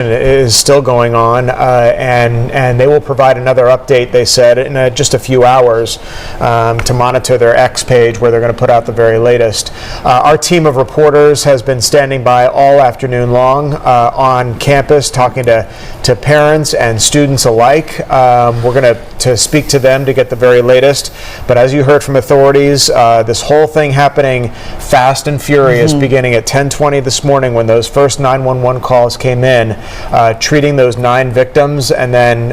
is still going on, and they will provide another update, they said, in just a few hours to monitor their X page where they're going to put out the very latest. Our team of reporters has been standing by all afternoon long on campus talking to parents and students alike. We're going to speak to them to get the very latest, but as you heard from authorities, this whole thing happening fast and furious, beginning at 10:20 this morning when those first 911 calls came in, treating those 9 victims, and then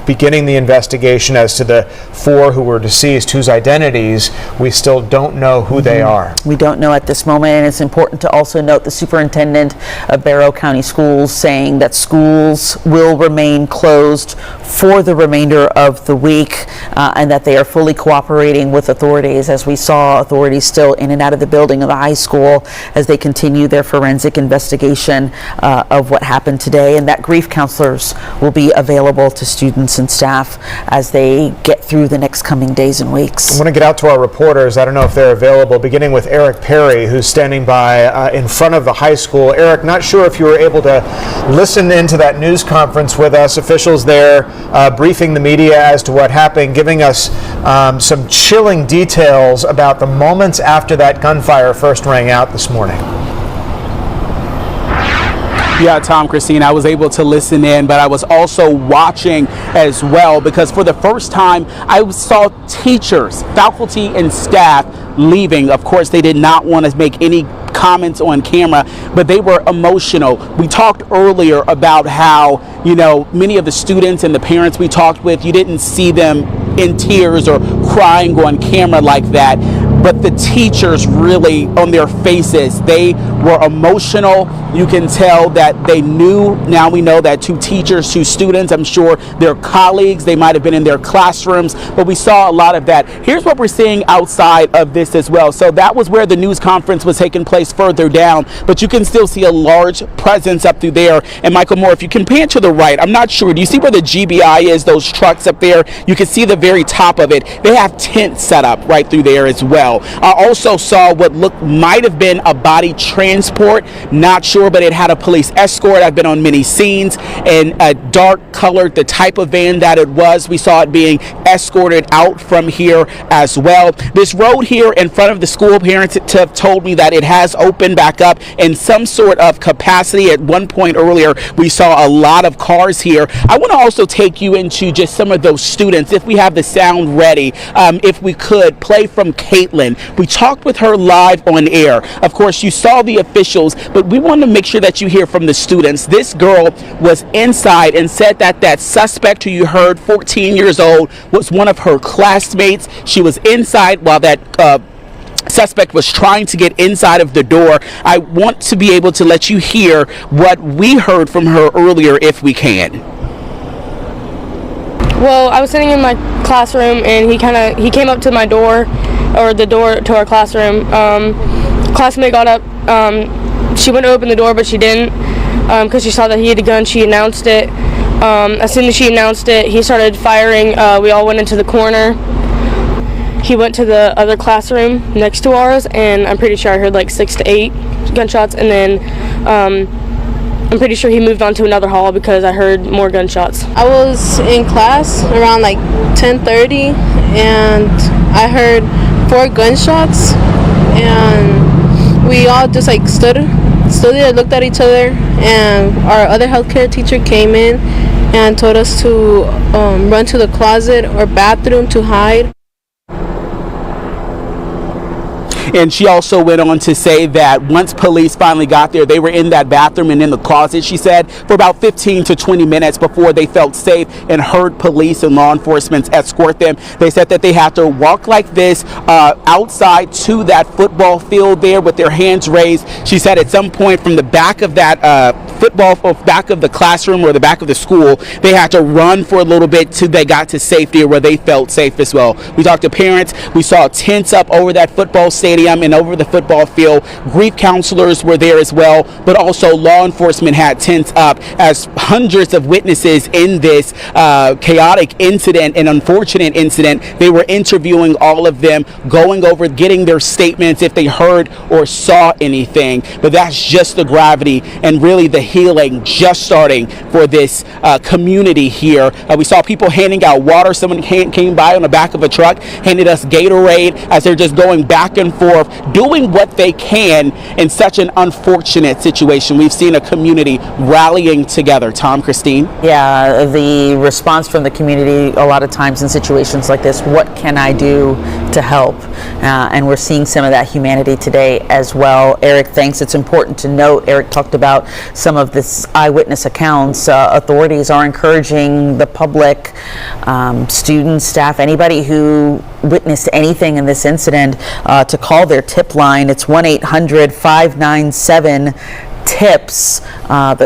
beginning the investigation as to the 4 who were deceased, whose identities we still don't know who they are. We don't know at this moment, and it's important to also note the superintendent of Barrow County Schools saying that schools will remain closed for the remainder of the week, and that they are fully cooperating with authorities, as we saw authorities still in and out of the building of the high school as they continue their forensic investigation of what happened today, and that grief counselors will be available to students and staff as they get through the next coming days and weeks. I want to get out to our reporters. I don't know if they're available, beginning with Eric Perry, who's standing by in front of the high school. Eric, not sure if you were able to listen into that news conference with us, officials there briefing the media as to what happened, giving us some chilling details about the moments after that gunfire first rang out this morning. Yeah, Tom, Christine, I was able to listen in, but I was also watching as well, because for the first time I saw teachers, faculty, and staff leaving. Of course, they did not want to make any comments on camera, but they were emotional. We talked earlier about how, many of the students and the parents we talked with, you didn't see them in tears or crying on camera like that. But the teachers really, on their faces, they were emotional. You can tell that they knew. Now we know that 2 teachers, 2 students, I'm sure their colleagues, they might have been in their classrooms, but we saw a lot of that. Here's what we're seeing outside of this as well. So that was where the news conference was taking place further down, but you can still see a large presence up through there. And Michael Moore, if you can pan to the right, I'm not sure, do you see where the GBI is, those trucks up there? You can see the very top of it. They have tents set up right through there as well. I also saw what might have been a body transport, not sure, but it had a police escort. I've been on many scenes, and a dark colored, the type of van that it was, we saw it being escorted out from here as well. This road here in front of the school, parents have told me that it has opened back up in some sort of capacity. At one point earlier, we saw a lot of cars here. I want to also take you into just some of those students, if we have the sound ready, if we could play from Caitlin. We talked with her live on air. Of course, you saw the officials, but we want to make sure that you hear from the students. This girl was inside and said that that suspect who you heard, 14 years old, was one of her classmates. She was inside while that suspect was trying to get inside of the door. I want to be able to let you hear what we heard from her earlier, if we can. Well, I was sitting in my classroom, and he came up to my door, or the door to our classroom. Classmate got up. She went to open the door, but she didn't, because she saw that he had a gun. She announced it. As soon as she announced it, he started firing. We all went into the corner. He went to the other classroom next to ours, and I'm pretty sure I heard like 6 to 8 gunshots, and then I'm pretty sure he moved on to another hall because I heard more gunshots. I was in class around like 10:30, and I heard 4 gunshots, and we all just like stood there, looked at each other, and our other healthcare teacher came in and told us to run to the closet or bathroom to hide. And she also went on to say that once police finally got there, they were in that bathroom and in the closet, she said, for about 15 to 20 minutes before they felt safe and heard police and law enforcement escort them. They said that they had to walk like this outside to that football field there with their hands raised. She said at some point from the back of that back of the classroom or the back of the school, they had to run for a little bit till they got to safety or where they felt safe as well. We talked to parents. We saw tents up over that football stadium and over the football field. Grief counselors were there as well, but also law enforcement had tents up as hundreds of witnesses in this chaotic incident and unfortunate incident. They were interviewing all of them, going over, getting their statements if they heard or saw anything. But that's just the gravity and really the healing just starting for this community here. We saw people handing out water. Someone came by on the back of a truck, handed us Gatorade as they're just going back and forth, doing what they can in such an unfortunate situation. We've seen a community rallying together. Tom, Christine? Yeah, the response from the community a lot of times in situations like this, what can I do to help? And we're seeing some of that humanity today as well. Eric, thanks. It's important to note, Eric talked about some of this eyewitness accounts. Authorities are encouraging the public, students, staff, anybody who witnessed anything in this incident to call their tip line. It's 1-800-597-TIPS.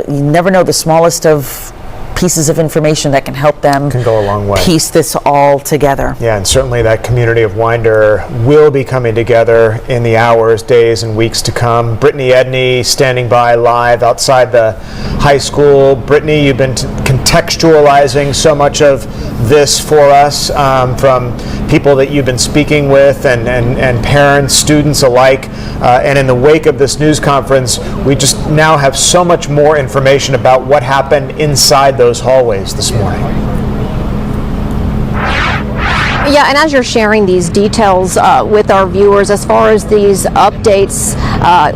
You never know, the smallest of pieces of information that can help them can go a long way. Piece this all together. Yeah, and certainly that community of Winder will be coming together in the hours, days, and weeks to come. Brittany Edney standing by live outside the high school. Brittany, you've been contextualizing so much of this for us from people that you've been speaking with and parents, students alike. And in the wake of this news conference, we just now have so much more information about what happened inside those hallways this morning. Yeah, and as you're sharing these details with our viewers, as far as these updates,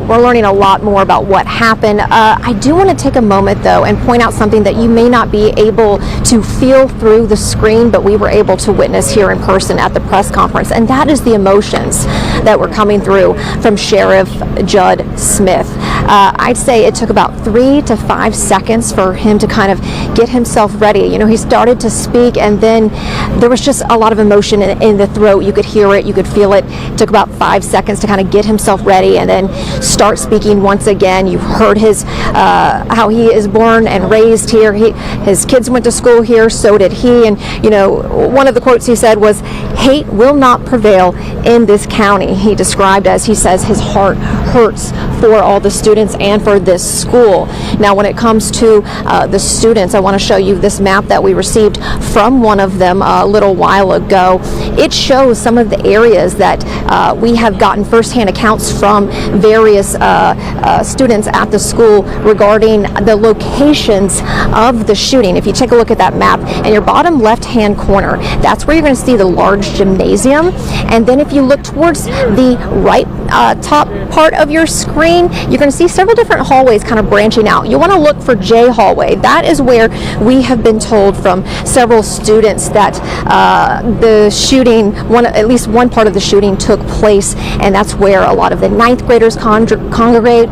we're learning a lot more about what happened. I do want to take a moment, though, and point out something that you may not be able to feel through the screen, but we were able to witness here in person at the press conference, and that is the emotions that were coming through from Sheriff Judd Smith. I'd say it took about 3 to 5 seconds for him to kind of get himself ready. You know, he started to speak, and then there was just a lot of emotion in the throat. You could hear it, you could feel it. It took about 5 seconds to kind of get himself ready and then start speaking once again. You heard his how he is born and raised here. His kids went to school here, so did he. And you know, one of the quotes he said was, "Hate will not prevail in this county." He described, as he says, his heart hurts for all the students and for this school. Now, when it comes to the students, I want to show you this map that we received from one of them a little while ago. It shows some of the areas that we have gotten firsthand accounts from various students at the school regarding the locations of the shooting. If you take a look at that map, in your bottom left-hand corner, that's where you're going to see the large gymnasium. And then if you look towards the right top part of your screen, you're going to see several different hallways kind of branching out. You want to look for J hallway. That is where we have been told from several students that the shooting, at least one part of the shooting took place, and that's where a lot of the 9th graders congregate.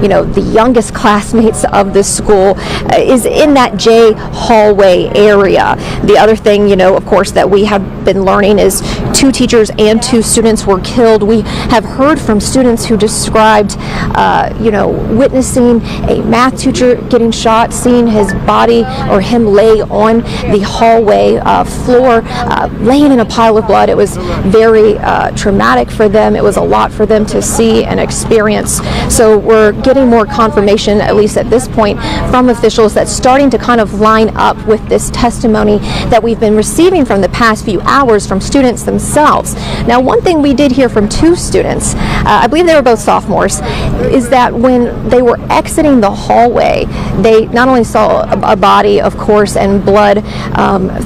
You know, the youngest classmates of the school is in that J hallway area. The other thing, you know, of course, that we have been learning is 2 teachers and 2 students were killed. We have heard from students who described, you know, witnessing a math teacher getting shot, seeing his body or him lay on the hallway floor, laying in a pile of blood. It was very traumatic for them. It was a lot for them to see and experience. So we're getting more confirmation, at least at this point, from officials that's starting to kind of line up with this testimony that we've been receiving from the past few hours from students themselves. Now, one thing we did hear from 2 students, I believe they were both sophomores, is that when they were exiting the hallway, they not only saw a body, of course, and blood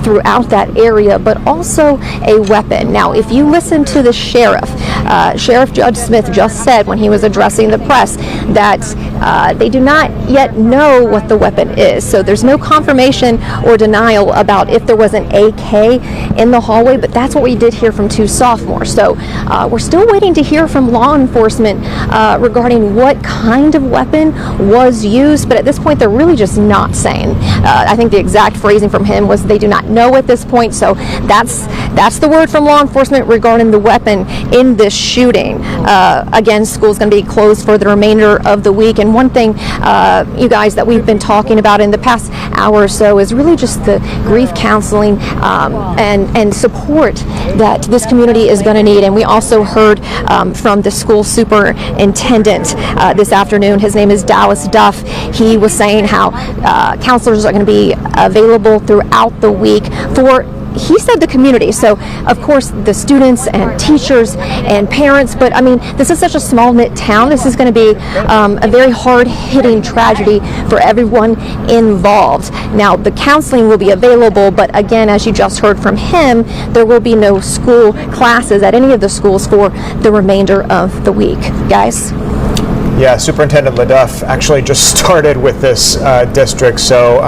throughout that area, but also a weapon. Now, if you listen to the sheriff, Sheriff Judge Smith just said when he was addressing the press that they do not yet know what the weapon is. So there's no confirmation or denial about if there was an AK in the hallway, but that's what we did hear from 2 sophomores. So we're still waiting to hear from law enforcement regarding what kind of weapon was used, but at this point they're really just not saying. I think the exact phrasing from him was they do not know at this point, so that's the word from law enforcement regarding the weapon in this shooting. Again, school's going to be closed for the remainder of the week, and one thing, you guys, that we've been talking about in the past hour or so is really just the grief counseling and support that this community is going to need. And we also heard from the school superintendent this afternoon. His name is Dallas Duff. He was saying how counselors are going to be available throughout the week for he said the community. So, of course, the students and teachers and parents. But I mean, this is such a small knit town. This is going to be a very hard hitting tragedy for everyone involved. Now, the counseling will be available, but again, as you just heard from him, there will be no school classes at any of the schools for the remainder of the week. Guys? Yeah, Superintendent LaDuff actually just started with this district, so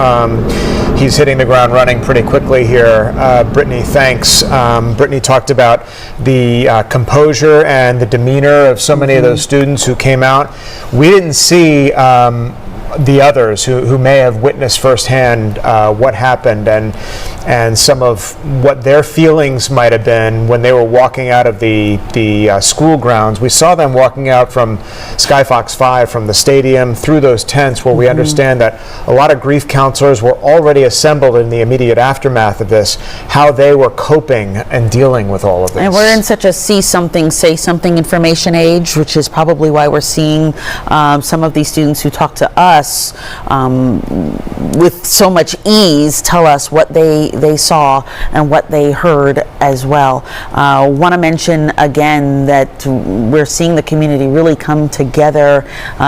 he's hitting the ground running pretty quickly here. Brittany, thanks. Brittany talked about the composure and the demeanor of so many of those students who came out. We didn't see the others who may have witnessed firsthand what happened and some of what their feelings might have been when they were walking out of the school grounds. We saw them walking out from Skyfox 5, from the stadium, through those tents where we understand that a lot of grief counselors were already assembled in the immediate aftermath of this, how they were coping and dealing with all of this. And we're in such a see something, say something information age, which is probably why we're seeing some of these students who talk to us with so much ease tell us what they saw and what they heard as well. Want to mention again that we're seeing the community really come together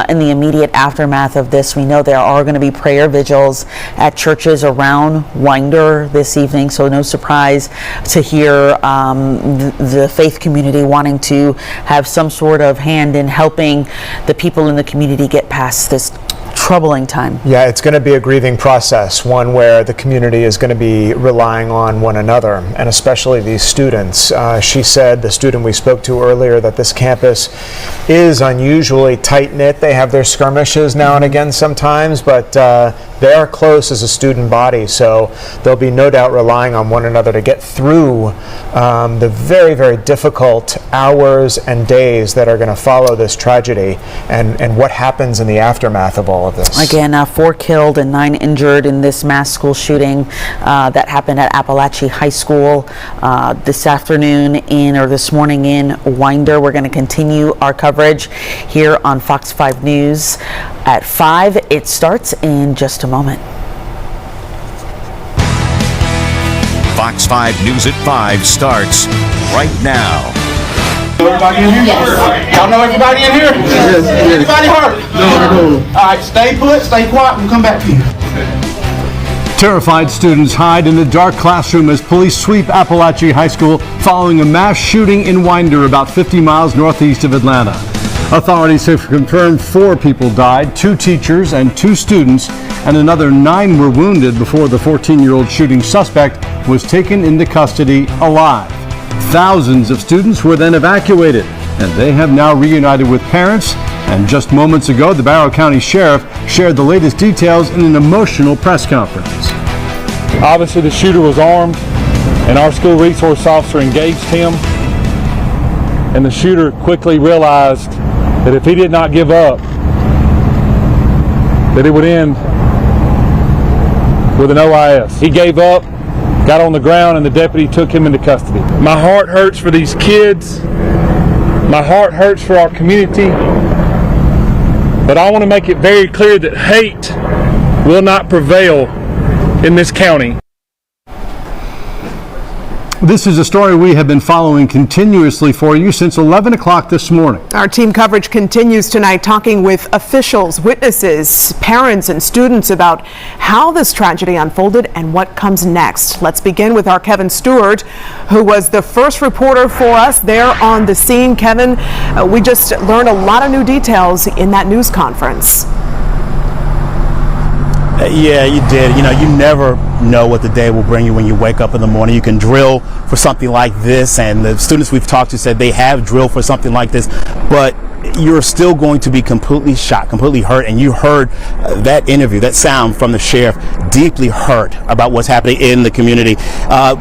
in the immediate aftermath of this. We know there are going to be prayer vigils at churches around Winder this evening, so no surprise to hear the faith community wanting to have some sort of hand in helping the people in the community get past this troubling time. Yeah, it's going to be a grieving process, one where the community is going to be relying on one another, and especially these students. She said, the student we spoke to earlier, that this campus is unusually tight-knit. They have their skirmishes now and again sometimes, but they are close as a student body, so they'll be no doubt relying on one another to get through the very, very difficult hours and days that are going to follow this tragedy and what happens in the aftermath of all of this. Again, 4 killed and 9 injured in this mass school shooting that happened at Appalachia High School this morning in Winder. We're going to continue our coverage here on Fox 5 News at 5. It starts in just a moment. Fox 5 News at 5 starts right now. Everybody in here? Yes. Y'all know everybody in here? Yes. Everybody heard? No. All right, stay put, stay quiet, we'll come back to you. Terrified students hide in the dark classroom as police sweep Appalachia High School following a mass shooting in Winder, about 50 miles northeast of Atlanta. Authorities have confirmed 4 people died, 2 teachers and 2 students, and another 9 were wounded before the 14-year-old shooting suspect was taken into custody alive. Thousands of students were then evacuated, and they have now reunited with parents. And just moments ago, the Barrow County Sheriff shared the latest details in an emotional press conference. Obviously, the shooter was armed, and our school resource officer engaged him. And the shooter quickly realized that if he did not give up, that it would end with an OIS. He gave up, got on the ground, and the deputy took him into custody. My heart hurts for these kids. My heart hurts for our community. But I want to make it very clear that hate will not prevail in this county. This is a story we have been following continuously for you since 11 o'clock this morning. Our team coverage continues tonight, talking with officials, witnesses, parents, and students about how this tragedy unfolded and what comes next. Let's begin with our Kevin Stewart, who was the first reporter for us there on the scene. Kevin, we just learned a lot of new details in that news conference. Yeah, you did. You know, you never know what the day will bring you when you wake up in the morning. You can drill for something like this, and the students we've talked to said they have drilled for something like this, but you're still going to be completely shocked, completely hurt. And you heard that interview, that sound from the sheriff, deeply hurt about what's happening in the community.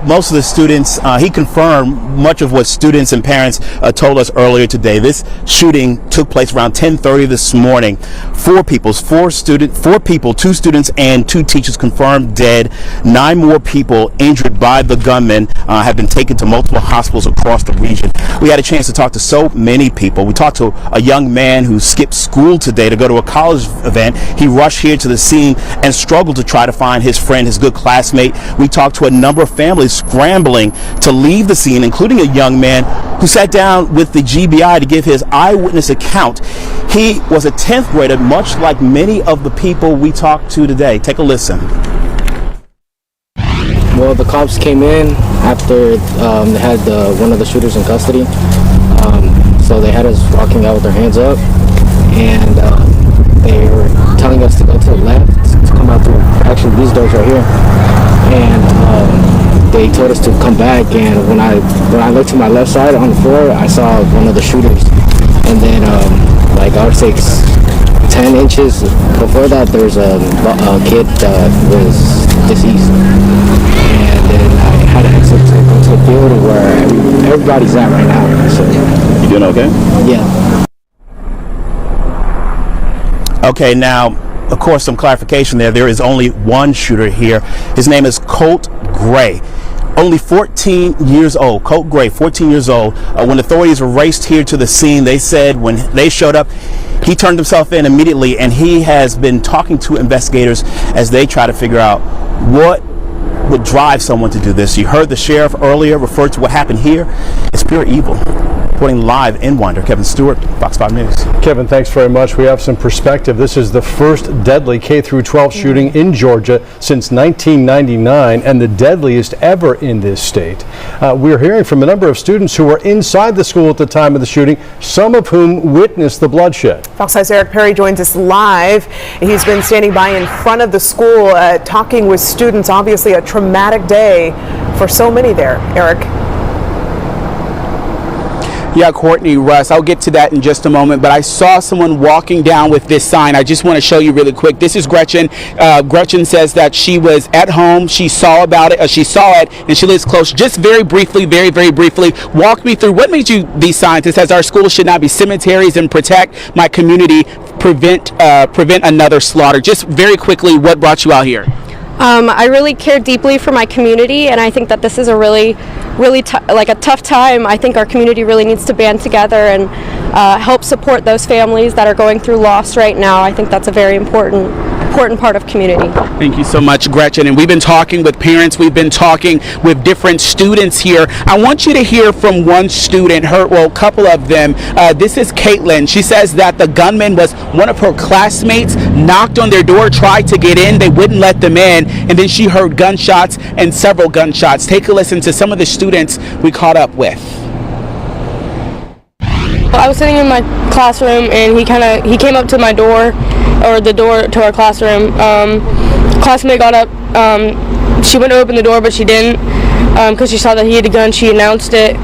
Most of the students, he confirmed much of what students and parents told us earlier today. This shooting took place around 10:30 this morning. 4 people, 2 students and 2 teachers confirmed dead. 9 more people injured by the gunman have been taken to multiple hospitals across the region. We had a chance to talk to so many people. We talked to a young man who skipped school today to go to a college event. He rushed here to the scene and struggled to try to find his friend, his good classmate. We talked to a number of families scrambling to leave the scene, including a young man who sat down with the GBI to give his eyewitness account. He was a 10th grader, much like many of the people we talked to today. Take a listen. Well, the cops came in after they had one of the shooters in custody. So they had us walking out with our hands up, and they were telling us to go to the left, to come out through actually these doors right here. And they told us to come back. And when I looked to my left side on the floor, I saw one of the shooters. And then, like I would say, 10 inches before that, there's a kid that was deceased. And then I had to exit to go to the field where everybody's at right now. So. You doing okay? Yeah. Okay, now, of course, some clarification there. There is only one shooter here. His name is Colt Gray. Only 14 years old. Colt Gray, 14 years old. When authorities raced here to the scene, they said when they showed up, he turned himself in immediately, and he has been talking to investigators as they try to figure out what would drive someone to do this. You heard the sheriff earlier refer to what happened here. It's pure evil. Reporting live in Winder, Kevin Stewart, Fox 5 News. Kevin, thanks very much. We have some perspective. This is the first deadly K-12 shooting in Georgia since 1999 and the deadliest ever in this state. We're hearing from a number of students who were inside the school at the time of the shooting, some of whom witnessed the bloodshed. Fox 5's Eric Perry joins us live. He's been standing by in front of the school talking with students. Obviously a traumatic day for so many there. Eric. Yeah, Courtney, Russ, I'll get to that in just a moment, but I saw someone walking down with this sign. I just want to show you really quick. This is Gretchen. Gretchen says that she was at home. She saw about it. She saw it, and she lives close. Just very briefly, very briefly, walk me through what made you these signs. It says our schools should not be cemeteries and protect my community, prevent another slaughter. Just very quickly, what brought you out here? I really care deeply for my community, and I think that this is a really a tough time. I think our community really needs to band together and help support those families that are going through loss right now. I think that's a very important part of community. Thank you so much, Gretchen. And we've been talking with parents. We've been talking with different students here. I want you to hear from one student, a couple of them. This is Caitlin. She says that the gunman was one of her classmates, knocked on their door, tried to get in. They wouldn't let them in. And then she heard gunshots and several gunshots. Take a listen to some of the students we caught up with. I was sitting in my classroom, and he came up to my door, or the door to our classroom. Classmate got up. She went to open the door, but she didn't, because she saw that he had a gun. She announced it.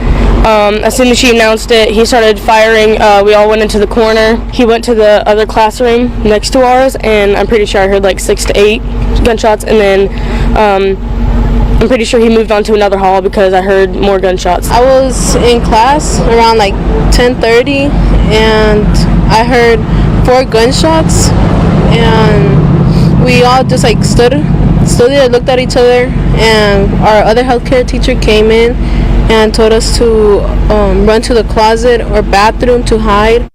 As soon as she announced it, he started firing. We all went into the corner. He went to the other classroom next to ours, and I'm pretty sure I heard like 6 to 8 gunshots, and then I'm pretty sure he moved on to another hall because I heard more gunshots. I was in class around like 10:30, and I heard 4 gunshots, and we all just like stood there, looked at each other, and our other healthcare teacher came in and told us to run to the closet or bathroom to hide.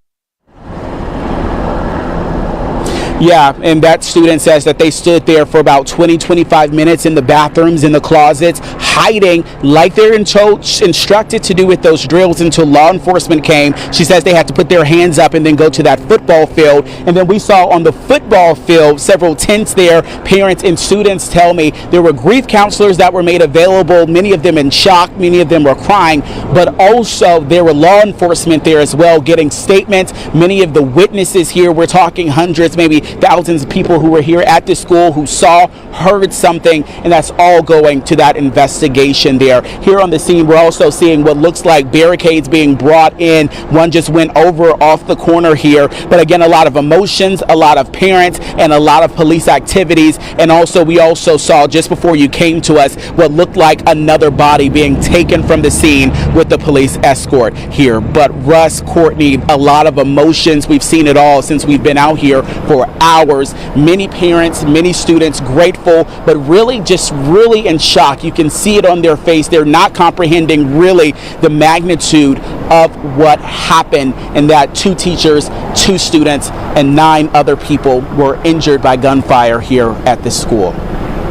Yeah, and that student says that they stood there for about 20-25 minutes in the bathrooms, in the closets, hiding like they're instructed to do with those drills until law enforcement came. She says they had to put their hands up and then go to that football field. And then we saw on the football field several tents there. Parents and students tell me there were grief counselors that were made available, many of them in shock, many of them were crying, but also there were law enforcement there as well getting statements. Many of the witnesses here, we're talking hundreds, maybe thousands of people who were here at the school who saw, heard something, and that's all going to that investigation there. Here on the scene, we're also seeing what looks like barricades being brought in. One just went over off the corner here, but again, a lot of emotions, a lot of parents, and a lot of police activities. And also, we also saw just before you came to us what looked like another body being taken from the scene with the police escort here. But Russ, Courtney, a lot of emotions. We've seen it all since we've been out here for hours. Many parents, many students grateful, but really just really in shock. You can see it on their face. They're not comprehending really the magnitude of what happened, and that 2 teachers, 2 students, and 9 other people were injured by gunfire here at this school.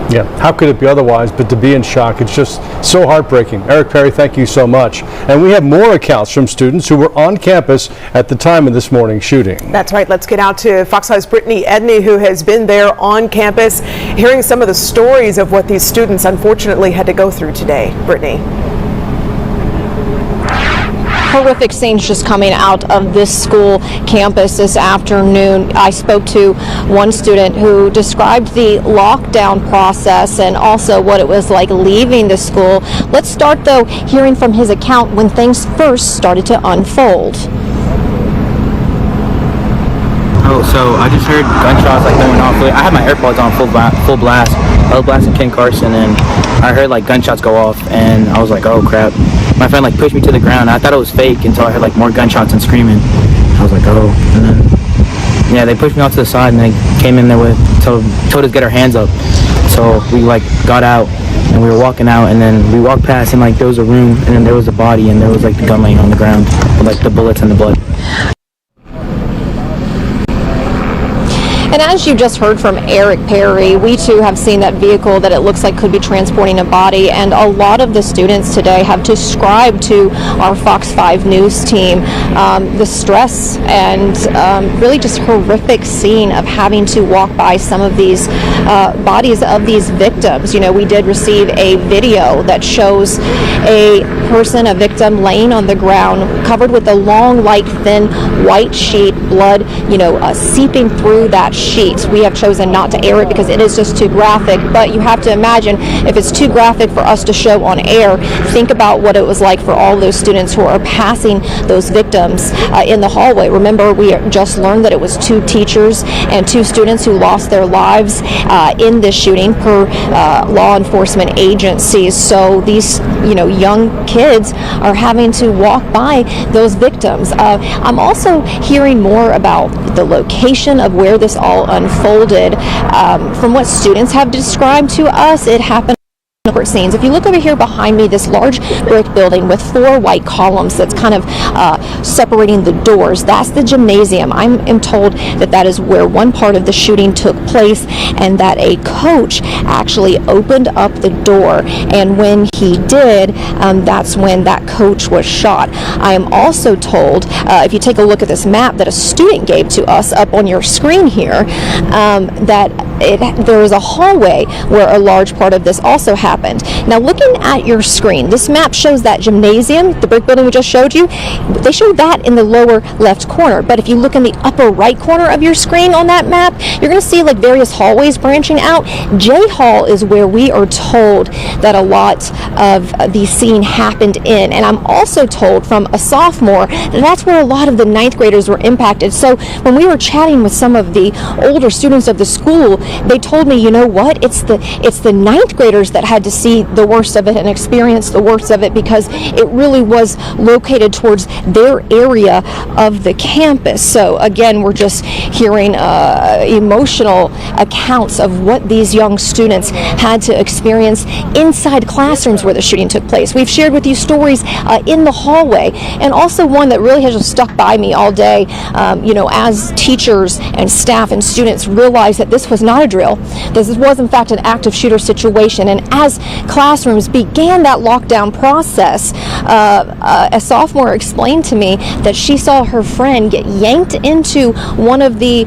Yeah, how could it be otherwise but to be in shock? It's just so heartbreaking. Eric Perry, thank you so much. And we have more accounts from students who were on campus at the time of this morning's shooting. That's right. Let's get out to Fox 5's Brittany Edney, who has been there on campus, hearing some of the stories of what these students unfortunately had to go through today. Brittany. Horrific scenes just coming out of this school campus this afternoon. I spoke to one student who described the lockdown process and also what it was like leaving the school. Let's start, though, hearing from his account when things first started to unfold. Oh, so I just heard gunshots like going off. I had my AirPods on full blast. I was blasting Ken Carson, and I heard like gunshots go off, and I was like, oh crap. My friend like pushed me to the ground. I thought it was fake until I heard like more gunshots and screaming. I was like, oh. And then yeah, they pushed me off to the side, and they came in there with told us to get our hands up. So we like got out, and we were walking out, and then we walked past, and like there was a room, and then there was a body, and there was like the gun laying on the ground with like the bullets and the blood. And as you just heard from Eric Perry, we too have seen that vehicle that it looks like could be transporting a body, and a lot of the students today have described to our Fox 5 News team the stress and really just horrific scene of having to walk by some of these bodies of these victims. You know, we did receive a video that shows a person, a victim, laying on the ground covered with a long, like thin white sheet, blood, you know, seeping through that sheet. We have chosen not to air it because it is just too graphic, but you have to imagine if it's too graphic for us to show on air, think about what it was like for all those students who are passing those victims in the hallway. Remember, we just learned that it was 2 teachers and 2 students who lost their lives in this shooting per law enforcement agencies. So these, you know, young kids are having to walk by those victims. I'm also hearing more about the location of where this all unfolded. From what students have described to us, it happened scenes. If you look over here behind me, this large brick building with 4 white columns that's kind of separating the doors, that's the gymnasium. I am told that that is where one part of the shooting took place, and that a coach actually opened up the door, and when he did, that's when that coach was shot. I am also told, if you take a look at this map that a student gave to us up on your screen here, that there is a hallway where a large part of this also happened. Now, looking at your screen, this map shows that gymnasium, the brick building we just showed you. They showed that in the lower left corner, but if you look in the upper right corner of your screen on that map, you're going to see like various hallways branching out. J Hall is where we are told that a lot of the scene happened in, and I'm also told from a sophomore that that's where a lot of the 9th graders were impacted. So when we were chatting with some of the older students of the school, they told me, you know what, it's the 9th graders that had to see the worst of it and experience the worst of it, because it really was located towards their area of the campus. So again, we're just hearing emotional accounts of what these young students had to experience inside classrooms where the shooting took place. We've shared with you stories in the hallway, and also one that really has just stuck by me all day. You know, as teachers and staff and students realized that this was not a drill, this was in fact an active shooter situation, and as classrooms began that lockdown process, a sophomore explained to me that she saw her friend get yanked into one of the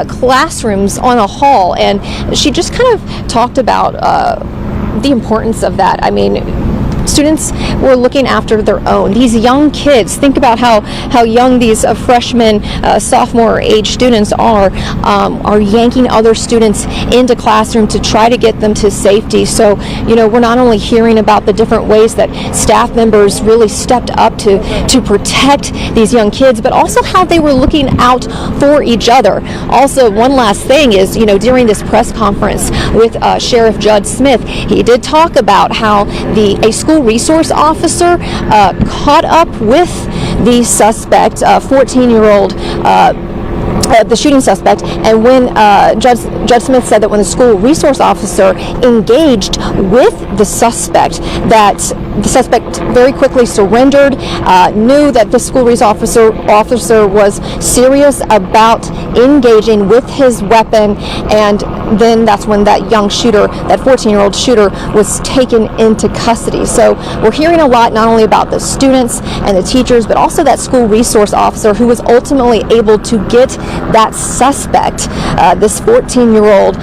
classrooms on a hall, and she just kind of talked about the importance of that. I mean, students were looking after their own. These young kids, think about how young these freshmen, sophomore age students are yanking other students into classroom to try to get them to safety. So, you know, we're not only hearing about the different ways that staff members really stepped up to protect these young kids, but also how they were looking out for each other. Also, one last thing is, you know, during this press conference with Sheriff Judd Smith, he did talk about how a school resource officer caught up with the suspect, 14-year-old the shooting suspect. And when Judge Smith said that when the school resource officer engaged with the suspect, that the suspect very quickly surrendered, knew that the school resource officer was serious about engaging with his weapon, and then that's when that young shooter, that 14-year-old shooter, was taken into custody. So we're hearing a lot not only about the students and the teachers, but also that school resource officer who was ultimately able to get that suspect, this 14-year-old,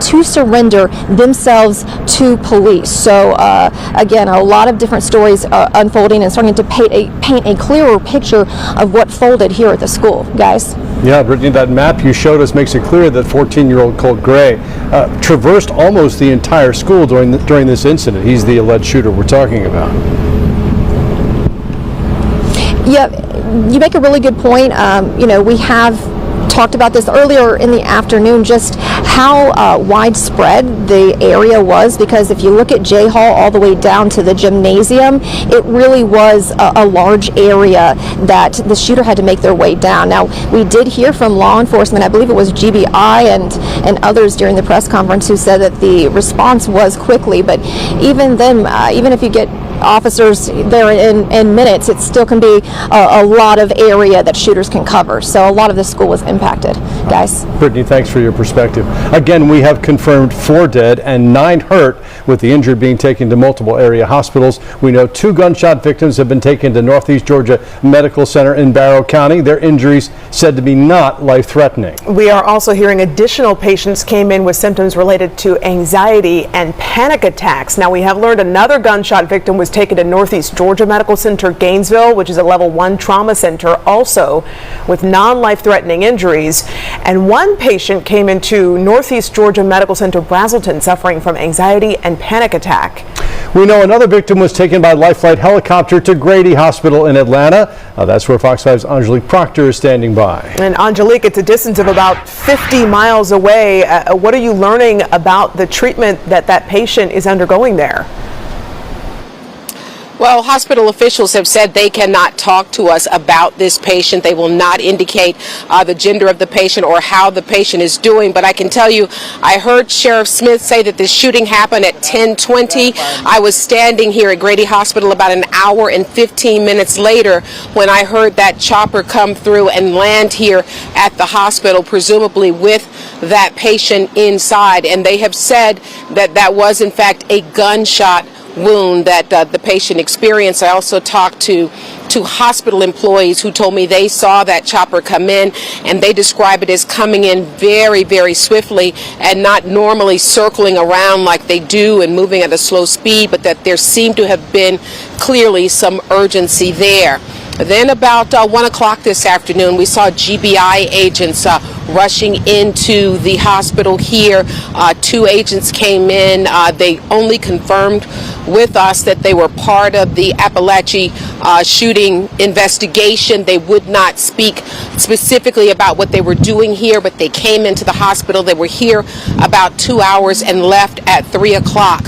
to surrender themselves to police. So again, a lot of different stories unfolding and starting to paint a clearer picture of what folded here at the school. Guys? Yeah, Brittany, that map you showed us makes it clear that 14-year-old Colt Gray traversed almost the entire school during this incident. He's the alleged shooter we're talking about. Yeah, you make a really good point. We have talked about this earlier in the afternoon, just how widespread the area was, because if you look at J Hall all the way down to the gymnasium, it really was a large area that the shooter had to make their way down. Now, we did hear from law enforcement, I believe it was GBI and others during the press conference, who said that the response was quickly, but even then, even if you get officers there in minutes, it still can be a lot of area that shooters can cover. So a lot of the school was impacted. Guys? Brittany, thanks for your perspective. Again, we have confirmed 4 dead and 9 hurt, with the injured being taken to multiple area hospitals. We know 2 gunshot victims have been taken to Northeast Georgia Medical Center in Barrow County. Their injuries said to be not life-threatening. We are also hearing additional patients came in with symptoms related to anxiety and panic attacks. Now, we have learned another gunshot victim was taken to Northeast Georgia Medical Center Gainesville, which is a level 1 trauma center, also with non-life-threatening injuries. And one patient came into Northeast Georgia Medical Center Brazelton suffering from anxiety and panic attack. We know another victim was taken by Life Flight helicopter to Grady Hospital in Atlanta. That's where Fox 5's Angelique Proctor is standing by. And Angelique, it's a distance of about 50 miles away. What are you learning about the treatment that patient is undergoing there? Well, hospital officials have said they cannot talk to us about this patient. They will not indicate the gender of the patient or how the patient is doing. But I can tell you, I heard Sheriff Smith say that this shooting happened at 10:20. I was standing here at Grady Hospital about an hour and 15 minutes later when I heard that chopper come through and land here at the hospital, presumably with that patient inside. And they have said that that was, in fact, a gunshot wound that the patient experienced. I also talked to hospital employees who told me they saw that chopper come in, and they describe it as coming in very, very swiftly and not normally circling around like they do and moving at a slow speed, but that there seemed to have been clearly some urgency there. Then about 1 o'clock this afternoon, we saw GBI agents rushing into the hospital here. 2 agents came in. They only confirmed with us that they were part of the Appalachia shooting investigation. They would not speak specifically about what they were doing here, but they came into the hospital. They were here about 2 hours and left at 3 o'clock.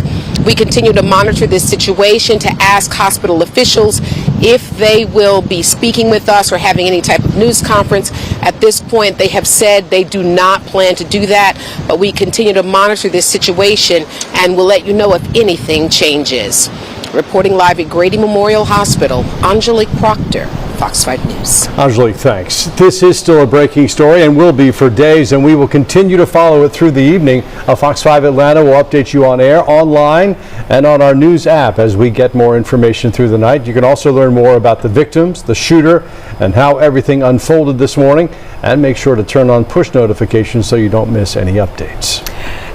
We continue to monitor this situation to ask hospital officials if they will be speaking with us or having any type of news conference. At this point, they have said they do not plan to do that, but we continue to monitor this situation and we'll let you know if anything changes. Reporting live at Grady Memorial Hospital, Angelique Proctor, Fox 5 News. Angelique, thanks. This is still a breaking story and will be for days, and we will continue to follow it through the evening. Fox 5 Atlanta will update you on air, online, and on our news app as we get more information through the night. You can also learn more about the victims, the shooter, and how everything unfolded this morning. And make sure to turn on push notifications so you don't miss any updates.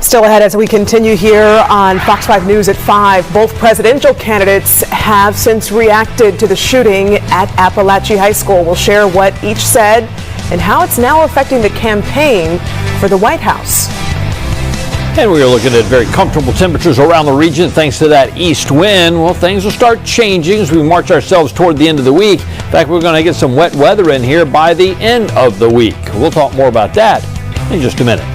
Still ahead as we continue here on Fox 5 News at 5. Both presidential candidates have since reacted to the shooting at Appalachia High School. We'll share what each said and how it's now affecting the campaign for the White House. And we are looking at very comfortable temperatures around the region thanks to that east wind. Well, things will start changing as we march ourselves toward the end of the week. In fact, we're going to get some wet weather in here by the end of the week. We'll talk more about that in just a minute.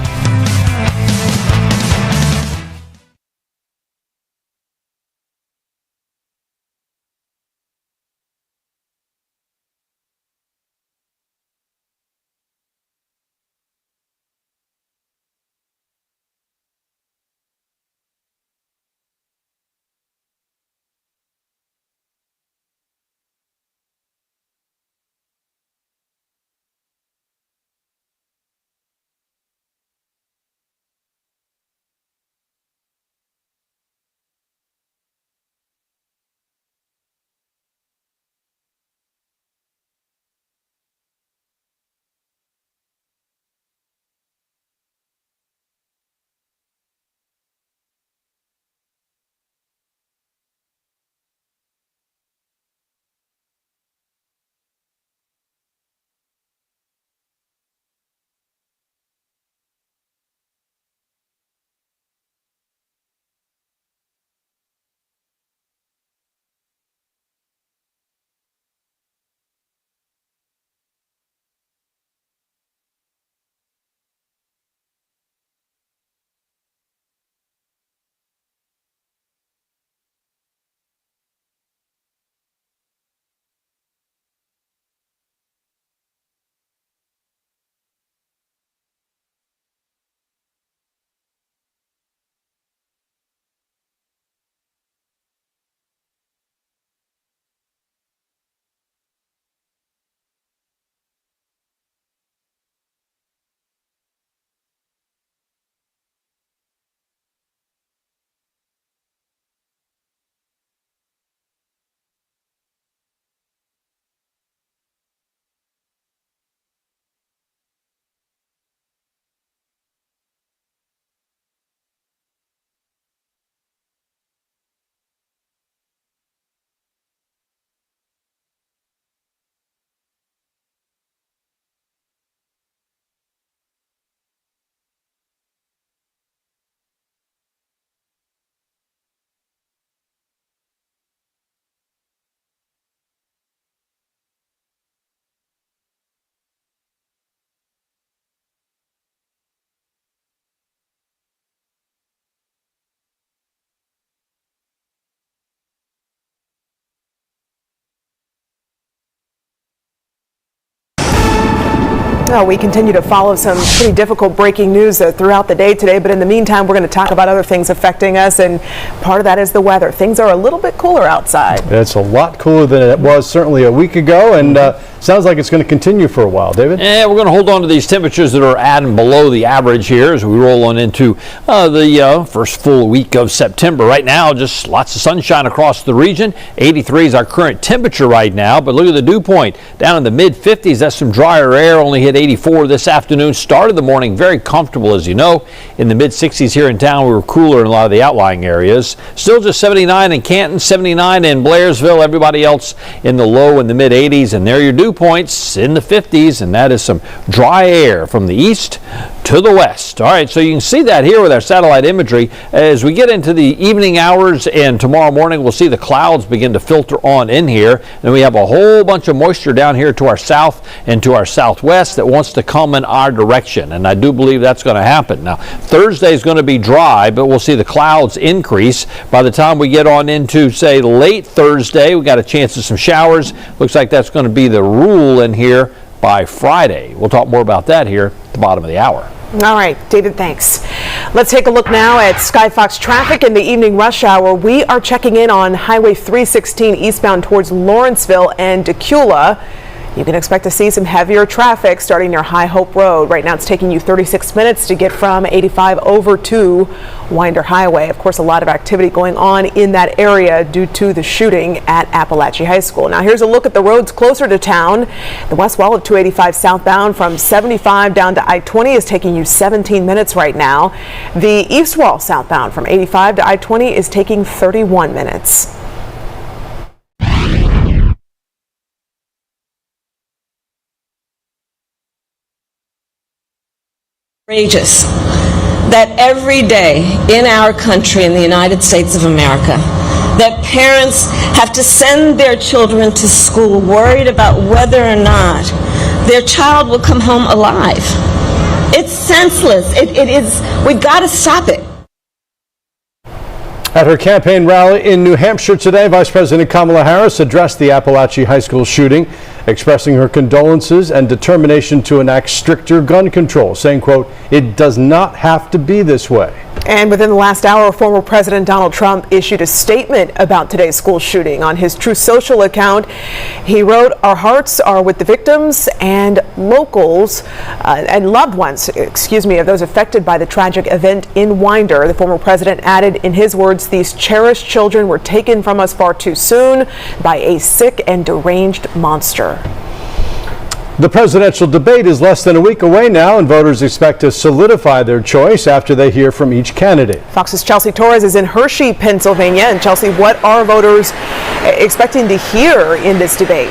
Well, we continue to follow some pretty difficult breaking news throughout the day today, but in the meantime, we're going to talk about other things affecting us, and part of that is the weather. Things are a little bit cooler outside. It's a lot cooler than it was certainly a week ago, and sounds like it's going to continue for a while. David? Yeah, we're going to hold on to these temperatures that are at and below the average here as we roll on into the first full week of September. Right now, just lots of sunshine across the region. 83 is our current temperature right now, but look at the dew point down in the mid-50s. That's some drier air. Only hit 84 this afternoon. Started the morning very comfortable, as you know. In the mid-60s here in town, we were cooler in a lot of the outlying areas. Still just 79 in Canton, 79 in Blairsville. Everybody else in the low and the mid-80s, and there are your dew points in the 50s, and that is some dry air from the east to the west. All right, so you can see that here with our satellite imagery. As we get into the evening hours and tomorrow morning, we'll see the clouds begin to filter on in here. And we have a whole bunch of moisture down here to our south and to our southwest that wants to come in our direction. And I do believe that's going to happen. Now, Thursday is going to be dry, but we'll see the clouds increase. By the time we get on into, say, late Thursday, we got a chance of some showers. Looks like that's going to be the rule in here by Friday. We'll talk more about that here at the bottom of the hour. All right, David, thanks. Let's take a look now at Skyfox traffic in the evening rush hour. We are checking in on Highway 316 eastbound towards Lawrenceville and Decula. You can expect to see some heavier traffic starting near High Hope Road. Right now it's taking you 36 minutes to get from 85 over to Winder Highway. Of course, a lot of activity going on in that area due to the shooting at Appalachia High School. Now here's a look at the roads closer to town. The west wall of 285 southbound from 75 down to I-20 is taking you 17 minutes right now. The east wall southbound from 85 to I-20 is taking 31 minutes. Outrageous that every day in our country, in the United States of America, that parents have to send their children to school worried about whether or not their child will come home alive. It's senseless. It is, we've got to stop it. At her campaign rally in New Hampshire today, Vice President Kamala Harris addressed the Appalachia High School shooting, expressing her condolences and determination to enact stricter gun control, saying, quote, "It does not have to be this way." And within the last hour, former President Donald Trump issued a statement about today's school shooting. On his Truth Social account, he wrote, "Our hearts are with the victims and locals and loved ones, of those affected by the tragic event in Winder." The former president added, in his words, "These cherished children were taken from us far too soon by a sick and deranged monster." The presidential debate is less than a week away now, and voters expect to solidify their choice after they hear from each candidate. Fox's Chelsea Torres is in Hershey, Pennsylvania. And Chelsea, what are voters expecting to hear in this debate?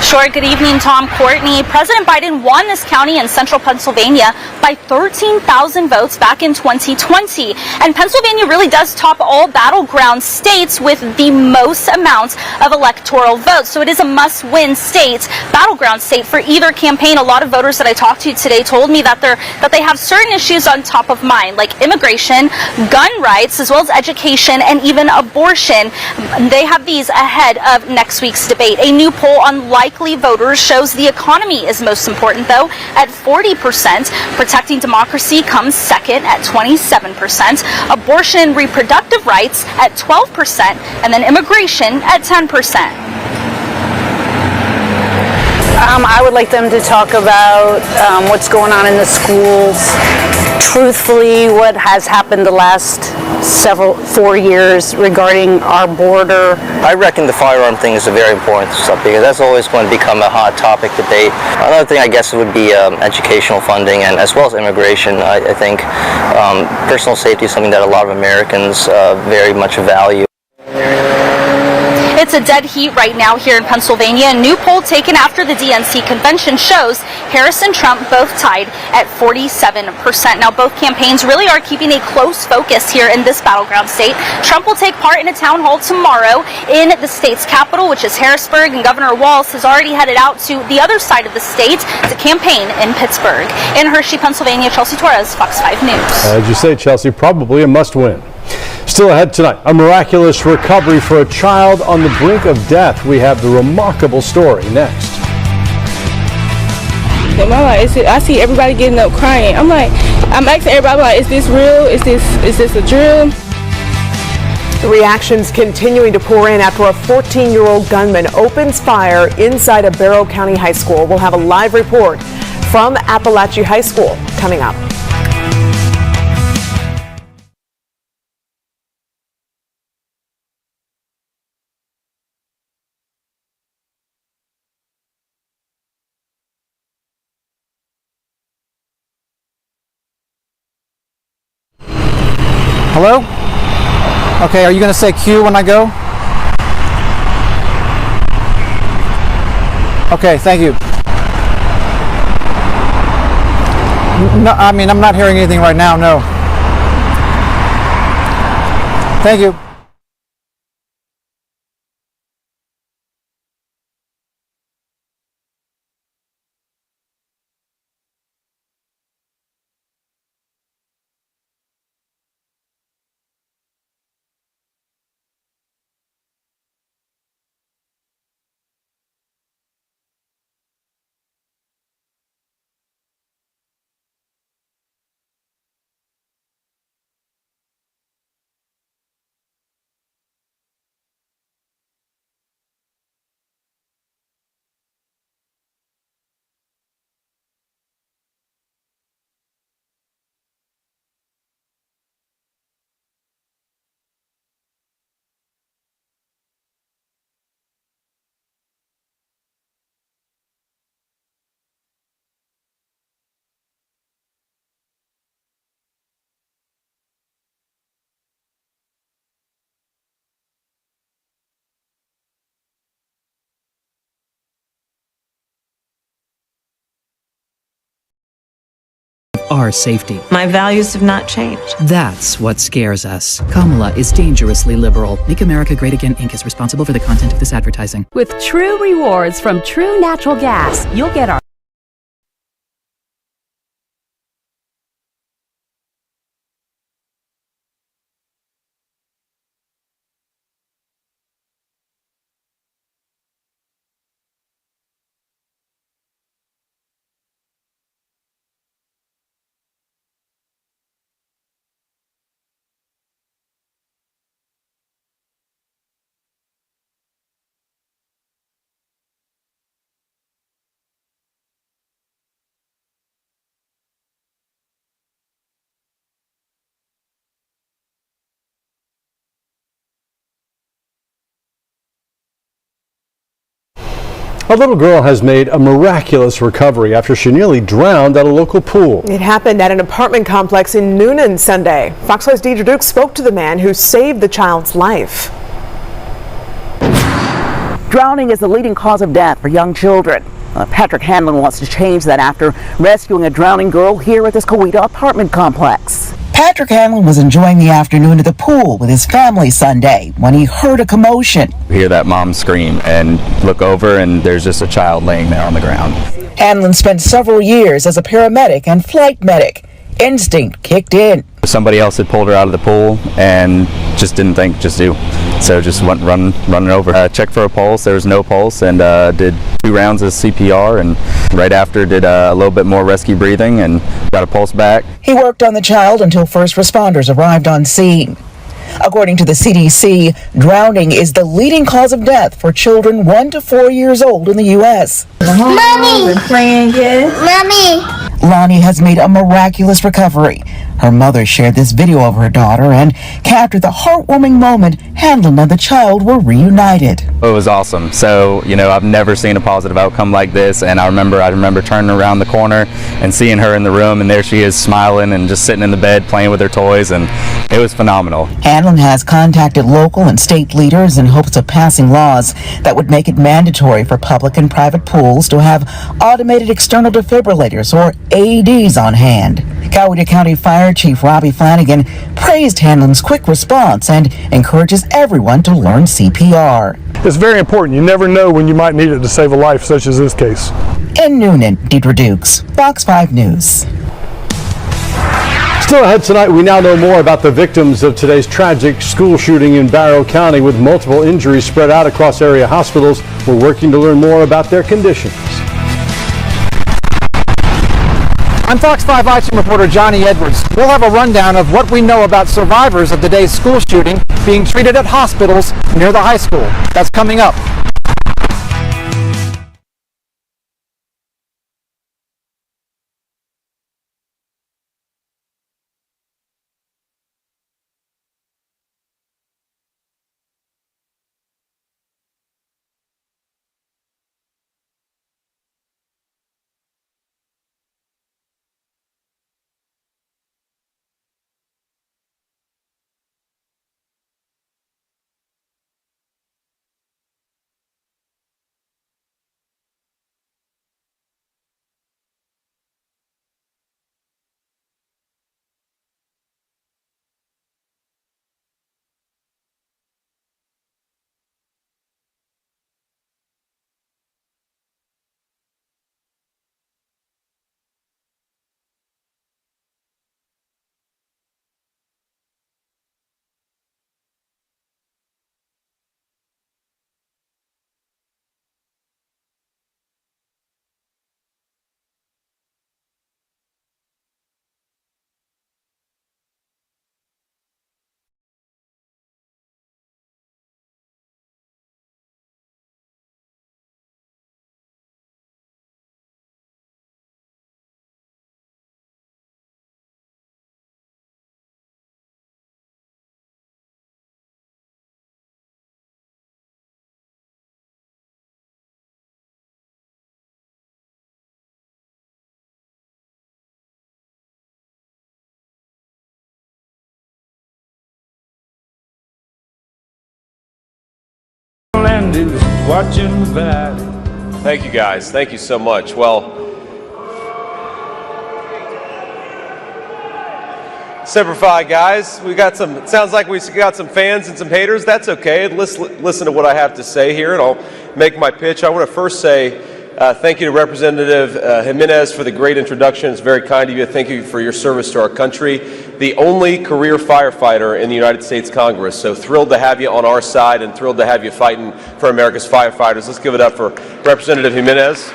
Sure. Good evening, Tom, Courtney. President Biden won this county in central Pennsylvania by 13,000 votes back in 2020. And Pennsylvania really does top all battleground states with the most amount of electoral votes. So it is a must-win state, battleground state for either campaign. A lot of voters that I talked to today told me that they have certain issues on top of mind, like immigration, gun rights, as well as education and even abortion. They have these ahead of next week's debate. A new poll on likely voters shows the economy is most important, though, at 40%. Protecting democracy comes second at 27%. Abortion and reproductive rights at 12%. And then immigration at 10%. I would like them to talk about what's going on in the schools, truthfully what has happened the last 4 years regarding our border. I reckon the firearm thing is a very important stuff because that's always going to become a hot topic debate. Another thing I guess would be educational funding and as well as immigration. I think personal safety is something that a lot of Americans very much value. It's a dead heat right now here in Pennsylvania. A new poll taken after the DNC convention shows Harris and Trump both tied at 47%. Now, both campaigns really are keeping a close focus here in this battleground state. Trump will take part in a town hall tomorrow in the state's capital, which is Harrisburg, and Governor Walz has already headed out to the other side of the state to campaign in Pittsburgh. In Hershey, Pennsylvania, Chelsea Torres, Fox 5 News. As you say, Chelsea, probably a must-win. Still ahead tonight, a miraculous recovery for a child on the brink of death. We have the remarkable story next. them. I'm like, I see everybody getting up crying. I'm asking everybody, I'm like, is this real? Is this a drill? The reactions continuing to pour in after a 14-year-old gunman opens fire inside a Barrow County high school. We'll have a live report from Appalachia High School coming up. Hello? Okay, are you going to say Q when I go? Okay, thank you. No, I mean, I'm not hearing anything right now, no. Thank you. Our safety. My values have not changed. That's what scares us. Kamala is dangerously liberal. Make America Great Again Inc. is responsible for the content of this advertising. With True Rewards from True Natural Gas, you'll get our A little girl has made a miraculous recovery after she nearly drowned at a local pool. It happened at an apartment complex in Noonan Sunday. Fox 5's Deidre Duke spoke to the man who saved the child's life. Drowning is the leading cause of death for young children. Patrick Hanlon wants to change that after rescuing a drowning girl here at this Coweta apartment complex. Patrick Hanlon was enjoying the afternoon at the pool with his family Sunday when he heard a commotion. We hear that mom scream and look over, and there's just a child laying there on the ground. Hanlon spent several years as a paramedic and flight medic. Instinct kicked in. Somebody else had pulled her out of the pool and just didn't think, just do. So just went running over. Checked for a pulse, there was no pulse, and did 2 rounds of CPR, and right after did a little bit more rescue breathing and got a pulse back. He worked on the child until first responders arrived on scene. According to the CDC, drowning is the leading cause of death for children 1 to 4 years old in the U.S. Mommy! Playing good? Mommy! Lonnie has made a miraculous recovery. Her mother shared this video of her daughter and captured the heartwarming moment Hanlon and the child were reunited. It was awesome. So, I've never seen a positive outcome like this, and I remember turning around the corner and seeing her in the room, and there she is smiling and just sitting in the bed playing with her toys, and it was phenomenal. Hanlon has contacted local and state leaders in hopes of passing laws that would make it mandatory for public and private pools to have automated external defibrillators or AEDs on hand. Coweta County Fire Chief Robbie Flanagan praised Hanlon's quick response and encourages everyone to learn CPR. It's very important. You never know when you might need it to save a life, such as this case. In Noonan, Deidre Dukes, Fox 5 News. Still ahead tonight, we now know more about the victims of today's tragic school shooting in Barrow County with multiple injuries spread out across area hospitals. We're working to learn more about their conditions. I'm Fox 5 Action reporter Johnny Edwards. We'll have a rundown of what we know about survivors of the day's school shooting being treated at hospitals near the high school. That's coming up. Thank you guys. Thank you so much. Well, Semper Fi, guys. We got some, it sounds like we got some fans and some haters. That's okay. Listen to what I have to say here, and I'll make my pitch. I want to first say thank you to Representative Jimenez for the great introduction. It's very kind of you. Thank you for your service to our country. The only career firefighter in the United States Congress. So thrilled to have you on our side and thrilled to have you fighting for America's firefighters. Let's give it up for Representative Jimenez.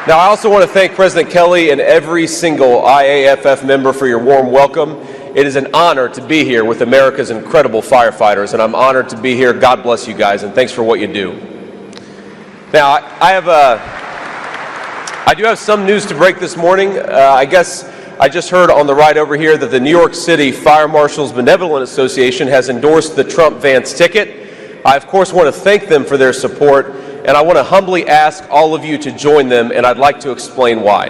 Now, I also want to thank President Kelly and every single IAFF member for your warm welcome. It is an honor to be here with America's incredible firefighters, and I'm honored to be here. God bless you guys, and thanks for what you do. Now, I do have some news to break this morning. I guess I just heard on the ride over here that the New York City Fire Marshals Benevolent Association has endorsed the Trump-Vance ticket. I, of course, want to thank them for their support, and I want to humbly ask all of you to join them, and I'd like to explain why.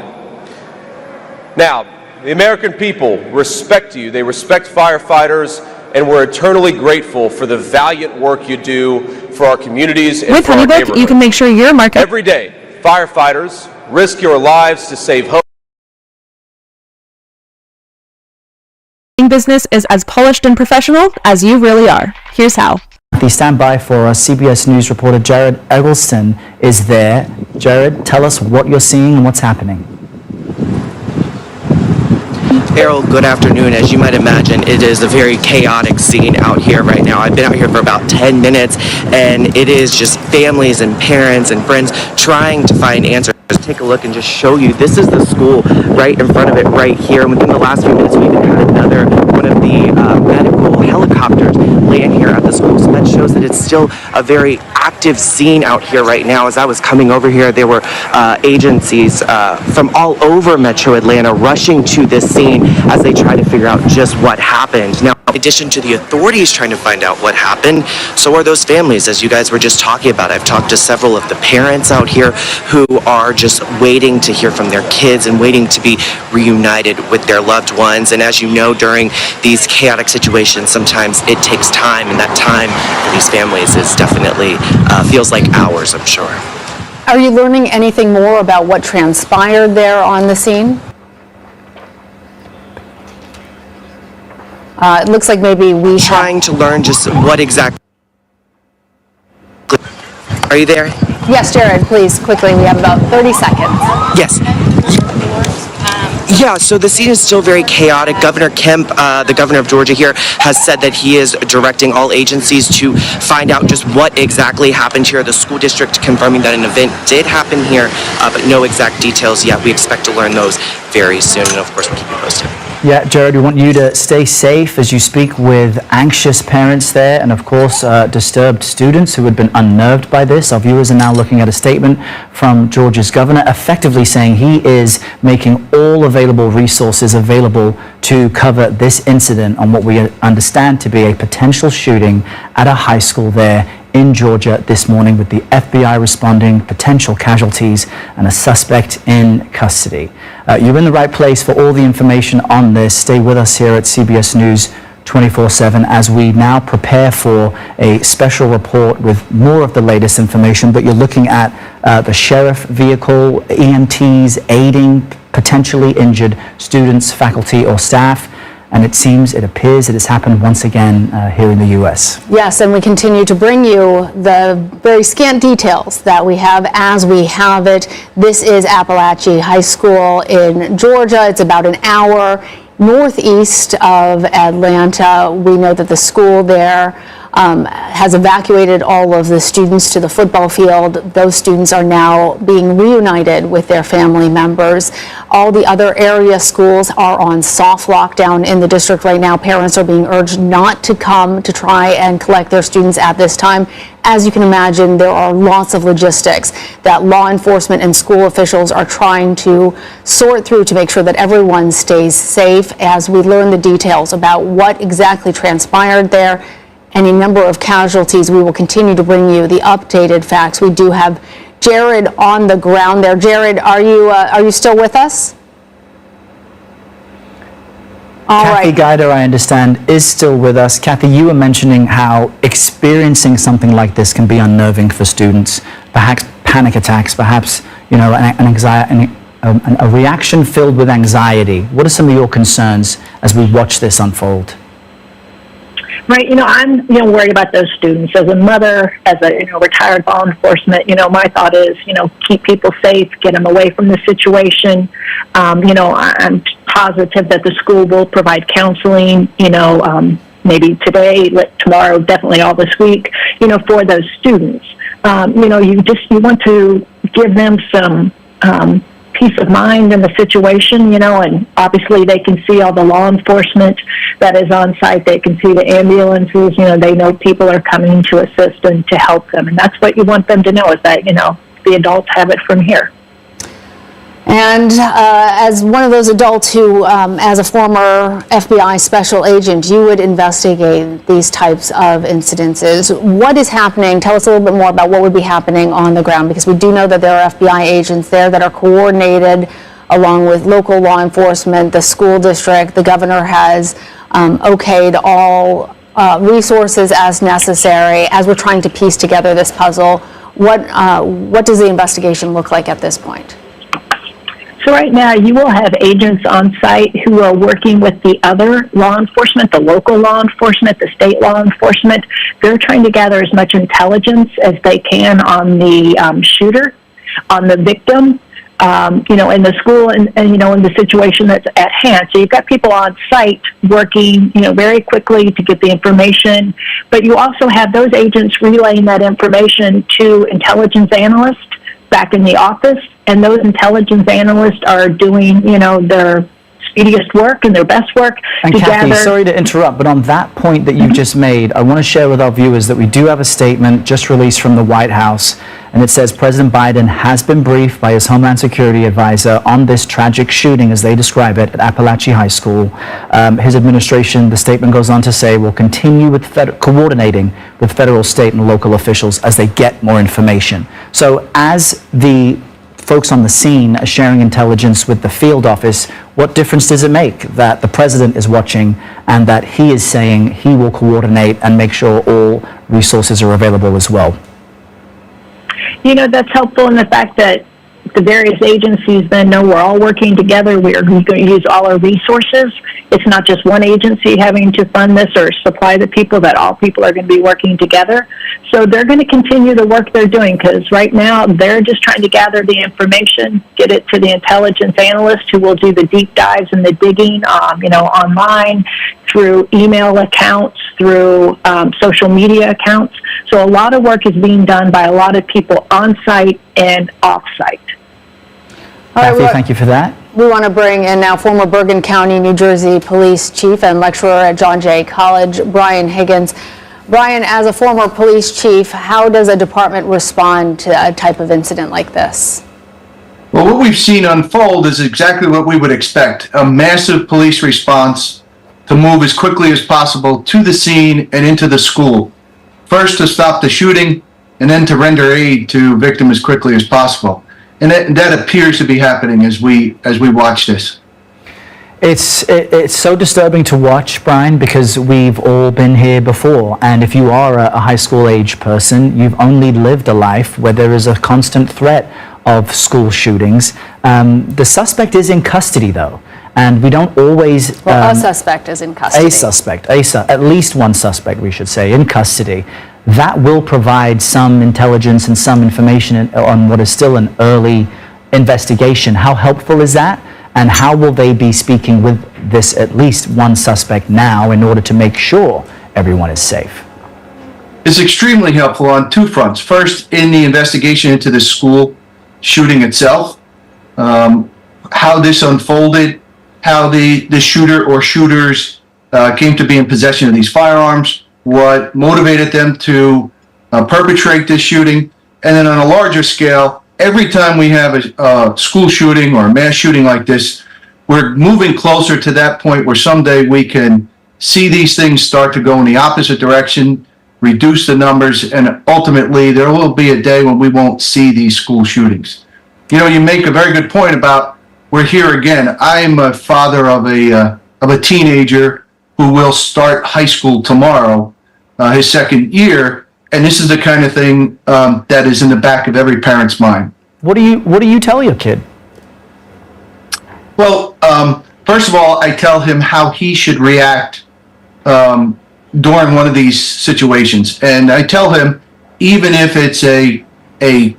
Now, the American people respect you. They respect firefighters, and we're eternally grateful for the valiant work you do for our communities and for our neighborhoods. With HoneyBook, you can make sure your market. Every day, firefighters risk your lives to save homes. Business is as polished and professional as you really are. Here's how. The standby for our CBS News reporter Jared Eggleston is there. Jared, tell us what you're seeing and what's happening. Errol, good afternoon. As you might imagine, it is a very chaotic scene out here right now. I've been out here for about 10 minutes, and it is just families and parents and friends trying to find answers. Take a look and just show you. This is the school right in front of it right here. And within the last few minutes, we even had another one of the medical helicopters land here at the school. So that shows that it's still a very active scene out here right now. As I was coming over here, there were agencies from all over Metro Atlanta rushing to this scene as they try to figure out just what happened. Now, in addition to the authorities trying to find out what happened, so are those families, as you guys were just talking about. I've talked to several of the parents out here who are just waiting to hear from their kids and waiting to be reunited with their loved ones. And as you know, during these chaotic situations, sometimes it takes time, and that time for these families is definitely feels like hours, I'm sure. Are you learning anything more about what transpired there on the scene? It looks like maybe we trying to learn just what exactly. Are you there? Yes, Jared, please, quickly. We have about 30 seconds. Yes. Yeah, so the scene is still very chaotic. Governor Kemp, the governor of Georgia here, has said that he is directing all agencies to find out just what exactly happened here. The school district confirming that an event did happen here, but no exact details yet. We expect to learn those very soon, and of course we'll keep you posted. Yeah, Jared, we want you to stay safe as you speak with anxious parents there and, of course, disturbed students who had been unnerved by this. Our viewers are now looking at a statement from Georgia's governor effectively saying he is making all available resources available to cover this incident on what we understand to be a potential shooting at a high school there in Georgia this morning, with the FBI responding, potential casualties, and a suspect in custody. You're in the right place for all the information on this. Stay with us here at CBS News 24/7 as we now prepare for a special report with more of the latest information. But you're looking at the sheriff vehicle, EMTs aiding potentially injured students, faculty, or staff. And it appears it has happened once again here in the U.S. Yes, and we continue to bring you the very scant details that we have as we have it. This is Appalachia High School in Georgia. It's about an hour northeast of Atlanta. We know that the school there has evacuated all of the students to the football field. Those students are now being reunited with their family members. All the other area schools are on soft lockdown in the district right now. Parents are being urged not to come to try and collect their students at this time. As you can imagine, there are lots of logistics that law enforcement and school officials are trying to sort through to make sure that everyone stays safe as we learn the details about what exactly transpired there. Any number of casualties. We will continue to bring you the updated facts. We do have Jared on the ground there. Jared, are you still with us? All Kathy right. Guider, I understand, is still with us. Kathy, you were mentioning how experiencing something like this can be unnerving for students, perhaps panic attacks, perhaps a reaction filled with anxiety. What are some of your concerns as we watch this unfold? Right, I'm, worried about those students. As a mother, as a, retired law enforcement, my thought is, keep people safe, get them away from the situation. I'm positive that the school will provide counseling, maybe today, tomorrow, definitely all this week, for those students. You want to give them some, peace of mind in the situation, and obviously they can see all the law enforcement that is on site. They can see the ambulances, they know people are coming to assist and to help them. And that's what you want them to know is that, the adults have it from here. And as one of those adults who, as a former FBI special agent, you would investigate these types of incidences. What is happening? Tell us a little bit more about what would be happening on the ground, because we do know that there are FBI agents there that are coordinated along with local law enforcement, the school district. The governor has okayed all resources as necessary. As we're trying to piece together this puzzle, what does the investigation look like at this point? So right now, you will have agents on site who are working with the other law enforcement, the local law enforcement, the state law enforcement. They're trying to gather as much intelligence as they can on the shooter, on the victim, in the school and in the situation that's at hand. So you've got people on site working, very quickly to get the information, but you also have those agents relaying that information to intelligence analysts back in the office, and those intelligence analysts are doing, their speediest work and their best work. And Kathy, sorry to interrupt, but on that point that you've just made, I want to share with our viewers that we do have a statement just released from the White House, and it says President Biden has been briefed by his Homeland Security advisor on this tragic shooting, as they describe it, at Appalachia High School. His administration, the statement goes on to say, will continue with coordinating with federal, state, and local officials as they get more information. So as the folks on the scene are sharing intelligence with the field office, what difference does it make that the president is watching and that he is saying he will coordinate and make sure all resources are available as well? That's helpful in the fact that the various agencies then know we're all working together. We are going to use all our resources. It's not just one agency having to fund this or supply the people, that all people are going to be working together. So they're going to continue the work they're doing, because right now they're just trying to gather the information, get it to the intelligence analysts who will do the deep dives and the digging, online, through email accounts, through social media accounts. So a lot of work is being done by a lot of people on site and off site. Matthew, thank you for that. We want to bring in now former Bergen County, New Jersey Police Chief and lecturer at John Jay College, Brian Higgins. Brian, as a former police chief, how does a department respond to a type of incident like this? Well, what we've seen unfold is exactly what we would expect: a massive police response to move as quickly as possible to the scene and into the school. First to stop the shooting, and then to render aid to victim as quickly as possible. And that appears to be happening as we watch this. It's so disturbing to watch, Brian, because we've all been here before. And if you are a high school age person, you've only lived a life where there is a constant threat of school shootings. The suspect is in custody, though. And we don't always... Well, a suspect is in custody. At least one suspect, we should say, in custody. That will provide some intelligence and some information on what is still an early investigation. How helpful is that? And how will they be speaking with this at least one suspect now in order to make sure everyone is safe? It's extremely helpful on two fronts. First, in the investigation into the school shooting itself, how this unfolded, how the shooter or shooters came to be in possession of these firearms, what motivated them to perpetrate this shooting, and then on a larger scale, every time we have a school shooting or a mass shooting like this, we're moving closer to that point where someday we can see these things start to go in the opposite direction, reduce the numbers, and ultimately there will be a day when we won't see these school shootings. You know, you make a very good point about we're here again. I'm a father of a teenager who will start high school tomorrow, his second year, and this is the kind of thing that is in the back of every parent's mind. What do you tell your kid? Well, first of all, I tell him how he should react during one of these situations, and I tell him even if it's an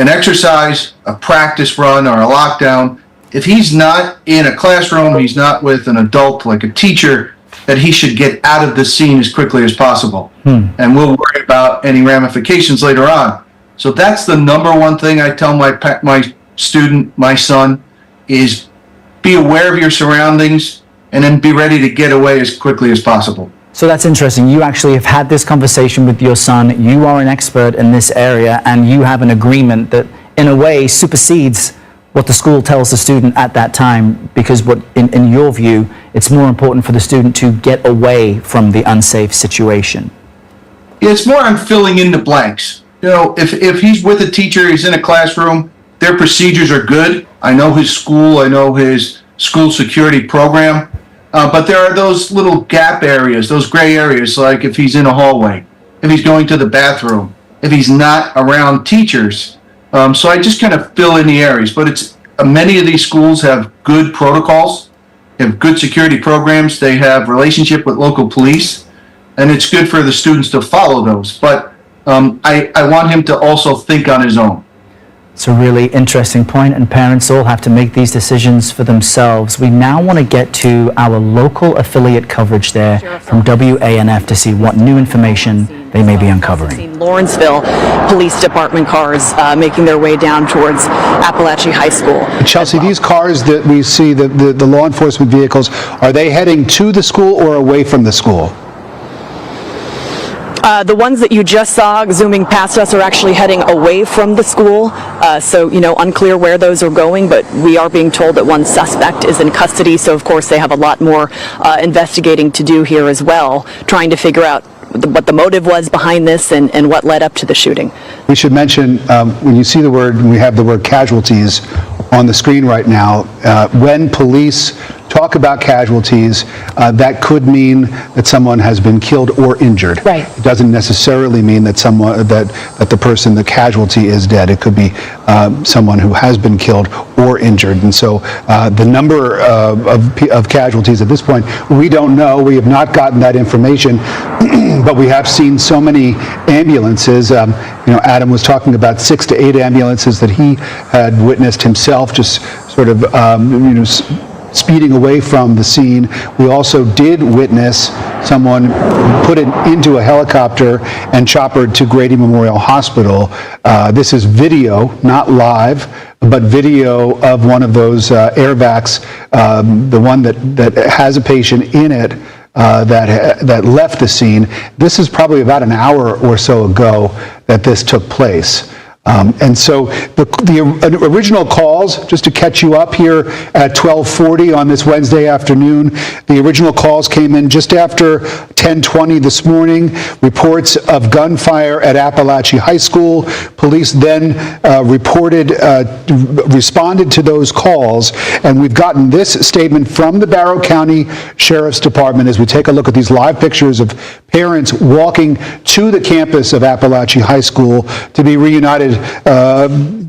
exercise, a practice run, or a lockdown, if he's not in a classroom, he's not with an adult like a teacher, that he should get out of the scene as quickly as possible. And we'll worry about any ramifications later on. So that's the number one thing I tell my student, my son, is be aware of your surroundings and then be ready to get away as quickly as possible. So that's interesting. You actually have had this conversation with your son. You are an expert in this area, and you have an agreement that, in a way, supersedes what the school tells the student at that time, because in your view, it's more important for the student to get away from the unsafe situation. It's more on filling in the blanks. You know, if he's with a teacher, he's in a classroom, their procedures are good. I know his school, I know his school security program, but there are those little gap areas, those gray areas, like if he's in a hallway, if he's going to the bathroom, if he's not around teachers. So I just kind of fill in the areas, but it's many of these schools have good protocols, have good security programs, they have relationship with local police, and it's good for the students to follow those. But I want him to also think on his own. It's a really interesting point, and parents all have to make these decisions for themselves. We now want to get to our local affiliate coverage there from WANF to see what new information they may be uncovering. Lawrenceville Police Department cars making their way down towards Appalachia High School. Chelsea, these cars that we see, the law enforcement vehicles, are they heading to the school or away from the school? The ones that you just saw zooming past us are actually heading away from the school, so, unclear where those are going, but we are being told that one suspect is in custody, so of course they have a lot more investigating to do here as well, trying to figure out what the motive was behind this and what led up to the shooting. We should mention, when you see the word, we have the word casualties on the screen right now, when police talk about casualties, that could mean that someone has been killed or injured. Right. It doesn't necessarily mean that the person, the casualty, is dead. It could be someone who has been killed or injured. And so the number of casualties at this point, we don't know. We have not gotten that information, but we have seen so many ambulances. Adam was talking about 6 to 8 ambulances that he had witnessed himself, just sort of speeding away from the scene. We also did witness someone put it into a helicopter and choppered to Grady Memorial Hospital. This is video, not live, but video of one of those airvacs, the one that has a patient in it, that left the scene. This is probably about an hour or so ago that this took place. And so the original calls, just to catch you up here at 12:40 on this Wednesday afternoon, the original calls came in just after 10:20 this morning. Reports of gunfire at Appalachia High School. Police then responded to those calls, and we've gotten this statement from the Barrow County Sheriff's Department as we take a look at these live pictures of parents walking to the campus of Appalachia High School to be reunited.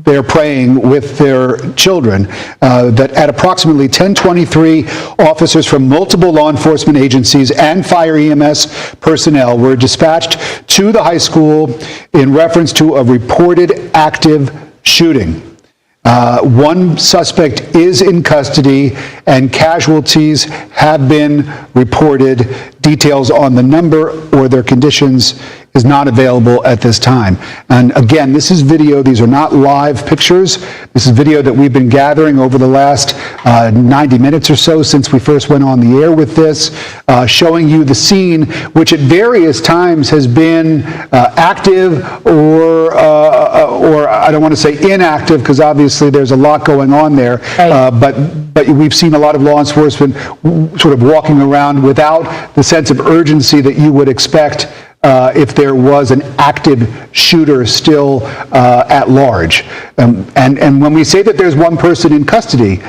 They're praying with their children. That at approximately 10:23, officers from multiple law enforcement agencies and fire EMS personnel were dispatched to the high school in reference to a reported active shooting. One suspect is in custody and casualties have been reported. Details on the number or their conditions is not available at this time. And again, this is video. These are not live pictures. This is video that we've been gathering over the last 90 minutes or so since we first went on the air with this, showing you the scene, which at various times has been active or I don't want to say inactive, because obviously there's a lot going on there. Right. But we've seen a lot of law enforcement sort of walking around without the sense of urgency that you would expect if there was an active shooter still at large. And when we say that there's one person in custody,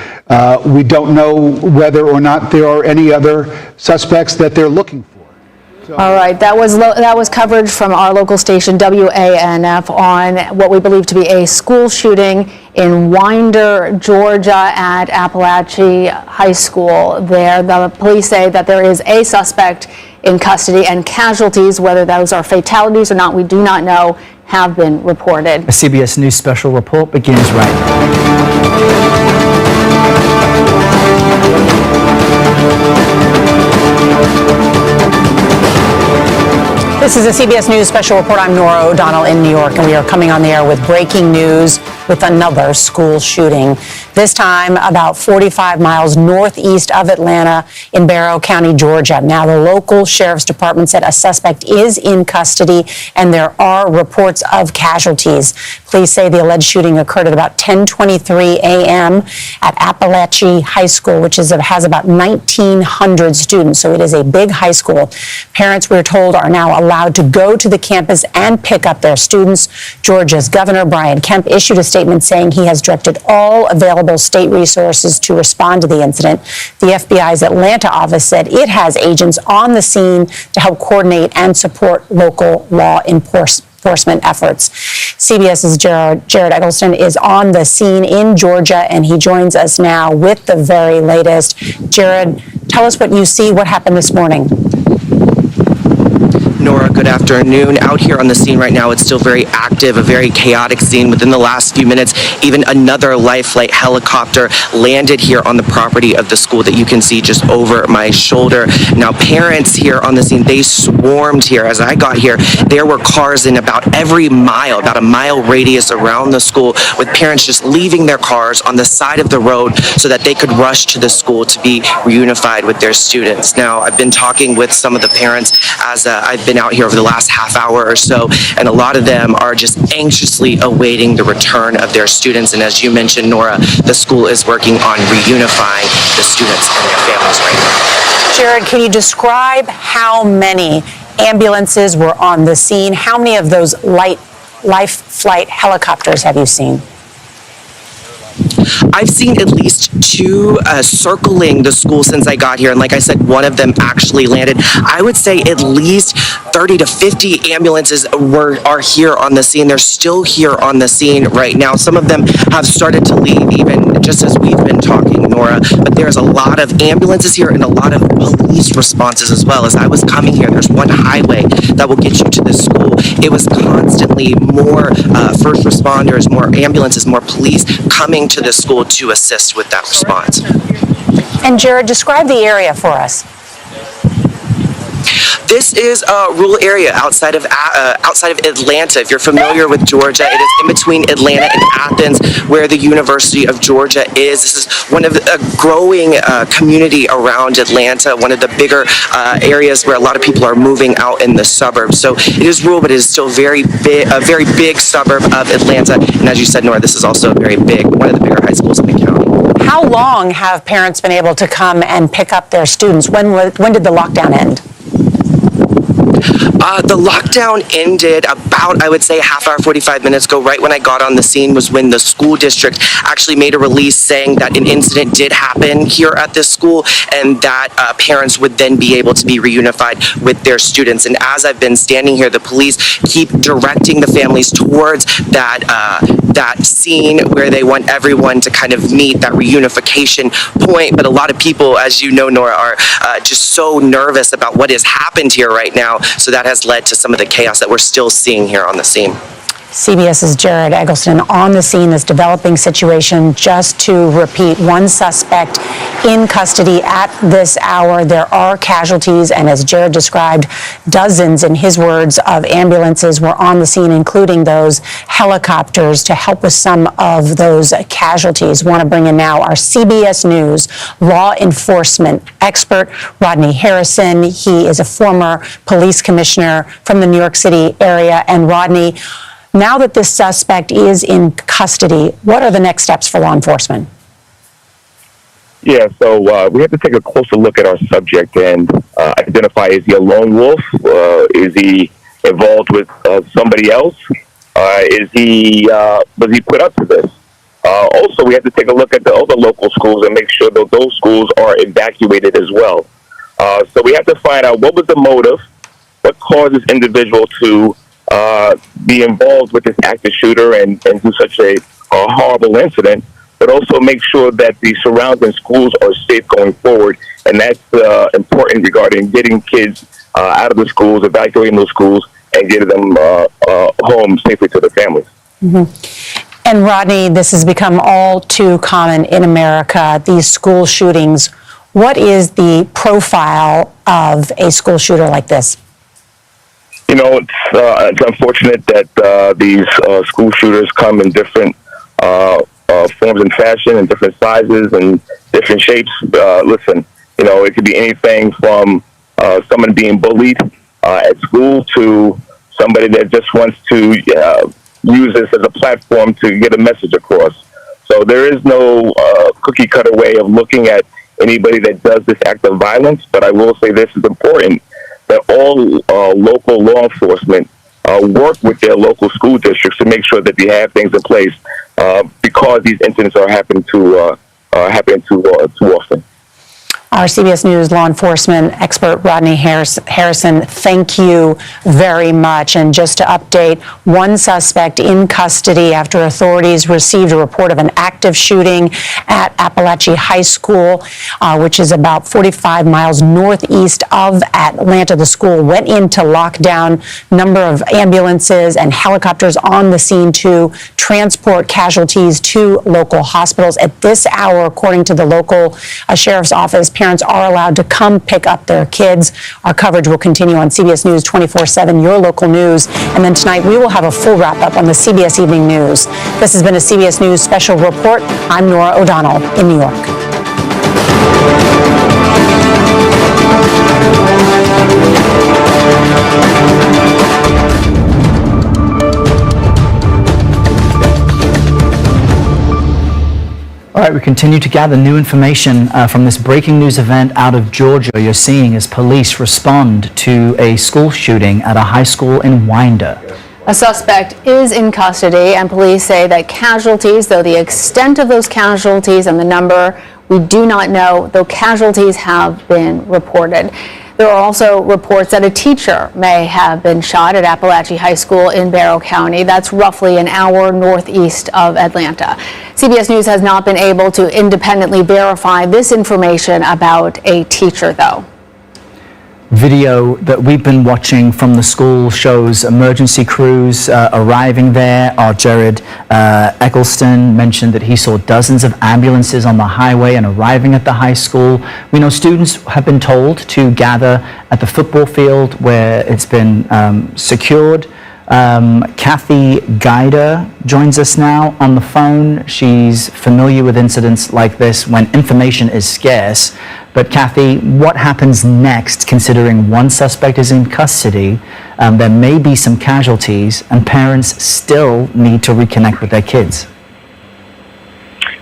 we don't know whether or not there are any other suspects that they're looking for. All right, that was coverage from our local station WANF on what we believe to be a school shooting in Winder, Georgia at Appalachia High School. There, the police say that there is a suspect in custody, and casualties, whether those are fatalities or not, we do not know, have been reported. A CBS News special report begins right now. This is a CBS News special report. I'm Nora O'Donnell in New York, and we are coming on the air with breaking news with another school shooting. This time about 45 miles northeast of Atlanta in Barrow County, Georgia. Now, the local sheriff's department said a suspect is in custody and there are reports of casualties. Police say the alleged shooting occurred at about 10:23 a.m. at Appalachia High School, which has about 1,900 students, so it is a big high school. Parents, we're told, are now allowed to go to the campus and pick up their students. Georgia's Governor Brian Kemp issued a statement saying he has directed all available state resources to respond to the incident. The FBI's Atlanta office said it has agents on the scene to help coordinate and support local law enforcement efforts. CBS's Jared Eggleston is on the scene in Georgia, and he joins us now with the very latest. Jared, tell us what you see. What happened this morning? Nora, good afternoon. Out here on the scene right now, it's still very active, a very chaotic scene. Within the last few minutes, even another life flight helicopter landed here on the property of the school that you can see just over my shoulder. Now, parents here on the scene, they swarmed here. As I got here, there were cars in about every mile, about a mile radius around the school, with parents just leaving their cars on the side of the road so that they could rush to the school to be reunified with their students. Now, I've been talking with some of the parents as I've been out here over the last half hour or so, and a lot of them are just anxiously awaiting the return of their students. And as you mentioned, Nora, the school is working on reunifying the students and their families right now. Jared, can you describe how many ambulances were on the scene? How many of those life flight helicopters have you seen? I've seen at least 2 circling the school since I got here, and like I said, one of them actually landed. I would say at least 30 to 50 ambulances are here on the scene. They're still here on the scene right now. Some of them have started to leave even just as we've been talking, Nora, but there's a lot of ambulances here and a lot of police responses as well. As I was coming here, there's one highway that will get you to the school. It was constantly more first responders, more ambulances, more police coming to the school to assist with that response. And Jared, describe the area for us. This is a rural area outside of Atlanta. If you're familiar with Georgia, it is in between Atlanta and Athens, where the University of Georgia is. This is one of a growing community around Atlanta, one of the bigger areas where a lot of people are moving out in the suburbs. So it is rural, but it is still a very big suburb of Atlanta. And as you said, Nora, this is also a very big, one of the bigger high schools in the county. How long have parents been able to come and pick up their students? When did the lockdown end? The lockdown ended about, I would say, a half hour, 45 minutes ago. Right when I got on the scene was when the school district actually made a release saying that an incident did happen here at this school and that parents would then be able to be reunified with their students. And as I've been standing here, the police keep directing the families towards that scene where they want everyone to kind of meet that reunification point. But a lot of people, as you know, Nora, are just so nervous about what has happened here right now. So that has led to some of the chaos that we're still seeing here on the scene. CBS's Jared Eggleston on the scene, this developing situation. Just to repeat, one suspect in custody at this hour. There are casualties, and as Jared described, dozens, in his words, of ambulances were on the scene, including those helicopters to help with some of those casualties. Want to bring in now our CBS News law enforcement expert, Rodney Harrison. He is a former police commissioner from the New York City area. And Rodney, now that this suspect is in custody, what are the next steps for law enforcement? Yeah, so we have to take a closer look at our subject and identify, is he a lone wolf? Is he involved with somebody else? Was he put up to this? Also, we have to take a look at the other local schools and make sure that those schools are evacuated as well. So we have to find out what was the motive, what caused this individual to be involved with this active shooter and do such a horrible incident, but also make sure that the surrounding schools are safe going forward. And that's important regarding getting kids out of the schools, evacuating those schools, and getting them home safely to their families. Mm-hmm. And Rodney, this has become all too common in America, these school shootings. What is the profile of a school shooter like this? You know, it's unfortunate that these school shooters come in different forms and fashion and different sizes and different shapes. Listen, you know, it could be anything from someone being bullied at school to somebody that just wants to use this as a platform to get a message across. So there is no cookie cutter way of looking at anybody that does this act of violence, but I will say this is important, that all local law enforcement work with their local school districts to make sure that they have things in place because these incidents are happening too often. Our CBS News law enforcement expert, Rodney Harrison, thank you very much. And just to update, one suspect in custody after authorities received a report of an active shooting at Appalachia High School, which is about 45 miles northeast of Atlanta. The school went into lockdown. Number of ambulances and helicopters on the scene to transport casualties to local hospitals. At this hour, according to the local sheriff's office, parents are allowed to come pick up their kids. Our coverage will continue on CBS News 24/7, your local news. And then tonight we will have a full wrap up on the CBS Evening News. This has been a CBS News special report. I'm Nora O'Donnell in New York. All right, we continue to gather new information from this breaking news event out of Georgia. You're seeing as police respond to a school shooting at a high school in Winder. A suspect is in custody, and police say that casualties, though the extent of those casualties and the number, we do not know, though casualties have been reported. There are also reports that a teacher may have been shot at Appalachia High School in Barrow County. That's roughly an hour northeast of Atlanta. CBS News has not been able to independently verify this information about a teacher, though. Video that we've been watching from the school shows emergency crews arriving there. Our Jared Eccleston mentioned that he saw dozens of ambulances on the highway and arriving at the high school. We know students have been told to gather at the football field where it's been secured. Kathy Guider joins us now on the phone. She's familiar with incidents like this when information is scarce. But Kathy, what happens next, considering one suspect is in custody, there may be some casualties, and parents still need to reconnect with their kids?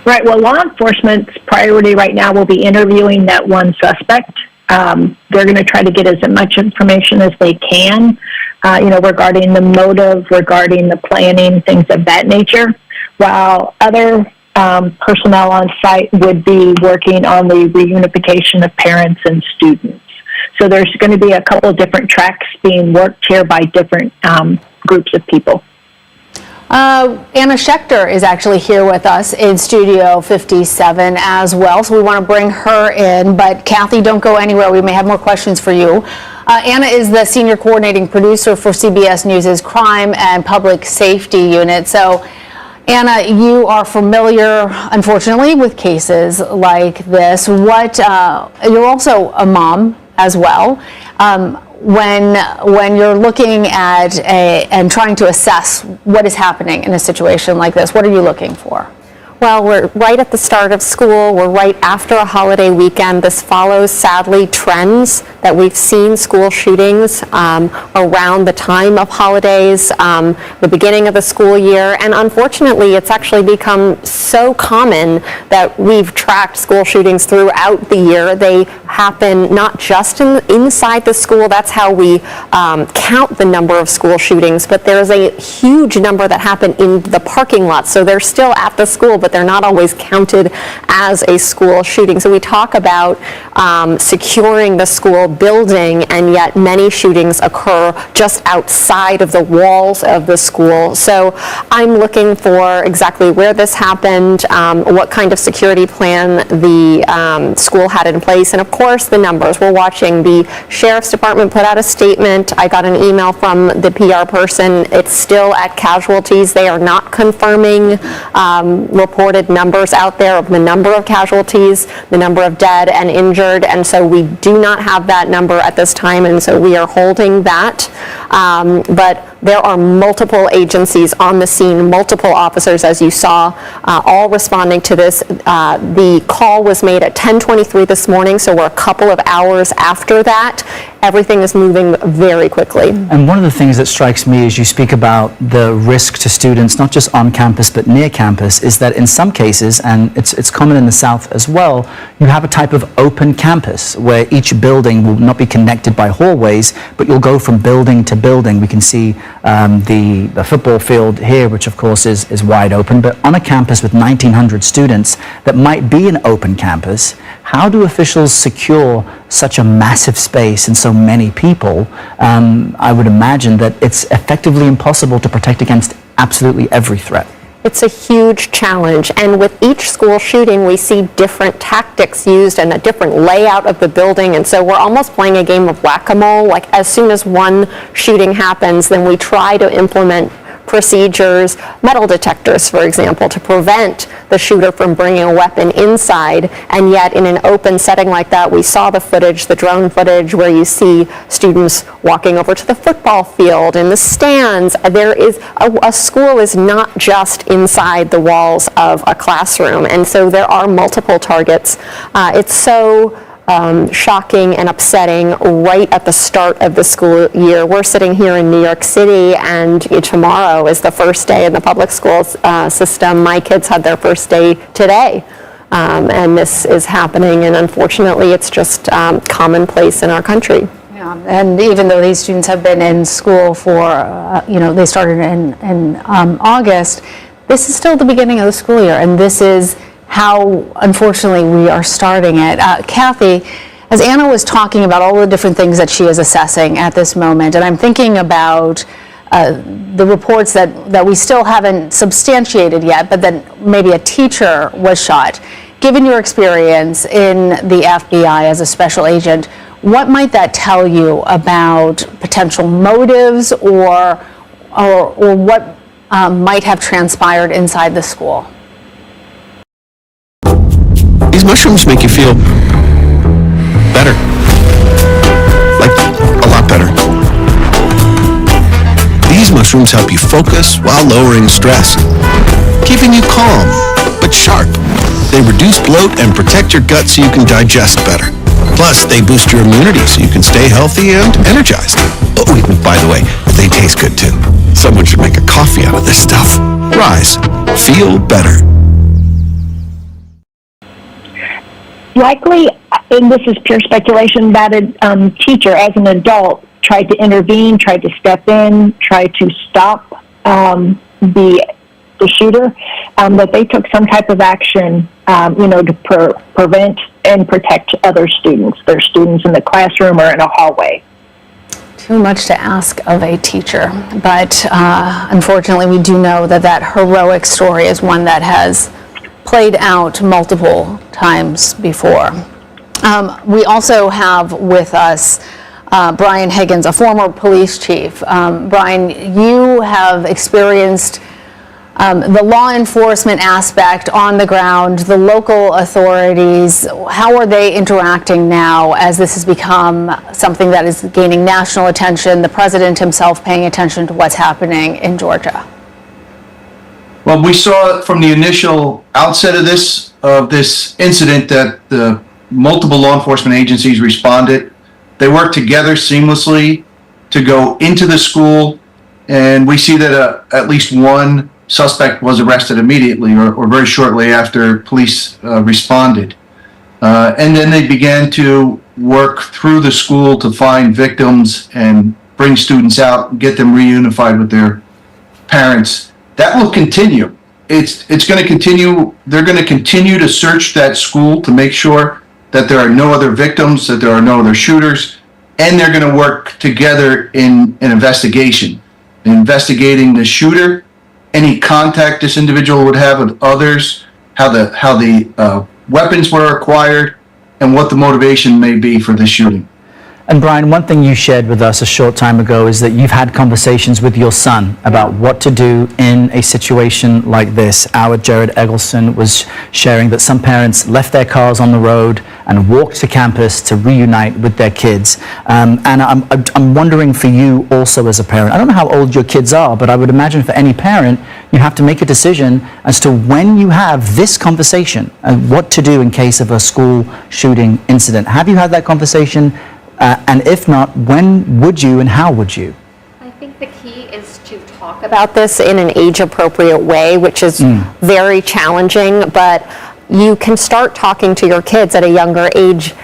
Right. Well, law enforcement's priority right now will be interviewing that one suspect. They're going to try to get as much information as they can, regarding the motive, regarding the planning, things of that nature, while other personnel on site would be working on the reunification of parents and students. So there's going to be a couple of different tracks being worked here by different groups of people. Anna Schechter is actually here with us in Studio 57 as well, so we want to bring her in. But Kathy, don't go anywhere. We may have more questions for you. Anna is the senior coordinating producer for CBS News' Crime and Public Safety Unit. So, Anna, you are familiar, unfortunately, with cases like this. You're also a mom as well. When you're looking at and trying to assess what is happening in a situation like this, what are you looking for? Well, we're right at the start of school. We're right after a holiday weekend. This follows, sadly, trends that we've seen school shootings around the time of holidays, the beginning of the school year. And unfortunately, it's actually become so common that we've tracked school shootings throughout the year. They happen not just inside the school. That's how we count the number of school shootings. But there's a huge number that happen in the parking lot. So they're still at the school, but they're not always counted as a school shooting. So we talk about securing the school building, and yet many shootings occur just outside of the walls of the school. So I'm looking for exactly where this happened, what kind of security plan the school had in place, and of course the numbers. We're watching. The Sheriff's Department put out a statement. I got an email from the PR person. It's still at casualties. They are not confirming reported numbers out there of the number of casualties, the number of dead and injured, and so we do not have that number at this time, and so we are holding that. But there are multiple agencies on the scene, multiple officers, as you saw, all responding to this. The call was made at 10:23 this morning, so we're a couple of hours after that. Everything is moving very quickly. And one of the things that strikes me as you speak about the risk to students, not just on campus but near campus, is that in some cases, and it's common in the South as well, you have a type of open campus where each building will not be connected by hallways, but you'll go from building to building. We can see the football field here, which of course is wide open, but on a campus with 1,900 students that might be an open campus, how do officials secure such a massive space and so many people? I would imagine that it's effectively impossible to protect against absolutely every threat. It's a huge challenge, and with each school shooting we see different tactics used and a different layout of the building, and so we're almost playing a game of whack-a-mole. Like, as soon as one shooting happens, then we try to implement procedures, metal detectors, for example, to prevent the shooter from bringing a weapon inside. And yet in an open setting like that, we saw the footage, the drone footage, where you see students walking over to the football field, in the stands. There is a school is not just inside the walls of a classroom, and so there are multiple targets. It's so shocking and upsetting right at the start of the school year. We're sitting here in New York City, and tomorrow is the first day in the public schools system. My kids had their first day today, and this is happening, and unfortunately it's just commonplace in our country. Yeah, and even though these students have been in school for, they started in August, this is still the beginning of the school year, and this is how, unfortunately, we are starting it. Kathy, as Anna was talking about all the different things that she is assessing at this moment, and I'm thinking about the reports that we still haven't substantiated yet, but that maybe a teacher was shot. Given your experience in the FBI as a special agent, what might that tell you about potential motives or what might have transpired inside the school? These mushrooms make you feel better, like a lot better. These mushrooms help you focus while lowering stress, keeping you calm but sharp. They reduce bloat and protect your gut so you can digest better. Plus, they boost your immunity so you can stay healthy and energized. Oh, by the way, they taste good too. Someone should make a coffee out of this stuff. Rise. Feel better. Likely, and this is pure speculation, that a teacher, as an adult, tried to intervene, tried to step in, tried to stop the shooter, that they took some type of action, to prevent and protect other students, their students in the classroom or in a hallway. Too much to ask of a teacher, but unfortunately we do know that heroic story is one that has played out multiple times before. We also have with us Brian Higgins, a former police chief. Brian, you have experienced the law enforcement aspect on the ground, the local authorities. How are they interacting now as this has become something that is gaining national attention, the president himself paying attention to what's happening in Georgia? Well, we saw from the initial outset of this incident that the multiple law enforcement agencies responded. They worked together seamlessly to go into the school, and we see that at least one suspect was arrested immediately or very shortly after police responded. And then they began to work through the school to find victims and bring students out and get them reunified with their parents. That will continue. It's going to continue. They're going to continue to search that school to make sure that there are no other victims, that there are no other shooters, and they're going to work together in an investigation, investigating the shooter, any contact this individual would have with others, how the weapons were acquired, and what the motivation may be for the shooting. And Brian, one thing you shared with us a short time ago is that you've had conversations with your son about what to do in a situation like this. Our Jared Eggleston was sharing that some parents left their cars on the road and walked to campus to reunite with their kids. And I'm wondering for you also as a parent, I don't know how old your kids are, but I would imagine for any parent, you have to make a decision as to when you have this conversation and what to do in case of a school shooting incident. Have you had that conversation? And if not, when would you and how would you? I think the key is to talk about this in an age-appropriate way, which is very challenging, but you can start talking to your kids at a younger age.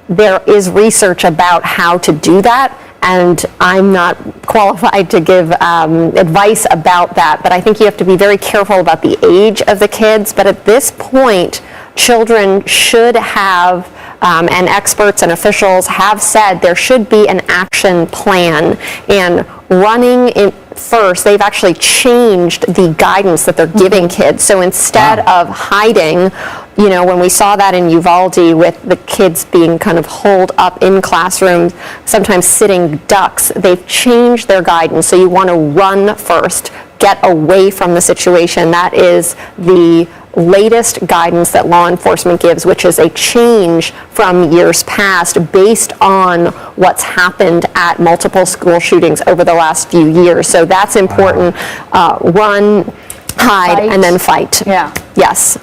There is research about how to do that, and I'm not qualified to give advice about that, but I think you have to be very careful about the age of the kids. But at this point, children should have, and experts and officials have said there should be an action plan. And running in first, they've actually changed the guidance that they're giving kids. So instead of hiding, when we saw that in Uvalde with the kids being kind of holed up in classrooms, sometimes sitting ducks, they've changed their guidance. So you want to run first, get away from the situation. That is the latest guidance that law enforcement gives, which is a change from years past based on what's happened at multiple school shootings over the last few years. So that's important. Run, hide, and then fight. Yeah. Yes.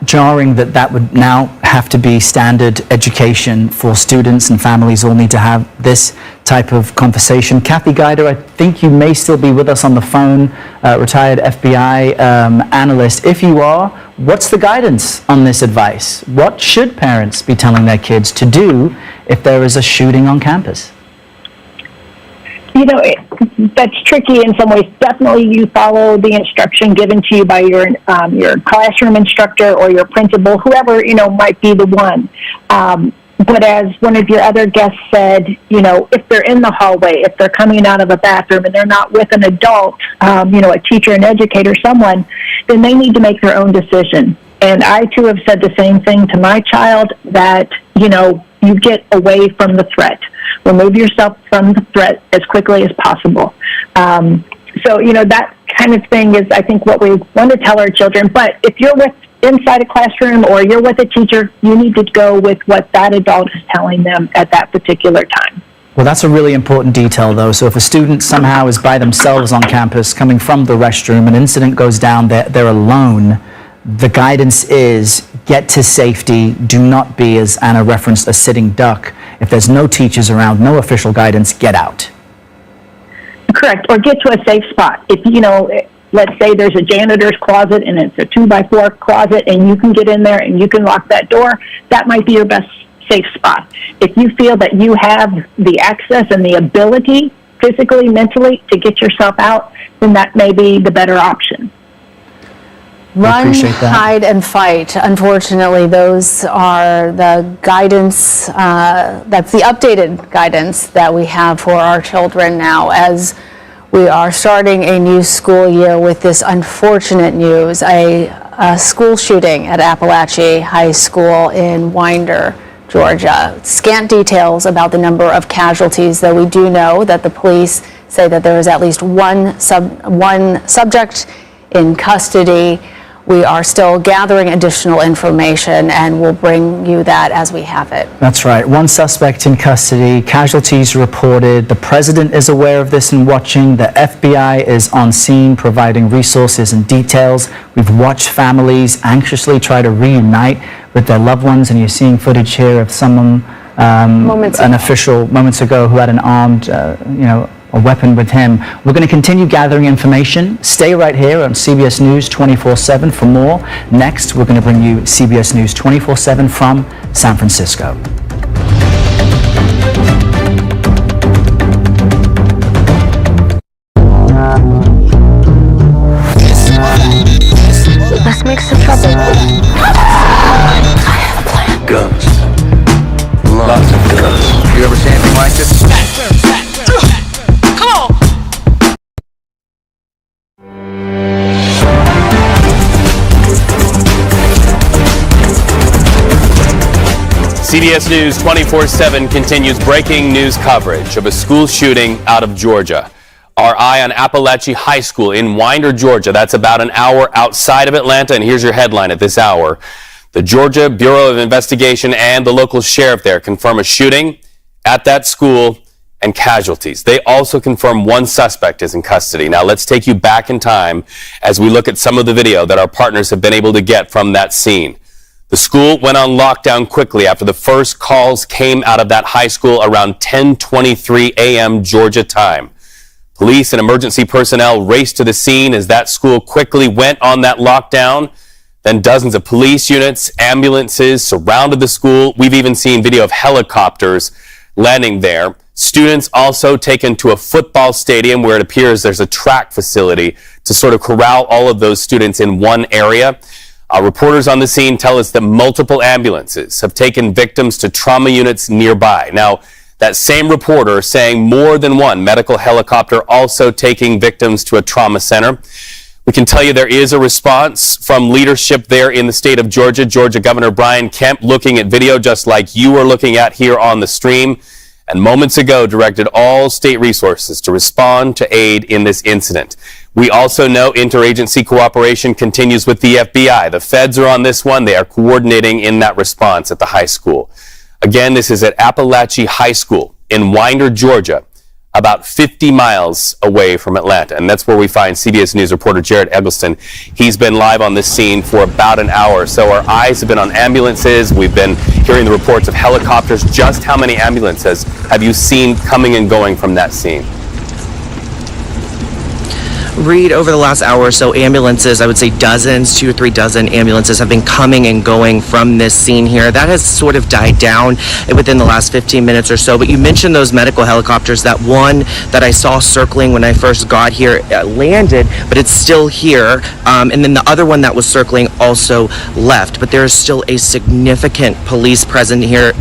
Jarring that would now have to be standard education for students and families all need to have this type of conversation. Kathy Guider, I think you may still be with us on the phone, retired FBI analyst. If you are, what's the guidance on this advice? What should parents be telling their kids to do if there is a shooting on campus? That's tricky in some ways. Definitely, you follow the instruction given to you by your classroom instructor or your principal, whoever might be the one. But as one of your other guests said, if they're in the hallway, if they're coming out of a bathroom and they're not with an adult, a teacher, an educator, someone, then they need to make their own decision. And I too have said the same thing to my child, that you get away from the threat. Remove yourself from the threat as quickly as possible. So, that kind of thing is, I think, what we want to tell our children. But if you're inside a classroom or you're with a teacher, you need to go with what that adult is telling them at that particular time. Well, that's a really important detail, though. So if a student somehow is by themselves on campus, coming from the restroom, an incident goes down, they're alone, the guidance is get to safety, do not be, as Anna referenced, a sitting duck. If there's no teachers around, no official guidance, get out. Correct, or get to a safe spot. If, let's say there's a janitor's closet and it's a 2x4 closet and you can get in there and you can lock that door, that might be your best safe spot. If you feel that you have the access and the ability, physically, mentally, to get yourself out, then that may be the better option. Run, hide, and fight. Unfortunately, those are the guidance, that's the updated guidance that we have for our children now, as we are starting a new school year with this unfortunate news, a school shooting at Appalachia High School in Winder, Georgia. Scant details about the number of casualties, though we do know that the police say that there is at least one subject in custody. We are still gathering additional information, and we'll bring you that as we have it. That's right. One suspect in custody, casualties reported. The president is aware of this and watching. The FBI is on scene providing resources and details. We've watched families anxiously try to reunite with their loved ones, and you're seeing footage here of someone, an official moments ago, who had an armed, a weapon with him. We're going to continue gathering information. Stay right here on CBS News 24/7 for more. Next, we're going to bring you CBS News 24/7 from San Francisco. Let's make some trouble. I have a plan. Guns. Lots of guns. You ever see anything like this? Come on! CBS News 24/7 continues breaking news coverage of a school shooting out of Georgia. Our eye on Appalachia High School in Winder, Georgia. That's about an hour outside of Atlanta, and here's your headline at this hour. The Georgia Bureau of Investigation and the local sheriff there confirm a shooting at that school and casualties. They also confirm one suspect is in custody. Now let's take you back in time as we look at some of the video that our partners have been able to get from that scene. The school went on lockdown quickly after the first calls came out of that high school around 10:23 a.m. Georgia time. Police and emergency personnel raced to the scene as that school quickly went on that lockdown. Then dozens of police units, ambulances surrounded the school. We've even seen video of helicopters landing there. Students also taken to a football stadium where it appears there's a track facility to sort of corral all of those students in one area. Reporters on the scene tell us that multiple ambulances have taken victims to trauma units nearby. Now, that same reporter saying more than one medical helicopter also taking victims to a trauma center. We can tell you there is a response from leadership there in the state of Georgia. Georgia Governor Brian Kemp looking at video just like you are looking at here on the stream, and moments ago directed all state resources to respond to aid in this incident. We also know interagency cooperation continues with the FBI. The feds are on this one. They are coordinating in that response at the high school. Again, this is at Appalachia High School in Winder, Georgia, about 50 miles away from Atlanta. And that's where we find CBS News reporter Jared Eggleston. He's been live on this scene for about an hour. So our eyes have been on ambulances. We've been hearing the reports of helicopters. Just how many ambulances have you seen coming and going from that scene? Reed, over the last hour or so, ambulances, I would say dozens, 2 or 3 dozen ambulances have been coming and going from this scene here. That has sort of died down within the last 15 minutes or so. But you mentioned those medical helicopters. That one that I saw circling when I first got here landed, but it's still here. And then the other one that was circling also left. But there is still a significant police presence here,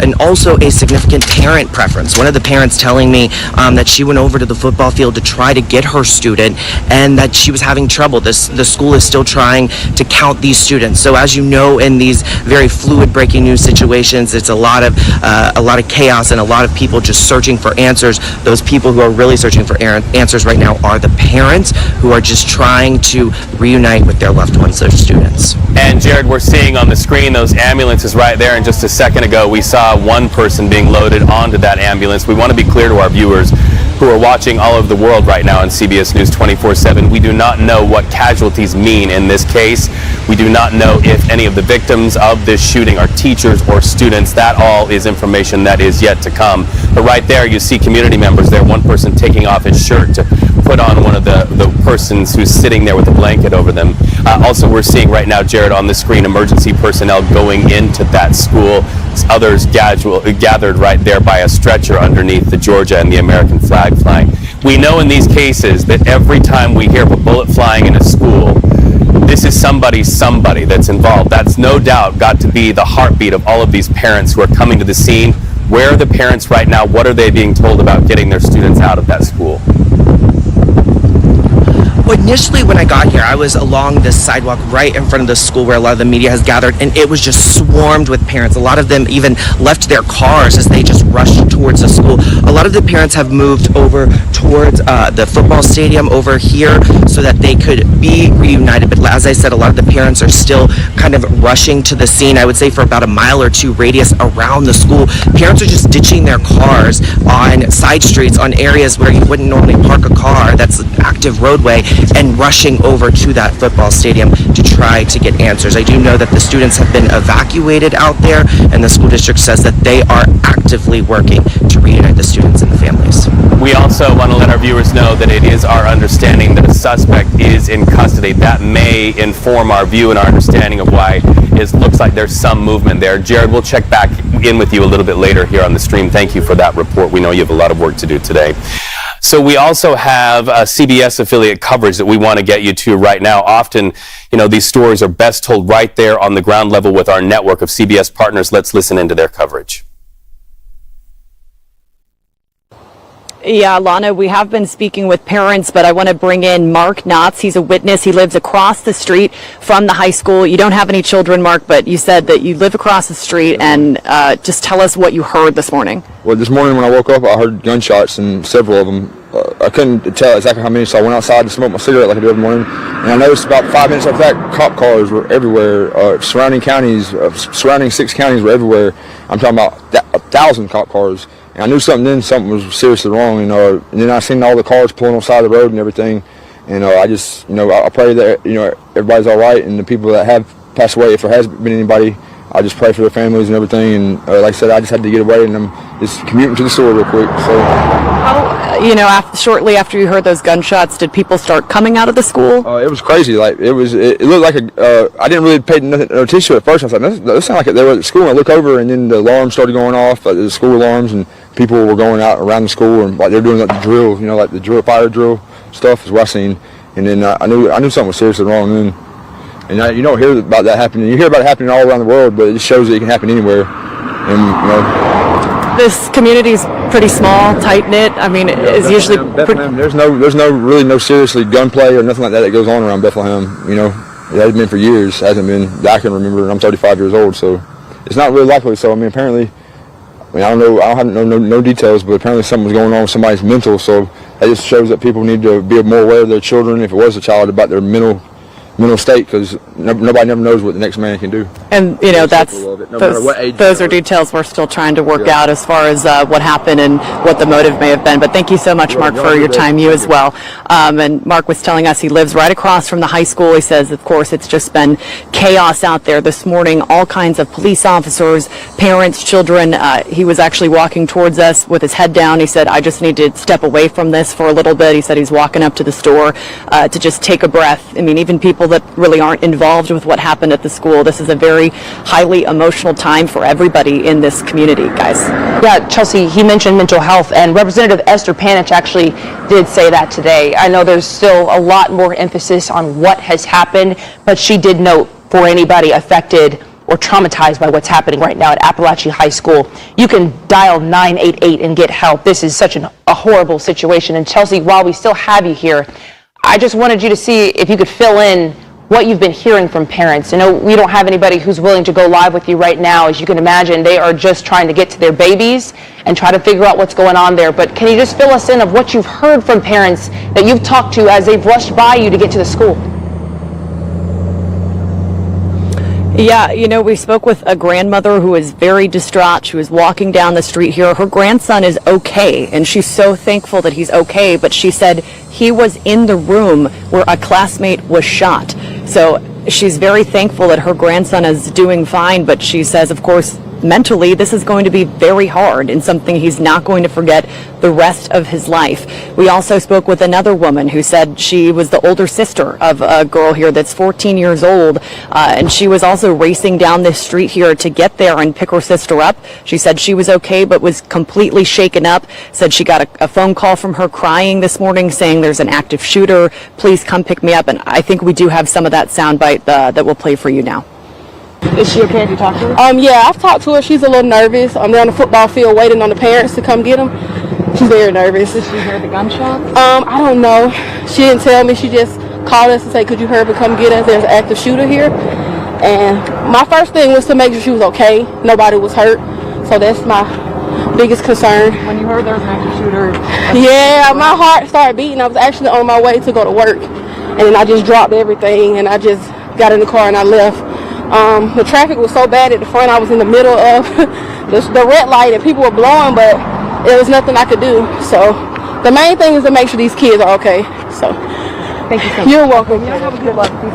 and also a significant parent preference. One of the parents telling me that she went over to the football field to try to get her student, and that she was having trouble. The school is still trying to count these students. So as you know, in these very fluid breaking news situations, it's a lot of chaos and a lot of people just searching for answers. Those people who are really searching for answers right now are the parents who are just trying to reunite with their loved ones, their students. And Jared, we're seeing on the screen those ambulances right there, and just a second ago we saw one person being loaded onto that ambulance. We want to be clear to our viewers who are watching all over the world right now on CBS News 24/7. We do not know what casualties mean in this case. We do not know if any of the victims of this shooting are teachers or students. That all is information that is yet to come. But right there you see community members there, one person taking off his shirt to put on one of the persons who's sitting there with a blanket over them. Also, we're seeing right now, Jared, on the screen, emergency personnel going into that school. Others gathered right there by a stretcher underneath the Georgia and the American flag flying. We know in these cases that every time we hear of a bullet flying in a school, this is somebody that's involved. That's no doubt got to be the heartbeat of all of these parents who are coming to the scene. Where are the parents right now? What are they being told about getting their students out of that school? Well, initially when I got here, I was along this sidewalk right in front of the school where a lot of the media has gathered, and it was just swarmed with parents. A lot of them even left their cars as they just rushed towards the school. A lot of the parents have moved over towards the football stadium over here so that they could be reunited. But as I said, a lot of the parents are still kind of rushing to the scene. I would say for about a mile or two radius around the school, parents are just ditching their cars on side streets, on areas where you wouldn't normally park a car. That's an active roadway, and rushing over to that football stadium to try to get answers. I do know that the students have been evacuated out there, and the school district says that they are actively working to reunite the students and the families. We also want to let our viewers know that it is our understanding that a suspect is in custody. That may inform our view and our understanding of why it looks like there's some movement there. Jared, we'll check back in with you a little bit later here on the stream. Thank you for that report. We know you have a lot of work to do today. So we also have CBS affiliate coverage that we want to get you to right now. Often, these stories are best told right there on the ground level with our network of CBS partners. Let's listen into their coverage. Yeah, Lana, we have been speaking with parents, but I want to bring in Mark Knotts. He's a witness. He lives across the street from the high school. You don't have any children, Mark, but you said that you live across the street, and just tell us what you heard this morning. Well, this morning when I woke up, I heard gunshots, and several of them. I couldn't tell exactly how many, so I went outside to smoke my cigarette like I do every morning. And I noticed about 5 minutes after that, cop cars were everywhere. Surrounding 6 counties were everywhere. I'm talking about 1,000 cop cars. And I knew something was seriously wrong, and then I seen all the cars pulling on the side of the road and everything. And I just, I pray that, everybody's all right, and the people that have passed away, if there has been anybody, I just pray for their families and everything. And like I said, I just had to get away, and I'm just commuting to the store real quick. So, shortly after you heard those gunshots, did people start coming out of the school? It was crazy. Like it looked like I didn't really pay no attention to it at first. I was like, that sounded like they were at school. And I look over, and then the alarms started going off, like the school alarms, and people were going out around the school, and like they're doing like the drill, like the drill, fire drill stuff is what I seen. And then I knew something was seriously wrong then. And you don't hear about that happening. You hear about it happening all around the world, but it just shows that it can happen anywhere. And this community's pretty small, tight knit. I mean, it's usually Bethlehem. There's no seriously gunplay or nothing like that goes on around Bethlehem. It hasn't been for years. It hasn't been that I can remember. And I'm 35 years old, so it's not really likely. So apparently, I don't know. I don't have no details, but apparently something was going on with somebody's mental. So that just shows that people need to be more aware of their children, if it was a child, about their mental state, because nobody never knows what the next man can do. And, you know, that's, no matter what age those are details we're still trying to work out as far as what happened and what the motive may have been. But thank you so much, Mark, for your time. You as well. And Mark was telling us he lives right across from the high school. He says, of course, it's just been chaos out there this morning. All kinds of police officers, parents, children. He was actually walking towards us with his head down. He said, I just need to step away from this for a little bit. He said he's walking up to the store to just take a breath. I mean, even people that really aren't involved with what happened at the school, this is a very highly emotional time for everybody in this community, guys. Yeah, Chelsea, he mentioned mental health, and Representative Esther Panich actually did say that today. I know there's still a lot more emphasis on what has happened, but she did note for anybody affected or traumatized by what's happening right now at Appalachia High School, you can dial 988 and get help. This is such a horrible situation. And Chelsea, while we still have you here, I just wanted you to see if you could fill in what you've been hearing from parents. I know we don't have anybody who's willing to go live with you right now. As you can imagine, they are just trying to get to their babies and try to figure out what's going on there. But can you just fill us in of what you've heard from parents that you've talked to as they've rushed by you to get to the school? Yeah, you know, we spoke with a grandmother who is very distraught. She was walking down the street here. Her grandson is okay, and she's so thankful that he's okay, but she said he was in the room where a classmate was shot. So she's very thankful that her grandson is doing fine, but she says, of course, mentally, this is going to be very hard and something he's not going to forget the rest of his life. We also spoke with another woman who said she was the older sister of a girl here that's 14 years old, and she was also racing down this street here to get there and pick her sister up. She said she was okay, but was completely shaken up. Said she got a phone call from her crying this morning saying there's an active shooter. Please come pick me up. And I think we do have some of that soundbite that we'll play for you now. Is she okay? Have you talked to her? Yeah, I've talked to her. She's a little nervous. They're on the football field waiting on the parents to come get them. She's very nervous. Did she hear the gunshot? I don't know. She didn't tell me. She just called us and said, could you hurry up and come get us? There's an active shooter here. And my first thing was to make sure she was okay. Nobody was hurt. So that's my biggest concern. When you heard there was an active shooter? Yeah, my heart started beating. I was actually on my way to go to work. And then I just dropped everything and I just got in the car and I left. The traffic was so bad at the front. I was in the middle of the red light and people were blowing, but there was nothing I could do. So the main thing is to make sure these kids are okay. So thank you so much. You're welcome. You have a good luck. Be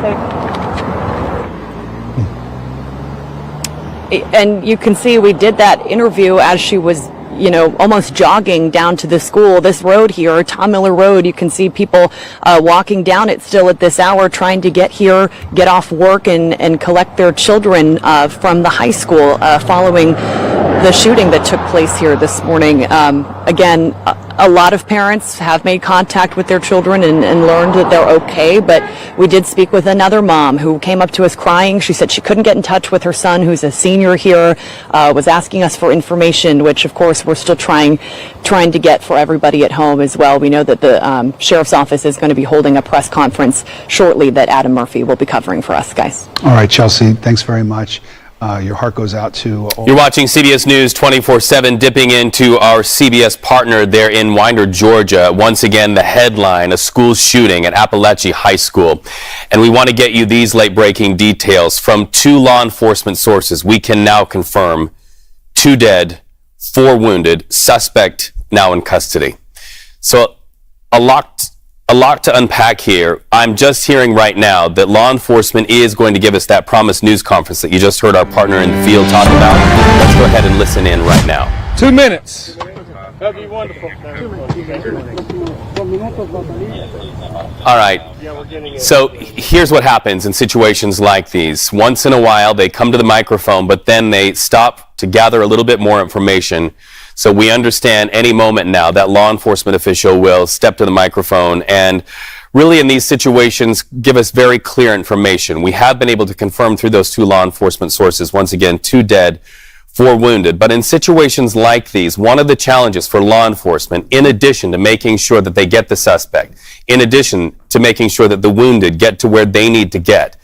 safe. And you can see we did that interview as she was, you know, almost jogging down to the school. This road here, Tom Miller Road, you can see people walking down it still at this hour trying to get here, get off work and collect their children from the high school following the shooting that took place here this morning. Again, a lot of parents have made contact with their children and learned that they're okay, but we did speak with another mom who came up to us crying. She said she couldn't get in touch with her son, who's a senior here, was asking us for information, which of course we're still trying to get for everybody at home as well. We know that the sheriff's office is going to be holding a press conference shortly that Adam Murphy will be covering for us, guys. All right, Chelsea, thanks very much. Your heart goes out to all. You're watching CBS News 24/7, dipping into our CBS partner there in Winder, Georgia. Once again, the headline, a school shooting at Appalachia High School. And we want to get you these late-breaking details from 2 law enforcement sources. We can now confirm 2 dead, 4 wounded, suspect now in custody. So a lot to unpack here. I'm just hearing right now that law enforcement is going to give us that promised news conference that you just heard our partner in the field talk about. Let's go ahead and listen in right now. 2 minutes. That'd be wonderful. All right. So here's what happens in situations like these. Once in a while, they come to the microphone, but then they stop to gather a little bit more information. So we understand any moment now that law enforcement official will step to the microphone and really in these situations give us very clear information. We have been able to confirm through those 2 law enforcement sources, once again, 2 dead, 4 wounded. But in situations like these, one of the challenges for law enforcement, in addition to making sure that they get the suspect, in addition to making sure that the wounded get to where they need to get,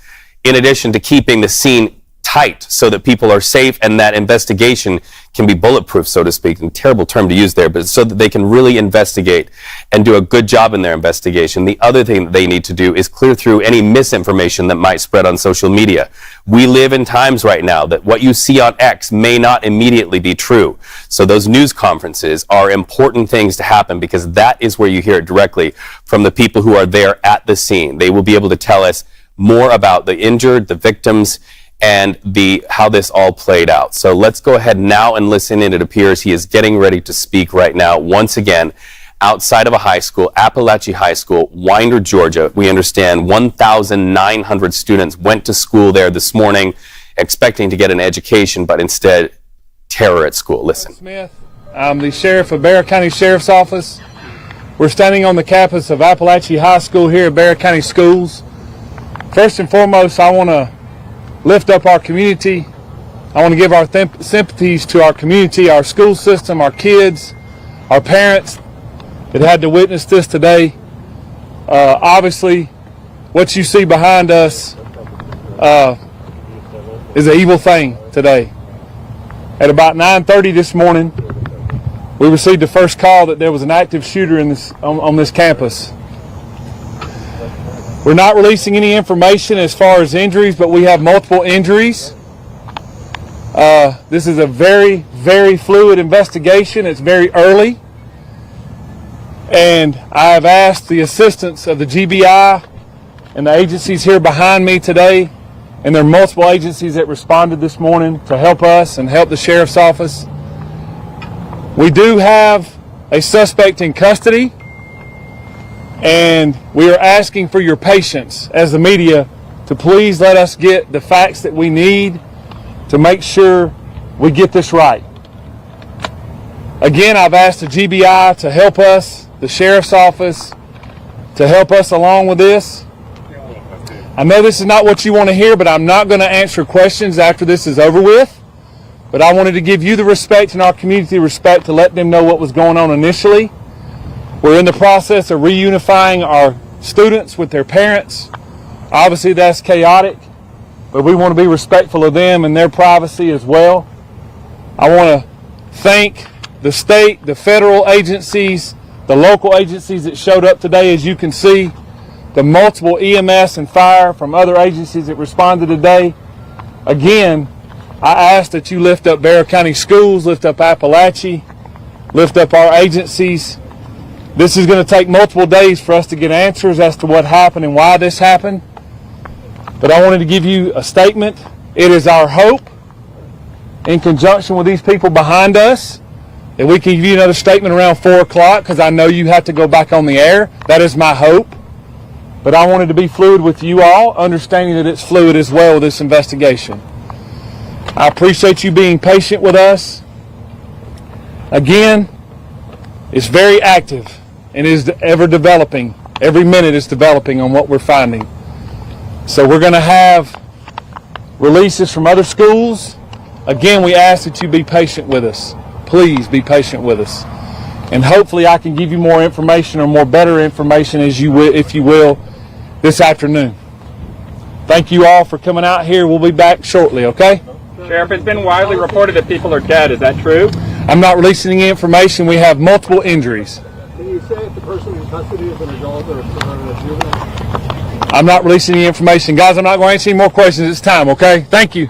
in addition to keeping the scene tight so that people are safe and that investigation can be bulletproof, so to speak. A terrible term to use there, but so that they can really investigate and do a good job in their investigation. The other thing that they need to do is clear through any misinformation that might spread on social media. We live in times right now that what you see on X may not immediately be true. So those news conferences are important things to happen because that is where you hear it directly from the people who are there at the scene. They will be able to tell us more about the injured, the victims, and how this all played out. So let's go ahead now and listen in. It appears he is getting ready to speak right now. Once again, outside of a high school, Appalachia High School, Winder, Georgia. We understand 1,900 students went to school there this morning expecting to get an education, but instead terror at school. Listen. Smith, I'm the sheriff of Bexar County Sheriff's Office. We're standing on the campus of Appalachia High School here at Bexar County Schools. First and foremost, I want to lift up our community. I want to give our sympathies to our community, our school system, our kids, our parents that had to witness this today. Obviously, what you see behind us is an evil thing today. At about 9:30 this morning, we received the first call that there was an active shooter on this campus. We're not releasing any information as far as injuries, but we have multiple injuries. This is a very, very fluid investigation. It's very early. And I have asked the assistance of the GBI and the agencies here behind me today, and there are multiple agencies that responded this morning to help us and help the sheriff's office. We do have a suspect in custody, and we are asking for your patience as the media to please let us get the facts that we need to make sure we get this right. Again, I've asked the GBI to help us, the sheriff's office, to help us along with this. I know this is not what you want to hear, but I'm not going to answer questions after this is over with. But I wanted to give you the respect and our community respect to let them know what was going on initially. We're in the process of reunifying our students with their parents. Obviously that's chaotic, but we want to be respectful of them and their privacy as well. I want to thank the state, the federal agencies, the local agencies that showed up today. As you can see, the multiple EMS and fire from other agencies that responded today. Again, I ask that you lift up Bexar County Schools, lift up Appalachia, lift up our agencies. This is going to take multiple days for us to get answers as to what happened and why this happened. But I wanted to give you a statement. It is our hope, in conjunction with these people behind us, that we can give you another statement around 4 o'clock, because I know you have to go back on the air. That is my hope. But I wanted to be fluid with you all, understanding that it's fluid as well with this investigation. I appreciate you being patient with us. Again, it's very active and is ever developing. Every minute is developing on what we're finding. So we're going to have releases from other schools. Again, we ask that you be patient with us. Please be patient with us. And hopefully I can give you more information or more better information if you will, this afternoon. Thank you all for coming out here. We'll be back shortly, okay? Sheriff, it's been widely reported that people are dead. Is that true? I'm not releasing any information. We have multiple injuries. Can you say if the person in custody is an adult or a juvenile? I'm not releasing any information. Guys, I'm not going to answer any more questions. It's time, okay? Thank you.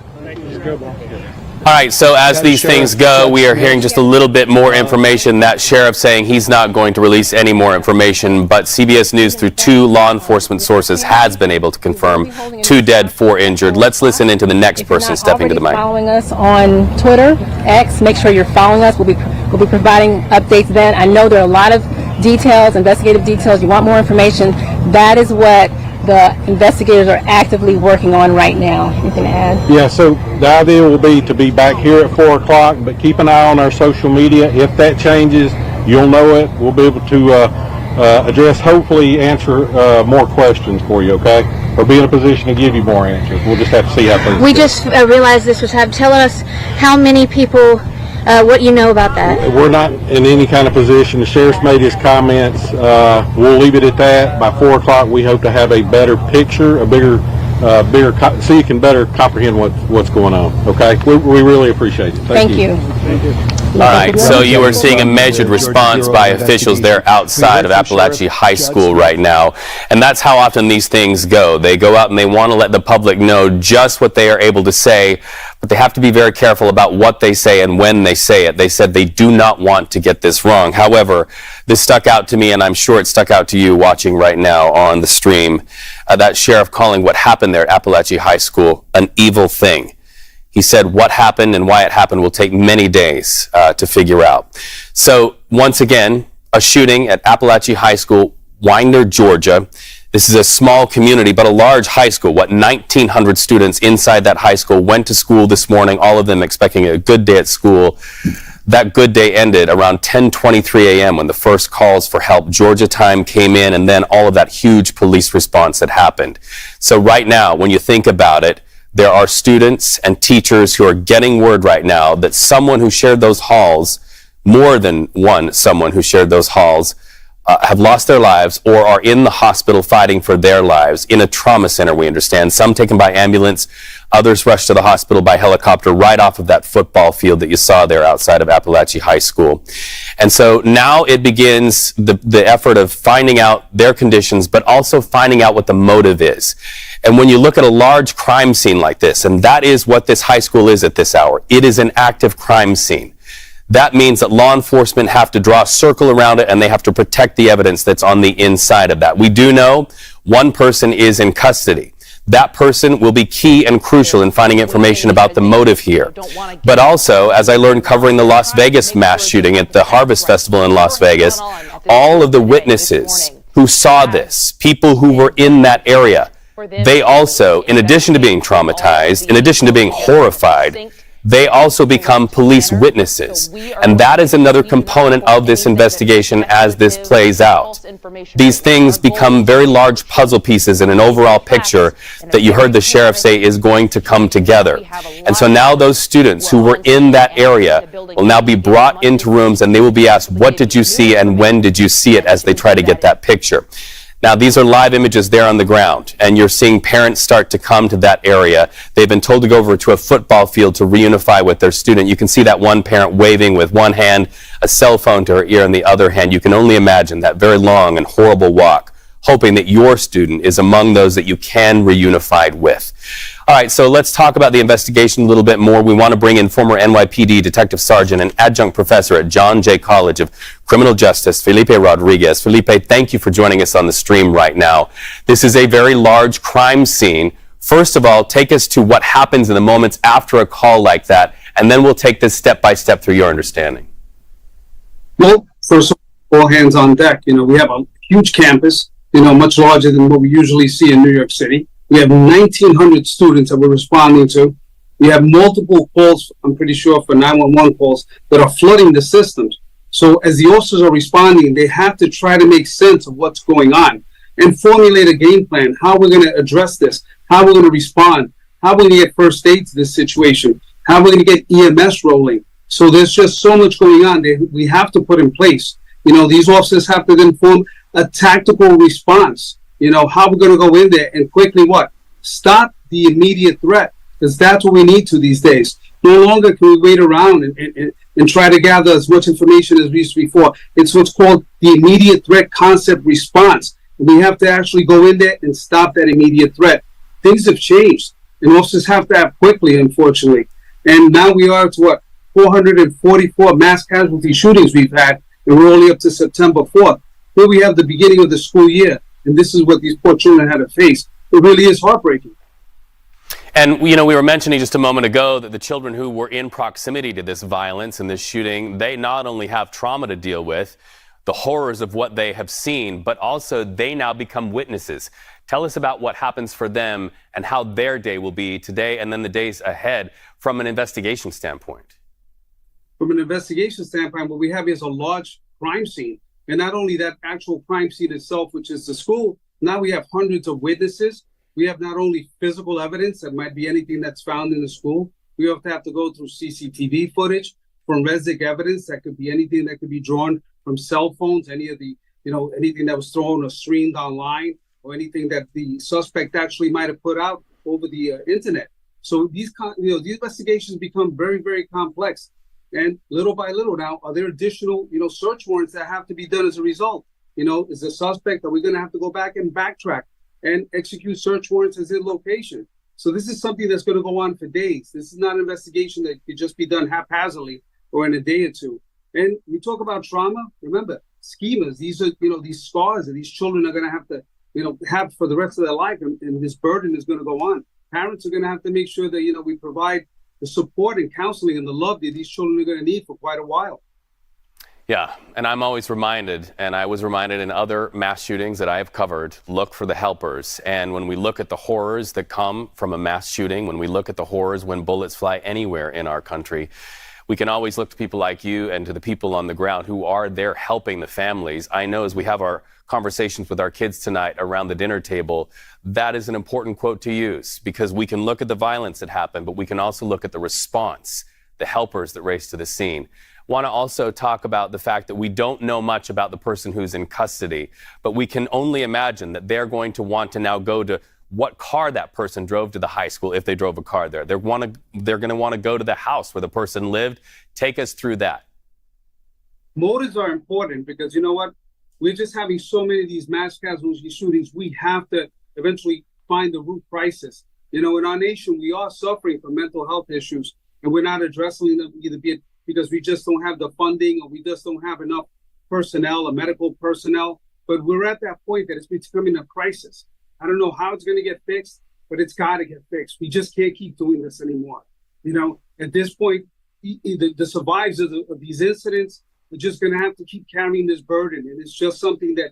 All right, so as these things go, we are hearing just a little bit more information. That sheriff saying he's not going to release any more information, but CBS News, through 2 law enforcement sources, has been able to confirm 2 dead, 4 injured. Let's listen into the next person stepping to the mic. Following us on Twitter, X, make sure you're following us. We'll be providing updates then. I know there are a lot of details, investigative details. You want more information. That is what the investigators are actively working on right now. Anything to add? Yeah, so the idea will be to be back here at 4 o'clock, but keep an eye on our social media. If that changes, you'll know it. We'll be able to address, hopefully answer more questions for you, okay? Or be in a position to give you more answers. We'll just have to see how things We go. just realized this was happening. Tell us how many people, what you know about that. We're not in any kind of position. The sheriff's made his comments. We'll leave it at that. By 4 o'clock, we hope to have a better picture, a bigger so you can better comprehend what's going on. Okay, we really appreciate it. Thank you. Thank you. All right, so you are seeing a measured response by officials there outside of Appalachia High School right now, and that's how often these things go. They go out and they want to let the public know just what they are able to say, but they have to be very careful about what they say and when they say it. They said they do not want to get this wrong. However, this stuck out to me, and I'm sure it stuck out to you watching right now on the stream, that sheriff calling what happened there at Appalachia High School an evil thing. He said what happened and why it happened will take many days to figure out. So once again, a shooting at Appalachia High School, Winder, Georgia. This is a small community, but a large high school. 1,900 students inside that high school went to school this morning, all of them expecting a good day at school. That good day ended around 10:23 a.m. when the first calls for help, Georgia time, came in, and then all of that huge police response that happened. So right now, when you think about it, there are students and teachers who are getting word right now that someone who shared those halls, more than one someone who shared those halls, have lost their lives or are in the hospital fighting for their lives in a trauma center, we understand. Some taken by ambulance, others rushed to the hospital by helicopter right off of that football field that you saw there outside of Appalachia High School. And so now it begins the effort of finding out their conditions, but also finding out what the motive is. And when you look at a large crime scene like this, and that is what this high school is at this hour, it is an active crime scene. That means that law enforcement have to draw a circle around it and they have to protect the evidence that's on the inside of that. We do know one person is in custody. That person will be key and crucial in finding information about the motive here. But also, as I learned covering the Las Vegas mass shooting at the Harvest Festival in Las Vegas, all of the witnesses who saw this, people who were in that area, they also, in addition to being traumatized, in addition to being horrified, they also become police witnesses. And that is another component of this investigation as this plays out. These things become very large puzzle pieces in an overall picture that you heard the sheriff say is going to come together. And so now those students who were in that area will now be brought into rooms and they will be asked, what did you see and when did you see it, as they try to get that picture. Now, these are live images there on the ground, and you're seeing parents start to come to that area. They've been told to go over to a football field to reunify with their student. You can see that one parent waving with one hand, a cell phone to her ear in the other hand. You can only imagine that very long and horrible walk, hoping that your student is among those that you can reunify with. All right, so let's talk about the investigation a little bit more. We want to bring in former NYPD Detective Sergeant and adjunct professor at John Jay College of Criminal Justice, Felipe Rodriguez. Felipe, thank you for joining us on the stream right now. This is a very large crime scene. First of all, take us to what happens in the moments after a call like that, and then we'll take this step by step through your understanding. Well, first of all hands on deck. We have a huge campus, much larger than what we usually see in New York City. We have 1,900 students that we're responding to. We have multiple calls, I'm pretty sure, for 911 calls that are flooding the systems. So as the officers are responding, they have to try to make sense of what's going on and formulate a game plan, how we're going to address this, how we're going to respond, how we're going to get first aid to this situation, how we're going to get EMS rolling. So there's just so much going on that we have to put in place. These officers have to then form a tactical response. How we're going to go in there and quickly stop the immediate threat, because that's what we need to these days. No longer can we wait around and try to gather as much information as we used to before. It's what's called the immediate threat concept response. We have to actually go in there and stop that immediate threat. Things have changed, and officers have to act quickly, unfortunately. And now we are to 444 mass casualty shootings we've had, and we're only up to September 4th. Here we have the beginning of the school year, and this is what these poor children had to face. It really is heartbreaking. And, we were mentioning just a moment ago that the children who were in proximity to this violence and this shooting, they not only have trauma to deal with, the horrors of what they have seen, but also they now become witnesses. Tell us about what happens for them and how their day will be today and then the days ahead from an investigation standpoint. From an investigation standpoint, what we have is a large crime scene. And not only that actual crime scene itself, which is the school, now we have hundreds of witnesses. We have not only physical evidence, that might be anything that's found in the school. We have to go through CCTV footage, forensic evidence, that could be anything that could be drawn from cell phones, any of the, anything that was thrown or streamed online, or anything that the suspect actually might have put out. over the internet. So these investigations become very, very complex. And little by little now, are there additional, search warrants that have to be done as a result? Is the suspect, are we going to have to go back and backtrack and execute search warrants as in location? So this is something that's going to go on for days. This is not an investigation that could just be done haphazardly or in a day or two. And we talk about trauma. Remember, schemas, these are, these scars that these children are going to have to, have for the rest of their life. And this burden is going to go on. Parents are going to have to make sure that, we provide the support and counseling and the love that these children are going to need for quite a while. Yeah, and I'm always reminded, and I was reminded in other mass shootings that I have covered, look for the helpers. And when we look at the horrors that come from a mass shooting, when we look at the horrors when bullets fly anywhere in our country, we can always look to people like you and to the people on the ground who are there helping the families. I know as we have our conversations with our kids tonight around the dinner table, that is an important quote to use, because we can look at the violence that happened, but we can also look at the response, the helpers that race to the scene. Want to also talk about the fact that we don't know much about the person who's in custody, but we can only imagine that they're going to want to now go to what car that person drove to the high school, if they drove a car there. They're going to want to go to the house where the person lived. Take us through that. Motives are important because you know what? We're just having so many of these mass casualty shootings. We have to eventually find the root crisis. In our nation, we are suffering from mental health issues, and we're not addressing them either because we just don't have the funding or we just don't have enough personnel or medical personnel. But we're at that point that it's becoming a crisis. I don't know how it's going to get fixed, but it's got to get fixed. We just can't keep doing this anymore. At this point, the survivors of these incidents are just going to have to keep carrying this burden. And it's just something that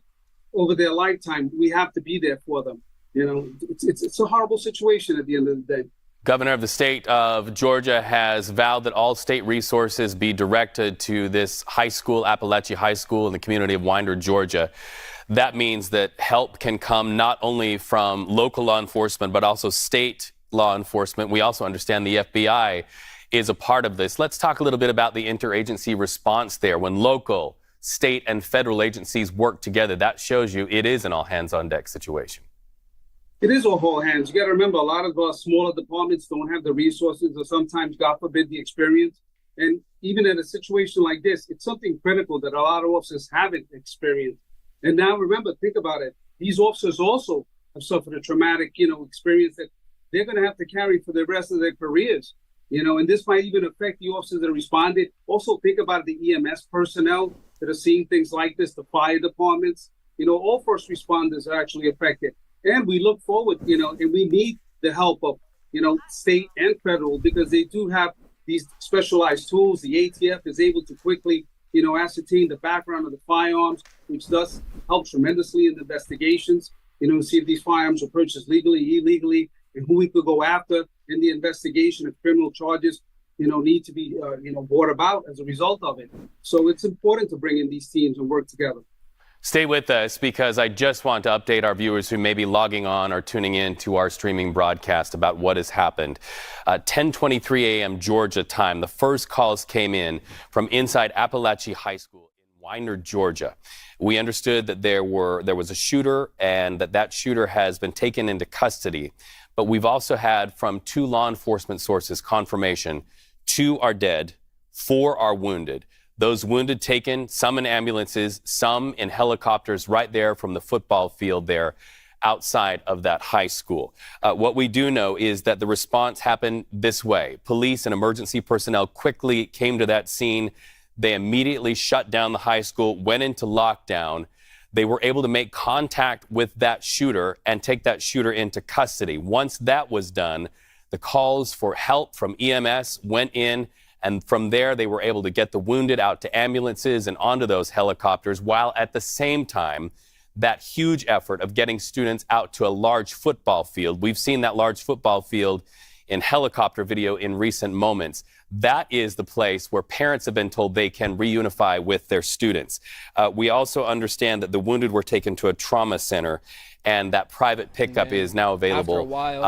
over their lifetime, we have to be there for them. It's a horrible situation at the end of the day. Governor of the state of Georgia has vowed that all state resources be directed to this high school, Appalachia High School, in the community of Winder, Georgia. That means that help can come not only from local law enforcement, but also state law enforcement. We also understand the FBI is a part of this. Let's talk a little bit about the interagency response there. When local, state, and federal agencies work together, that shows you it is an all-hands-on-deck situation. It is all hands. You got to remember, a lot of smaller departments don't have the resources or sometimes, God forbid, the experience. And even in a situation like this, it's something critical that a lot of officers haven't experienced. And now remember, think about it. These officers also have suffered a traumatic, experience that they're going to have to carry for the rest of their careers. And this might even affect the officers that responded. Also think about the EMS personnel that are seeing things like this, the fire departments. All first responders are actually affected. And we look forward, and we need the help of, state and federal, because they do have these specialized tools. The ATF is able to quickly, ascertain the background of the firearms, which does help tremendously in the investigations, see if these firearms were purchased legally, illegally, and who we could go after in the investigation if criminal charges, need to be, brought about as a result of it. So it's important to bring in these teams and work together. Stay with us, because I just want to update our viewers who may be logging on or tuning in to our streaming broadcast about what has happened. 10:23 a.m. Georgia time, the first calls came in from inside Appalachia High School in Winder, Georgia. We understood that there was a shooter and that shooter has been taken into custody. But we've also had from 2 law enforcement sources confirmation 2 are dead, 4 are wounded. Those wounded taken, some in ambulances, some in helicopters right there from the football field there outside of that high school. What we do know is that the response happened this way. Police and emergency personnel quickly came to that scene. They immediately shut down the high school, went into lockdown. They were able to make contact with that shooter and take that shooter into custody. Once that was done, the calls for help from EMS went in. And from there, they were able to get the wounded out to ambulances and onto those helicopters, while at the same time, that huge effort of getting students out to a large football field. We've seen that large football field in helicopter video in recent moments. That is the place where parents have been told they can reunify with their students. We also understand that the wounded were taken to a trauma center, and that private pickup is now available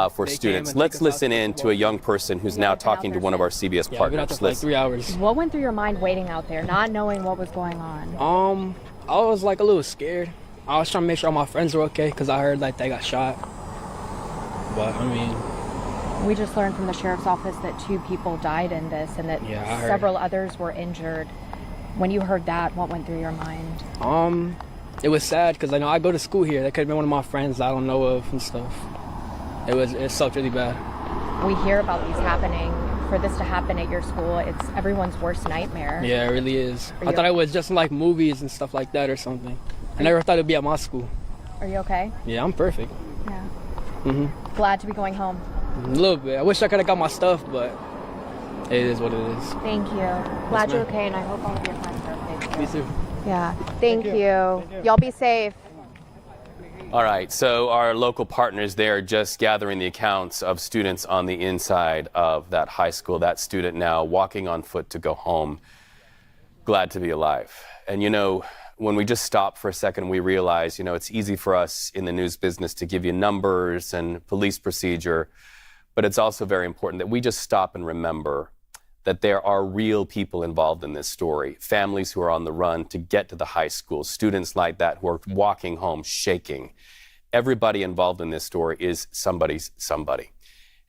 for students. Let's listen in to a young person who's now talking to one of our CBS partners. Been out there for like 3 hours. What went through your mind waiting out there, not knowing what was going on? I was like a little scared. I was trying to make sure all my friends were okay because I heard like they got shot. But I mean, We just learned from the sheriff's office that 2 people died in this and that several others were injured. When you heard that, what went through your mind? It was sad because I know I go to school here. That could have been one of my friends I don't know of and stuff. It sucked really bad. We hear about these happening. For this to happen at your school, it's everyone's worst nightmare. Yeah, it really is. I thought it was just in like movies and stuff like that or something. I never thought it'd be at my school. Are you okay? Yeah, I'm perfect. Yeah. Glad to be going home. A little bit. I wish I could have got my stuff, but it is what it is. Thank you. Glad you're okay, and I hope all of your friends are okay too. Me too. Yeah. Thank you. Y'all be safe. All right, so our local partners there just gathering the accounts of students on the inside of that high school. That student now walking on foot to go home. Glad to be alive. And you know, when we just stop for a second, we realize, you know, it's easy for us in the news business to give you numbers and police procedure, but it's also very important that we just stop and remember that there are real people involved in this story, families who are on the run to get to the high school, students like that who are walking home shaking. Everybody involved in this story is somebody's somebody.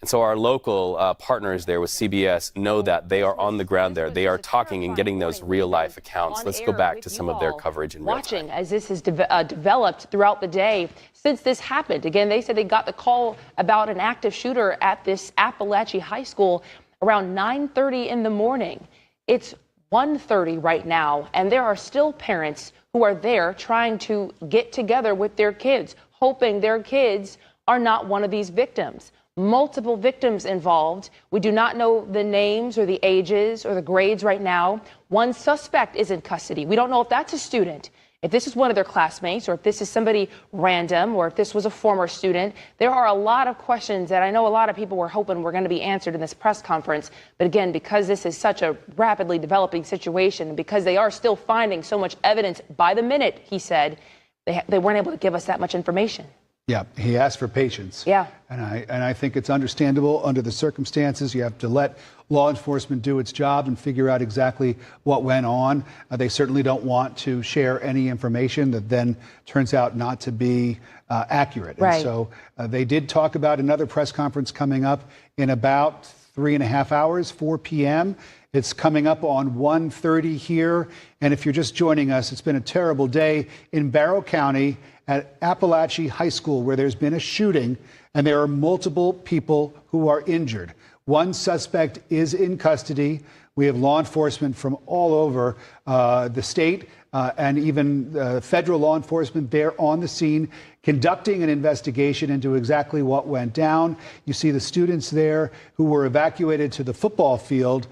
And so our local partners there with CBS know that they are on the ground there. They are talking and getting those real life accounts. Let's go back to some of their coverage in real time. Watching as this has developed throughout the day since this happened. Again, they said they got the call about an active shooter at this Appalachia High School around 9:30 in the morning. It's 1:30 right now, and there are still parents who are there trying to get together with their kids, hoping their kids are not one of these victims. Multiple victims involved. We do not know the names or the ages or the grades right now. One suspect is in custody. We don't know if that's a student, if this is one of their classmates, or if this is somebody random, or if this was a former student. There are a lot of questions that I know a lot of people were hoping were going to be answered in this press conference. But again, because this is such a rapidly developing situation, and because they are still finding so much evidence by the minute, he said, they weren't able to give us that much information. Yeah, he asked for patience. Yeah. And I think it's understandable under the circumstances. You have to let law enforcement do its job and figure out exactly what went on. They certainly don't want to share any information that then turns out not to be accurate. Right. And so they did talk about another press conference coming up in about 3.5 hours, 4 p.m. It's coming up on 1:30 here. And if you're just joining us, it's been a terrible day in Barrow County at Appalachia High School, where there's been a shooting and there are multiple people who are injured. One suspect is in custody. We have law enforcement from all over the state and even federal law enforcement there on the scene, conducting an investigation into exactly what went down. You see the students there who were evacuated to the football field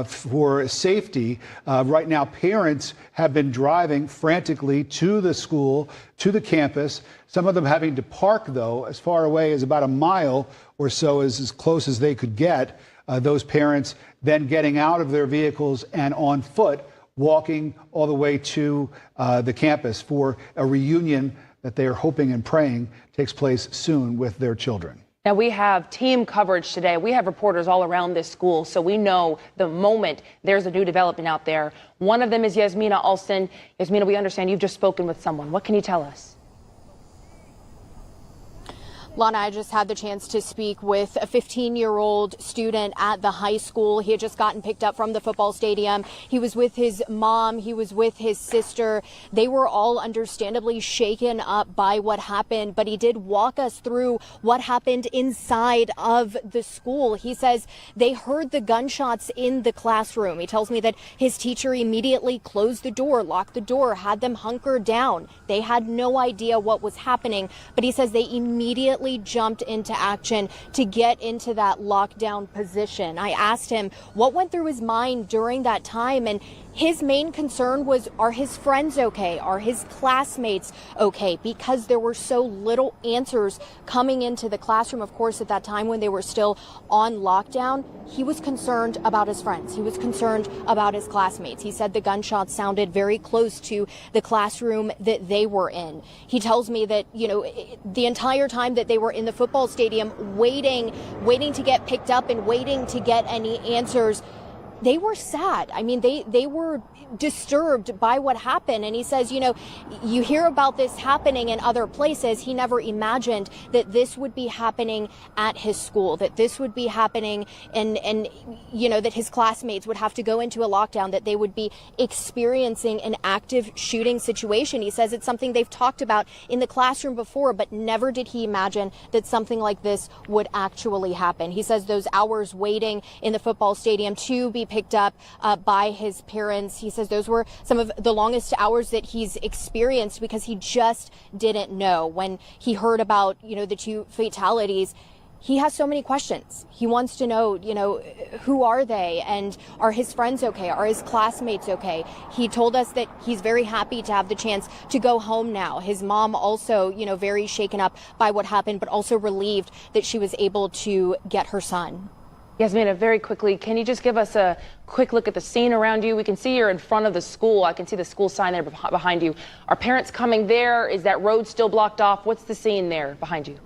for safety. Right now, parents have been driving frantically to the school, to the campus. Some of them having to park, though, as far away as about a mile or so, as close as they could get. Those parents then getting out of their vehicles and on foot, walking all the way to the campus for a reunion that they are hoping and praying takes place soon with their children. Now, we have team coverage today. We have reporters all around this school, so we know the moment there's a new development out there. One of them is Yasmina Alston. Yasmina, we understand you've just spoken with someone. What can you tell us? Lana, I just had the chance to speak with a 15-year-old student at the high school. He had just gotten picked up from the football stadium. He was with his mom. He was with his sister. They were all understandably shaken up by what happened, but he did walk us through what happened inside of the school. He says they heard the gunshots in the classroom. He tells me that his teacher immediately closed the door, locked the door, had them hunker down. They had no idea what was happening, but he says they immediately jumped into action to get into that lockdown position. I asked him what went through his mind during that time, and his main concern was, are his friends okay? Are his classmates okay? Because there were so little answers coming into the classroom. Of course, at that time when they were still on lockdown, he was concerned about his friends. He was concerned about his classmates. He said the gunshots sounded very close to the classroom that they were in. He tells me that, you know, the entire time that they were in the football stadium waiting to get picked up and waiting to get any answers, they were sad. I mean, they were disturbed by what happened. And he says, you know, you hear about this happening in other places. He never imagined that this would be happening at his school, that this would be happening and you know, that his classmates would have to go into a lockdown, that they would be experiencing an active shooting situation. He says it's something they've talked about in the classroom before, but never did he imagine that something like this would actually happen. He says those hours waiting in the football stadium to be picked up by his parents, he says those were some of the longest hours that he's experienced because he just didn't know. When he heard about, you know, the 2 fatalities, he has so many questions. He wants to know, you know, who are they and are his friends okay? Are his classmates okay? He told us that he's very happy to have the chance to go home now. His mom also, you know, very shaken up by what happened, but also relieved that she was able to get her son. Yasmina, very quickly, can you just give us a quick look at the scene around you? We can see you're in front of the school. I can see the school sign there behind you. Are parents coming there? Is that road still blocked off? What's the scene there behind you?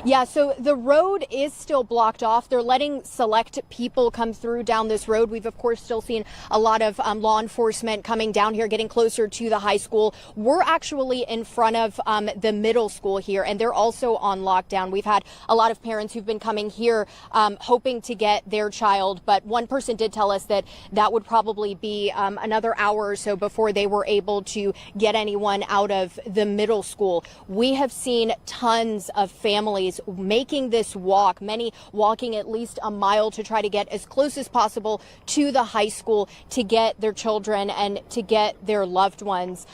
Yeah, so the road is still blocked off. They're letting select people come through down this road. We've, of course, still seen a lot of law enforcement coming down here, getting closer to the high school. We're actually in front of the middle school here, and they're also on lockdown. We've had a lot of parents who've been coming here hoping to get their child, but one person did tell us that that would probably be another hour or so before they were able to get anyone out of the middle school. We have seen tons of families making this walk, many walking at least a mile to try to get as close as possible to the high school to get their children and to get their loved ones.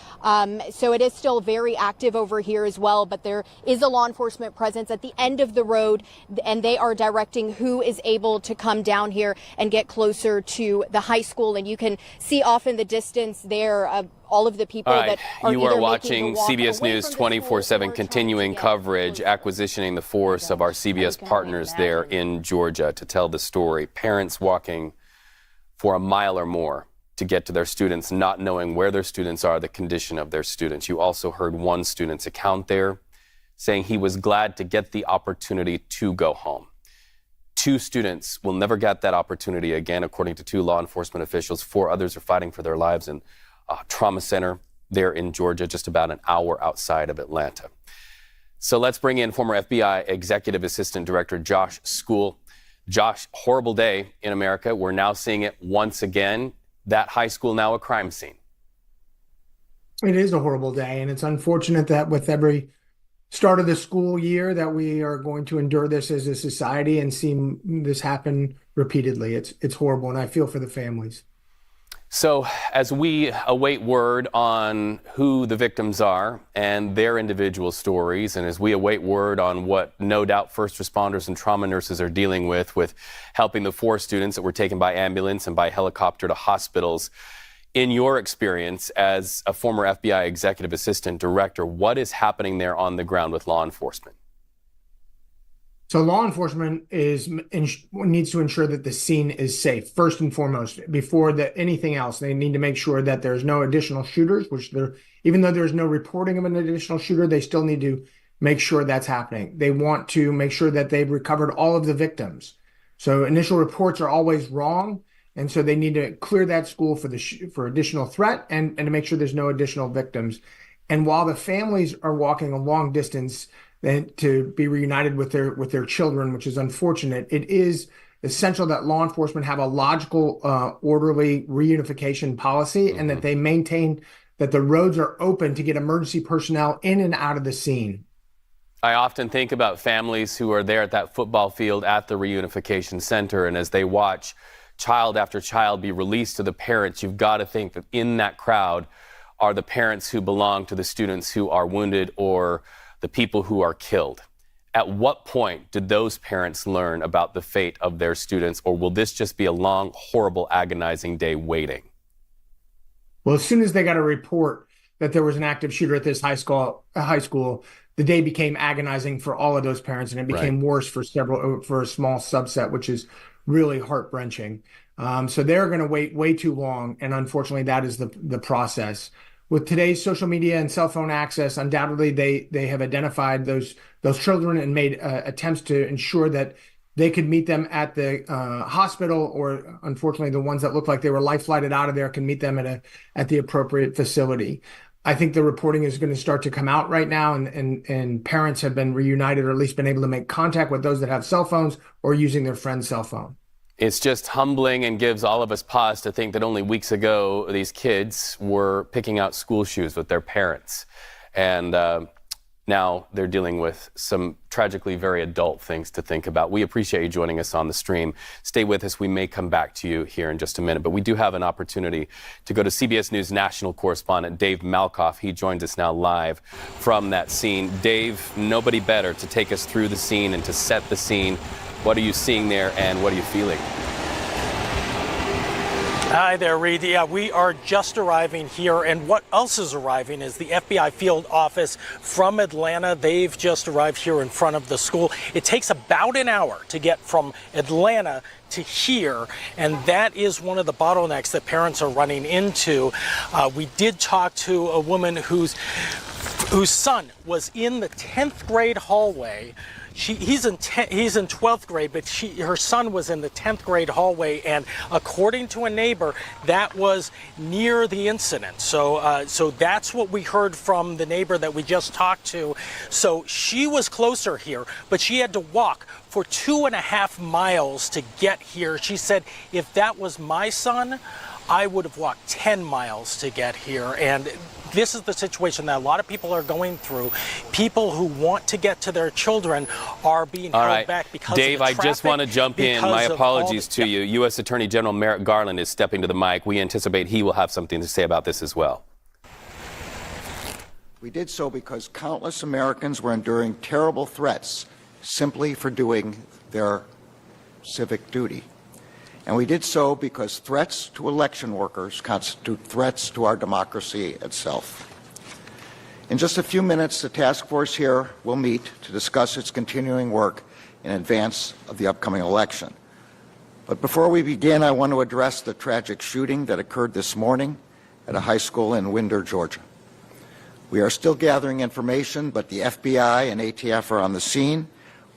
So it is still very active over here as well, but there is a law enforcement presence at the end of the road, and they are directing who is able to come down here and get closer to the high school. And you can see off in the distance there all of the people that are you either are watching CBS News 24/7 continuing coverage, acquisitioning the force of our CBS partners there in Georgia to tell the story. Parents walking for a mile or more to get to their students, not knowing where their students are, the condition of their students. You also heard one student's account there saying he was glad to get the opportunity to go home. 2 students will never get that opportunity again, according to 2 law enforcement officials. 4 others are fighting for their lives in trauma center there in Georgia, just about an hour outside of Atlanta. So let's bring in former FBI Executive Assistant Director Josh School. Josh, horrible day in America. We're now seeing it once again. That high school now a crime scene. It is a horrible day, and it's unfortunate that with every start of the school year that we are going to endure this as a society and see this happen repeatedly. It's horrible, and I feel for the families. So as we await word on who the victims are and their individual stories, and as we await word on what no doubt first responders and trauma nurses are dealing with helping the 4 students that were taken by ambulance and by helicopter to hospitals, in your experience as a former FBI Executive Assistant Director, what is happening there on the ground with law enforcement? So law enforcement needs to ensure that the scene is safe, first and foremost. Before anything else, they need to make sure that there's no additional shooters, even though there's no reporting of an additional shooter, they still need to make sure that's happening. They want to make sure that they've recovered all of the victims. So initial reports are always wrong, and so they need to clear that school for additional threat and to make sure there's no additional victims. And while the families are walking a long distance to be reunited with their children, which is unfortunate, it is essential that law enforcement have a logical, orderly reunification policy, and that they maintain that the roads are open to get emergency personnel in and out of the scene. I often think about families who are there at that football field at the reunification center, and as they watch child after child be released to the parents, you've got to think that in that crowd are the parents who belong to the students who are wounded or the people who are killed. At what point did those parents learn about the fate of their students, or will this just be a long, horrible, agonizing day waiting? Well, as soon as they got a report that there was an active shooter at this high school, the day became agonizing for all of those parents, and it became worse for a small subset, which is really heart-wrenching. So they're going to wait way too long, and unfortunately, that is the process. With today's social media and cell phone access, undoubtedly they have identified those children and made attempts to ensure that they could meet them at the hospital, or unfortunately, the ones that look like they were life flighted out of there can meet them at the appropriate facility. I think the reporting is going to start to come out right now, and parents have been reunited, or at least been able to make contact with those that have cell phones or using their friend's cell phone. It's just humbling and gives all of us pause to think that only weeks ago these kids were picking out school shoes with their parents. And now they're dealing with some tragically very adult things to think about. We appreciate you joining us on the stream. Stay with us. We may come back to you here in just a minute, but we do have an opportunity to go to CBS News national correspondent Dave Malkoff. He joins us now live from that scene. Dave, nobody better to take us through the scene and to set the scene. What are you seeing there, and what are you feeling? Hi there, Reed. Yeah, we are just arriving here, and what else is arriving is the FBI field office from Atlanta. They've just arrived here in front of the school. It takes about an hour to get from Atlanta to here, and that is one of the bottlenecks that parents are running into. We did talk to a woman whose son was in the 10th grade hallway. He's in 12th grade, but her son was in the 10th grade hallway, and according to a neighbor, that was near the incident. So that's what we heard from the neighbor that we just talked to. So she was closer here, but she had to walk for 2.5 miles to get here. She said, if that was my son, I would have walked 10 miles to get here. And this is the situation that a lot of people are going through. People who want to get to their children are being held back because Dave, of the traffic. I just want to jump in. My apologies to you. U.S. Attorney General Merrick Garland is stepping to the mic. We anticipate he will have something to say about this as well. We did so because countless Americans were enduring terrible threats simply for doing their civic duty. And we did so because threats to election workers constitute threats to our democracy itself. In just a few minutes, the task force here will meet to discuss its continuing work in advance of the upcoming election. But before we begin, I want to address the tragic shooting that occurred this morning at a high school in Winder, Georgia. We are still gathering information, but the FBI and ATF are on the scene,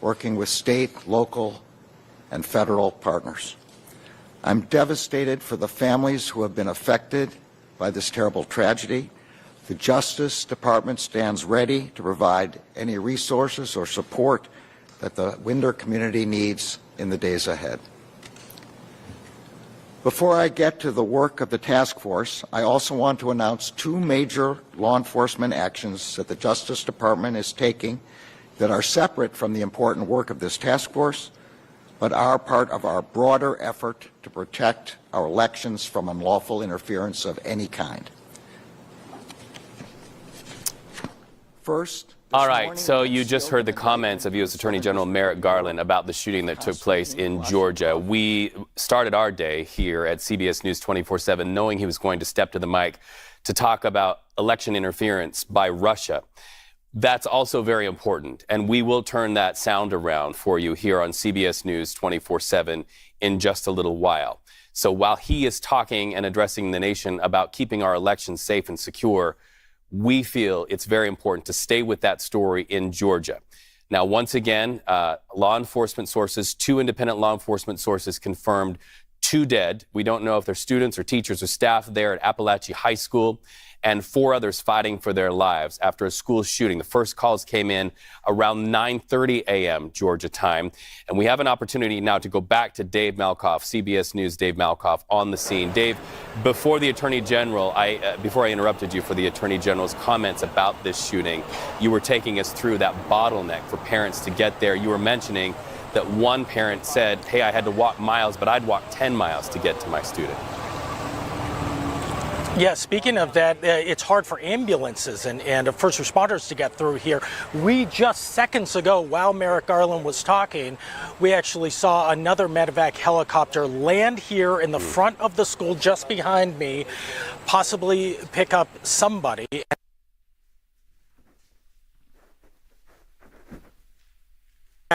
working with state, local, and federal partners. I'm devastated for the families who have been affected by this terrible tragedy. The Justice Department stands ready to provide any resources or support that the Winder community needs in the days ahead. Before I get to the work of the task force, I also want to announce 2 major law enforcement actions that the Justice Department is taking that are separate from the important work of this task force, but are part of our broader effort to protect our elections from unlawful interference of any kind. First, all right, so you just heard the comments of U.S. Attorney General Merrick Garland about the shooting that took place in Georgia. We started our day here at CBS News 24/7 knowing he was going to step to the mic to talk about election interference by Russia. That's also very important, and we will turn that sound around for you here on CBS News 24/7 in just a little while. So while he is talking and addressing the nation about keeping our elections safe and secure, we feel it's very important to stay with that story in Georgia. Now, once again, law enforcement sources, 2 independent law enforcement sources confirmed 2 dead. We don't know if they're students or teachers or staff there at Appalachia High School, and 4 others fighting for their lives after a school shooting. The first calls came in around 9:30 a.m. Georgia time. And we have an opportunity now to go back to Dave Malkoff, CBS News Dave Malkoff, on the scene. Dave, before the Attorney General, before I interrupted you for the Attorney General's comments about this shooting, you were taking us through that bottleneck for parents to get there. You were mentioning that one parent said, hey, I had to walk miles, but I'd walk 10 miles to get to my student. Yeah, speaking of that, it's hard for ambulances and first responders to get through here. We just seconds ago, while Merrick Garland was talking, we actually saw another medevac helicopter land here in the front of the school just behind me, possibly pick up somebody.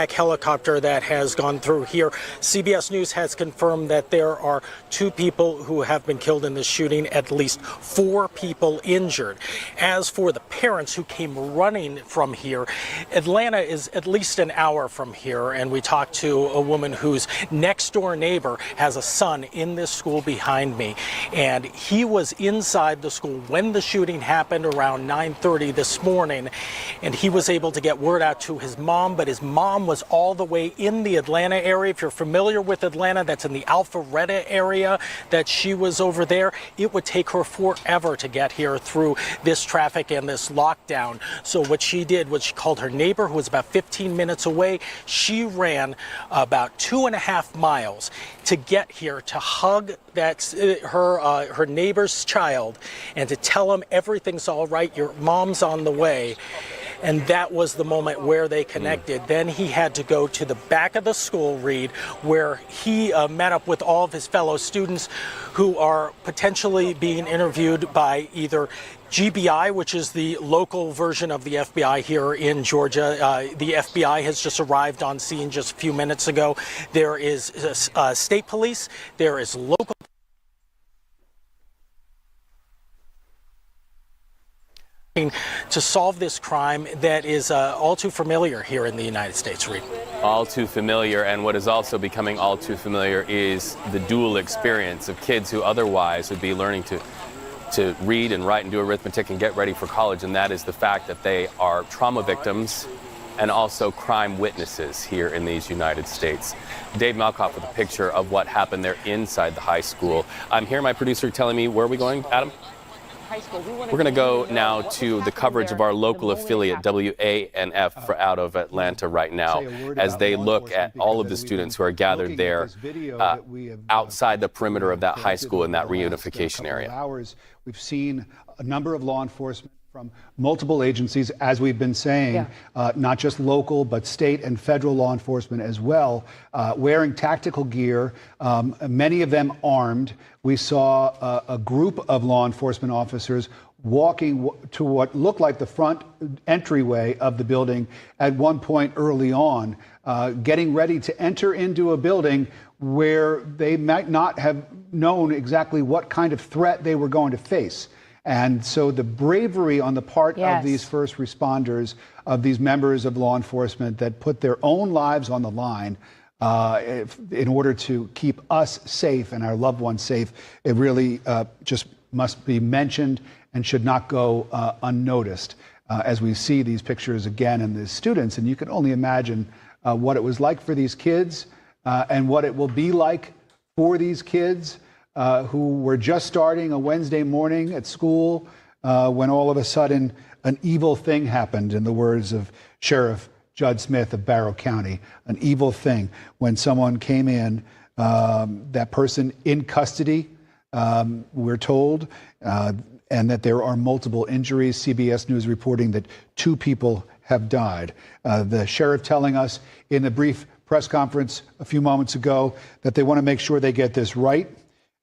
helicopter that has gone through here. CBS News has confirmed that there are 2 people who have been killed in this shooting, at least 4 people injured. As for the parents who came running from here, Atlanta is at least an hour from here, and we talked to a woman whose next door neighbor has a son in this school behind me, and he was inside the school when the shooting happened around 9:30 this morning, and he was able to get word out to his mom, but his mom was all the way in the Atlanta area. If you're familiar with Atlanta, that's in the Alpharetta area that she was over there. It would take her forever to get here through this traffic and this lockdown. So what she did was she called her neighbor, who was about 15 minutes away. She ran about 2.5 miles to get here to hug her neighbor's child and to tell him everything's all right, your mom's on the way. And that was the moment where they connected. Then he had to go to the back of the school, Reed, where he met up with all of his fellow students who are potentially being interviewed by either GBI, which is the local version of the FBI here in Georgia. The FBI has just arrived on scene just a few minutes ago. There is state police, there is local to solve this crime that is all too familiar here in the United States, Reed. All too familiar, and what is also becoming all too familiar is the dual experience of kids who otherwise would be learning to read and write and do arithmetic and get ready for college, and that is the fact that they are trauma victims and also crime witnesses here in these United States. Dave Malkoff with a picture of what happened there inside the high school. I'm here, my producer telling me, where are we going, Adam? We're going to go now to the coverage of our local affiliate, WANF, out of Atlanta right now, as they look at all of the students who are gathered there outside the perimeter of that high school in that reunification area. We've seen a number of law enforcement from multiple agencies, as we've been saying, not just local, but state and federal law enforcement as well, wearing tactical gear, many of them armed. We saw a group of law enforcement officers walking to what looked like the front entryway of the building at one point early on, getting ready to enter into a building where they might not have known exactly what kind of threat they were going to face. And so the bravery on the part of these first responders, of these members of law enforcement that put their own lives on the line in order to keep us safe and our loved ones safe, it really just must be mentioned and should not go unnoticed as we see these pictures again and the students. And you can only imagine what it was like for these kids and what it will be like for these kids who were just starting a Wednesday morning at school when all of a sudden an evil thing happened, in the words of Sheriff Judd Smith of Barrow County. An evil thing when someone came in, that person in custody, we're told, and that there are multiple injuries. CBS News reporting that 2 people have died. The sheriff telling us in a brief press conference a few moments ago that they want to make sure they get this right,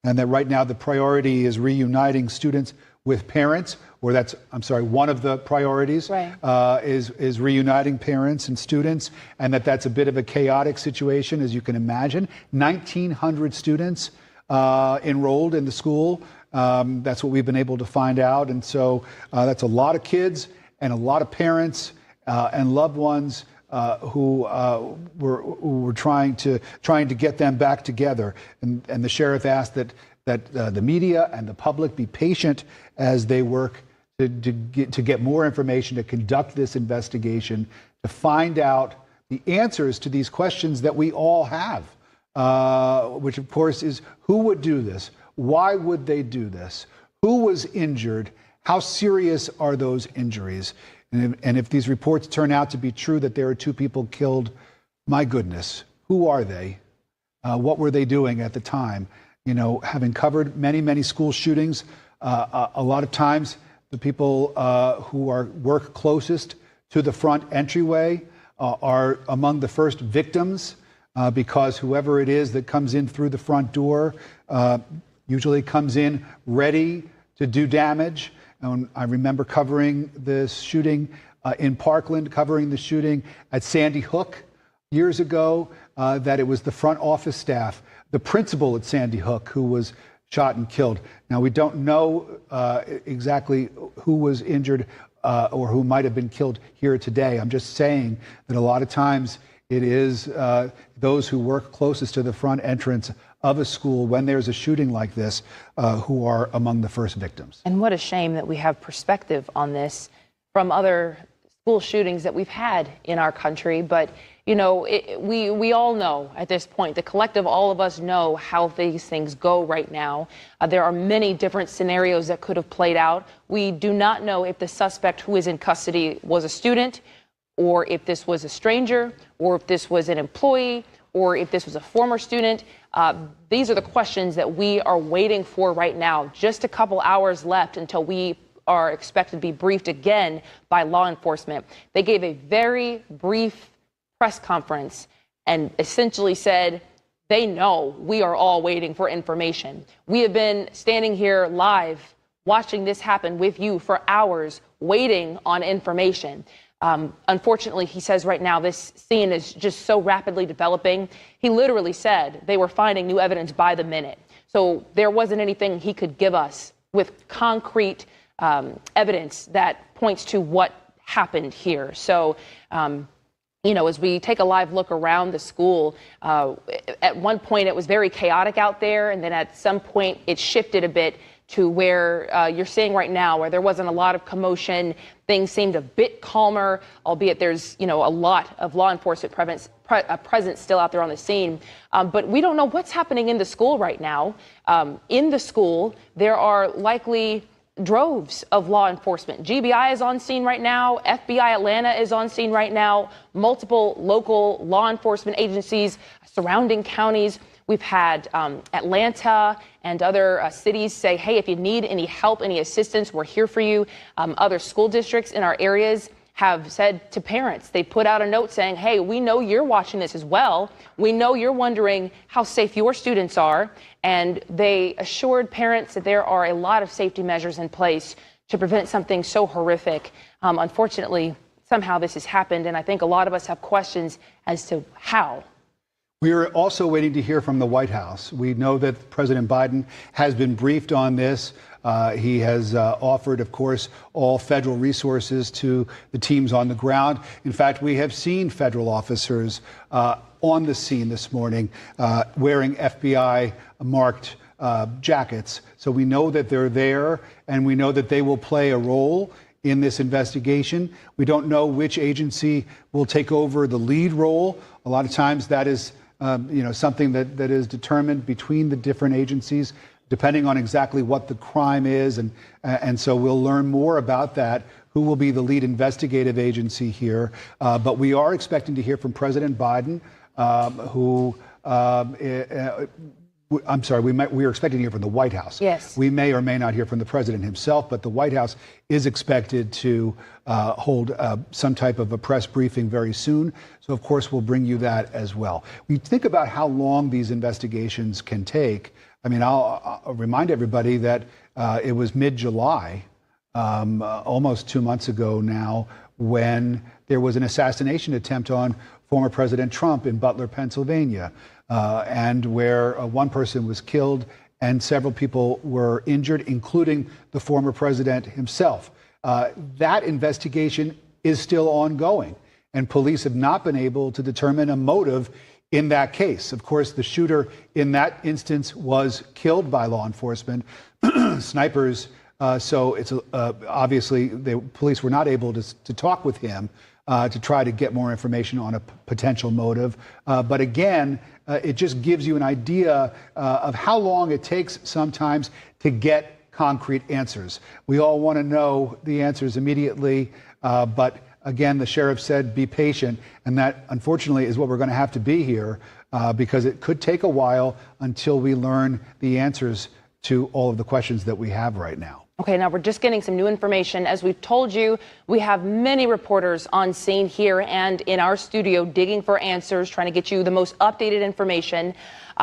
and that right now the priority is reuniting students with parents, or that's, I'm sorry, one of the priorities is reuniting parents and students, and that's a bit of a chaotic situation, as you can imagine. 1,900 students enrolled in the school. That's what we've been able to find out, and so that's a lot of kids and a lot of parents and loved ones who were trying to get them back together. And the sheriff asked that the media and the public be patient as they work to get more information, to conduct this investigation, to find out the answers to these questions that we all have, which of course is, who would do this? Why would they do this? Who was injured? How serious are those injuries? And if these reports turn out to be true, that there are 2 people killed, my goodness, who are they? What were they doing at the time? You know, having covered many, many school shootings, a lot of times the people who work closest to the front entryway are among the first victims because whoever it is that comes in through the front door usually comes in ready to do damage. And I remember covering this shooting in Parkland, covering the shooting at Sandy Hook years ago that it was the front office staff, the principal at Sandy Hook, who was shot and killed. Now, we don't know exactly who was injured or who might have been killed here today. I'm just saying that a lot of times it is those who work closest to the front entrance of a school when there's a shooting like this who are among the first victims. And what a shame that we have perspective on this from other school shootings that we've had in our country. But, you know, we all know at this point, the collective, all of us know how these things go right now. There are many different scenarios that could have played out. We do not know if the suspect who is in custody was a student, or if this was a stranger, or if this was an employee, or if this was a former student. These are the questions that we are waiting for right now. Just a couple hours left until we are expected to be briefed again by law enforcement. They gave a very brief press conference and essentially said they know we are all waiting for information. We have been standing here live watching this happen with you for hours, waiting on information. Unfortunately, he says right now this scene is just so rapidly developing. He literally said they were finding new evidence by the minute. So there wasn't anything he could give us with concrete evidence that points to what happened here. So, you know, as we take a live look around the school, at one point it was very chaotic out there, and then at some point it shifted a bit to where you're seeing right now, where there wasn't a lot of commotion. Things seemed a bit calmer, albeit there's, you know, a lot of law enforcement presence still out there on the scene. But we don't know what's happening in the school right now. In the school, there are likely droves of law enforcement. GBI is on scene right now. FBI Atlanta is on scene right now. Multiple local law enforcement agencies, surrounding counties. We've had Atlanta and other cities say, hey, if you need any help, any assistance, we're here for you. Other school districts in our areas have said to parents, they put out a note saying, hey, we know you're watching this as well. We know you're wondering how safe your students are. And they assured parents that there are a lot of safety measures in place to prevent something so horrific. Unfortunately, somehow this has happened. And I think a lot of us have questions as to how. We are also waiting to hear from the White House. We know that President Biden has been briefed on this. He has offered, of course, all federal resources to the teams on the ground. In fact, we have seen federal officers on the scene this morning wearing FBI-marked jackets. So we know that they're there, and we know that they will play a role in this investigation. We don't know which agency will take over the lead role. A lot of times that is something that is determined between the different agencies, depending on exactly what the crime is. And so we'll learn more about that, who will be the lead investigative agency here. But we are expecting to hear from President Biden, we are expecting to hear from the White House. Yes. We may or may not hear from the president himself, but the White House is expected to hold some type of a press briefing very soon. So, of course, we'll bring you that as well. We think about how long these investigations can take. I mean, I'll remind everybody that it was mid-July, almost 2 months ago now, when there was an assassination attempt on former President Trump in Butler, Pennsylvania, and where one person was killed and several people were injured, including the former president himself. That investigation is still ongoing, and police have not been able to determine a motive in that case. Of course, the shooter in that instance was killed by law enforcement, snipers. So it's obviously the police were not able to talk with him to try to get more information on a potential motive. But again, it just gives you an idea of how long it takes sometimes to get concrete answers. We all want to know the answers immediately, but again, the sheriff said be patient, and that unfortunately is what we're going to have to be here because it could take a while until we learn the answers to all of the questions that we have right now. Okay, now we're just getting some new information. As we've told you, we have many reporters on scene here and in our studio digging for answers, trying to get you the most updated information.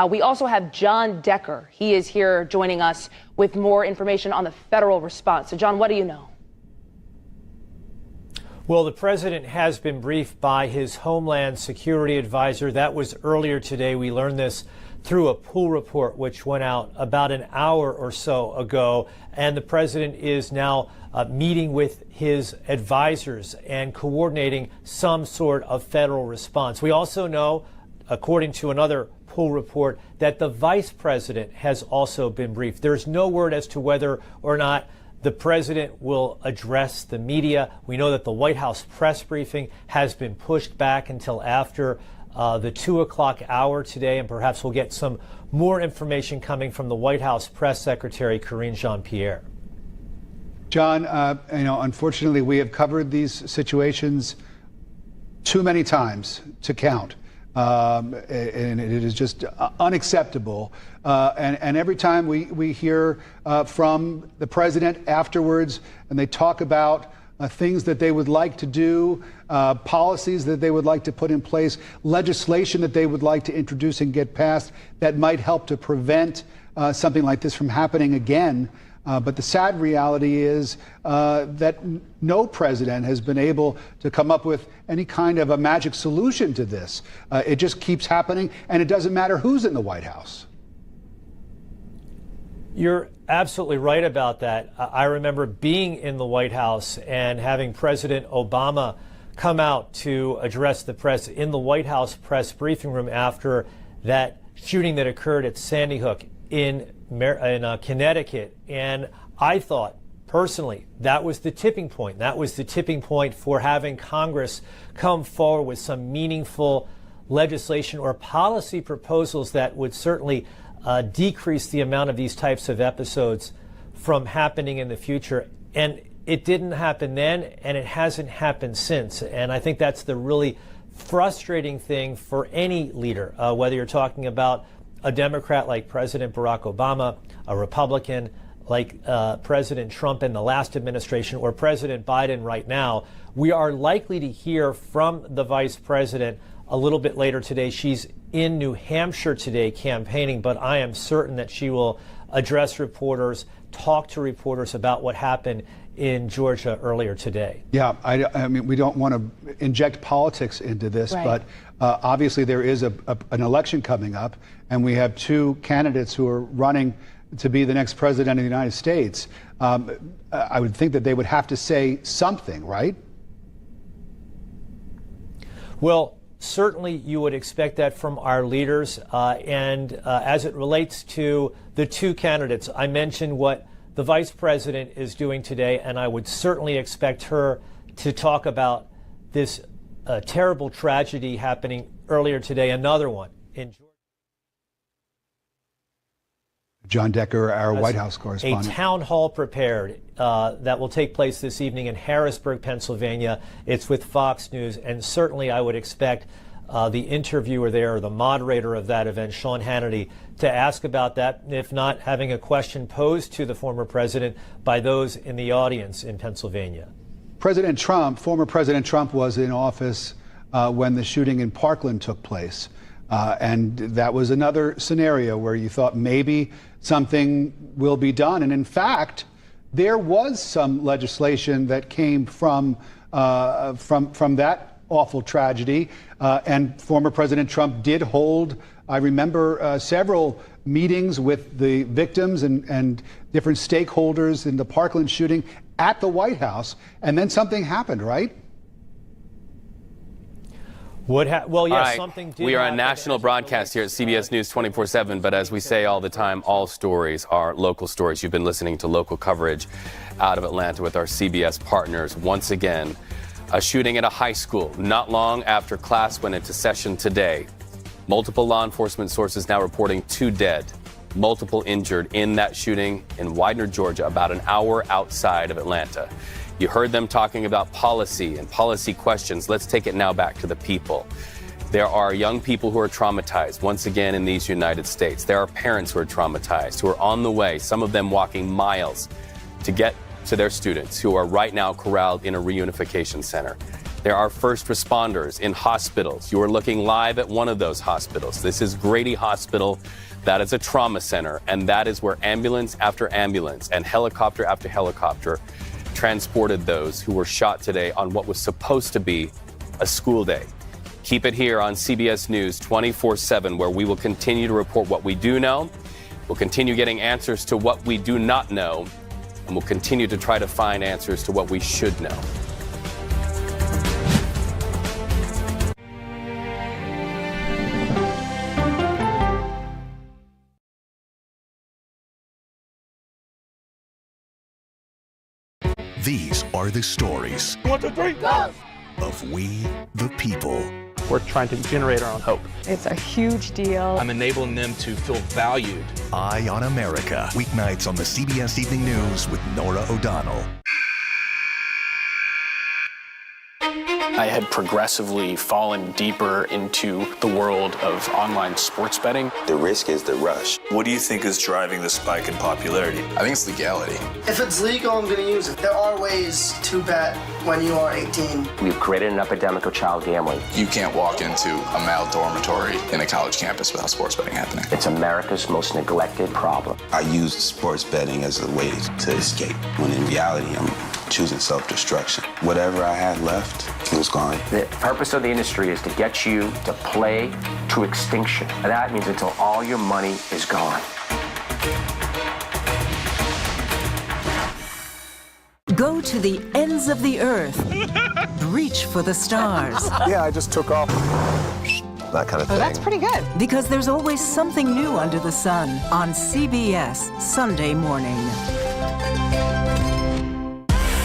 We also have John Decker. He is here joining us with more information on the federal response. So, John, what do you know? Well, the president has been briefed by his Homeland Security advisor. That was earlier today. We learned this through a pool report which went out about an hour or so ago. And the president is now meeting with his advisors and coordinating some sort of federal response. We also know, according to another pool report, that the vice president has also been briefed. There's no word as to whether or not the president will address the media. We know that the White House press briefing has been pushed back until after the 2 o'clock hour today, and perhaps we'll get some more information coming from the White House press secretary, Karine Jean-Pierre. John, unfortunately, we have covered these situations too many times to count. And it is just unacceptable. And every time we hear from the president afterwards, and they talk about things that they would like to do, policies that they would like to put in place, legislation that they would like to introduce and get passed that might help to prevent something like this from happening again. But the sad reality is that no president has been able to come up with any kind of a magic solution to this. It just keeps happening, and it doesn't matter who's in the White House. You're absolutely right about that. I remember being in the White House and having President Obama come out to address the press in the White House press briefing room after that shooting that occurred at Sandy Hook in Connecticut. And I thought, personally, that was the tipping point. That was the tipping point for having Congress come forward with some meaningful legislation or policy proposals that would certainly decrease the amount of these types of episodes from happening in the future. And it didn't happen then, and it hasn't happened since. And I think that's the really frustrating thing for any leader, whether you're talking about a Democrat like President Barack Obama, a Republican like President Trump in the last administration, or President Biden right now. We are likely to hear from the vice president a little bit later today. She's in New Hampshire today campaigning, but I am certain that she will address reporters, talk to reporters about what happened in Georgia earlier today. Yeah, I mean, we don't want to inject politics into this, Right. but obviously there is an election coming up, and we have two candidates who are running to be the next president of the United States. I would think that they would have to say something, right? Well, certainly you would expect that from our leaders. And as it relates to the two candidates, I mentioned what the vice president is doing today, and I would certainly expect her to talk about this terrible tragedy happening earlier today, another one in Georgia. John Decker, our White House correspondent. A town hall prepared that will take place this evening in Harrisburg, Pennsylvania. It's with Fox News, and certainly I would expect the interviewer there, or the moderator of that event, Sean Hannity, to ask about that, if not having a question posed to the former president by those in the audience in Pennsylvania. President Trump, former President Trump, was in office when the shooting in Parkland took place. And that was another scenario where you thought maybe something will be done. And in fact, there was some legislation that came from that awful tragedy. And former President Trump did hold, I remember, several meetings with the victims and different stakeholders in the Parkland shooting at the White House. And then something happened, right? Well, yes, All right. something did We are on happen national broadcast here at CBS News 24/7, but as we say all the time, all stories are local stories. You've been listening to local coverage out of Atlanta with our CBS partners. Once again, a shooting at a high school not long after class went into session today. Multiple law enforcement sources now reporting 2 dead, multiple injured in that shooting in Widener, Georgia, about an hour outside of Atlanta. You heard them talking about policy and policy questions. Let's take it now back to the people. There are young people who are traumatized once again in these United States. There are parents who are traumatized, who are on the way, some of them walking miles to get to their students, who are right now corralled in a reunification center. There are first responders in hospitals. You are looking live at one of those hospitals. This is Grady Hospital. That is a trauma center, and that is where ambulance after ambulance and helicopter after helicopter transported those who were shot today on what was supposed to be a school day. Keep it here on CBS News 24/7, where we will continue to report what we do know. We'll continue getting answers to what we do not know, and we'll continue to try to find answers to what we should know. These are the stories 1, 2, 3, go! Of we, the people. We're trying to generate our own hope. It's a huge deal. I'm enabling them to feel valued. Eye on America. Weeknights on the CBS Evening News with Norah O'Donnell. I had progressively fallen deeper into the world of online sports betting. The risk is the rush. What do you think is driving the spike in popularity? I think it's legality. If it's legal, I'm going to use it. There are ways to bet when you are 18. We've created an epidemic of child gambling. You can't walk into a male dormitory in a college campus without sports betting happening. It's America's most neglected problem. I used sports betting as a way to escape, when in reality, I'm choosing self-destruction. Whatever I had left, it was gone. The purpose of the industry is to get you to play to extinction. And that means until all your money is gone. Go to the ends of the earth. Reach for the stars. Yeah, I just took off. That kind of thing. Oh, that's pretty good. Because there's always something new under the sun on CBS Sunday morning.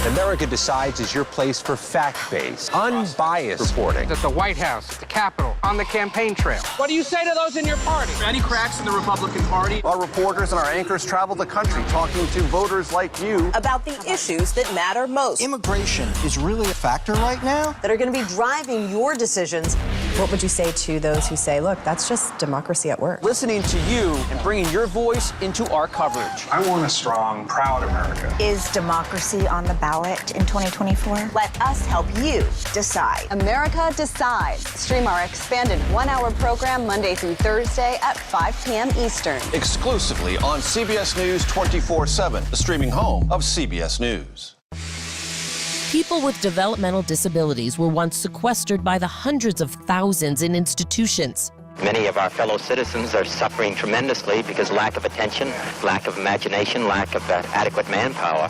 America Decides is your place for fact-based, unbiased reporting. At the White House, at the Capitol, on the campaign trail. What do you say to those in your party? Any cracks in the Republican Party? Our reporters and our anchors travel the country talking to voters like you about the issues that matter most. Immigration is really a factor right now that are going to be driving your decisions. What would you say to those who say, look, that's just democracy at work? Listening to you and bringing your voice into our coverage. I want a strong, proud America. Is democracy on the ballot in 2024? Let us help you decide. America Decides. Stream our expanded one-hour program Monday through Thursday at 5 p.m. Eastern. Exclusively on CBS News 24/7, the streaming home of CBS News. People with developmental disabilities were once sequestered by the hundreds of thousands in institutions. Many of our fellow citizens are suffering tremendously because lack of attention, lack of imagination, lack of adequate manpower.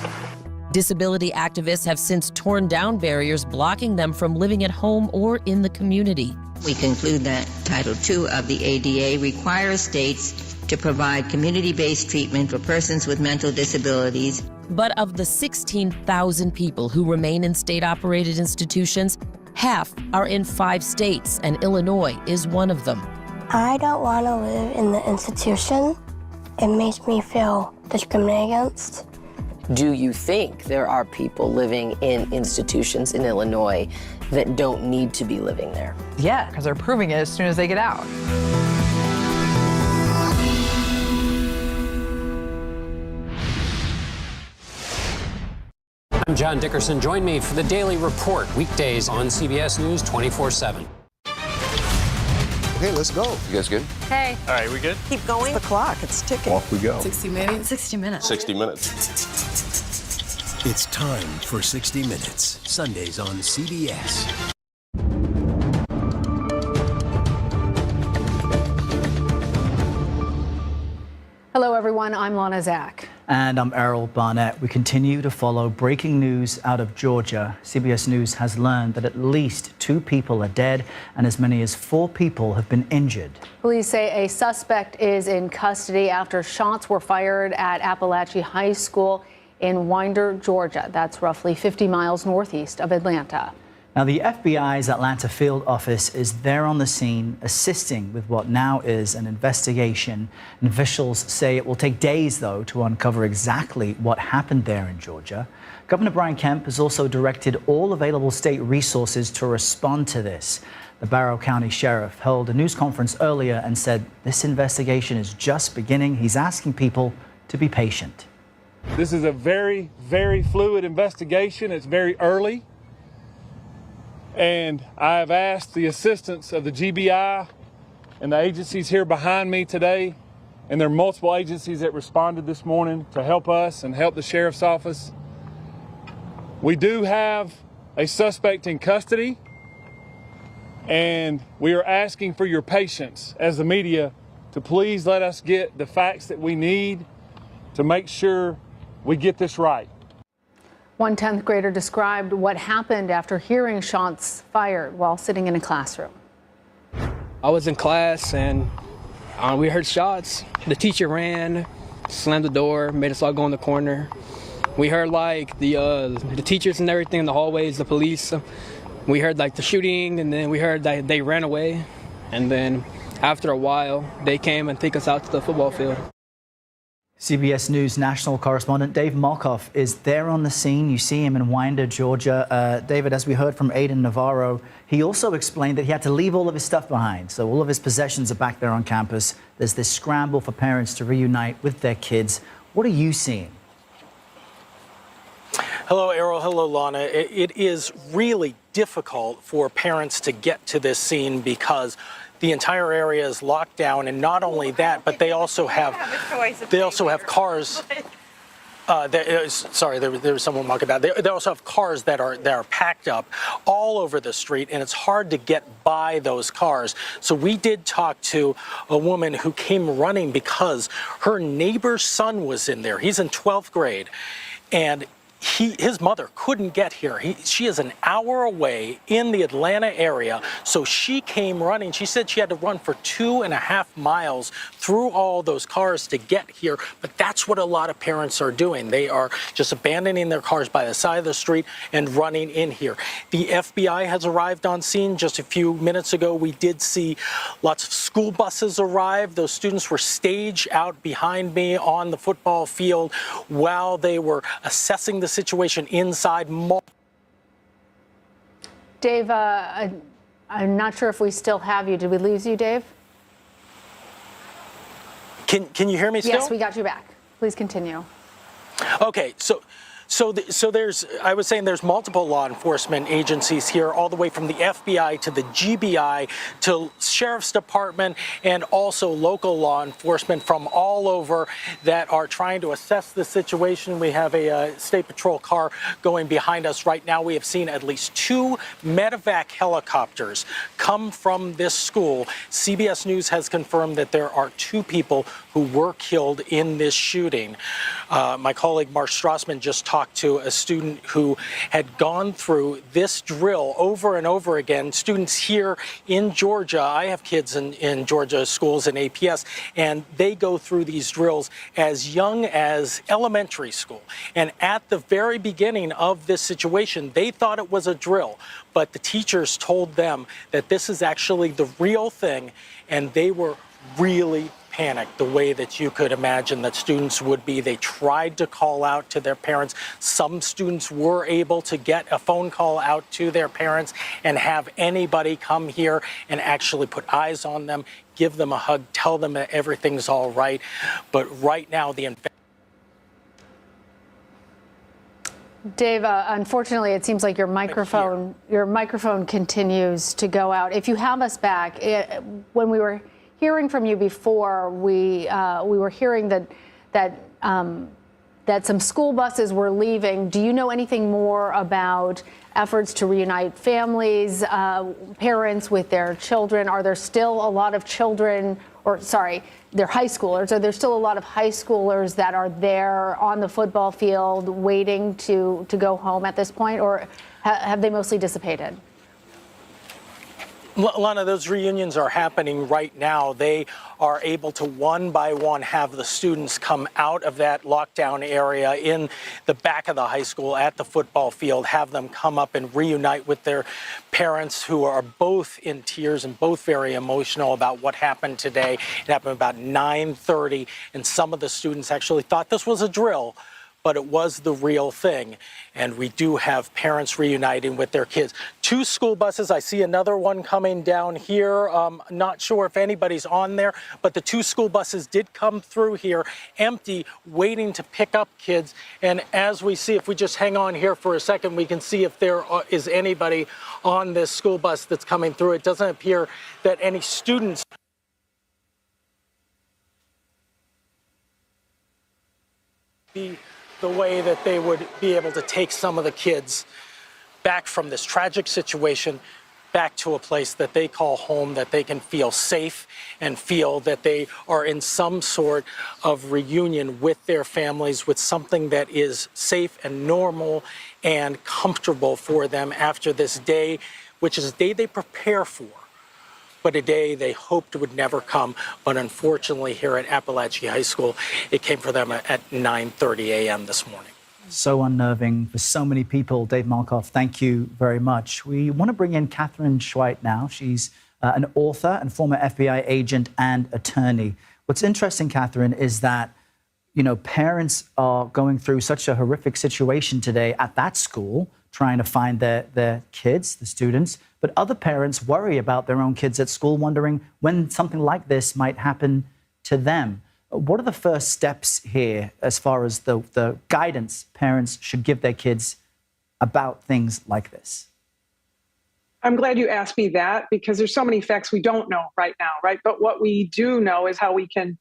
Disability activists have since torn down barriers blocking them from living at home or in the community. We conclude that Title II of the ADA requires states to provide community-based treatment for persons with mental disabilities. But of the 16,000 people who remain in state-operated institutions, half are in 5 states, and Illinois is one of them. I don't want to live in the institution. It makes me feel discriminated against. Do you think there are people living in institutions in Illinois that don't need to be living there? Yeah, because they're proving it as soon as they get out. I'm John Dickerson. Join me for the Daily Report, weekdays on CBS News 24/7. Okay, let's go. You guys good? Hey. All right, we good? Keep going. The clock, it's ticking. Off we go. 60 minutes. 60 minutes. 60 minutes. It's time for 60 Minutes, Sundays on CBS. Hello, everyone. I'm Lana Zach. And I'm Errol Barnett. We continue to follow breaking news out of Georgia. CBS News has learned that at least 2 people are dead and as many as 4 people have been injured. Police say a suspect is in custody after shots were fired at Appalachian High School in Winder, Georgia. That's roughly 50 miles northeast of Atlanta. Now, the FBI's Atlanta field office is there on the scene, assisting with what now is an investigation. And officials say it will take days, though, to uncover exactly what happened there in Georgia. Governor Brian Kemp has also directed all available state resources to respond to this. The Barrow County Sheriff held a news conference earlier and said this investigation is just beginning. He's asking people to be patient. This is a very, very fluid investigation. It's very early. And I have asked the assistance of the GBI and the agencies here behind me today, and there are multiple agencies that responded this morning to help us and help the Sheriff's Office. We do have a suspect in custody, and we are asking for your patience as the media to please let us get the facts that we need to make sure we get this right. One 10th grader described what happened after hearing shots fired while sitting in a classroom. I was in class and we heard shots. The teacher ran, slammed the door, made us all go in the corner. We heard like the teachers and everything in the hallways, the police. We heard like the shooting, and then we heard that they ran away. And then after a while, they came and took us out to the football field. CBS News national correspondent Dave Malkoff is there on the scene. You see him in Winder, Georgia. David, as we heard from Aiden Navarro, he also explained that he had to leave all of his stuff behind. So all of his possessions are back there on campus. There's this scramble for parents to reunite with their kids. What are you seeing? Hello, Errol. Hello, Lana. It is really difficult for parents to get to this scene because the entire area is locked down, and not only that, but they also have cars. Sorry, there was someone walking by. They also have cars that are packed up all over the street, and it's hard to get by those cars. So we did talk to a woman who came running because her neighbor's son was in there. He's in 12th grade, and his mother couldn't get here. She is an hour away in the Atlanta area, so she came running. She said she had to run for 2.5 miles through all those cars to get here, but that's what a lot of parents are doing. They are just abandoning their cars by the side of the street and running in here. The FBI has arrived on scene just a few minutes ago. We did see lots of school buses arrive. Those students were staged out behind me on the football field while they were assessing the situation inside. Dave, I'm not sure if we still have you. Did we lose you, Dave? Can you hear me still? Yes, we got you back. Please continue. Okay, so there's, I was saying there's multiple law enforcement agencies here, all the way from the FBI to the GBI to Sheriff's Department, and also local law enforcement from all over that are trying to assess the situation. We have a State Patrol car going behind us right now. We have seen at least 2 medevac helicopters come from this school. CBS News has confirmed that there are 2 people who were killed in this shooting. My colleague Mark Strassman just talked to a student who had gone through this drill over and over again. Students here in Georgia, I have kids in Georgia schools in APS, and they go through these drills as young as elementary school. And at the very beginning of this situation, they thought it was a drill, but the teachers told them that this is actually the real thing, and they were really panicked the way that you could imagine that students would be. They tried to call out to their parents. Some students were able to get a phone call out to their parents and have anybody come here and actually put eyes on them, give them a hug, tell them that everything's all right. But right now, Dave, unfortunately, it seems like your microphone continues to go out. If you have us back, when we were hearing from you before, we were hearing that some school buses were leaving. Do you know anything more about efforts to reunite families, parents with their children? Are there still a lot of children, they're high schoolers? Are there still a lot of high schoolers that are there on the football field waiting to go home at this point, or have they mostly dissipated? Lana, those reunions are happening right now. They are able to one by one have the students come out of that lockdown area in the back of the high school at the football field, have them come up and reunite with their parents, who are both in tears and both very emotional about what happened today. It happened about 9:30, and some of the students actually thought this was a drill, but it was the real thing. And we do have parents reuniting with their kids. 2 school buses. I see another one coming down here. Not sure if anybody's on there, but the 2 school buses did come through here empty, waiting to pick up kids. And as we see, if we just hang on here for a second, we can see if there is anybody on this school bus that's coming through. It doesn't appear that any students the way that they would be able to take some of the kids back from this tragic situation back to a place that they call home, that they can feel safe and feel that they are in some sort of reunion with their families, with something that is safe and normal and comfortable for them after this day, which is a day they prepare for, but a day they hoped would never come. But unfortunately, here at Appalachia High School, it came for them at 9:30 a.m. this morning. So unnerving for so many people. Dave Markoff, thank you very much. We want to bring in Catherine Schweit now. She's an author and former FBI agent and attorney. What's interesting, Catherine, is that, you know, parents are going through such a horrific situation today at that school, trying to find their kids, the students, but other parents worry about their own kids at school, wondering when something like this might happen to them. What are the first steps here as far as the guidance parents should give their kids about things like this? I'm glad you asked me that, because there's so many facts we don't know right now, right? But what we do know is how we can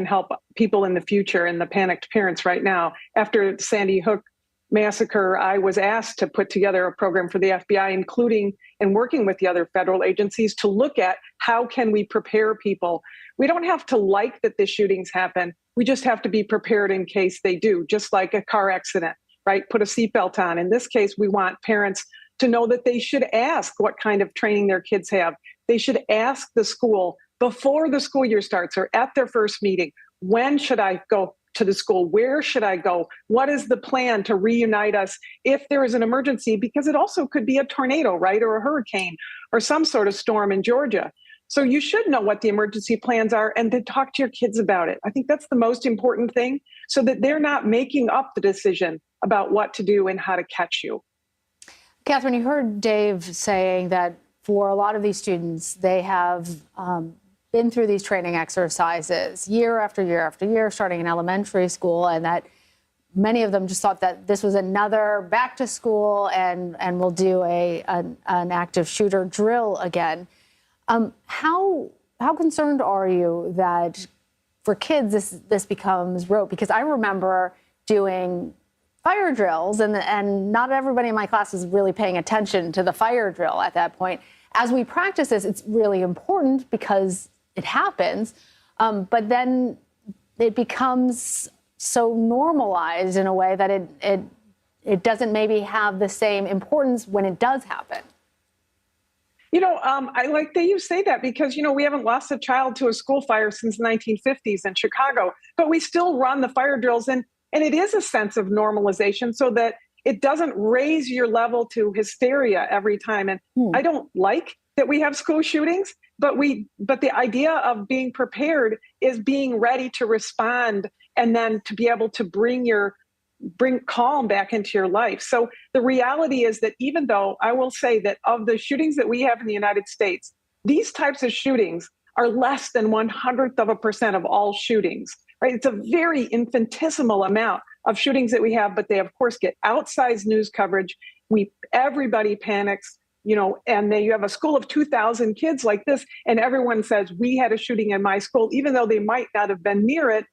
help people in the future and the panicked parents right now. After the Sandy Hook massacre, I was asked to put together a program for the FBI, including and working with the other federal agencies to look at how can we prepare people. We don't have to like that the shootings happen. We just have to be prepared in case they do, just like a car accident, right? Put a seatbelt on. In this case, we want parents to know that they should ask what kind of training their kids have. They should ask the school before the school year starts or at their first meeting, when should I go to the school? Where should I go? What is the plan to reunite us if there is an emergency? Because it also could be a tornado, right? Or a hurricane or some sort of storm in Georgia. So you should know what the emergency plans are and to talk to your kids about it. I think that's the most important thing, so that they're not making up the decision about what to do and how to catch you. Catherine, you heard Dave saying that for a lot of these students, they have been through these training exercises year after year after year, starting in elementary school, and that many of them just thought that this was another back to school and we'll do an active shooter drill again. How concerned are you that for kids this becomes rote? Because I remember doing fire drills and not everybody in my class was really paying attention to the fire drill at that point. As we practice this, it's really important because it happens, but then it becomes so normalized in a way that it doesn't maybe have the same importance when it does happen. You know, I like that you say that, because, you know, we haven't lost a child to a school fire since the 1950s in Chicago, but we still run the fire drills. And it is a sense of normalization so that it doesn't raise your level to hysteria every time. And I don't like that we have school shootings, but the idea of being prepared is being ready to respond and then to be able to bring calm back into your life. So the reality is that even though I will say that of the shootings that we have in the United States, these types of shootings are less than 1/100% of all shootings, right? It's a very infinitesimal amount of shootings that we have, but they of course get outsized news coverage. Everybody panics, you know, and then you have a school of 2,000 kids like this, and everyone says, we had a shooting in my school, even though they might not have been near it.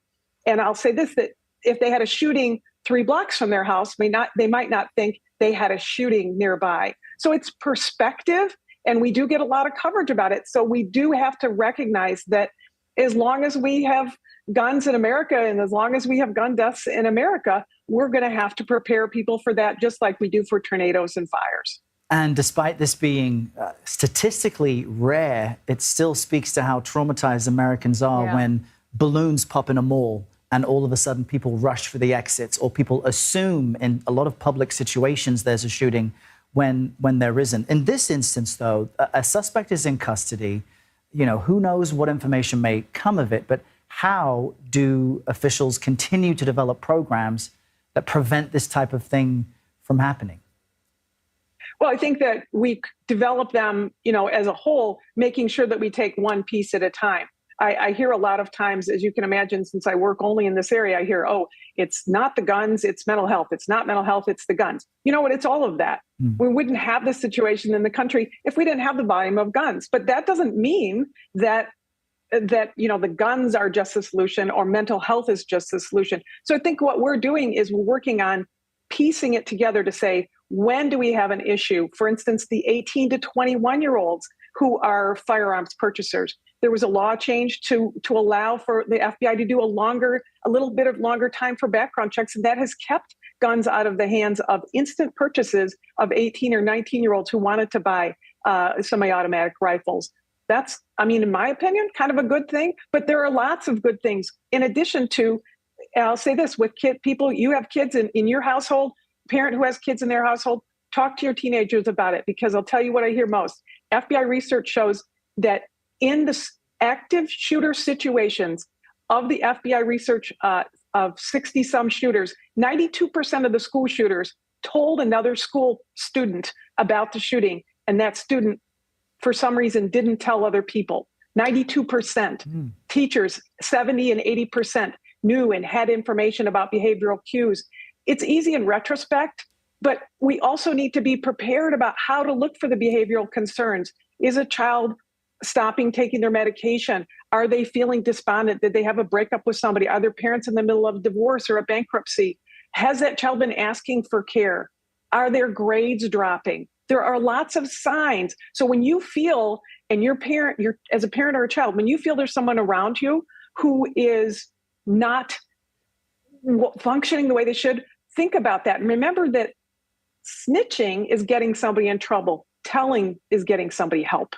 And I'll say this, that if they had a shooting 3 blocks from their house, they might not think they had a shooting nearby. So it's perspective, and we do get a lot of coverage about it. So we do have to recognize that as long as we have guns in America and as long as we have gun deaths in America, we're going to have to prepare people for that, just like we do for tornadoes and fires. And despite this being statistically rare, it still speaks to how traumatized Americans are when balloons pop in a mall and all of a sudden people rush for the exits, or people assume in a lot of public situations there's a shooting when there isn't. In this instance, though, a suspect is in custody. You know, who knows what information may come of it, but how do officials continue to develop programs that prevent this type of thing from happening? Well, I think that we develop them, you know, as a whole, making sure that we take one piece at a time. I hear a lot of times, as you can imagine, since I work only in this area, I hear, oh, it's not the guns, it's mental health. It's not mental health, it's the guns. You know what? It's all of that. We wouldn't have this situation in the country if we didn't have the volume of guns. But that doesn't mean that that, the guns are just the solution or mental health is just the solution. So I think what we're doing is we're working on piecing it together to say, when do we have an issue? For instance, the 18 to 21-year-olds who are firearms purchasers. There was a law change to allow for the FBI to do a little bit of longer time for background checks, and that has kept guns out of the hands of instant purchases of 18 or 19-year-olds who wanted to buy semi-automatic rifles. That's, in my opinion, kind of a good thing, but there are lots of good things. In addition to, I'll say this, with people, you have kids in your household, parent who has kids in their household, talk to your teenagers about it, because I'll tell you what I hear most. FBI research shows that in the active shooter situations of the FBI research of 60-some shooters, 92% of the school shooters told another school student about the shooting, and that student, for some reason, didn't tell other people. 92%. Teachers, 70 and 80% knew and had information about behavioral cues. It's easy in retrospect, but we also need to be prepared about how to look for the behavioral concerns. Is a child stopping taking their medication? Are they feeling despondent? Did they have a breakup with somebody? Are their parents in the middle of a divorce or a bankruptcy? Has that child been asking for care? Are their grades dropping? There are lots of signs. So when you feel, and you're as a parent or a child, when you feel there's someone around you who is not functioning the way they should, think about that. And remember that snitching is getting somebody in trouble. Telling is getting somebody help.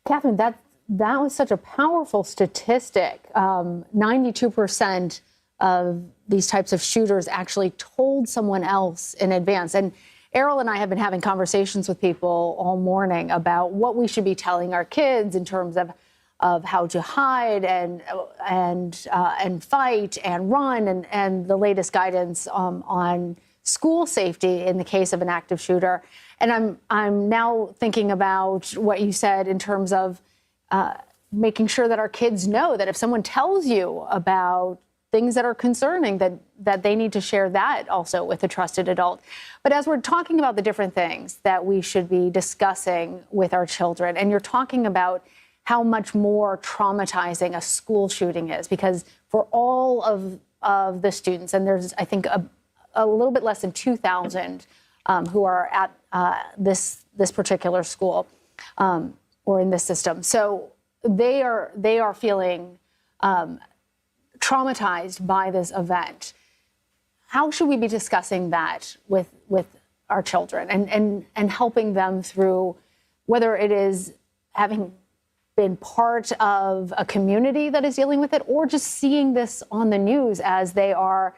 Catherine, that was such a powerful statistic. 92% of these types of shooters actually told someone else in advance. And Errol and I have been having conversations with people all morning about what we should be telling our kids in terms of how to hide and fight and run, and the latest guidance on school safety in the case of an active shooter. And I'm now thinking about what you said in terms of making sure that our kids know that if someone tells you about things that are concerning, that they need to share that also with a trusted adult. But as we're talking about the different things that we should be discussing with our children, and you're talking about how much more traumatizing a school shooting is, because for all of the students, and there's, I think, a little bit less than 2,000 who are at this particular school or in this system. So they are feeling traumatized by this event. How should we be discussing that with our children and helping them through, whether it is having been part of a community that is dealing with it, or just seeing this on the news as they are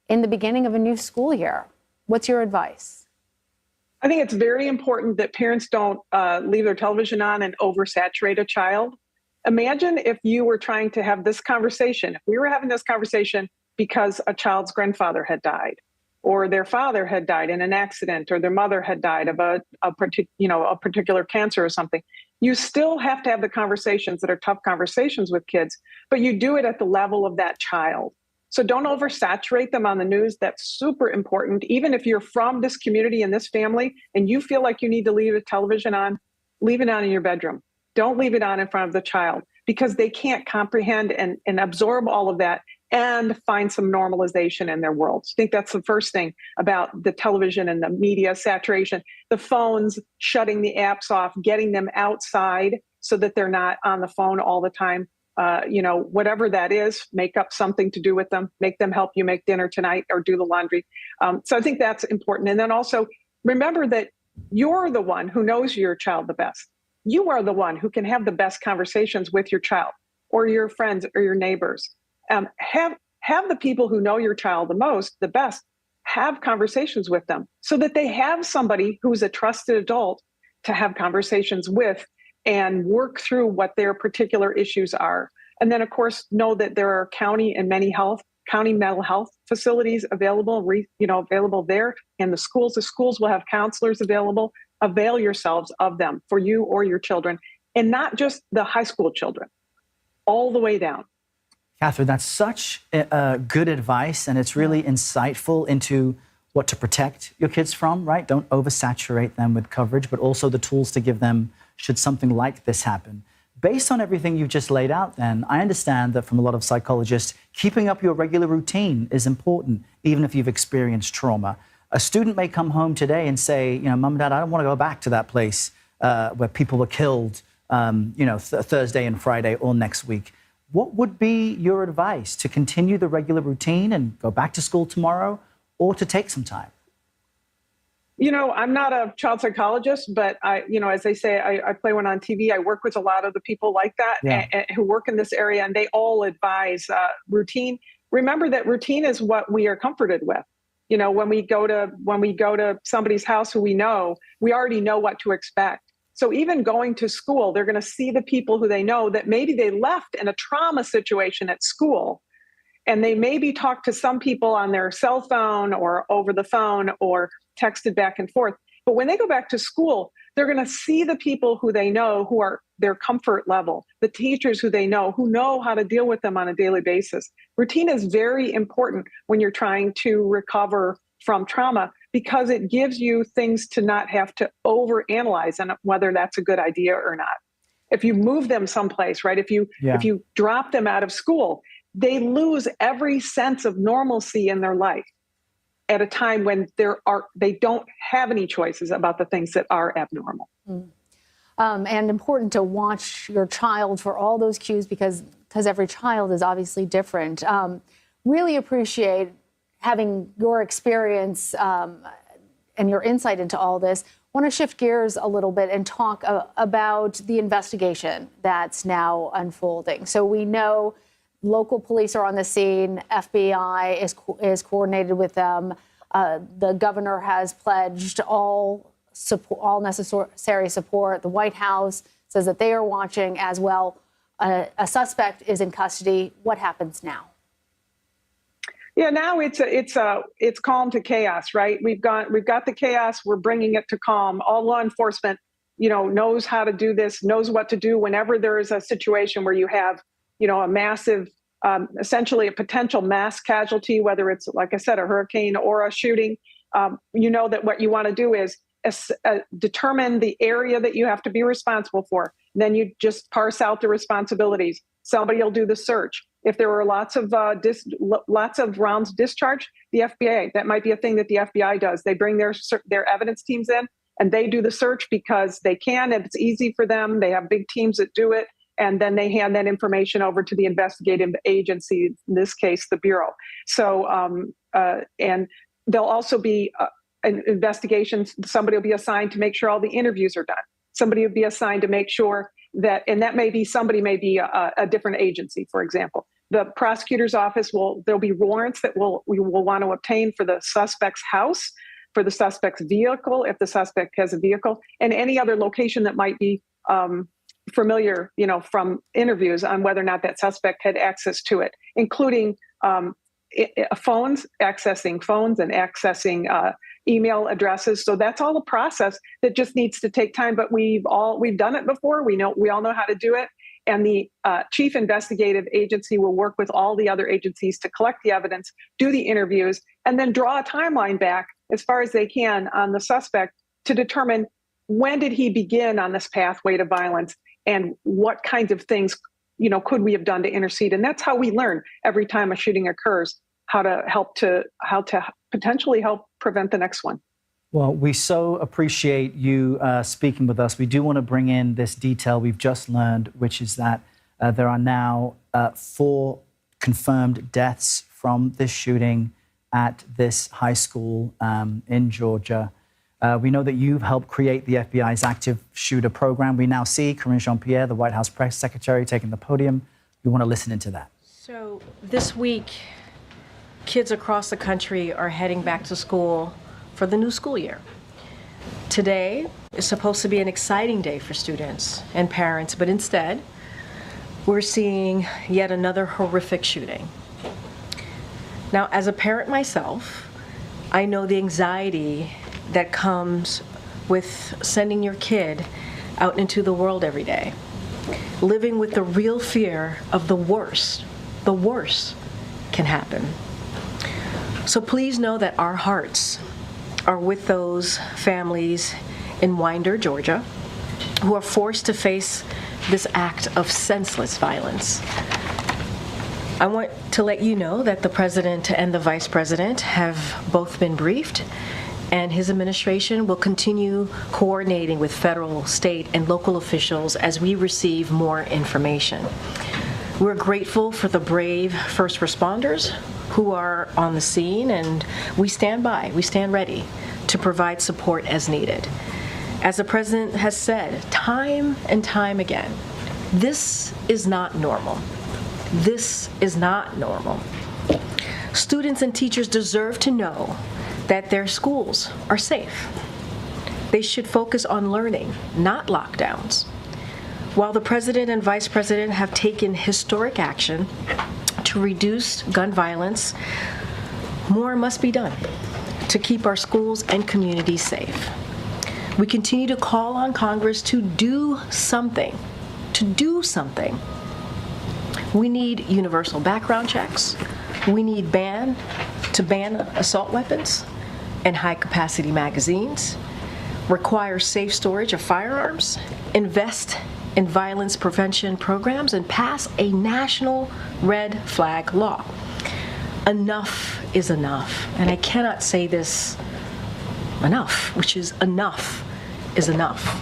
in the beginning of a new school year? What's your advice? I think it's very important that parents don't leave their television on and oversaturate a child. Imagine if you were trying to have this conversation, if we were having this conversation because a child's grandfather had died, or their father had died in an accident, or their mother had died of a particular cancer or something. You still have to have the conversations that are tough conversations with kids, but you do it at the level of that child. So don't oversaturate them on the news. That's super important. Even if you're from this community and this family and you feel like you need to leave the television on, leave it on in your bedroom. Don't leave it on in front of the child, because they can't comprehend and absorb all of that and find some normalization in their world. I think that's the first thing about the television and the media saturation. The phones, shutting the apps off, getting them outside so that they're not on the phone all the time. Whatever that is, make up something to do with them, make them help you make dinner tonight or do the laundry. So I think that's important. And then also remember that you're the one who knows your child the best. You are the one who can have the best conversations with your child or your friends or your neighbors. Have the people who know your child the most, the best, have conversations with them so that they have somebody who's a trusted adult to have conversations with and work through what their particular issues are. And then, of course, know that there are county mental health facilities available there, and the schools will have counselors available. Avail yourselves of them for you or your children, and not just the high school children, all the way down. Catherine, that's such good advice, and it's really insightful into what to protect your kids from, right? Don't oversaturate them with coverage, but also the tools to give them should something like this happen. Based on everything you've just laid out, then, I understand that from a lot of psychologists, keeping up your regular routine is important, even if you've experienced trauma. A student may come home today and say, you know, Mom and Dad, I don't want to go back to that place where people were killed, Thursday and Friday or next week. What would be your advice? To continue the regular routine and go back to school tomorrow, or to take some time? You know, I'm not a child psychologist, but as they say, I play one on TV. I work with a lot of the people like that and who work in this area, and they all advise routine. Remember that routine is what we are comforted with. You know, when we go to somebody's house who we know, we already know what to expect. So even going to school, they're going to see the people who they know that maybe they left in a trauma situation at school, and they maybe talked to some people on their cell phone or over the phone or texted back and forth. But when they go back to school, they're going to see the people who they know who are their comfort level, the teachers who they know who know how to deal with them on a daily basis. Routine is very important when you're trying to recover from trauma, because it gives you things to not have to overanalyze and whether that's a good idea or not. If you move them someplace, right? If you drop them out of school, they lose every sense of normalcy in their life at a time when they don't have any choices about the things that are abnormal. And important to watch your child for all those cues, because every child is obviously different. Really appreciate having your experience and your insight into all this. Want to shift gears a little bit and talk about the investigation that's now unfolding. So we know local police are on the scene. FBI is coordinated with them. The governor has pledged all necessary support. The White House says that they are watching as well. A suspect is in custody. What happens now? Yeah, now it's calm to chaos, right? We've got the chaos. We're bringing it to calm. All law enforcement, knows how to do this, knows what to do whenever there is a situation where you have, a massive, essentially a potential mass casualty, whether it's, like I said, a hurricane or a shooting. That what you want to do is determine the area that you have to be responsible for. And then you just parse out the responsibilities. Somebody will do the search. If there were lots of rounds discharged, the FBI, that might be a thing that the FBI does. They bring their evidence teams in and they do the search because they can, and it's easy for them. They have big teams that do it. And then they hand that information over to the investigative agency, in this case, the Bureau. So, and there'll also be an investigation. Somebody will be assigned to make sure all the interviews are done. Somebody will be assigned to make sure that, and that may be a different agency, for example. The prosecutor's office there'll be warrants that we will want to obtain for the suspect's house, for the suspect's vehicle, if the suspect has a vehicle, and any other location that might be familiar, from interviews on whether or not that suspect had access to it, including accessing phones and accessing email addresses. So that's all a process that just needs to take time. But we've done it before. We all know how to do it. And the chief investigative agency will work with all the other agencies to collect the evidence, do the interviews, and then draw a timeline back as far as they can on the suspect to determine when did he begin on this pathway to violence and what kinds of things, could we have done to intercede. And that's how we learn every time a shooting occurs, how to potentially help prevent the next one. Well, we so appreciate you speaking with us. We do want to bring in this detail we've just learned, which is that there are now 4 confirmed deaths from this shooting at this high school in Georgia. We know that you've helped create the FBI's active shooter program. We now see Karine Jean-Pierre, the White House press secretary, taking the podium. We want to listen into that. So this week, kids across the country are heading back to school for the new school year. Today is supposed to be an exciting day for students and parents, but instead, we're seeing yet another horrific shooting. Now, as a parent myself, I know the anxiety that comes with sending your kid out into the world every day, living with the real fear of the worst can happen. So please know that our hearts are with those families in Winder, Georgia, who are forced to face this act of senseless violence. I want to let you know that the President and the Vice President have both been briefed, and his administration will continue coordinating with federal, state, and local officials as we receive more information. We're grateful for the brave first responders who are on the scene, and we stand by, we stand ready to provide support as needed. As the President has said time and time again, this is not normal. This is not normal. Students and teachers deserve to know that their schools are safe. They should focus on learning, not lockdowns. While the President and Vice President have taken historic action to reduce gun violence, more must be done to keep our schools and communities safe. We continue to call on Congress to do something, We need universal background checks. We need to ban assault weapons and high-capacity magazines, require safe storage of firearms, invest in violence prevention programs, and pass a national red flag law. Enough is enough, and I cannot say this enough, which is enough is enough.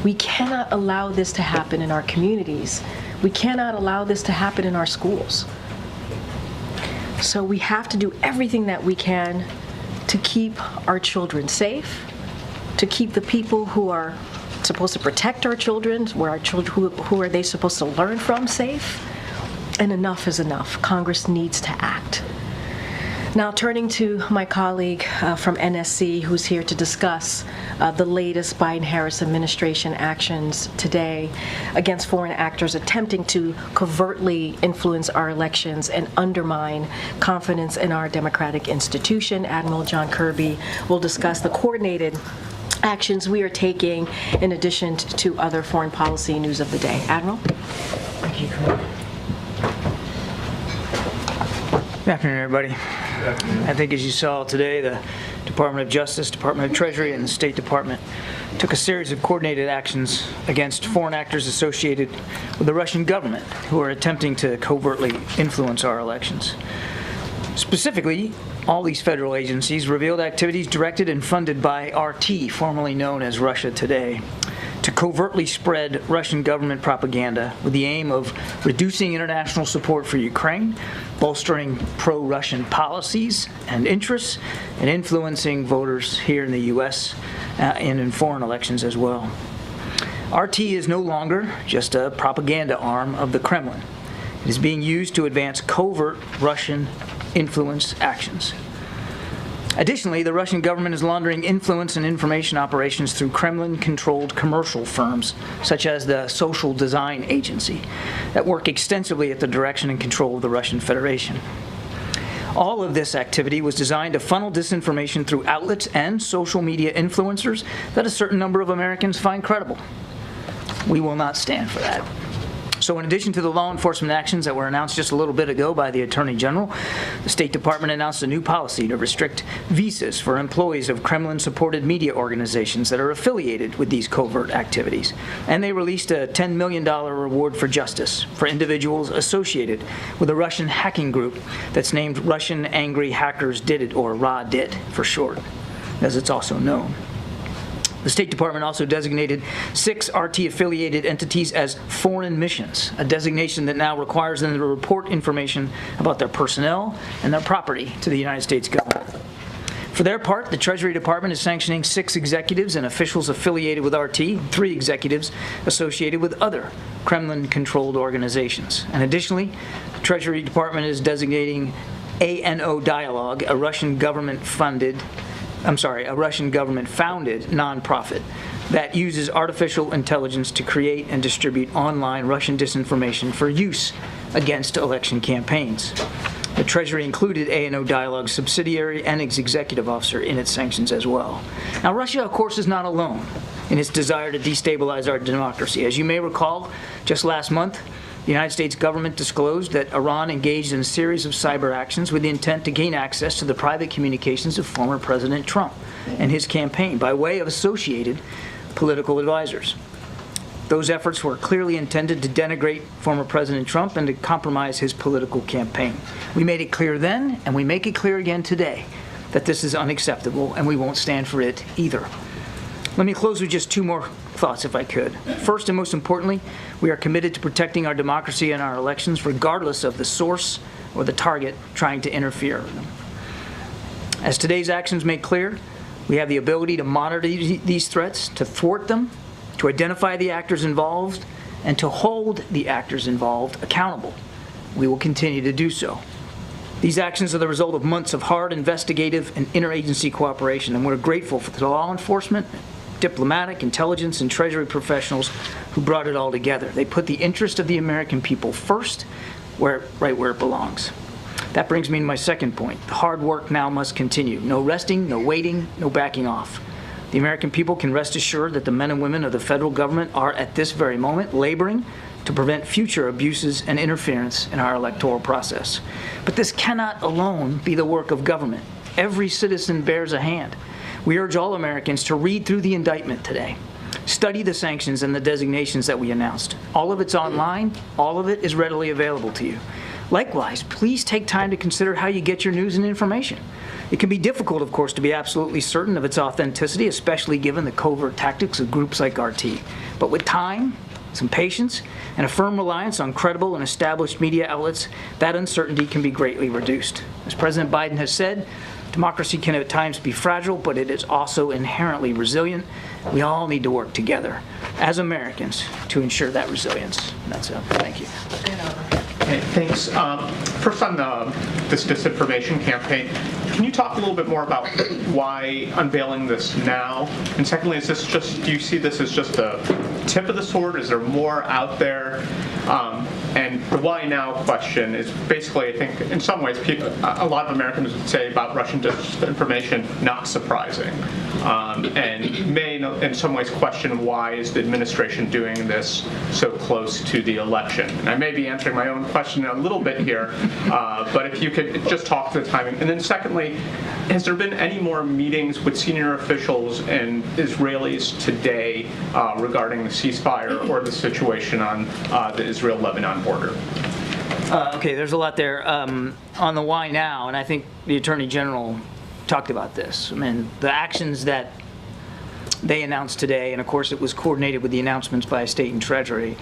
We cannot allow this to happen in our communities. We cannot allow this to happen in our schools. So we have to do everything that we can to keep our children safe, to keep the people who are supposed to protect our children, who are they supposed to learn from, safe. And enough is enough. Congress needs to act. Now, turning to my colleague from NSC, who's here to discuss the latest Biden-Harris administration actions today against foreign actors attempting to covertly influence our elections and undermine confidence in our democratic institution. Admiral John Kirby will discuss the coordinated actions we are taking in addition to other foreign policy news of the day. Admiral? Thank you, Colonel. Good afternoon, everybody. I think as you saw today, the Department of Justice, Department of Treasury, and the State Department took a series of coordinated actions against foreign actors associated with the Russian government who are attempting to covertly influence our elections. Specifically, all these federal agencies revealed activities directed and funded by RT, formerly known as Russia Today, to covertly spread Russian government propaganda with the aim of reducing international support for Ukraine, bolstering pro-Russian policies and interests, and influencing voters here in the U.S. And in foreign elections as well. RT is no longer just a propaganda arm of the Kremlin. It is being used to advance covert Russian influence actions. Additionally, the Russian government is laundering influence and information operations through Kremlin-controlled commercial firms, such as the Social Design Agency, that work extensively at the direction and control of the Russian Federation. All of this activity was designed to funnel disinformation through outlets and social media influencers that a certain number of Americans find credible. We will not stand for that. So in addition to the law enforcement actions that were announced just a little bit ago by the Attorney General, the State Department announced a new policy to restrict visas for employees of Kremlin-supported media organizations that are affiliated with these covert activities. And they released a $10 million reward for justice for individuals associated with a Russian hacking group that's named Russian Angry Hackers Did It, or RADIT for short, as it's also known. The State Department also designated 6 RT-affiliated entities as foreign missions, a designation that now requires them to report information about their personnel and their property to the United States government. For their part, the Treasury Department is sanctioning 6 executives and officials affiliated with RT, 3 executives associated with other Kremlin-controlled organizations. And additionally, the Treasury Department is designating ANO Dialogue, a Russian government-founded nonprofit that uses artificial intelligence to create and distribute online Russian disinformation for use against election campaigns. The Treasury included ANO Dialogue's subsidiary and its executive officer in its sanctions as well. Now, Russia, of course, is not alone in its desire to destabilize our democracy. As you may recall, just last month, the United States government disclosed that Iran engaged in a series of cyber actions with the intent to gain access to the private communications of former President Trump and his campaign by way of associated political advisors. Those efforts were clearly intended to denigrate former President Trump and to compromise his political campaign. We made it clear then, and we make it clear again today, that this is unacceptable, and we won't stand for it either. Let me close with just two more thoughts, if I could. First and most importantly, we are committed to protecting our democracy and our elections, regardless of the source or the target trying to interfere with them. As today's actions make clear, we have the ability to monitor these threats, to thwart them, to identify the actors involved, and to hold the actors involved accountable. We will continue to do so. These actions are the result of months of hard investigative and interagency cooperation, and we're grateful for the law enforcement, diplomatic, intelligence, and Treasury professionals who brought it all together. They put the interest of the American people first, right where it belongs. That brings me to my second point. The hard work now must continue. No resting, no waiting, no backing off. The American people can rest assured that the men and women of the federal government are at this very moment laboring to prevent future abuses and interference in our electoral process. But this cannot alone be the work of government. Every citizen bears a hand. We urge all Americans to read through the indictment today. Study the sanctions and the designations that we announced. All of it's online. All of it is readily available to you. Likewise, please take time to consider how you get your news and information. It can be difficult, of course, to be absolutely certain of its authenticity, especially given the covert tactics of groups like RT. But with time, some patience, and a firm reliance on credible and established media outlets, that uncertainty can be greatly reduced. As President Biden has said, democracy can at times be fragile, but it is also inherently resilient. We all need to work together as Americans to ensure that resilience. And that's it. Thank you. Okay, thanks. First on this disinformation campaign, can you talk a little bit more about why unveiling this now? And secondly, is this just, do you see this as just the tip of the sword? Is there more out there? And the why now question is basically, I think, in some ways, a lot of Americans would say about Russian disinformation, not surprising. And may, in some ways, question why is the administration doing this so close to the election? And I may be answering my own question a little bit here, but if you could just talk to the timing. And then secondly, has there been any more meetings with senior officials and Israelis today regarding the ceasefire or the situation on the Israel-Lebanon border? Okay, there's a lot there. On the why now, and I think the Attorney General talked about this. I mean, the actions that they announced today, and of course it was coordinated with the announcements by State and Treasury,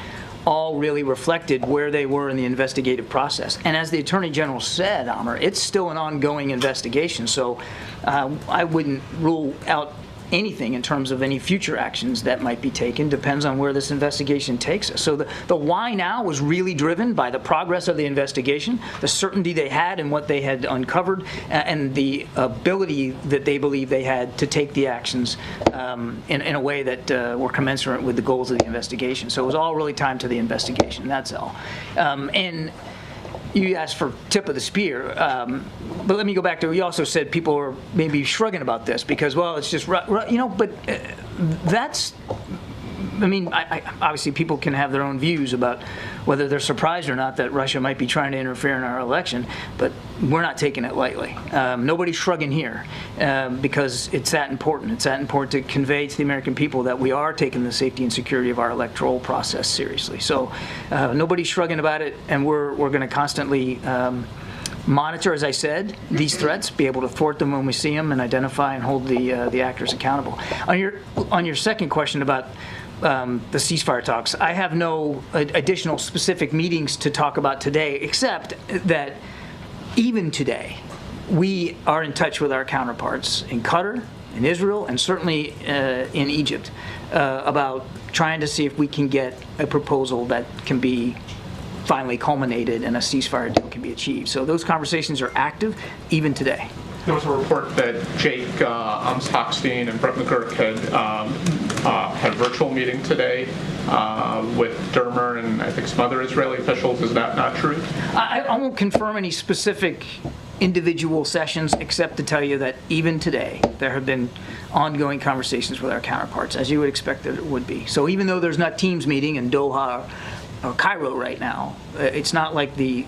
all really reflected where they were in the investigative process. And as the Attorney General said, Amr, it's still an ongoing investigation, so I wouldn't rule out anything in terms of any future actions that might be taken. Depends on where this investigation takes us. So the why now was really driven by the progress of the investigation, the certainty they had in what they had uncovered, and the ability that they believe they had to take the actions in a way that were commensurate with the goals of the investigation. So it was all really timed to the investigation, that's all. And you asked for tip of the spear, but let me go back to, you also said people are maybe shrugging about this because, well, it's just, you know, but that's, I mean, obviously people can have their own views about whether they're surprised or not that Russia might be trying to interfere in our election, but we're not taking it lightly. Nobody's shrugging here because it's that important. It's that important to convey to the American people that we are taking the safety and security of our electoral process seriously. So nobody's shrugging about it, and we're going to constantly monitor, as I said, these threats, be able to thwart them when we see them, and identify and hold the actors accountable. On your second question about the ceasefire talks, I have no additional specific meetings to talk about today, except that even today, we are in touch with our counterparts in Qatar, in Israel, and certainly in Egypt about trying to see if we can get a proposal that can be finally culminated and a ceasefire deal can be achieved. So those conversations are active even today. There was a report that Jake Hochstein and Brett McGurk had a virtual meeting today with Dermer and I think some other Israeli officials. Is that not true? I won't confirm any specific individual sessions, except to tell you that even today there have been ongoing conversations with our counterparts, as you would expect that it would be. So even though there's not Teams meeting in Doha or Cairo right now, it's not like the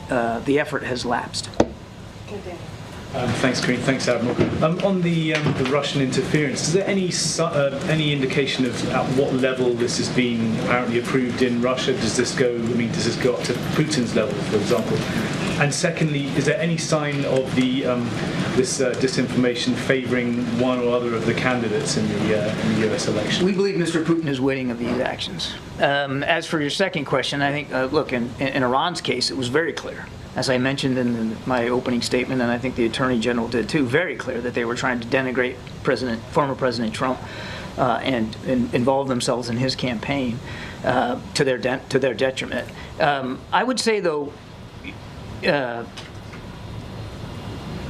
effort has lapsed. Thanks, Karine. Thanks, Admiral. On the Russian interference, is there any indication of at what level this has been apparently approved in Russia? Does this go up to Putin's level, for example? And secondly, is there any sign of this disinformation favouring one or other of the candidates in the U.S. election? We believe Mr. Putin is witting of these actions. As for your second question, I think, look, in Iran's case, it was very clear. As I mentioned in my opening statement, and I think the Attorney General did too, very clear that they were trying to denigrate former President Trump and involve themselves in his campaign to their detriment. I would say, though,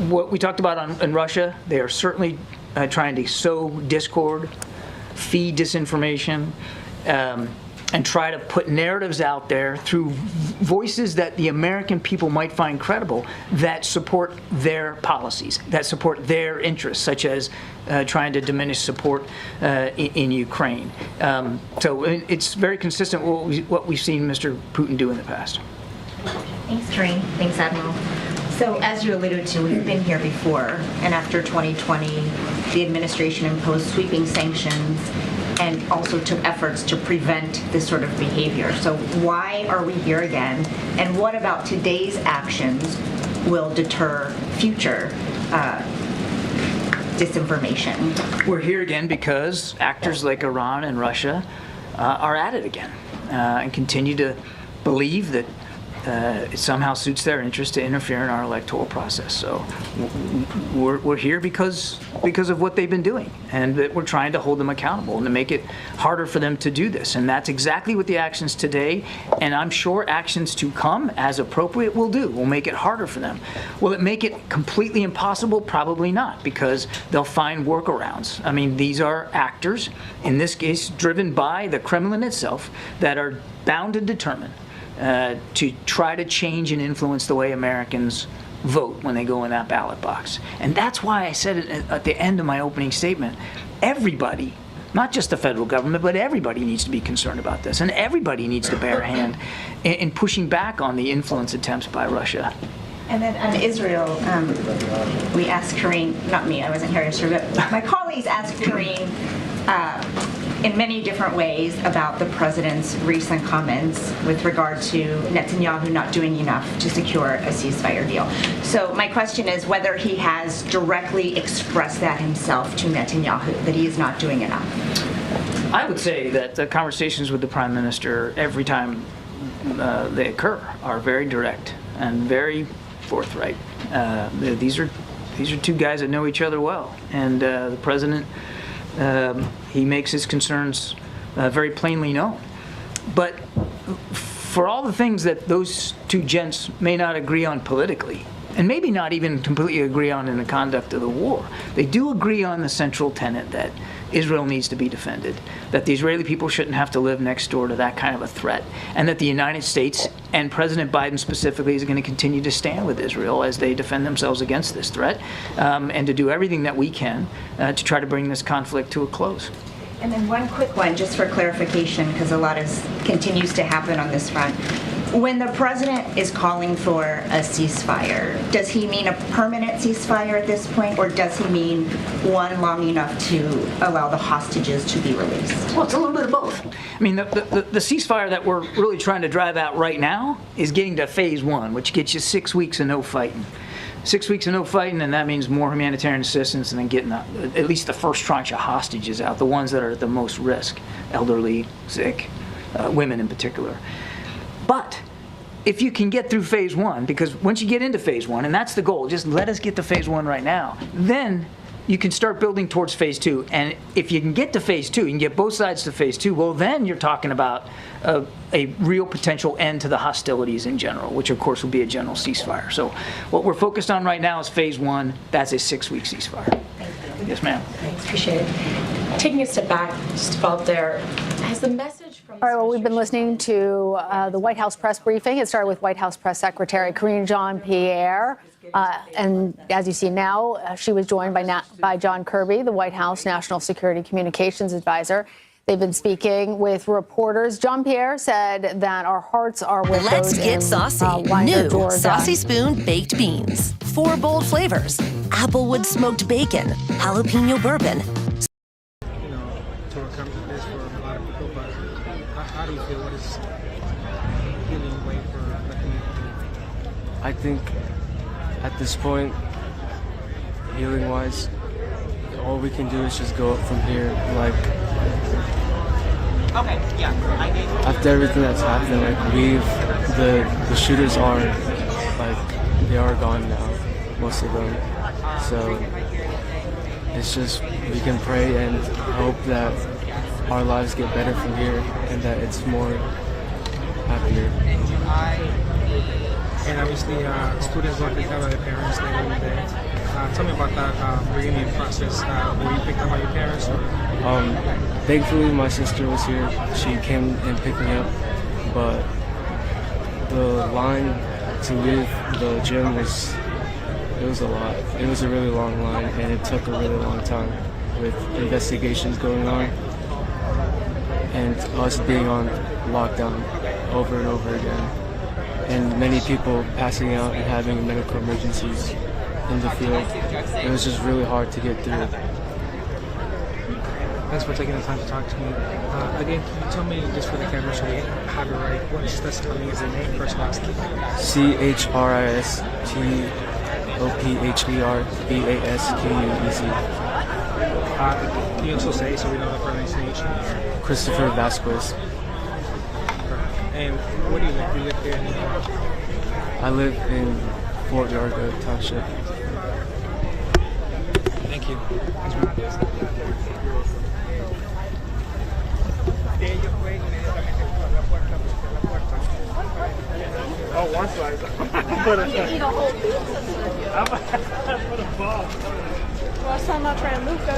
what we talked about in Russia, they are certainly trying to sow discord, feed disinformation, and try to put narratives out there through voices that the American people might find credible that support their policies, that support their interests, such as trying to diminish support in Ukraine. So it's very consistent with what we've seen Mr. Putin do in the past. Thanks, Karine. Thanks, Admiral. So as you alluded to, we've been here before, and after 2020, the administration imposed sweeping sanctions and also took efforts to prevent this sort of behavior. So why are we here again? And what about today's actions will deter future disinformation? We're here again because actors like Iran and Russia are at it again and continue to believe that it somehow suits their interest to interfere in our electoral process. So we're here because of what they've been doing, and that we're trying to hold them accountable and to make it harder for them to do this. And that's exactly what the actions today, and I'm sure actions to come, as appropriate, will do. Will make it harder for them. Will it make it completely impossible? Probably not, because they'll find workarounds. I mean, these are actors, in this case driven by the Kremlin itself, that are bound and determined to try to change and influence the way Americans vote when they go in that ballot box. And that's why I said it at the end of my opening statement. Everybody, not just the federal government, but everybody needs to be concerned about this. And everybody needs to bear a hand in pushing back on the influence attempts by Russia. And then on Israel, we asked Karine, not me, I wasn't here yesterday, but my colleagues asked Karine in many different ways about the president's recent comments with regard to Netanyahu not doing enough to secure a ceasefire deal. So my question is whether he has directly expressed that himself to Netanyahu, that he is not doing enough. I would say that the conversations with the Prime Minister every time they occur are very direct and very forthright. These are two guys that know each other well, and the president, he makes his concerns very plainly known. But for all the things that those two gents may not agree on politically, and maybe not even completely agree on in the conduct of the war, they do agree on the central tenet that Israel needs to be defended, that the Israeli people shouldn't have to live next door to that kind of a threat, and that the United States, and President Biden specifically, is going to continue to stand with Israel as they defend themselves against this threat, and to do everything that we can to try to bring this conflict to a close. And then one quick one, just for clarification, because a lot continues to happen on this front. When the president is calling for a ceasefire, does he mean a permanent ceasefire at this point, or does he mean one long enough to allow the hostages to be released? Well, it's a little bit of both. I mean, the ceasefire that we're really trying to drive out right now is getting to phase one, which gets you 6 weeks of no fighting. 6 weeks of no fighting, and that means more humanitarian assistance, and then getting at least the first tranche of hostages out, the ones that are at the most risk, elderly, sick, women in particular. But if you can get through phase one, because once you get into phase one, and that's the goal, just let us get to phase one right now, then you can start building towards phase two. And if you can get to phase two, you can get both sides to phase two, well, then you're talking about a real potential end to the hostilities in general, which of course will be a general ceasefire. So what we're focused on right now is phase one. That's a 6-week ceasefire. Yes, ma'am. Thanks, appreciate it. Taking a step back, just to follow up there, has the message from... All right, well, we've been listening to the White House press briefing. It started with White House Press Secretary Karine Jean-Pierre. And as you see now, she was joined by John Kirby, the White House National Security Communications Advisor. They've been speaking with reporters. Jean-Pierre said that our hearts are with Let's those get in saucy. Winder, New Georgia. Saucy Spoon Baked Beans. 4 bold flavors. Applewood smoked bacon, jalapeno bourbon. To accomplish this for a lot of people, but how do you feel? What is healing way for the community? I think at this point, healing-wise, all we can do is just go up from here. Like, after everything that's happened, like the shooters are, like, they are gone now, most of them. So it's just, we can pray and hope that our lives get better from here and that it's more happier. And obviously, students want to tell their parents they will be there. Tell me about that reunion process. Were you picked up by your parents? Or? Thankfully, my sister was here. She came and picked me up, but the line to leave the gym was a lot. It was a really long line, and it took a really long time with investigations going on and us being on lockdown over and over again, and many people passing out and having medical emergencies in the field. It was just really hard to get through. Thanks for taking the time to talk to me. Again, can you tell me, just for the camera so we have it right, what Chris-Tommy is the name, first last name? CHRISTOPHERBASQUEZ. Can you also say, so we know the pronunciation? Christopher Vasquez. And where do you live? Do you live here in New York? I live in Fort Yargo Township. Thank you. Oh, one slice. You eat a whole pizza. I'm going to fall. Well, I saw my friend Luca.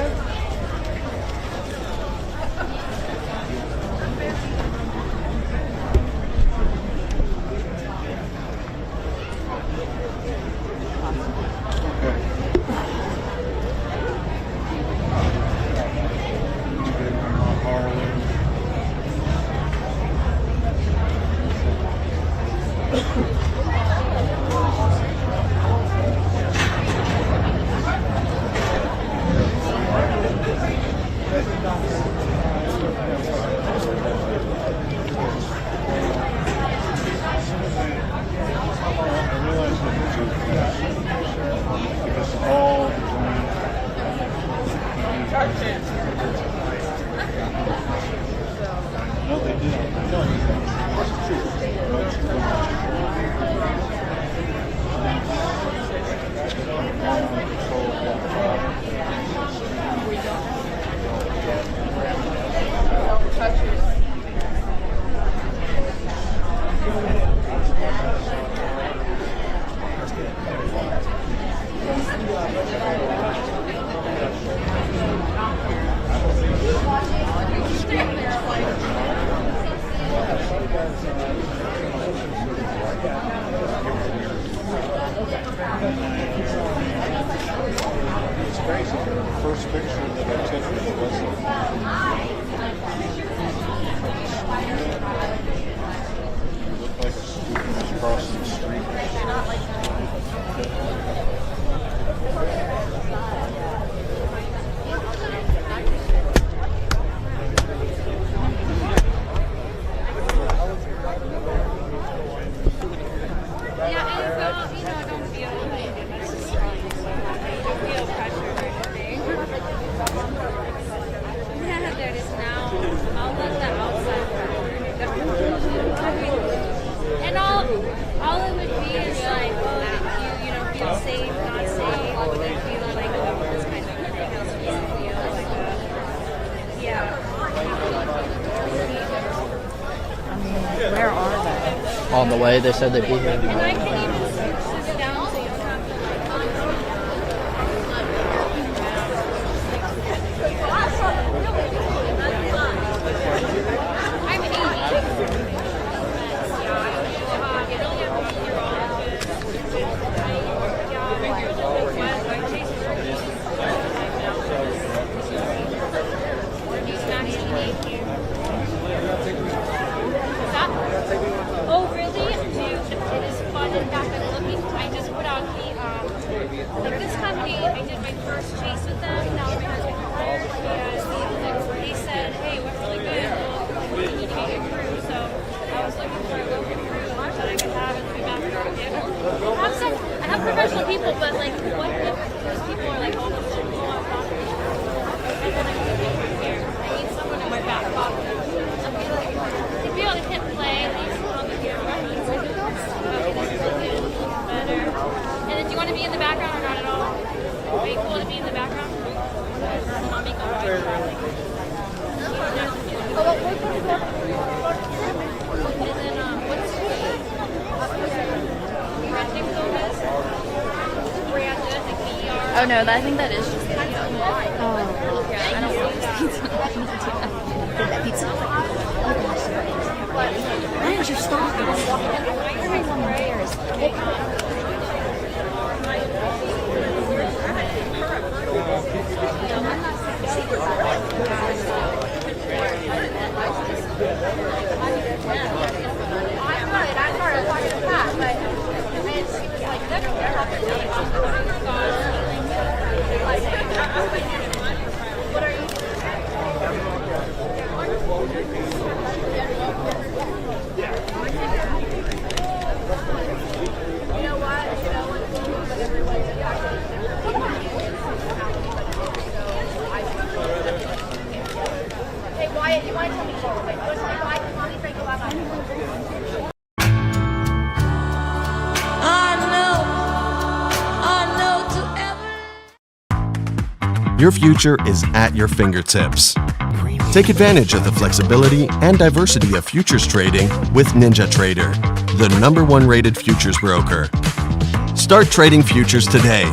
First picture that I took was it looked like a student was crossing the street. And all it would be is like, well, you know, feel safe, not safe, would it be like this kind of thing else would you feel like yeah. I mean, where are they? On the way, they said they'd be here. And I can even sit down so you don't have to I'm 80. Oh no, I think that is just pizza. Oh. Yeah, I don't want pizza. Where's your stock? Everyone wears. Your future is at your fingertips. Take advantage of the flexibility and diversity of futures trading with NinjaTrader, the #1 rated futures broker. Start trading futures today.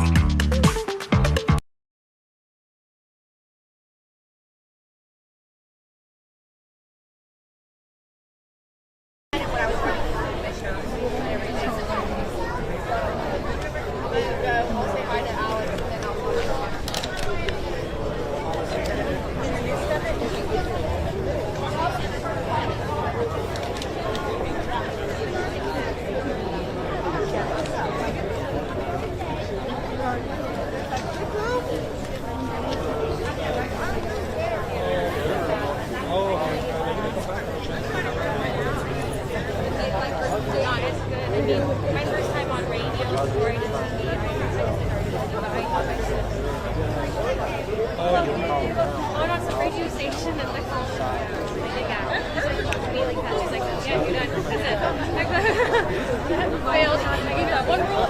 My first time on radio or in TV, I went on some radio station and the call me like that. She's like, yeah, do that. Failed. I gave that one rule,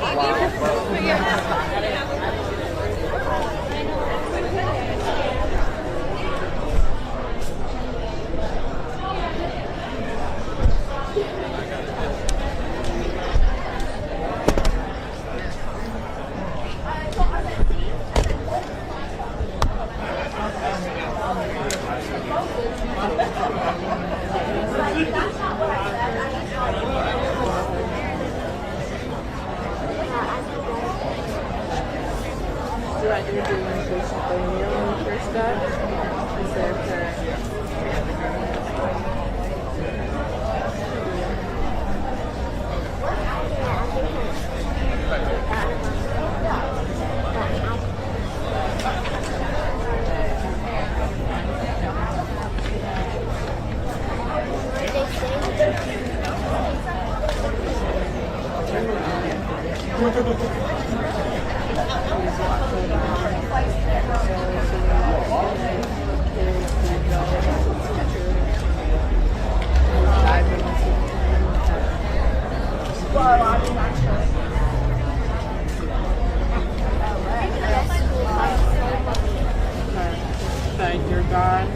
Thank you, God.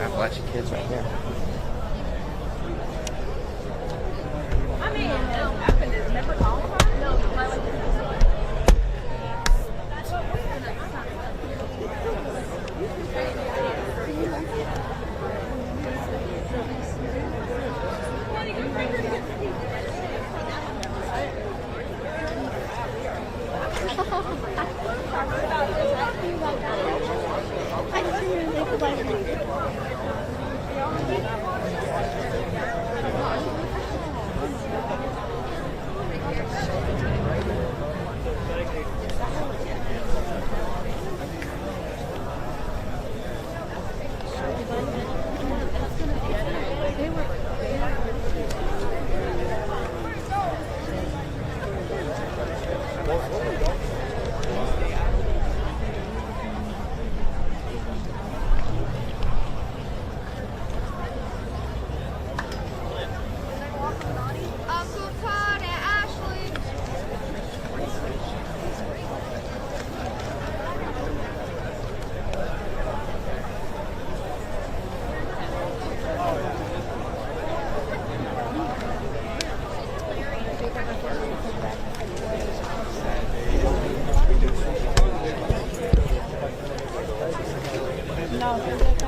Appalachian kids right here.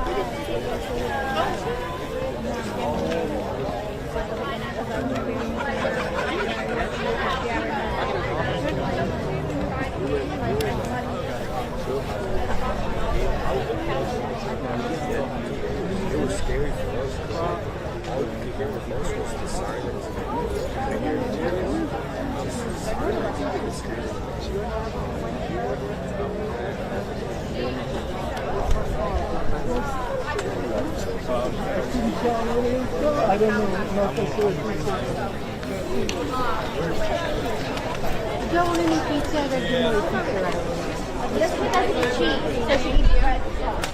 It was scary for us because all you could hear with most was the sirens. I could hear just the sirens. It was I don't know for sure. Don't want any pizza, they're doing pizza right away. This one doesn't cheat, so she eats the red sauce.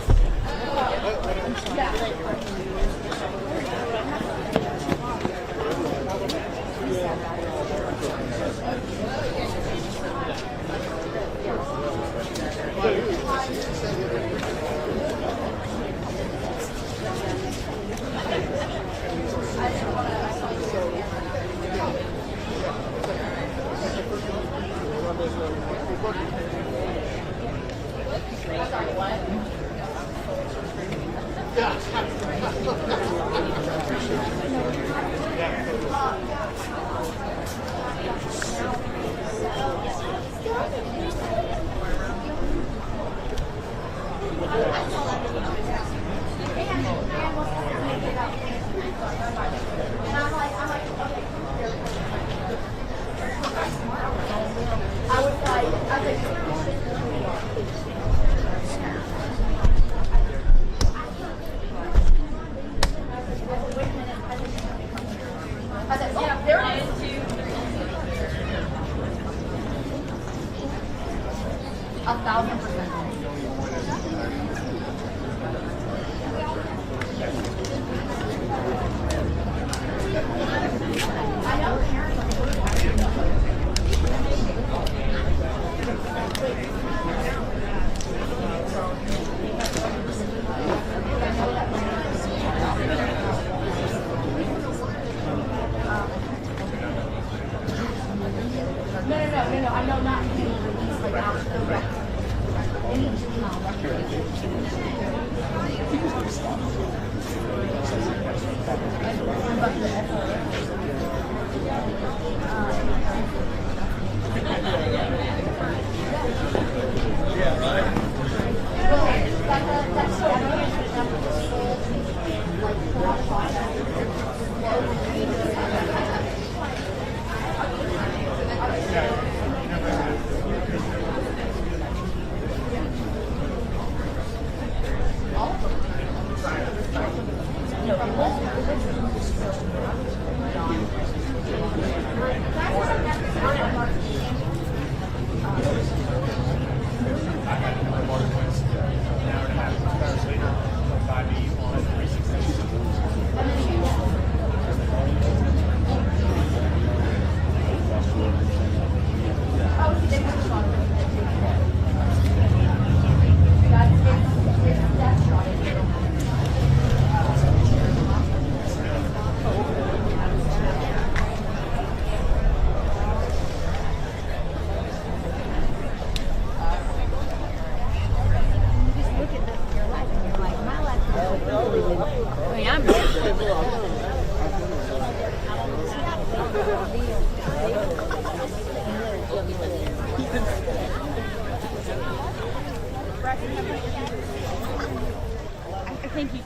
Thank you.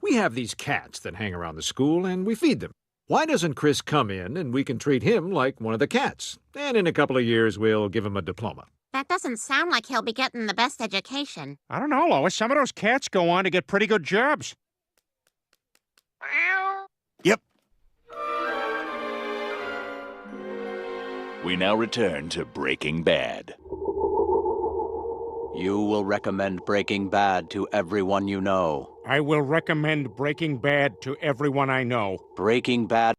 We have these cats that hang around the school, and we feed them. Why doesn't Chris come in and we can treat him like one of the cats? And in a couple of years, we'll give him a diploma. That doesn't sound like he'll be getting the best education. I don't know, Lois. Some of those cats go on to get pretty good jobs. Yep. We now return to Breaking Bad. You will recommend Breaking Bad to everyone you know. I will recommend Breaking Bad to everyone I know. Breaking Bad.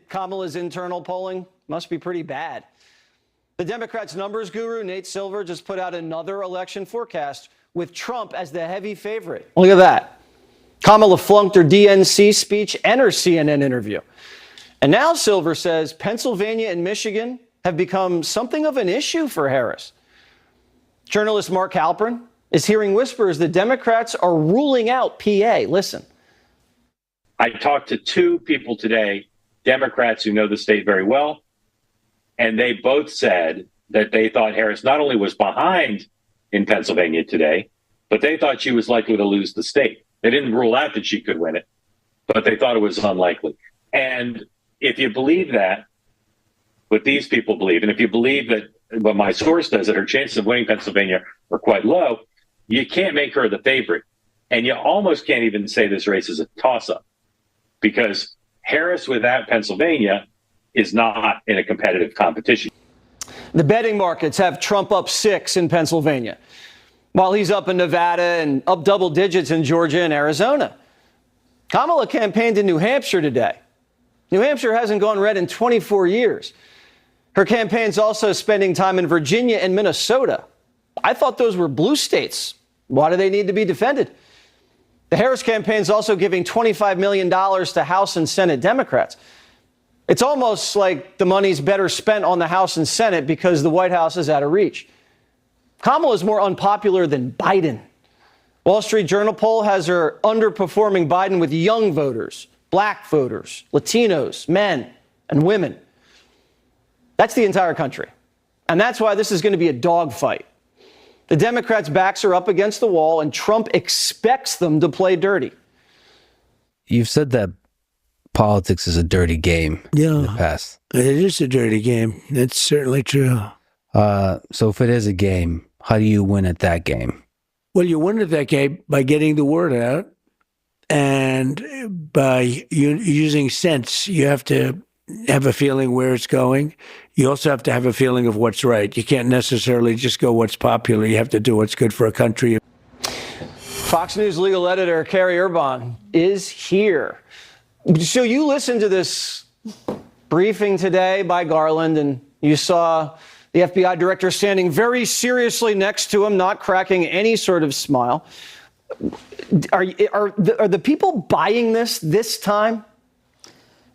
Kamala's internal polling must be pretty bad. The Democrats' numbers guru, Nate Silver, just put out another election forecast with Trump as the heavy favorite. Look at that. Kamala flunked her DNC speech and her CNN interview. And now Silver says Pennsylvania and Michigan have become something of an issue for Harris. Journalist Mark Halpern is hearing whispers that Democrats are ruling out PA. Listen. I talked to two people today, Democrats who know the state very well, and they both said that they thought Harris not only was behind in Pennsylvania today, but they thought she was likely to lose the state. They didn't rule out that she could win it, but they thought it was unlikely. And if you believe that, what these people believe, and if you believe that what my source does, that her chances of winning Pennsylvania are quite low, you can't make her the favorite. And you almost can't even say this race is a toss-up, because Harris without Pennsylvania is not in a competitive competition. The betting markets have Trump up 6 in Pennsylvania, while he's up in Nevada and up double digits in Georgia and Arizona. Kamala campaigned in New Hampshire today. New Hampshire hasn't gone red in 24 years. Her campaign's also spending time in Virginia and Minnesota. I thought those were blue states. Why do they need to be defended? The Harris campaign's also giving $25 million to House and Senate Democrats. It's almost like the money's better spent on the House and Senate because the White House is out of reach. Kamala is more unpopular than Biden. Wall Street Journal poll has her underperforming Biden with young voters, black voters, Latinos, men, and women. That's the entire country. And that's why this is going to be a dogfight. The Democrats' backs are up against the wall, and Trump expects them to play dirty. You've said that politics is a dirty game in the past. It is a dirty game. It's certainly true. So if it is a game, how do you win at that game? Well, you win at that game by getting the word out and by using sense. You have to have a feeling where it's going. You also have to have a feeling of what's right. You can't necessarily just go what's popular. You have to do what's good for a country. Fox News legal editor Carrie Urban is here. So you listened to this briefing today by Garland, and you saw the FBI director standing very seriously next to him, not cracking any sort of smile. Are the people buying this time?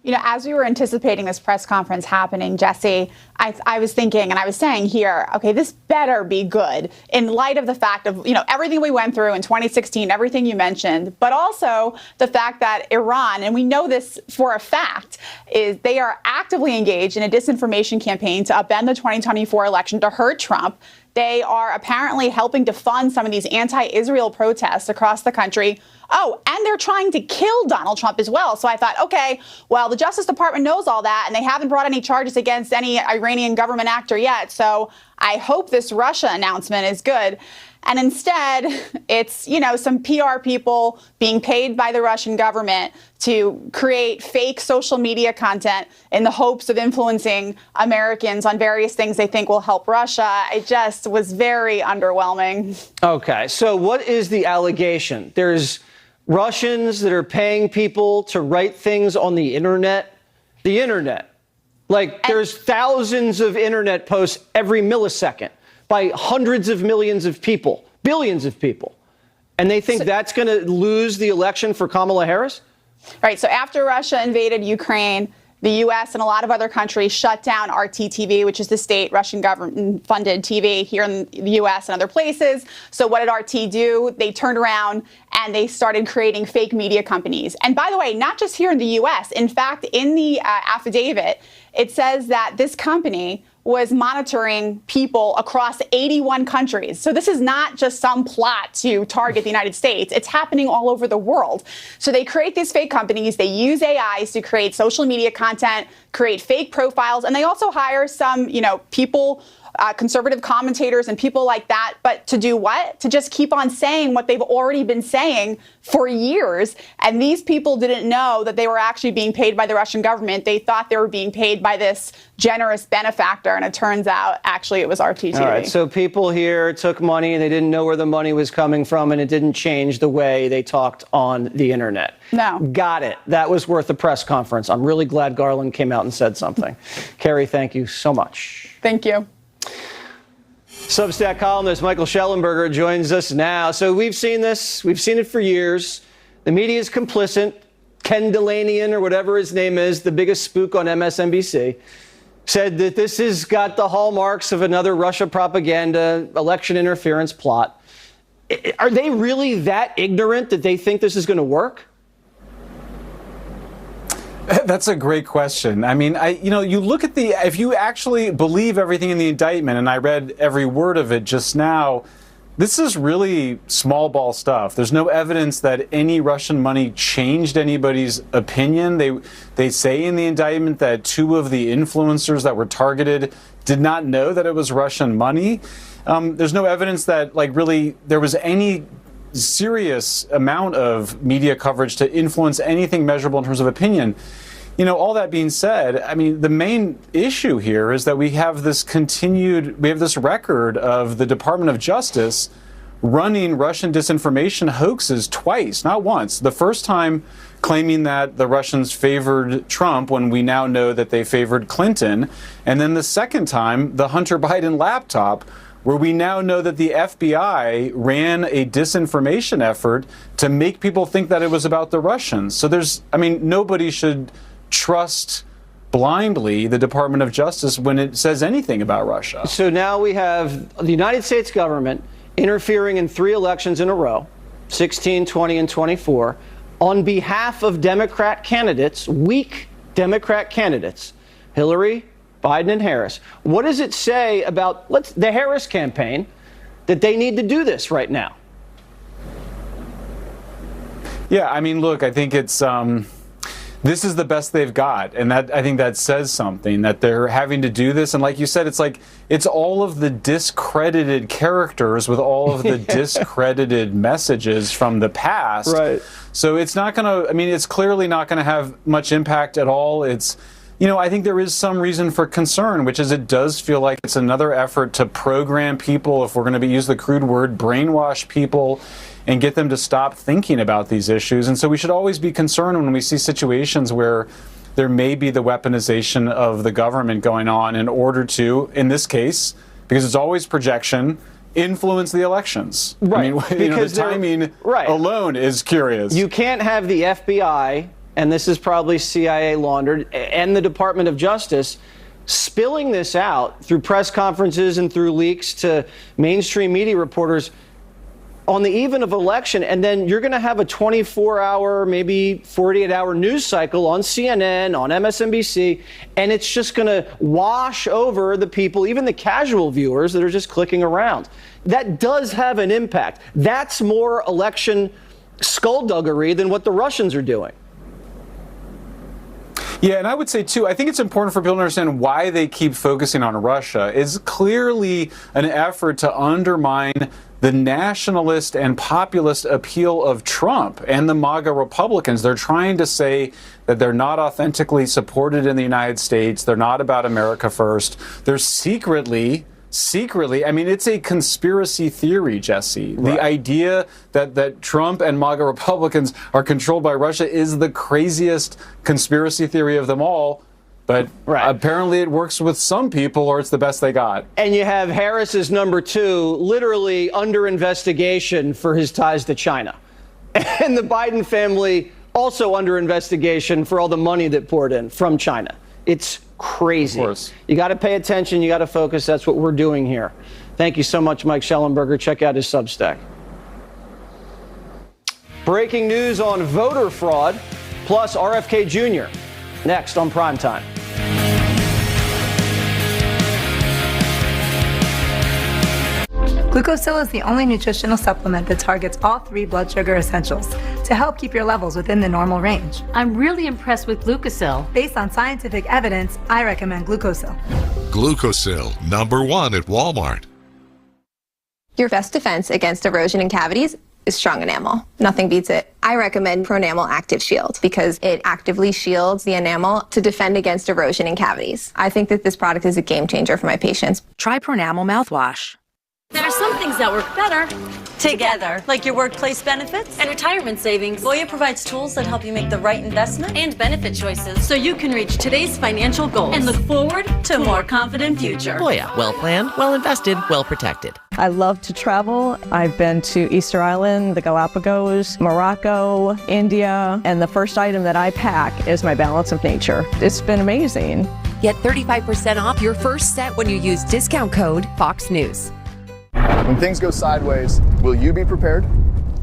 You know, as we were anticipating this press conference happening, Jesse, I was thinking, and I was saying here, okay, this better be good in light of the fact of, you know, everything we went through in 2016, everything you mentioned, but also the fact that Iran, and we know this for a fact, is they are actively engaged in a disinformation campaign to upend the 2024 election to hurt Trump. They are apparently helping to fund some of these anti-Israel protests across the country. Oh, and they're trying to kill Donald Trump as well. So I thought, okay, well, the Justice Department knows all that, and they haven't brought any charges against any Iranian government actor yet. So I hope this Russia announcement is good. And instead, it's, you know, some PR people being paid by the Russian government to create fake social media content in the hopes of influencing Americans on various things they think will help Russia. It just was very underwhelming. Okay, so what is the allegation? There's Russians that are paying people to write things on the internet. The internet. Like, there's thousands of internet posts every millisecond by hundreds of millions of people, billions of people. And they think that's going to lose the election for Kamala Harris? Right. So after Russia invaded Ukraine, the U.S. and a lot of other countries shut down RT TV, which is the state Russian government-funded TV here in the U.S. and other places. So what did RT do? They turned around and they started creating fake media companies. And by the way, not just here in the U.S. In fact, in the affidavit, it says that this company was monitoring people across 81 countries. So this is not just some plot to target the United States. It's happening all over the world. So they create these fake companies. They use AIs to create social media content, create fake profiles, and they also hire some, you know, people conservative commentators and people like that. But to do what? To just keep on saying what they've already been saying for years. And these people didn't know that they were actually being paid by the Russian government. They thought they were being paid by this generous benefactor. And it turns out, actually, it was RT TV. All right, so people here took money, they didn't know where the money was coming from, and it didn't change the way they talked on the internet. No. Got it. That was worth a press conference. I'm really glad Garland came out and said something. Carrie, thank you so much. Thank you. Substack columnist Michael Schellenberger joins us now. So we've seen this. We've seen it for years. The media is complicit. Ken Delanian, or whatever his name is, the biggest spook on MSNBC, said that this has got the hallmarks of another Russia propaganda election interference plot. Are they really that ignorant that they think this is going to work? That's a great question. I mean, you look at if you actually believe everything in the indictment, and I read every word of it just now, this is really small ball stuff. There's no evidence that any Russian money changed anybody's opinion. They say in the indictment that 2 of the influencers that were targeted did not know that it was Russian money. There's no evidence that, really, there was any serious amount of media coverage to influence anything measurable in terms of opinion. All that being said, I mean, the main issue here is that we have this record of the Department of Justice running Russian disinformation hoaxes twice, not once. The first time claiming that the Russians favored Trump when we now know that they favored Clinton. And then the second time, the Hunter Biden laptop, where we now know that the FBI ran a disinformation effort to make people think that it was about the Russians. So nobody should trust blindly the Department of Justice when it says anything about Russia. So now we have the United States government interfering in 3 elections in a row, 16, 20, and 24, on behalf of Democrat candidates, weak Democrat candidates, Hillary, Biden, and Harris. What does it say about the Harris campaign that they need to do this right now? Yeah, I mean, look, I think it's this is the best they've got, and I think that says something, that they're having to do this. And like you said, it's all of the discredited characters with all of the discredited messages from the past. Right. So it's not going to, it's clearly not going to have much impact at all. I think there is some reason for concern, which is it does feel like it's another effort to program people, if we're going to use the crude word, brainwash people and get them to stop thinking about these issues. And so we should always be concerned when we see situations where there may be the weaponization of the government going on in order to, in this case, because it's always projection, influence the elections. Right. The timing alone is curious. You can't have the FBI, and this is probably CIA laundered, and the Department of Justice spilling this out through press conferences and through leaks to mainstream media reporters on the eve of election, and then you're going to have a 24-hour, maybe 48-hour news cycle on CNN, on MSNBC, and it's just going to wash over the people, even the casual viewers that are just clicking around. That does have an impact. That's more election skullduggery than what the Russians are doing. Yeah, and I would say, too, I think it's important for people to understand why they keep focusing on Russia. It's clearly an effort to undermine the nationalist and populist appeal of Trump and the MAGA Republicans. They're trying to say that they're not authentically supported in the United States. They're not about America first. They're secretly, it's a conspiracy theory, Jesse. Right. The idea that Trump and MAGA Republicans are controlled by Russia is the craziest conspiracy theory of them all. But apparently it works with some people, or it's the best they got. And you have Harris's number 2 literally under investigation for his ties to China. And the Biden family also under investigation for all the money that poured in from China. It's crazy. Of course. You got to pay attention. You got to focus. That's what we're doing here. Thank you so much, Mike Schellenberger. Check out his Substack. Breaking news on voter fraud, plus RFK Jr. Next on Primetime. Glucosil is the only nutritional supplement that targets all 3 blood sugar essentials to to help keep your levels within the normal range. I'm really impressed with Glucosil. Based on scientific evidence, I recommend Glucosil. Glucosil, #1 at Walmart. Your best defense against erosion and cavities is strong enamel. Nothing beats it. I recommend Pronamel Active Shield because it actively shields the enamel to defend against erosion and cavities. I think that this product is a game changer for my patients. Try Pronamel mouthwash. There are some things that work better together, like your workplace benefits and retirement savings. Voya provides tools that help you make the right investment and benefit choices so you can reach today's financial goals and look forward to a more confident future. Voya, well planned, well invested, well protected. I love to travel. I've been to Easter Island, the Galapagos, Morocco, India, and the first item that I pack is my Balance of Nature. It's been amazing. Get 35% off your first set when you use discount code Fox News. When things go sideways, will you be prepared?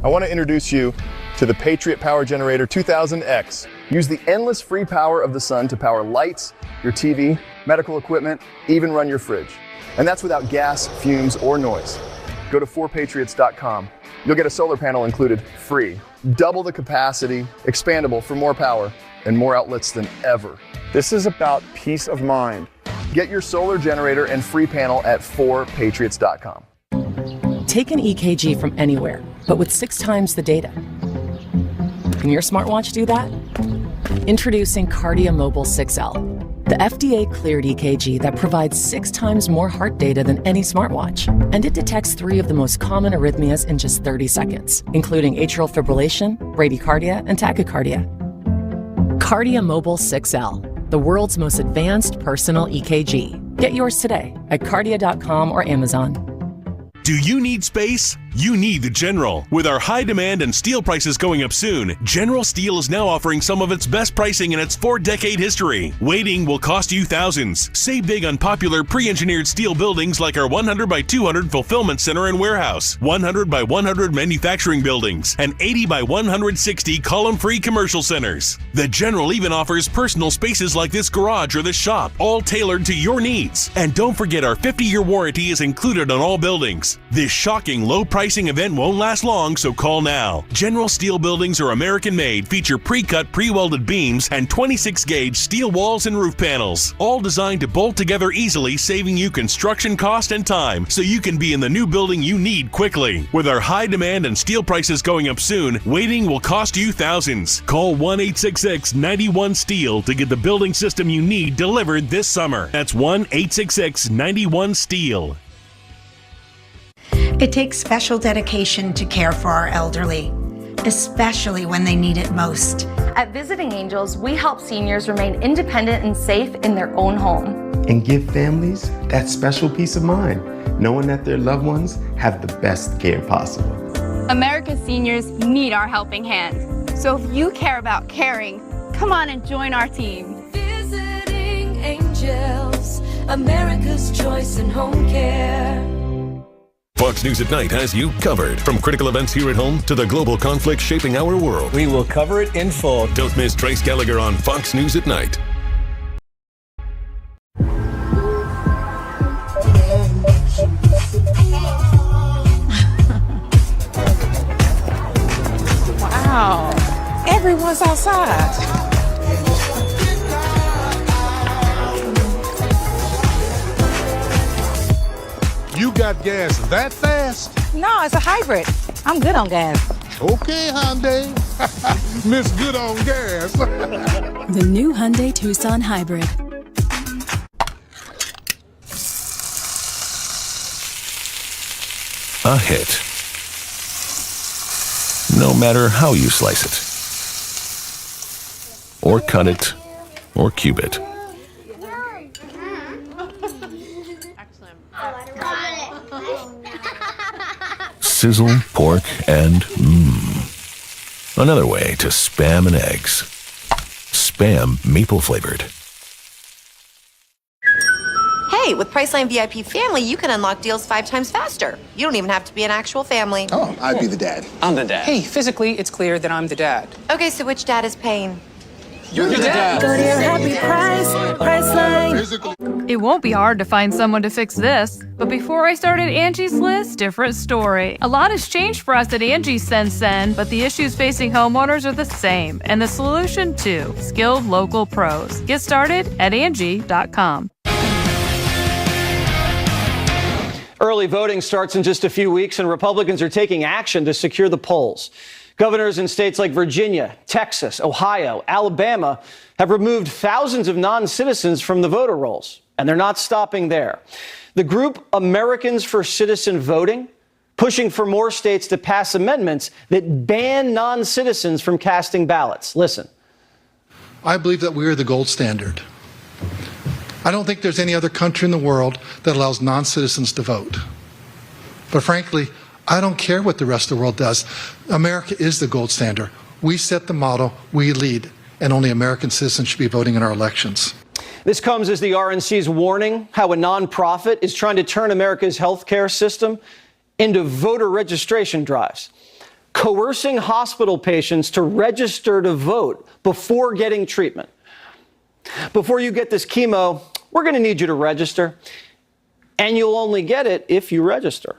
I want to introduce you to the Patriot Power Generator 2000X. Use the endless free power of the sun to power lights, your TV, medical equipment, even run your fridge. And that's without gas, fumes, or noise. Go to 4patriots.com. You'll get a solar panel included free. Double the capacity, expandable for more power, and more outlets than ever. This is about peace of mind. Get your solar generator and free panel at 4patriots.com. Take an EKG from anywhere, but with 6 times the data. Can your smartwatch do that? Introducing Cardia Mobile 6L, the FDA-cleared EKG that provides 6 times more heart data than any smartwatch. And it detects 3 of the most common arrhythmias in just 30 seconds, including atrial fibrillation, bradycardia, and tachycardia. Cardia Mobile 6L, the world's most advanced personal EKG. Get yours today at cardia.com or Amazon. Do you need space? You need the General. With our high demand and steel prices going up soon, General Steel is now offering some of its best pricing in its 4-decade history. Waiting will cost you thousands. Save big on popular pre-engineered steel buildings like our 100 by 200 fulfillment center and warehouse, 100 by 100 manufacturing buildings, and 80 by 160 column-free commercial centers. The General even offers personal spaces like this garage or this shop, all tailored to your needs. And don't forget our 50-year warranty is included on all buildings. This shocking low pricing event won't last long, so call now. General Steel buildings are American-made, feature pre-cut, pre-welded beams, and 26-gauge steel walls and roof panels, all designed to bolt together easily, saving you construction cost and time, so you can be in the new building you need quickly. With our high demand and steel prices going up soon, waiting will cost you thousands. Call 1-866-91-STEEL to get the building system you need delivered this summer. That's 1-866-91-STEEL. It takes special dedication to care for our elderly, especially when they need it most. At Visiting Angels, we help seniors remain independent and safe in their own home. And give families that special peace of mind, knowing that their loved ones have the best care possible. America's seniors need our helping hand. So if you care about caring, come on and join our team. Visiting Angels, America's choice in home care. Fox News at Night has you covered. From critical events here at home to the global conflict shaping our world. We will cover it in full. Don't miss Trace Gallagher on Fox News at Night. Wow. Everyone's outside. You got gas that fast? No, it's a hybrid. I'm good on gas. Okay, Hyundai. Miss Good on Gas. The new Hyundai Tucson Hybrid. A hit. No matter how you slice it, or cut it, or cube it. Sizzle, pork, and another way to Spam and eggs. Spam maple flavored. Hey, with Priceline VIP Family, you can unlock deals 5 times faster. You don't even have to be an actual family. Oh, I'd be the dad. I'm the dad. Hey, physically, it's clear that I'm the dad. Okay, so which dad is paying? You're the dad. Go to your happy price, Priceline. It won't be hard to find someone to fix this. But before I started Angie's List, different story. A lot has changed for us at Angie since then, but the issues facing homeowners are the same. And the solution too, skilled local pros. Get started at Angie.com. Early voting starts in just a few weeks, and Republicans are taking action to secure the polls. Governors in states like Virginia, Texas, Ohio, Alabama have removed thousands of non-citizens from the voter rolls, and they're not stopping there. The group Americans for Citizen Voting pushing for more states to pass amendments that ban non-citizens from casting ballots. Listen. I believe that we are the gold standard. I don't think there's any other country in the world that allows non-citizens to vote. But frankly, I don't care what the rest of the world does. America is the gold standard. We set the model, we lead, and only American citizens should be voting in our elections. This comes as the RNC is warning how a nonprofit is trying to turn America's healthcare system into voter registration drives, coercing hospital patients to register to vote before getting treatment. Before you get this chemo, we're going to need you to register, and you'll only get it if you register.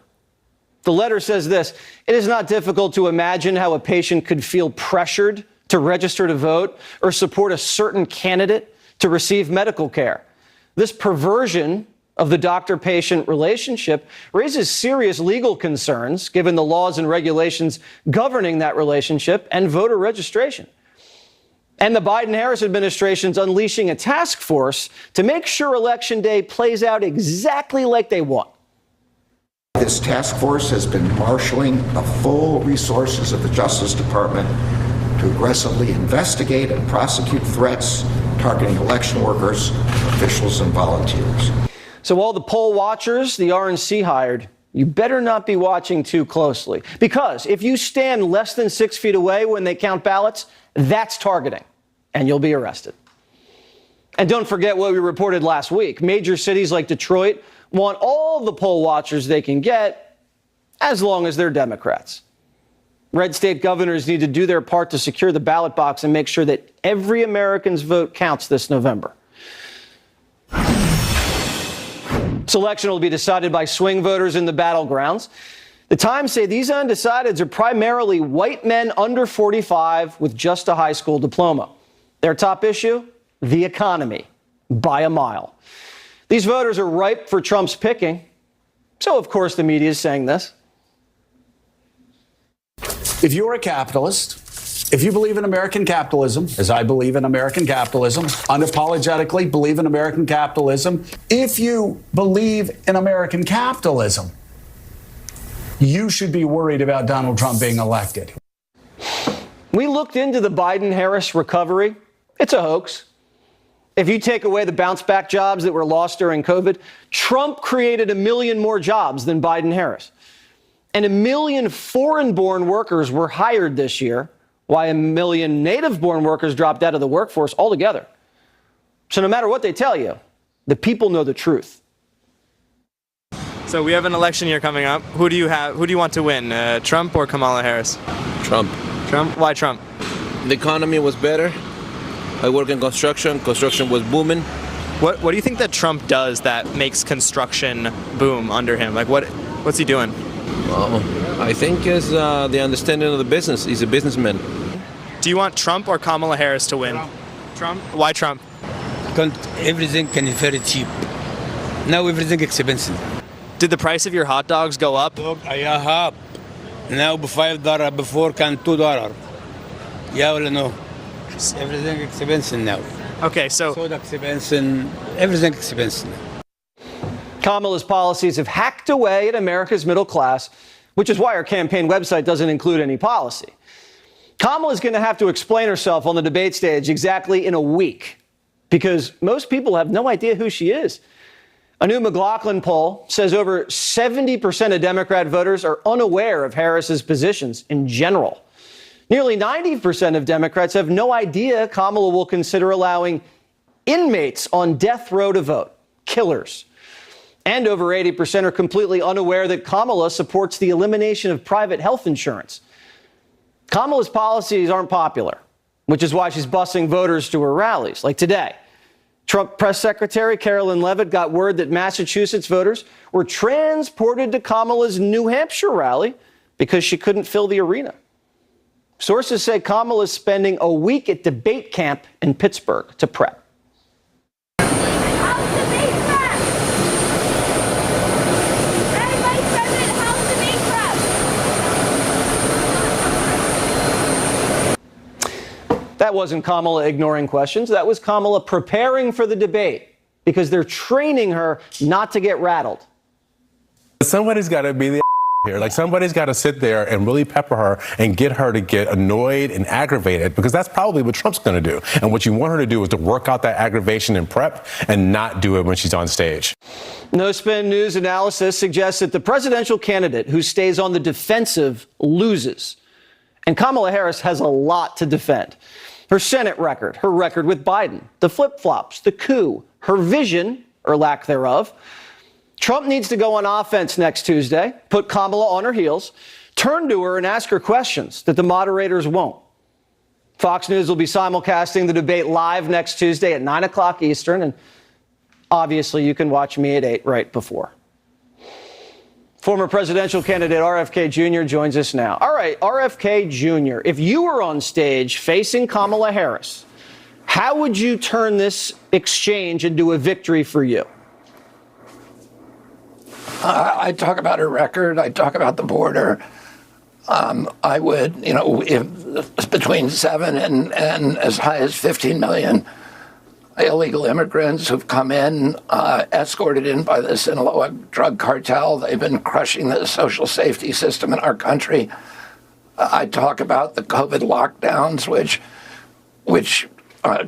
The letter says this: it is not difficult to imagine how a patient could feel pressured to register to vote or support a certain candidate to receive medical care. This perversion of the doctor-patient relationship raises serious legal concerns given the laws and regulations governing that relationship and voter registration. And the Biden-Harris administration's unleashing a task force to make sure Election Day plays out exactly like they want. This task force has been marshaling the full resources of the Justice Department to aggressively investigate and prosecute threats targeting election workers, officials, and volunteers. So all the poll watchers the RNC hired, you better not be watching too closely. Because if you stand less than 6 feet away when they count ballots, that's targeting, and you'll be arrested. And don't forget what we reported last week. Major cities like Detroit want all the poll watchers they can get, as long as they're Democrats. Red state governors need to do their part to secure the ballot box and make sure that every American's vote counts this November. This election will be decided by swing voters in the battlegrounds. The Times say these undecideds are primarily white men under 45 with just a high school diploma. Their top issue? The economy, by a mile. These voters are ripe for Trump's picking. So, of course, the media is saying this. If you're a capitalist, if you believe in American capitalism, as I believe in American capitalism, unapologetically believe in American capitalism, if you believe in American capitalism, you should be worried about Donald Trump being elected. We looked into the Biden-Harris recovery. It's a hoax. If you take away the bounce-back jobs that were lost during COVID, Trump created 1 million more jobs than Biden-Harris. And 1 million foreign-born workers were hired this year, while 1 million native-born workers dropped out of the workforce altogether. So no matter what they tell you, the people know the truth. So we have an election year coming up. Who do you want to win, Trump or Kamala Harris? Trump. Trump? Why Trump? The economy was better. I work in construction. Construction was booming. What do you think that Trump does that makes construction boom under him? Like what's he doing? I think is the understanding of the business. He's a businessman. Do you want Trump or Kamala Harris to win? Trump. Why Trump? Because everything can be very cheap. Now everything expensive. Did the price of your hot dogs go up? Yeah, up. Now $5, before can $2. Yeah or no? Everything expensive now. Okay, so soda expensive, everything expensive. Kamala's policies have hacked away at America's middle class, which is why her campaign website doesn't include any policy. Kamala's going to have to explain herself on the debate stage exactly in a week, because most people have no idea who she is. A new McLaughlin poll says over 70% of Democrat voters are unaware of Harris's positions in general. Nearly 90% of Democrats have no idea Kamala will consider allowing inmates on death row to vote, killers. And over 80% are completely unaware that Kamala supports the elimination of private health insurance. Kamala's policies aren't popular, which is why she's busing voters to her rallies, like today. Trump press secretary Carolyn Leavitt got word that Massachusetts voters were transported to Kamala's New Hampshire rally because she couldn't fill the arena. Sources say Kamala is spending a week at debate camp in Pittsburgh to prep. That wasn't Kamala ignoring questions. That was Kamala preparing for the debate because they're training her not to get rattled. Somebody's got to be the here. Like, somebody's got to sit there and really pepper her and get her to get annoyed and aggravated, because that's probably what Trump's going to do. And what you want her to do is to work out that aggravation in prep and not do it when she's on stage. No Spin News analysis suggests that the presidential candidate who stays on the defensive loses. And Kamala Harris has a lot to defend. Her Senate record, her record with Biden, the flip-flops, the coup, her vision, or lack thereof. Trump needs to go on offense next Tuesday, put Kamala on her heels, turn to her and ask her questions that the moderators won't. Fox News will be simulcasting the debate live next Tuesday at 9 o'clock Eastern, and obviously you can watch me at 8 right before. Former presidential candidate RFK Jr. joins us now. All right, RFK Jr., if you were on stage facing Kamala Harris, how would you turn this exchange into a victory for you? I'd talk about her record. I'd talk about the border. I would, if between 7 and as high as 15 million illegal immigrants who've come in, escorted in by the Sinaloa drug cartel. They've been crushing the social safety system in our country. I talk about the COVID lockdowns, which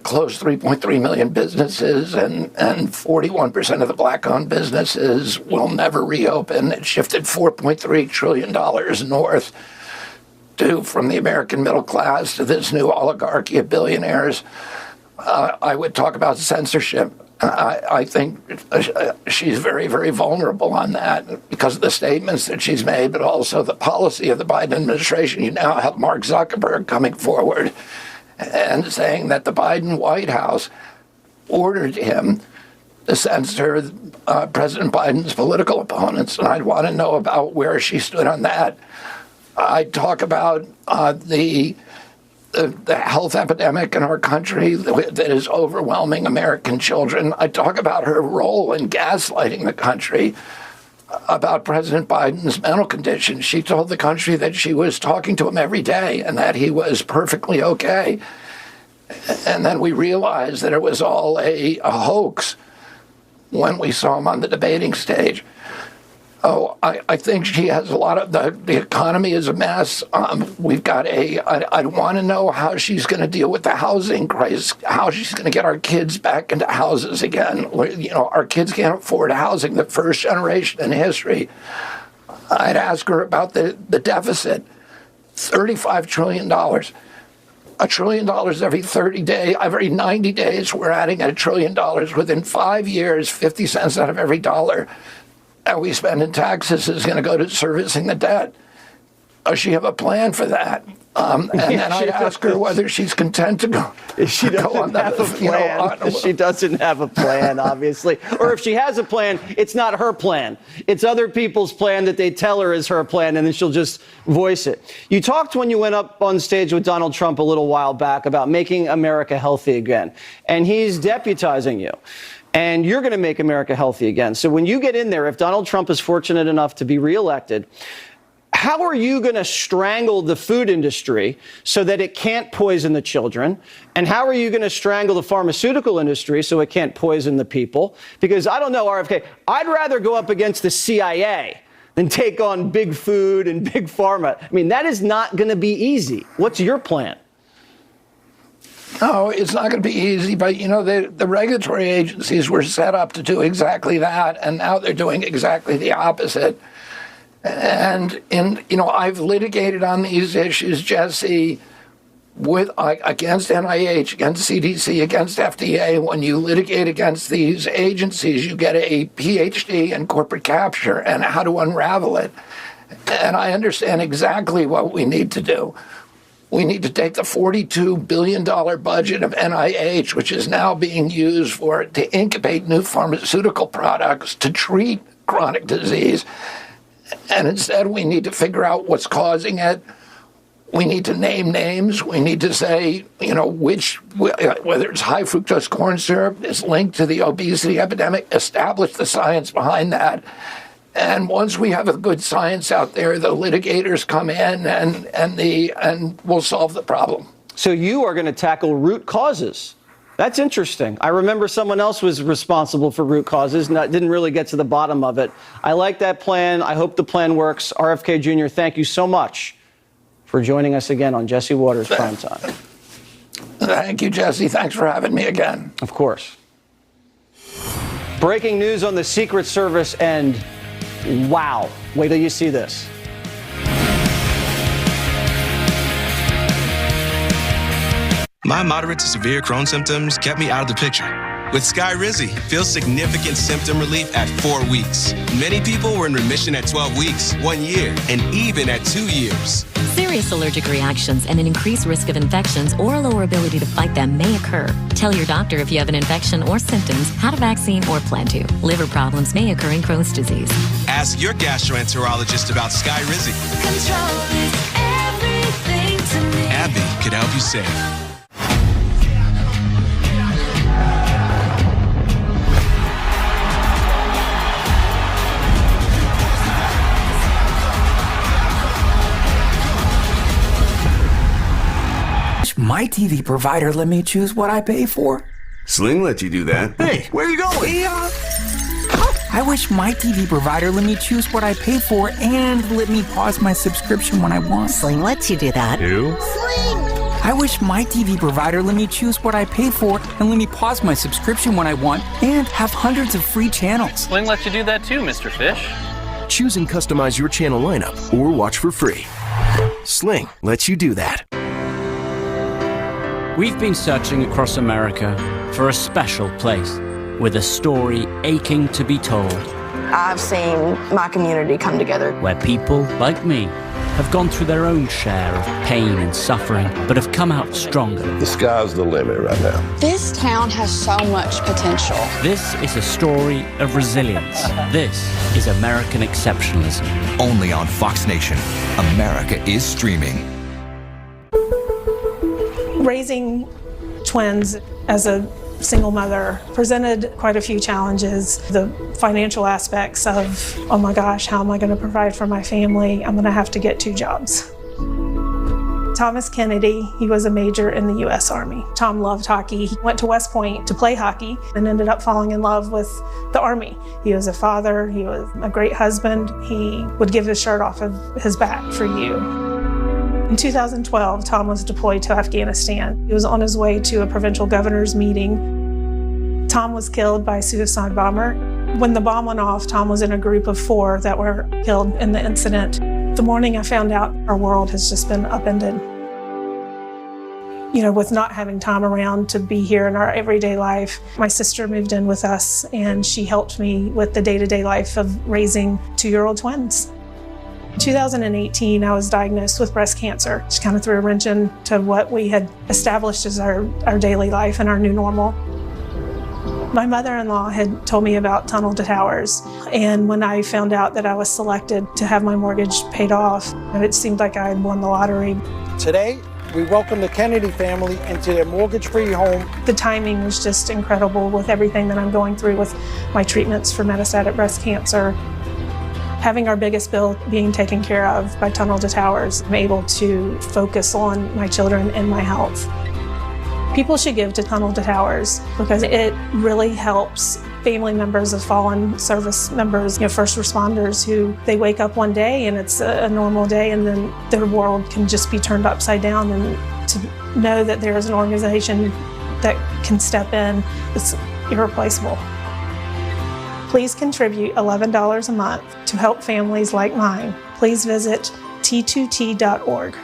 closed 3.3 million businesses, and 41% of the black-owned businesses will never reopen. It shifted $4.3 trillion north from the American middle class to this new oligarchy of billionaires. I would talk about censorship. I think she's very, very vulnerable on that because of the statements that she's made, but also the policy of the Biden administration. You now have Mark Zuckerberg coming forward and saying that the Biden White House ordered him to censor President Biden's political opponents. And I'd want to know about where she stood on that. I'd talk about the health epidemic in our country that is overwhelming American children. I talk about her role in gaslighting the country about President Biden's mental condition. She told the country that she was talking to him every day and that he was perfectly okay. And then we realized that it was all a hoax when we saw him on the debating stage. Oh, I think she has a lot of the economy is a mess. We've got I want to know how she's going to deal with the housing crisis, how she's going to get our kids back into houses again. Our kids can't afford housing, the first generation in history. I'd ask her about the deficit, $35 trillion. $1 trillion every 90 days, we're adding $1 trillion. Within 5 years, 50 cents out of every dollar that we spend in taxes is going to go to servicing the debt. Does she have a plan for that? And then I'd ask her whether she's content to go. She doesn't have a plan. She doesn't have a plan, obviously. Or if she has a plan, it's not her plan. It's other people's plan that they tell her is her plan, and then she'll just voice it. You talked when you went up on stage with Donald Trump a little while back about making America healthy again, and he's deputizing you. And you're going to make America healthy again. So when you get in there, if Donald Trump is fortunate enough to be reelected, how are you going to strangle the food industry so that it can't poison the children? And how are you going to strangle the pharmaceutical industry so it can't poison the people? Because I don't know, RFK, I'd rather go up against the CIA than take on big food and big pharma. I mean, that is not going to be easy. What's your plan? No, it's not going to be easy, but, the regulatory agencies were set up to do exactly that, and now they're doing exactly the opposite. And, I've litigated on these issues, Jesse, against NIH, against CDC, against FDA. When you litigate against these agencies, you get a PhD in corporate capture and how to unravel it. And I understand exactly what we need to do. We need to take the $42 billion budget of NIH, which is now being used to incubate new pharmaceutical products to treat chronic disease. And instead, we need to figure out what's causing it. We need to name names. We need to say, whether it's high fructose corn syrup is linked to the obesity epidemic, establish the science behind that. And once we have a good science out there, the litigators come in and we'll solve the problem. So you are going to tackle root causes. That's interesting. I remember someone else was responsible for root causes and didn't really get to the bottom of it. I like that plan. I hope the plan works. RFK Jr., thank you so much for joining us again on Jesse Waters Primetime. Thank you, Jesse. Thanks for having me again. Of course. Breaking news on the Secret Service and wow. Wait till you see this. My moderate to severe Crohn's symptoms kept me out of the picture. With Skyrizi, feel significant symptom relief at 4 weeks. Many people were in remission at 12 weeks, 1 year, and even at 2 years. Serious allergic reactions and an increased risk of infections or a lower ability to fight them may occur. Tell your doctor if you have an infection or symptoms, had a vaccine, or plan to. Liver problems may occur in Crohn's disease. Ask your gastroenterologist about Skyrizi. Control is everything to me. AbbVie could help you save. My TV provider let me choose what I pay for. Sling lets you do that. Hey, where are you going? I wish my TV provider let me choose what I pay for and let me pause my subscription when I want. Sling lets you do that. Who? Sling! I wish my TV provider let me choose what I pay for and let me pause my subscription when I want and have hundreds of free channels. Sling lets you do that too, Mr. Fish. Choose and customize your channel lineup or watch for free. Sling lets you do that. We've been searching across America for a special place with a story aching to be told. I've seen my community come together. Where people, like me, have gone through their own share of pain and suffering, but have come out stronger. The sky's the limit right now. This town has so much potential. This is a story of resilience. This is American exceptionalism. Only on Fox Nation. America is streaming. Raising twins as a single mother presented quite a few challenges. The financial aspects of, oh my gosh, how am I going to provide for my family? I'm going to have to get 2 jobs. Thomas Kennedy, he was a major in the U.S. Army. Tom loved hockey. He went to West Point to play hockey and ended up falling in love with the Army. He was a father. He was a great husband. He would give his shirt off of his back for you. In 2012, Tom was deployed to Afghanistan. He was on his way to a provincial governor's meeting. Tom was killed by a suicide bomber. When the bomb went off, Tom was in a group of 4 that were killed in the incident. The morning I found out, our world has just been upended. With not having Tom around to be here in our everyday life, my sister moved in with us and she helped me with the day-to-day life of raising 2-year-old twins. In 2018, I was diagnosed with breast cancer. Just kind of threw a wrench into what we had established as our daily life and our new normal. My mother-in-law had told me about Tunnel to Towers, and when I found out that I was selected to have my mortgage paid off, it seemed like I had won the lottery. Today, we welcome the Kennedy family into their mortgage-free home. The timing was just incredible with everything that I'm going through with my treatments for metastatic breast cancer. Having our biggest bill being taken care of by Tunnel to Towers, I'm able to focus on my children and my health. People should give to Tunnel to Towers because it really helps family members of fallen service members, first responders who they wake up one day and it's a normal day and then their world can just be turned upside down, and to know that there is an organization that can step in, it's irreplaceable. Please contribute $11 a month to help families like mine. Please visit t2t.org.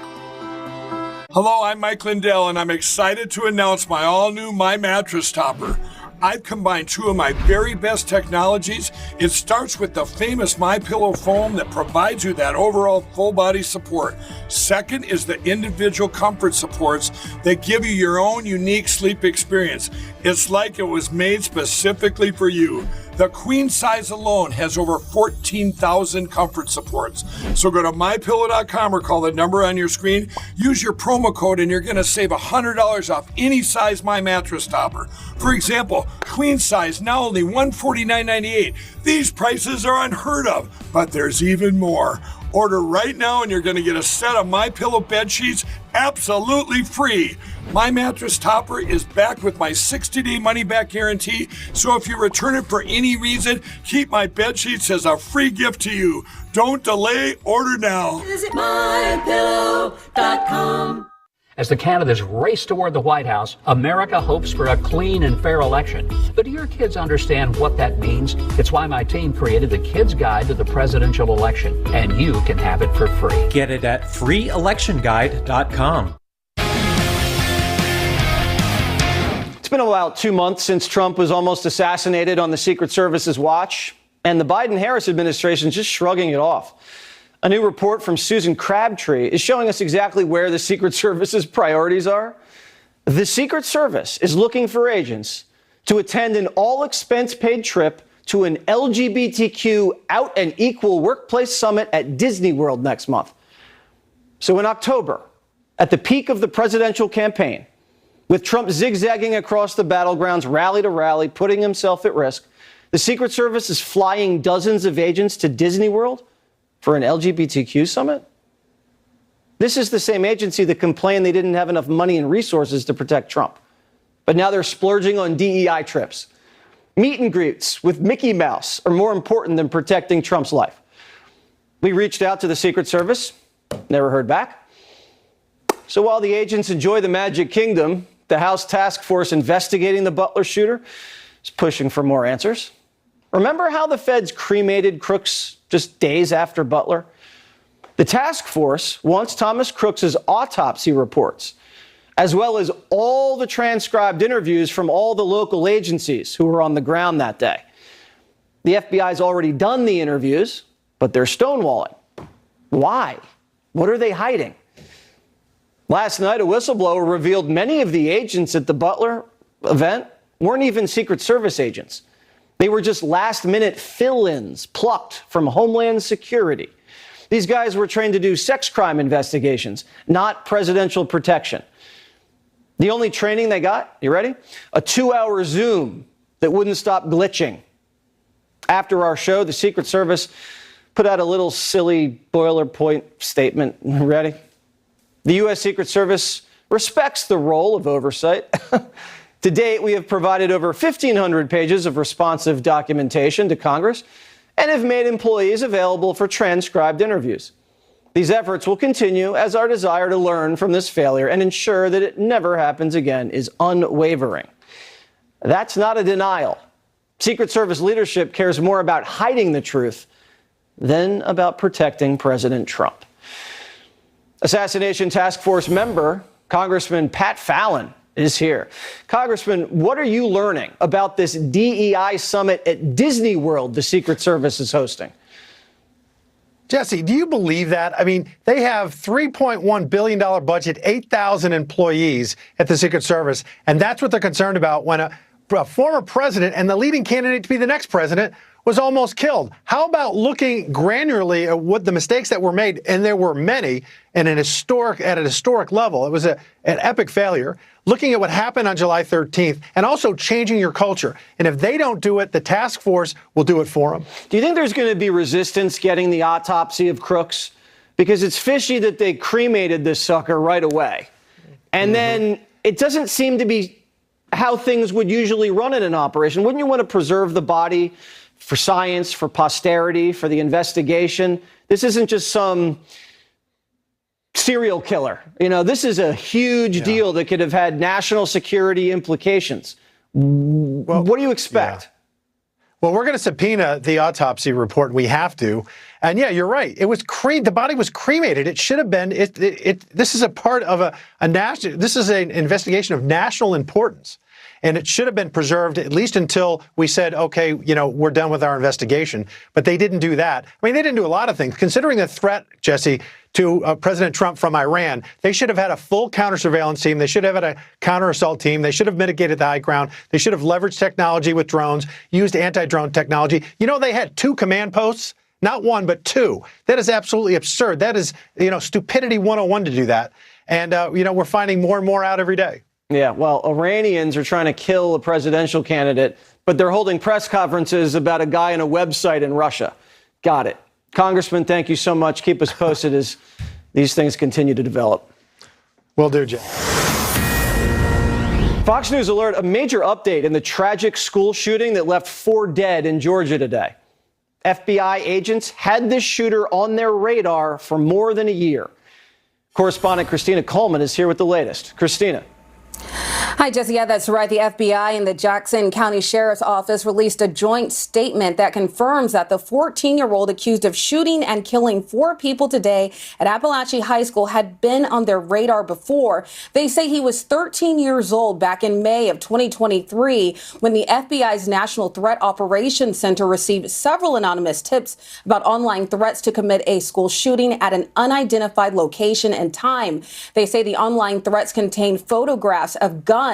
Hello, I'm Mike Lindell, and I'm excited to announce my all-new My Mattress Topper. I've combined two of my very best technologies. It starts with the famous MyPillow foam that provides you that overall full body support. Second is the individual comfort supports that give you your own unique sleep experience. It's like it was made specifically for you. The queen size alone has over 14,000 comfort supports. So go to mypillow.com or call the number on your screen. Use your promo code and you're going to save $100 off any size My Mattress topper. For example, queen size now only $149.98. These prices are unheard of, but there's even more. Order right now and you're going to get a set of MyPillow bed sheets absolutely free. My Mattress Topper is backed with my 60-day money-back guarantee, so if you return it for any reason, keep my bed sheets as a free gift to you. Don't delay, order now. Visit mypillow.com. As the candidates race toward the White House, America hopes for a clean and fair election. But do your kids understand what that means? It's why my team created the Kids Guide to the Presidential Election, and you can have it for free. Get it at freeelectionguide.com. It's been about 2 months since Trump was almost assassinated on the Secret Service's watch, and the Biden-Harris administration is just shrugging it off. A new report from Susan Crabtree is showing us exactly where the Secret Service's priorities are. The Secret Service is looking for agents to attend an all-expense-paid trip to an LGBTQ out and equal workplace summit at Disney World next month. So in October, at the peak of the presidential campaign, with Trump zigzagging across the battlegrounds, rally to rally, putting himself at risk, the Secret Service is flying dozens of agents to Disney World for an LGBTQ summit? This is the same agency that complained they didn't have enough money and resources to protect Trump. But now they're splurging on DEI trips. Meet and greets with Mickey Mouse are more important than protecting Trump's life. We reached out to the Secret Service, never heard back. So while the agents enjoy the Magic Kingdom, the House task force investigating the Butler shooter is pushing for more answers. Remember how the feds cremated Crooks just days after Butler? The task force wants Thomas Crooks' autopsy reports, as well as all the transcribed interviews from all the local agencies who were on the ground that day. The FBI's already done the interviews, but they're stonewalling. Why? What are they hiding? Last night, a whistleblower revealed many of the agents at the Butler event weren't even Secret Service agents. They were just last-minute fill-ins plucked from Homeland Security. These guys were trained to do sex crime investigations, not presidential protection. The only training they got, you ready? A 2-hour Zoom that wouldn't stop glitching. After our show, the Secret Service put out a little silly boilerplate statement. Ready? The U.S. Secret Service respects the role of oversight. To date, we have provided over 1,500 pages of responsive documentation to Congress and have made employees available for transcribed interviews. These efforts will continue as our desire to learn from this failure and ensure that it never happens again is unwavering. That's not a denial. Secret Service leadership cares more about hiding the truth than about protecting President Trump. Assassination Task Force member, Congressman Pat Fallon, is here. Congressman, what are you learning about this DEI summit at Disney World the Secret Service is hosting? Jesse, do you believe that? I mean, they have $3.1 billion budget, 8,000 employees at the Secret Service, and that's what they're concerned about when a former president and the leading candidate to be the next president was almost killed. How about looking granularly at what the mistakes that were made, and there were many, and at a historic level. It was an epic failure. Looking at what happened on July 13th and also changing your culture. And if they don't do it, the task force will do it for them. Do you think there's going to be resistance getting the autopsy of Crooks? Because it's fishy that they cremated this sucker right away. And then it doesn't seem to be how things would usually run in an operation. Wouldn't you want to preserve the body for science, for posterity, for the investigation? This isn't just some serial killer. You know, this is a huge deal that could have had national security implications. Well, what do you expect? Yeah. Well, we're going to subpoena the autopsy report. We have to. And yeah, you're right. It was the body was cremated. It should have been. This is a part of a national. This is an investigation of national importance. And it should have been preserved at least until we said, okay, we're done with our investigation. But they didn't do that. I mean, they didn't do a lot of things. Considering the threat, Jesse, to President Trump from Iran, they should have had a full counter-surveillance team. They should have had a counter-assault team. They should have mitigated the high ground. They should have leveraged technology with drones, used anti-drone technology. They had 2 command posts, not 1, but 2. That is absolutely absurd. That is, stupidity 101 to do that. And, we're finding more and more out every day. Yeah, well, Iranians are trying to kill a presidential candidate, but they're holding press conferences about a guy in a website in Russia. Got it. Congressman, thank you so much. Keep us posted as these things continue to develop. Will do, Jay. Fox News Alert, a major update in the tragic school shooting that left 4 dead in Georgia today. FBI agents had this shooter on their radar for more than a year. Correspondent Christina Coleman is here with the latest. Christina. Hi, Jesse. Yeah, that's right. The FBI and the Jackson County Sheriff's Office released a joint statement that confirms that the 14-year-old accused of shooting and killing 4 people today at Appalachia High School had been on their radar before. They say he was 13 years old back in May of 2023 when the FBI's National Threat Operations Center received several anonymous tips about online threats to commit a school shooting at an unidentified location and time. They say the online threats contained photographs of guns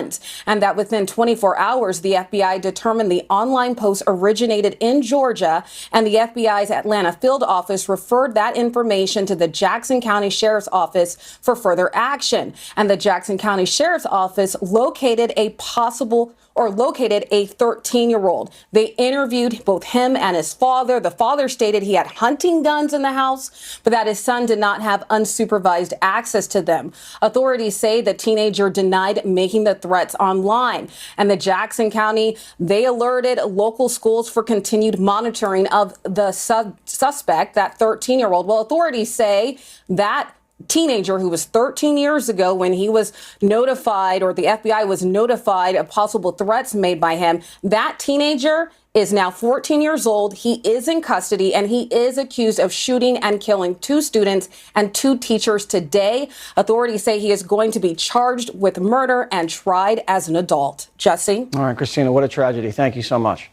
and that within 24 hours, the FBI determined the online post originated in Georgia, and the FBI's Atlanta field office referred that information to the Jackson County Sheriff's Office for further action. And the Jackson County Sheriff's Office located a 13-year-old. They interviewed both him and his father. The father stated he had hunting guns in the house, but that his son did not have unsupervised access to them. Authorities say the teenager denied making the threats online. And the Jackson County, they alerted local schools for continued monitoring of the suspect, that 13-year-old. Well, authorities say that teenager who was 13 years ago when he was notified, or the FBI was notified of possible threats made by him, that teenager is now 14 years old. He is in custody and he is accused of shooting and killing 2 students and 2 teachers today. Authorities say he is going to be charged with murder and tried as an adult. Jesse? All right, Christina, what a tragedy. Thank you so much.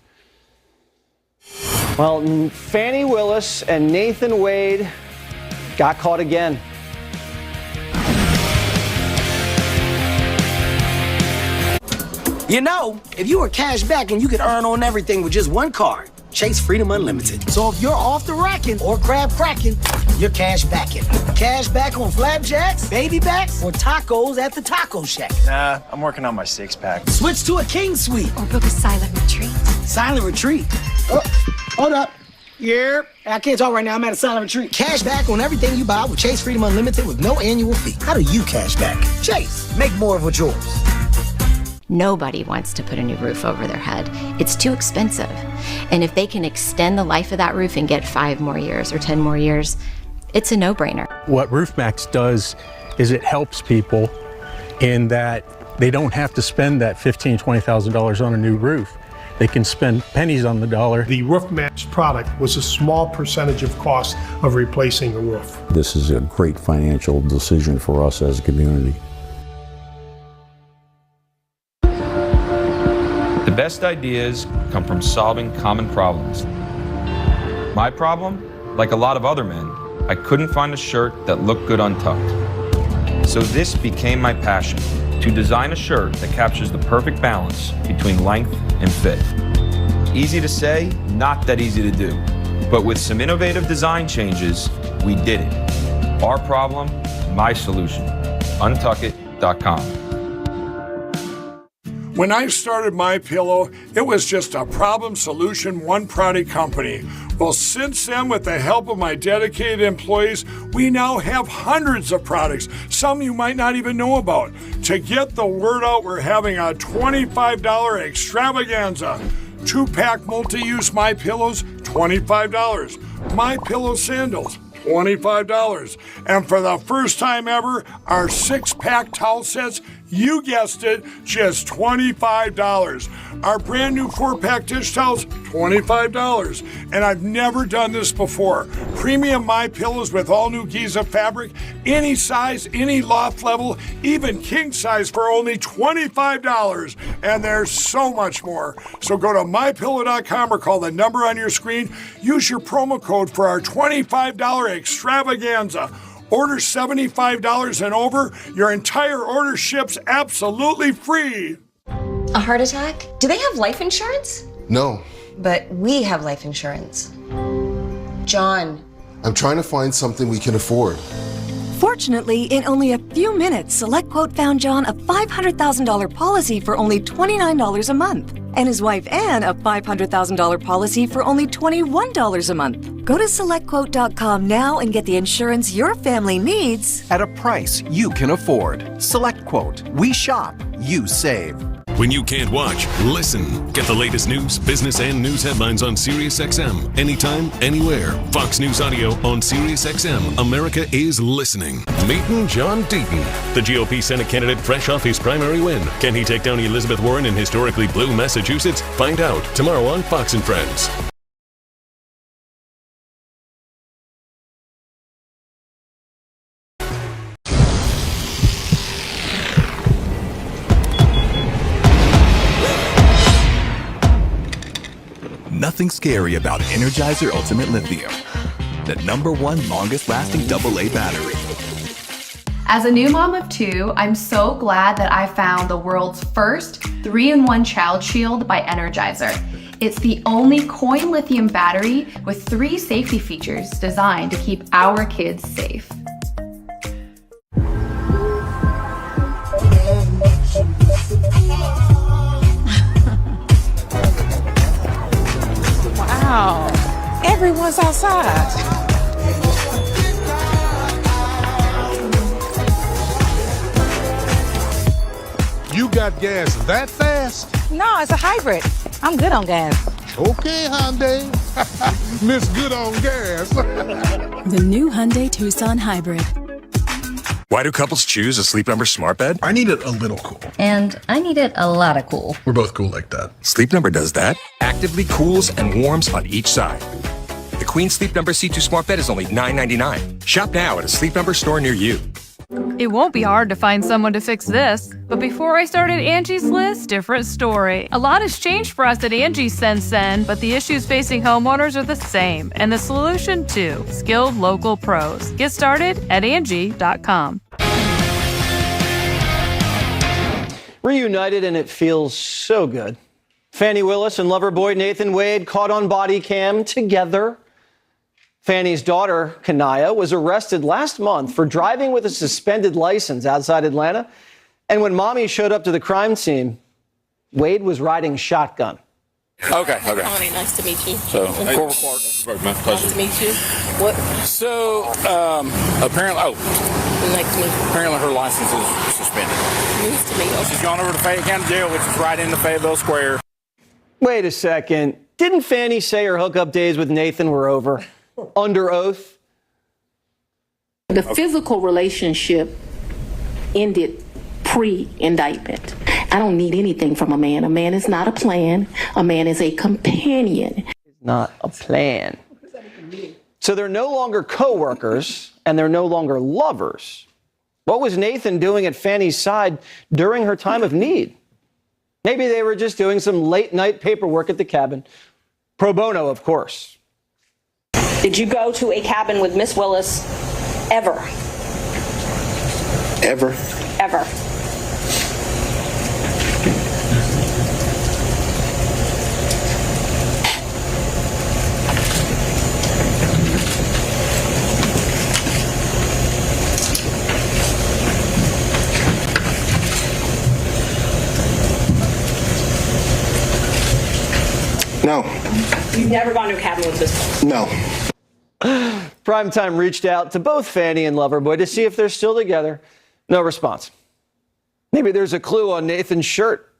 Well, Fannie Willis and Nathan Wade got caught again. If you were cash back and you could earn on everything with just one card, Chase Freedom Unlimited. So if you're off the racking or crab cracking, you're cash backing. Cash back on flapjacks, baby backs, or tacos at the Taco Shack. Nah, I'm working on my 6-pack. Switch to a King Suite. Or book a silent retreat. Silent retreat. Oh, hold up. Yeah, I can't talk right now. I'm at a silent retreat. Cash back on everything you buy with Chase Freedom Unlimited with no annual fee. How do you cash back? Chase, make more of what's yours. Nobody wants to put a new roof over their head. It's too expensive. And if they can extend the life of that roof and get 5 more years or 10 more years, it's a no-brainer. What RoofMax does is it helps people in that they don't have to spend that $15,000, $20,000 on a new roof. They can spend pennies on the dollar. The RoofMax product was a small percentage of cost of replacing a roof. This is a great financial decision for us as a community. The best ideas come from solving common problems. My problem, like a lot of other men, I couldn't find a shirt that looked good untucked. So this became my passion, to design a shirt that captures the perfect balance between length and fit. Easy to say, not that easy to do. But with some innovative design changes, we did it. Our problem, my solution. Untuckit.com. When I started MyPillow, it was just a problem solution, one product company. Well, since then, with the help of my dedicated employees, we now have hundreds of products, some you might not even know about. To get the word out, we're having a $25 extravaganza. 2-pack multi-use MyPillows, $25. MyPillow sandals, $25. And for the first time ever, our 6-pack towel sets, you guessed it, just $25. Our brand new 4-pack dish towels, $25. And I've never done this before. Premium My Pillows with all new Giza fabric, any size, any loft level, even king size for only $25. And there's so much more. So go to mypillow.com or call the number on your screen. Use your promo code for our $25 extravaganza. Order $75 and over. Your entire order ships absolutely free. A heart attack? Do they have life insurance? No. But we have life insurance. John. I'm trying to find something we can afford. Fortunately, in only a few minutes, SelectQuote found John a $500,000 policy for only $29 a month. And his wife Anne a $500,000 policy for only $21 a month. Go to SelectQuote.com now and get the insurance your family needs at a price you can afford. SelectQuote. We shop, you save. When you can't watch, listen. Get the latest news, business, and news headlines on SiriusXM. Anytime, anywhere. Fox News Audio on SiriusXM. America is listening. Meeting John Deaton, the GOP Senate candidate fresh off his primary win. Can he take down Elizabeth Warren in historically blue Massachusetts? Find out tomorrow on Fox and Friends. Nothing scary about Energizer Ultimate Lithium, the #1 longest-lasting AA battery. As a new mom of 2, I'm so glad that I found the world's first 3-in-1 child shield by Energizer. It's the only coin lithium battery with 3 safety features designed to keep our kids safe. Wow, everyone's outside. You got gas that fast? No, it's a hybrid. I'm good on gas. Okay, Hyundai. Miss Good on Gas. The new Hyundai Tucson Hybrid. Why do couples choose a Sleep Number smart bed? I need it a little cool. And I need it a lot of cool. We're both cool like that. Sleep Number does that. Actively cools and warms on each side. The Queen Sleep Number C2 smart bed is only $9.99. Shop now at a Sleep Number store near you. It won't be hard to find someone to fix this. But before I started Angie's List, different story. A lot has changed for us at Angie since then, but the issues facing homeowners are the same. And the solution too, skilled local pros. Get started at Angie.com. Reunited, and it feels so good. Fannie Willis and lover boy Nathan Wade caught on body cam together. Fannie's daughter, Kanaya, was arrested last month for driving with a suspended license outside Atlanta. And when mommy showed up to the crime scene, Wade was riding shotgun. Okay. Connie, nice to meet you. So, Corporal Clark, my pleasure. Nice to meet you. What? So, apparently, Nice to meet you. apparently her license is suspended. Nice to meet you. She's gone over to Fayette County Jail, which is right in the Fayetteville Square. Wait a second. Didn't Fannie say her hookup days with Nathan were over? Under oath? The physical relationship ended pre-indictment. I don't need anything from a man. A man is not a plan. A man is a companion. Not a plan. So they're no longer co-workers and they're no longer lovers. What was Nathan doing at Fannie's side during her time of need? Maybe they were just doing some late night paperwork at the cabin. Pro bono, of course. Did you go to a cabin with Miss Willis ever? Ever? Ever. No. You've never gone to a cabin with this? No. Primetime reached out to both Fannie and Loverboy to see if they're still together. No response. Maybe there's a clue on Nathan's shirt.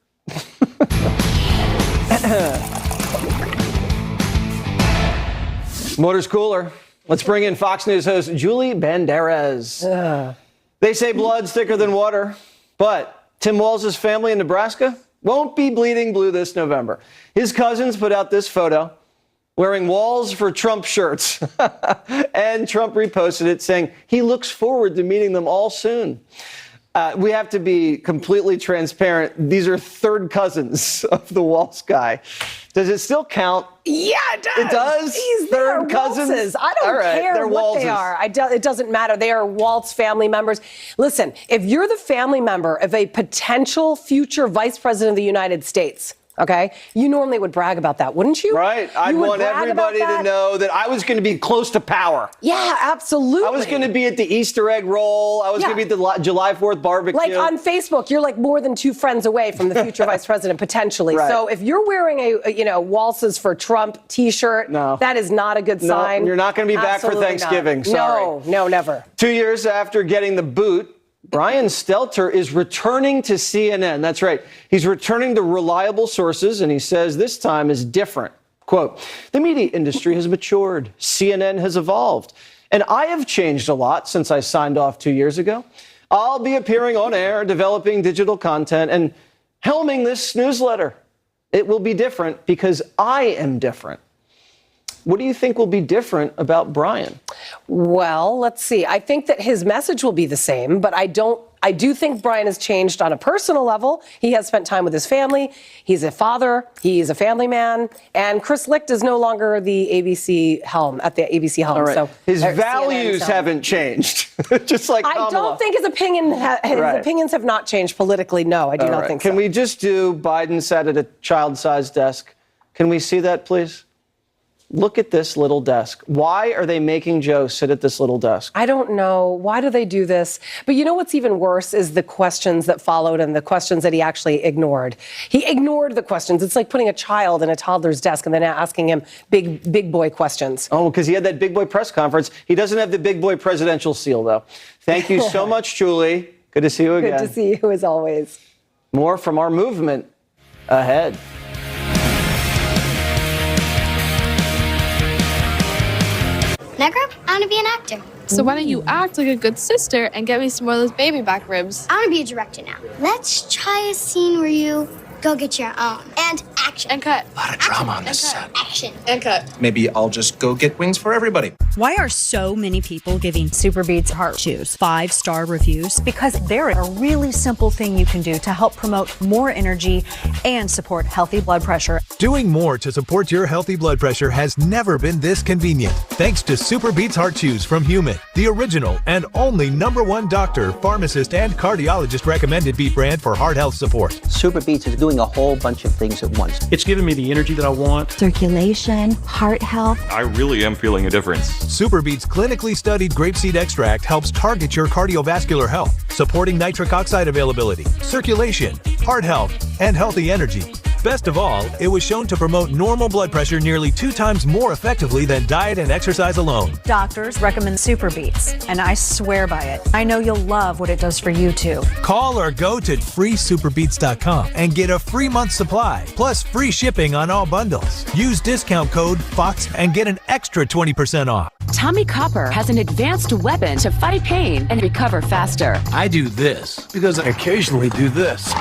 Motor's cooler. Let's bring in Fox News host Julie Banderas. They say blood's thicker than water, but Tim Walz' family in Nebraska won't be bleeding blue this November. His cousins put out this photo. wearing Walls for Trump shirts. And Trump reposted it saying he looks forward to meeting them all soon. We have to be completely transparent. These are third cousins of the Waltz guy. Does it still count? Yeah, it does. It does? They're Third cousins? Waltzes. I don't care what they are. It doesn't matter. They are Waltz family members. Listen, if you're the family member of a potential future vice president of the United States, okay, you normally would brag about that, wouldn't you? Right. I'd want everybody to know that I was going to be close to power. Yeah, absolutely. I was going to be at the Easter egg roll. I was going to be at the July 4th barbecue. Like on Facebook, you're like more than 2 friends away from the future vice president, potentially. Right. So if you're wearing a Waltzes for Trump t-shirt, that is not a good sign. You're not going to be back for Thanksgiving. Not. Sorry. No, never. 2 years after getting the boot, Brian Stelter is returning to CNN. That's right. He's returning to reliable sources, and he says this time is different. Quote, the media industry has matured. CNN has evolved. And I have changed a lot since I signed off 2 years ago. I'll be appearing on air, developing digital content, and helming this newsletter. It will be different because I am different. What do you think will be different about Brian? Well, let's see. I think that his message will be the same, but I do think Brian has changed on a personal level. He has spent time with his family. He's a father. He's a family man. And Chris Licht is no longer the ABC helm at the ABC helm. Right. So his values haven't changed, just like Kamala. I don't think his opinions have not changed politically. No, I do not think so. Can we just do Biden sat at a child-sized desk? Can we see that, please? Look at this little desk. Why are they making Joe sit at this little desk? I don't know. Why do they do this? But you know what's even worse is the questions that followed and the questions that he actually ignored. He ignored the questions. It's like putting a child in a toddler's desk and then asking him big boy questions. Oh, because he had that big boy press conference. He doesn't have the big boy presidential seal, though. Thank you so much, Julie. Good to see you again. Good to see you, as always. More from our movement ahead. When I grow up, I want to be an actor. So why don't you act like a good sister and get me some more of those baby back ribs? I want to be a director now. Let's try a scene where you go get your own. And action. And cut. A lot of drama on this set. Action. And cut. Maybe I'll just go get wings for everybody. Why are so many people giving Superbeats heart chews 5-star reviews? Because they're a really simple thing you can do to help promote more energy and support healthy blood pressure. Doing more to support your healthy blood pressure has never been this convenient. Thanks to Superbeats Heart Chews from Human, the original and only #1 doctor, pharmacist, and cardiologist recommended beet brand for heart health support. Superbeats is doing a whole bunch of things at once. It's giving me the energy that I want. Circulation, heart health. I really am feeling a difference. Superbeats clinically studied grapeseed extract helps target your cardiovascular health, supporting nitric oxide availability, circulation, heart health, and healthy energy. Best of all, it was shown to promote normal blood pressure nearly 2 times more effectively than diet and exercise alone. Doctors recommend Superbeats, and I swear by it. I know you'll love what it does for you, too. Call or go to freesuperbeats.com and get a free month supply, plus free shipping on all bundles. Use discount code FOX and get an extra 20% off. Tommy Copper has an advanced weapon to fight pain and recover faster. I do this because I occasionally do this.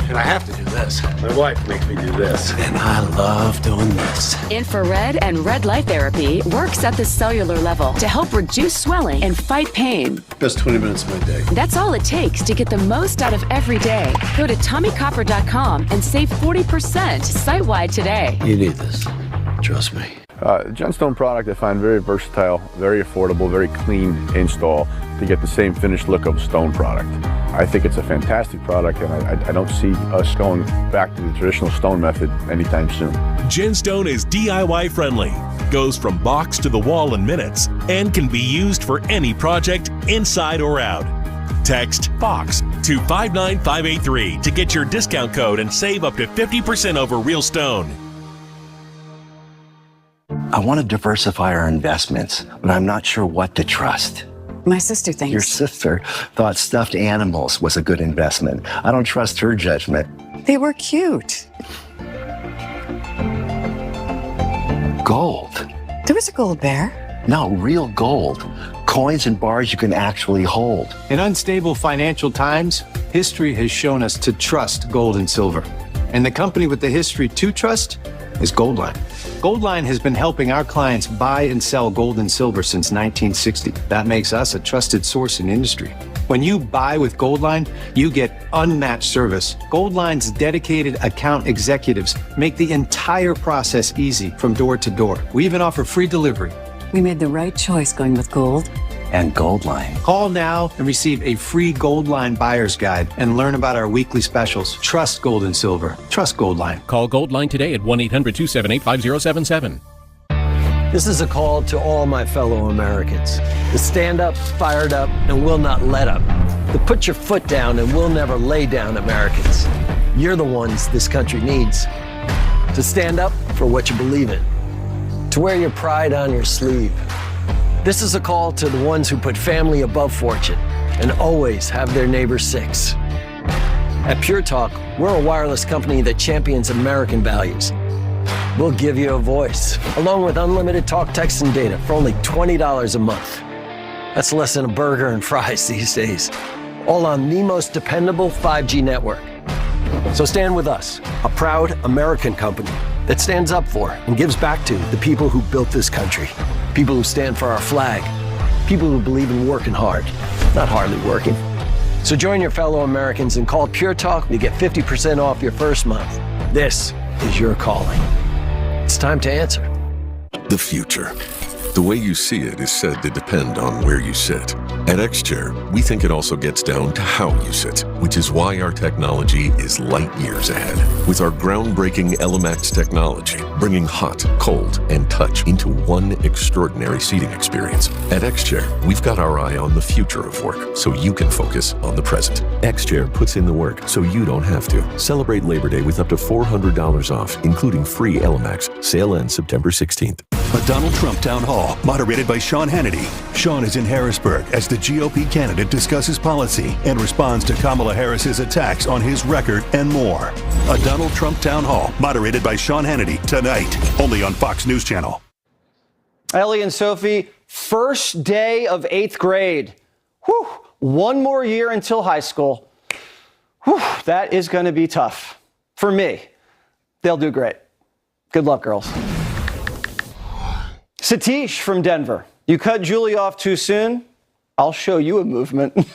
And I have to do this. My wife makes me do this. And I love doing this. Infrared and red light therapy works at the cellular level to help reduce swelling and fight pain. Best 20 minutes of my day. That's all it takes to get the most out of every day. Go to TommyCopper.com and save 40% site-wide today. You need this. Trust me. Gemstone product I find very versatile, very affordable, very clean install to get the same finished look of a stone product. I think it's a fantastic product, and I don't see us going back to the traditional stone method anytime soon. Gemstone is DIY friendly, goes from box to the wall in minutes, and can be used for any project inside or out. Text FOX to 59583 to get your discount code and save up to 50% over real stone. I want to diversify our investments, but I'm not sure what to trust. My sister thinks. Your sister thought stuffed animals was a good investment. I don't trust her judgment. They were cute. Gold. There was a gold bear. No, real gold. Coins and bars you can actually hold. In unstable financial times, history has shown us to trust gold and silver. And the company with the history to trust is Goldline. Goldline has been helping our clients buy and sell gold and silver since 1960. That makes us a trusted source in industry. When you buy with Goldline, you get unmatched service. Goldline's dedicated account executives make the entire process easy from door to door. We even offer free delivery. We made the right choice going with gold. And Goldline. Call now and receive a free Goldline buyer's guide and learn about our weekly specials. Trust gold and silver. Trust Goldline. Call Goldline today at 1-800-278-5077. This is a call to all my fellow Americans to stand up, fired up, and will not let up. To put your foot down and will never lay down, Americans. You're the ones this country needs. To stand up for what you believe in. To wear your pride on your sleeve. This is a call to the ones who put family above fortune and always have their neighbors six. At Pure Talk, we're a wireless company that champions American values. We'll give you a voice, along with unlimited talk, text, and data for only $20 a month. That's less than a burger and fries these days. All on the most dependable 5G network. So stand with us, a proud American company that stands up for and gives back to the people who built this country. People who stand for our flag. People who believe in working hard, not hardly working. So join your fellow Americans and call Pure Talk to get 50% off your first month. This is your calling. It's time to answer. The future. The way you see it is said to depend on where you sit. At X-Chair, we think it also gets down to how you sit, which is why our technology is light years ahead. With our groundbreaking ELEMAX technology, bringing hot, cold, and touch into one extraordinary seating experience. At X-Chair, we've got our eye on the future of work, so you can focus on the present. X-Chair puts in the work, so you don't have to. Celebrate Labor Day with up to $400 off, including free ELEMAX. Sale ends September 16th. A Donald Trump town hall, moderated by Sean Hannity. Sean is in Harrisburg as the GOP candidate discusses policy and responds to Kamala Harris's attacks on his record and more. A Donald Trump town hall, moderated by Sean Hannity, tonight, only on Fox News Channel. Ellie and Sophie, first day of 8th grade. Whew, one more year until high school. Whew, that is going to be tough. For me, they'll do great. Good luck, girls. Satish from Denver. You cut Julie off too soon? I'll show you a movement.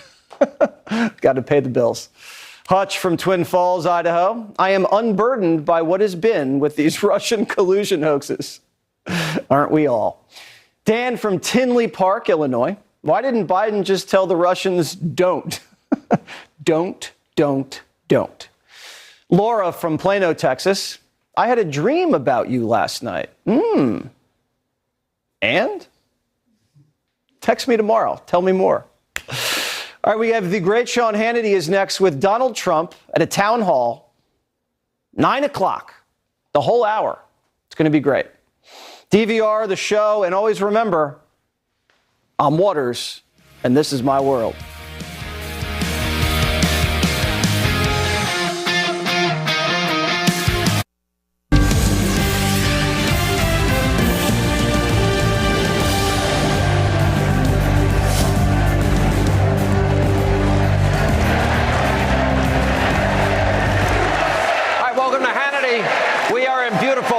Got to pay the bills. Hutch from Twin Falls, Idaho. I am unburdened by what has been with these Russian collusion hoaxes. Aren't we all? Dan from Tinley Park, Illinois. Why didn't Biden just tell the Russians don't? Don't. Laura from Plano, Texas. I had a dream about you last night. And? Text me tomorrow. Tell me more. All right, we have the great Sean Hannity is next with Donald Trump at a town hall, 9 o'clock, the whole hour. It's going to be great. DVR, the show, and always remember, I'm Waters, and this is my world.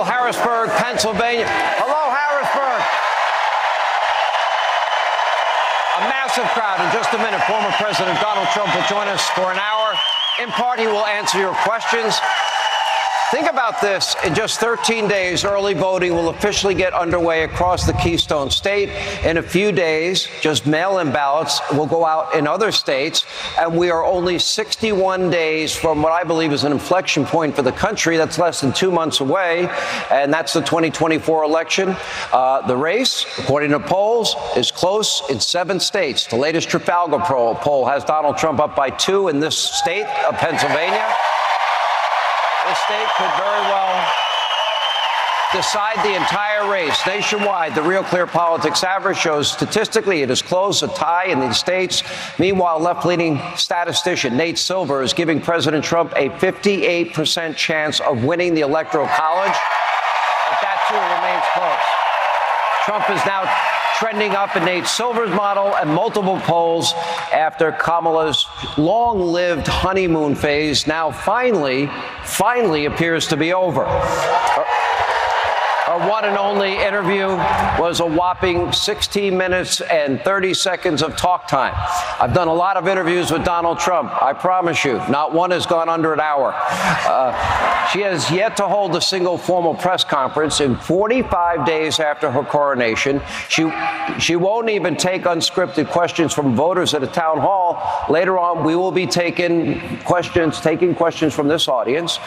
Harrisburg, Pennsylvania. Hello, Harrisburg. A massive crowd. In just a minute, former President Donald Trump will join us for an hour. In part, he will answer your questions. Think about this. In just 13 days, early voting will officially get underway across the Keystone State. In a few days, just mail-in ballots will go out in other states. And we are only 61 days from what I believe is an inflection point for the country. That's less than 2 months away. And that's the 2024 election. The race, according to polls, is close in 7 states. The latest Trafalgar poll has Donald Trump up by 2 in this state of Pennsylvania. This state could very well decide the entire race. Nationwide, the Real Clear Politics average shows statistically it is close, a tie in these states. Meanwhile, left-leaning statistician Nate Silver is giving President Trump a 58% chance of winning the Electoral College. But that, too, remains close. Trump is now trending up in Nate Silver's model and multiple polls after Kamala's long-lived honeymoon phase now finally appears to be over. Our one and only interview was a whopping 16 minutes and 30 seconds of talk time. I've done a lot of interviews with Donald Trump. I promise you, not one has gone under an hour. She has yet to hold a single formal press conference in 45 days after her coronation. She won't even take unscripted questions from voters at a town hall. Later on, we will be taking questions from this audience.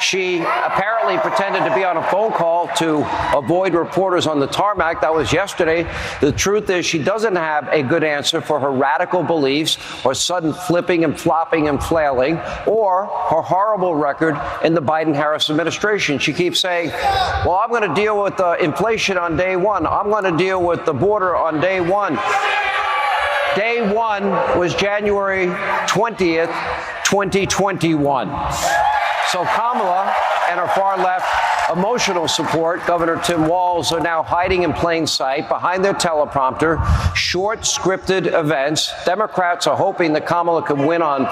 She apparently pretended to be on a phone call to avoid reporters on the tarmac. That was yesterday. The truth is she doesn't have a good answer for her radical beliefs or sudden flipping and flopping and flailing or her horrible record in the Biden-Harris administration. She keeps saying, well, I'm going to deal with the inflation on day one. I'm going to deal with the border on day one. Day one was January 20th, 2021. So Kamala and her far-left emotional support, Governor Tim Walz, are now hiding in plain sight behind their teleprompter, short scripted events. Democrats are hoping that Kamala can win on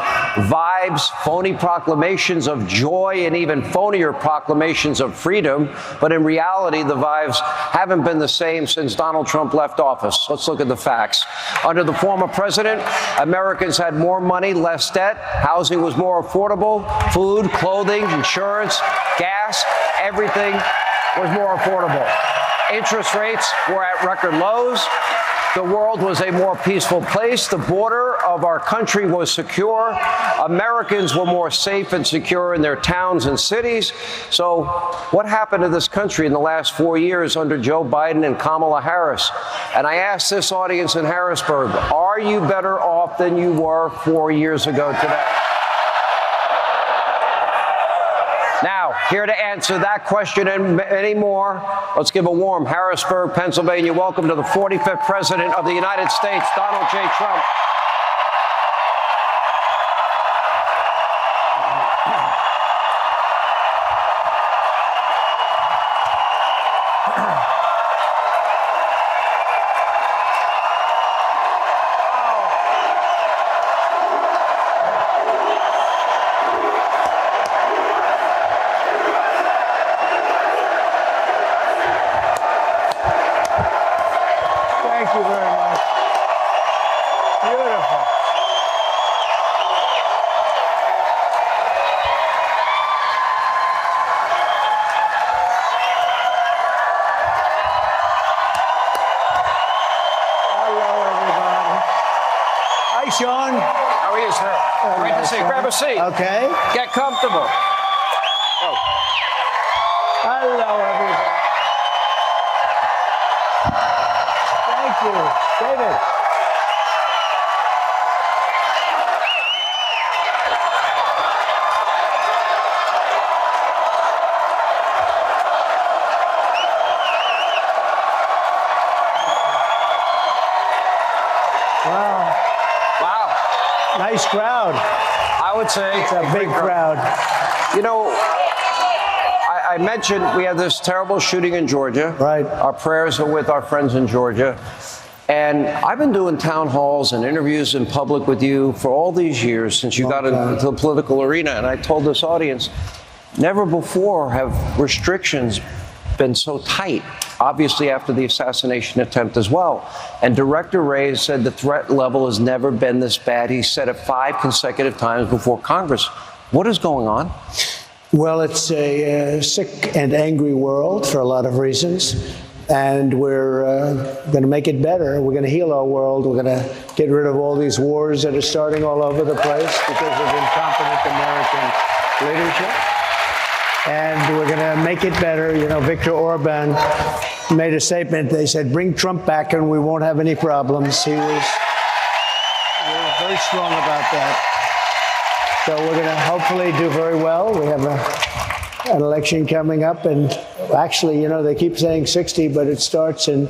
vibes, phony proclamations of joy, and even phonier proclamations of freedom. But in reality, the vibes haven't been the same since Donald Trump left office. Let's look at the facts. Under the former president, Americans had more money, less debt. Housing was more affordable. Food, clothing, insurance, gas, everything was more affordable. Interest rates were at record lows. The world was a more peaceful place. The border of our country was secure. Americans were more safe and secure in their towns and cities. So what happened to this country in the last 4 years under Joe Biden and Kamala Harris? And I asked this audience in Harrisburg, are you better off than you were 4 years ago today? Now, here to answer that question and many more, let's give a warm Harrisburg, Pennsylvania welcome to the 45th President of the United States, Donald J. Trump. Sean. How are you, sir? Great to see you. Grab a seat. Okay. Get comfortable. Oh. Hello, everybody. Thank you. David. Nice crowd. I would say it's a big crowd. You know, I mentioned we had this terrible shooting in Georgia. Right. Our prayers are with our friends in Georgia. And I've been doing town halls and interviews in public with you for all these years since you got into the political arena. And I told this audience, never before have restrictions been so tight, obviously after the assassination attempt as well. And Director Ray said the threat level has never been this bad. He said it 5 consecutive times before Congress. What is going on? Well, it's a sick and angry world for a lot of reasons. And we're going to make it better. We're going to heal our world. We're going to get rid of all these wars that are starting all over the place because of incompetent American leadership. And we're going to make it better. You know, Viktor Orban made a statement. They said, bring Trump back and we won't have any problems. He was very strong about that. So we're going to hopefully do very well. We have an election coming up. And actually, you know, they keep saying 60, but it starts in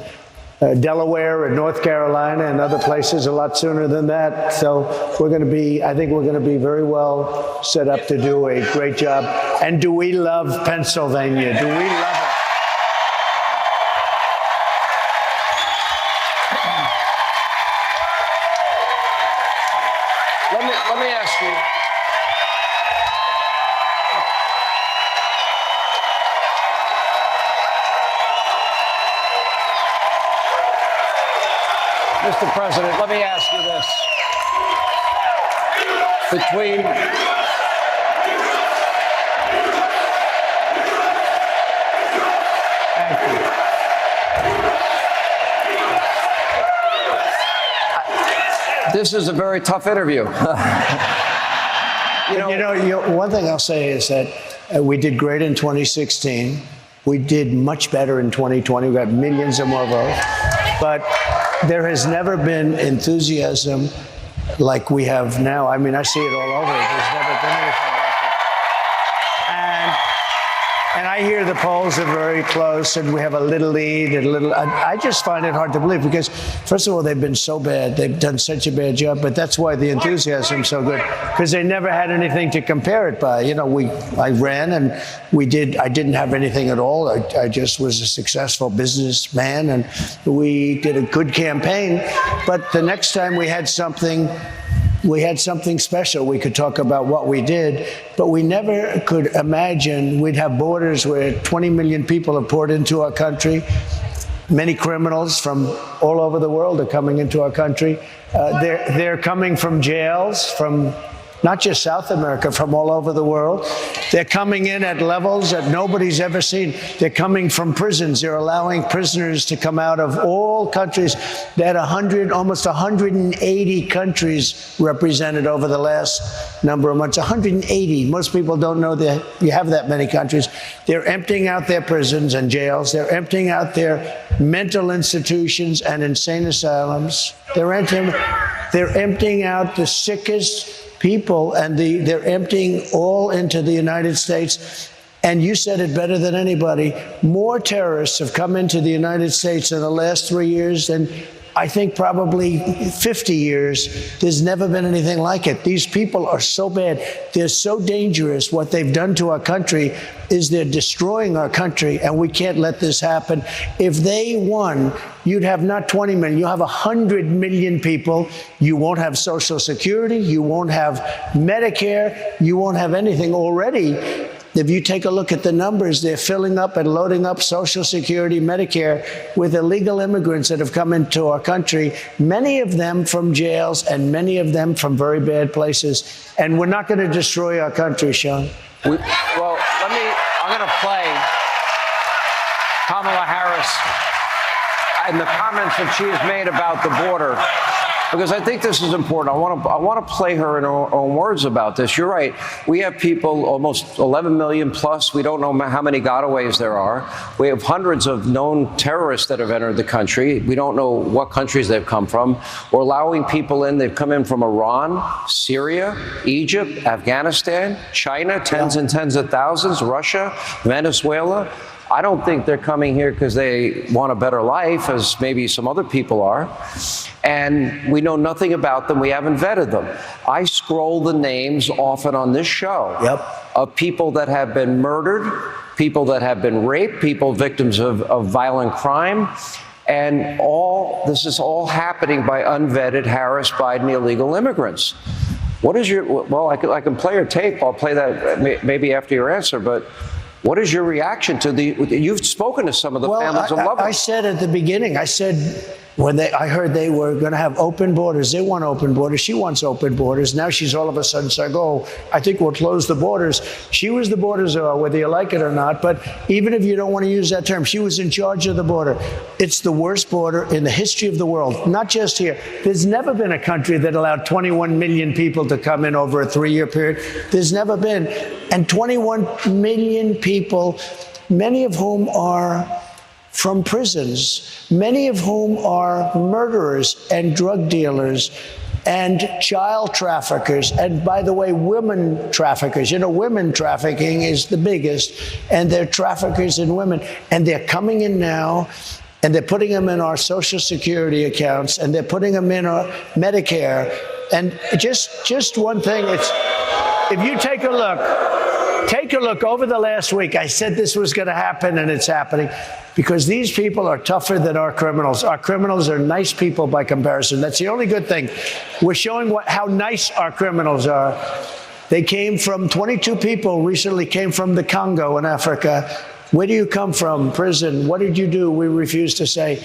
Delaware and North Carolina and other places a lot sooner than that. So we're going to be, I think we're going to be very well set up to do a great job. And do we love Pennsylvania? Do we love it? Mr. President, let me ask you this. Between this is a very tough interview. One thing I'll say is that we did great in 2016. We did much better in 2020. We got millions of more votes. But there has never been enthusiasm like we have now. I mean, I see it all over. There's never been anything like it. And I hear the polls are very close and we have a little lead and I just find it hard to believe because, first of all, they've been so bad. They've done such a bad job, but that's why the enthusiasm's so good, because they never had anything to compare it by. I ran and I didn't have anything at all. I just was a successful businessman and we did a good campaign. But the next time we had something special. We could talk about what we did, but we never could imagine we'd have borders where 20 million people are poured into our country. Many criminals from all over the world are coming into our country. They're coming from jails, from not just South America, from all over the world. They're coming in at levels that nobody's ever seen. They're coming from prisons. They're allowing prisoners to come out of all countries. They had almost 180 countries represented over the last number of months. 180. Most people don't know that you have that many countries. They're emptying out their prisons and jails. They're emptying out their mental institutions and insane asylums. They're emptying out the sickest people, and they're emptying all into the United States. And you said it better than anybody. More terrorists have come into the United States in the last 3 years than I think probably 50 years. There's never been anything like it. These people are so bad. They're so dangerous. What they've done to our country is they're destroying our country, and we can't let this happen. If they won, you'd have not 20 million, you'll have 100 million people. You won't have Social Security, you won't have Medicare, you won't have anything already. If you take a look at the numbers, they're filling up and loading up Social Security, Medicare with illegal immigrants that have come into our country, many of them from jails and many of them from very bad places. And we're not going to destroy our country, Sean. I'm going to play Kamala Harris and the comments that she has made about the border, because I think this is important. I want to play her in her own words about this. You're right. We have people, almost 11 million plus. We don't know how many gotaways there are. We have hundreds of known terrorists that have entered the country. We don't know what countries they've come from. We're allowing people in. They've come in from Iran, Syria, Egypt, Afghanistan, China, tens and tens of thousands, Russia, Venezuela. I don't think they're coming here because they want a better life, as maybe some other people are. And we know nothing about them. We haven't vetted them. I scroll the names often on this show of people that have been murdered, people that have been raped, people victims of violent crime. And this is all happening by unvetted Harris Biden illegal immigrants. What is I can play your tape. I'll play that maybe after your answer, but what is your reaction to you've spoken to some of the families of loved ones. I said at the beginning, I heard they were going to have open borders. They want open borders. She wants open borders. Now she's all of a sudden saying, I think we'll close the borders. She was the border czar, whether you like it or not. But even if you don't want to use that term, she was in charge of the border. It's the worst border in the history of the world, not just here. There's never been a country that allowed 21 million people to come in over a 3-year period. There's never been. And 21 million people, many of whom are from prisons, many of whom are murderers and drug dealers and child traffickers. And by the way, women traffickers. Women trafficking is the biggest, and they're traffickers in women. And they're coming in now, and they're putting them in our Social Security accounts, and they're putting them in our Medicare. And just one thing, if you take a look over the last week, I said this was going to happen, and it's happening, because these people are tougher than our criminals. Our criminals are nice people by comparison. That's the only good thing. We're showing how nice our criminals are. They came from 22 people recently came from the Congo in Africa. Where do you come from? Prison. What did you do? We refuse to say.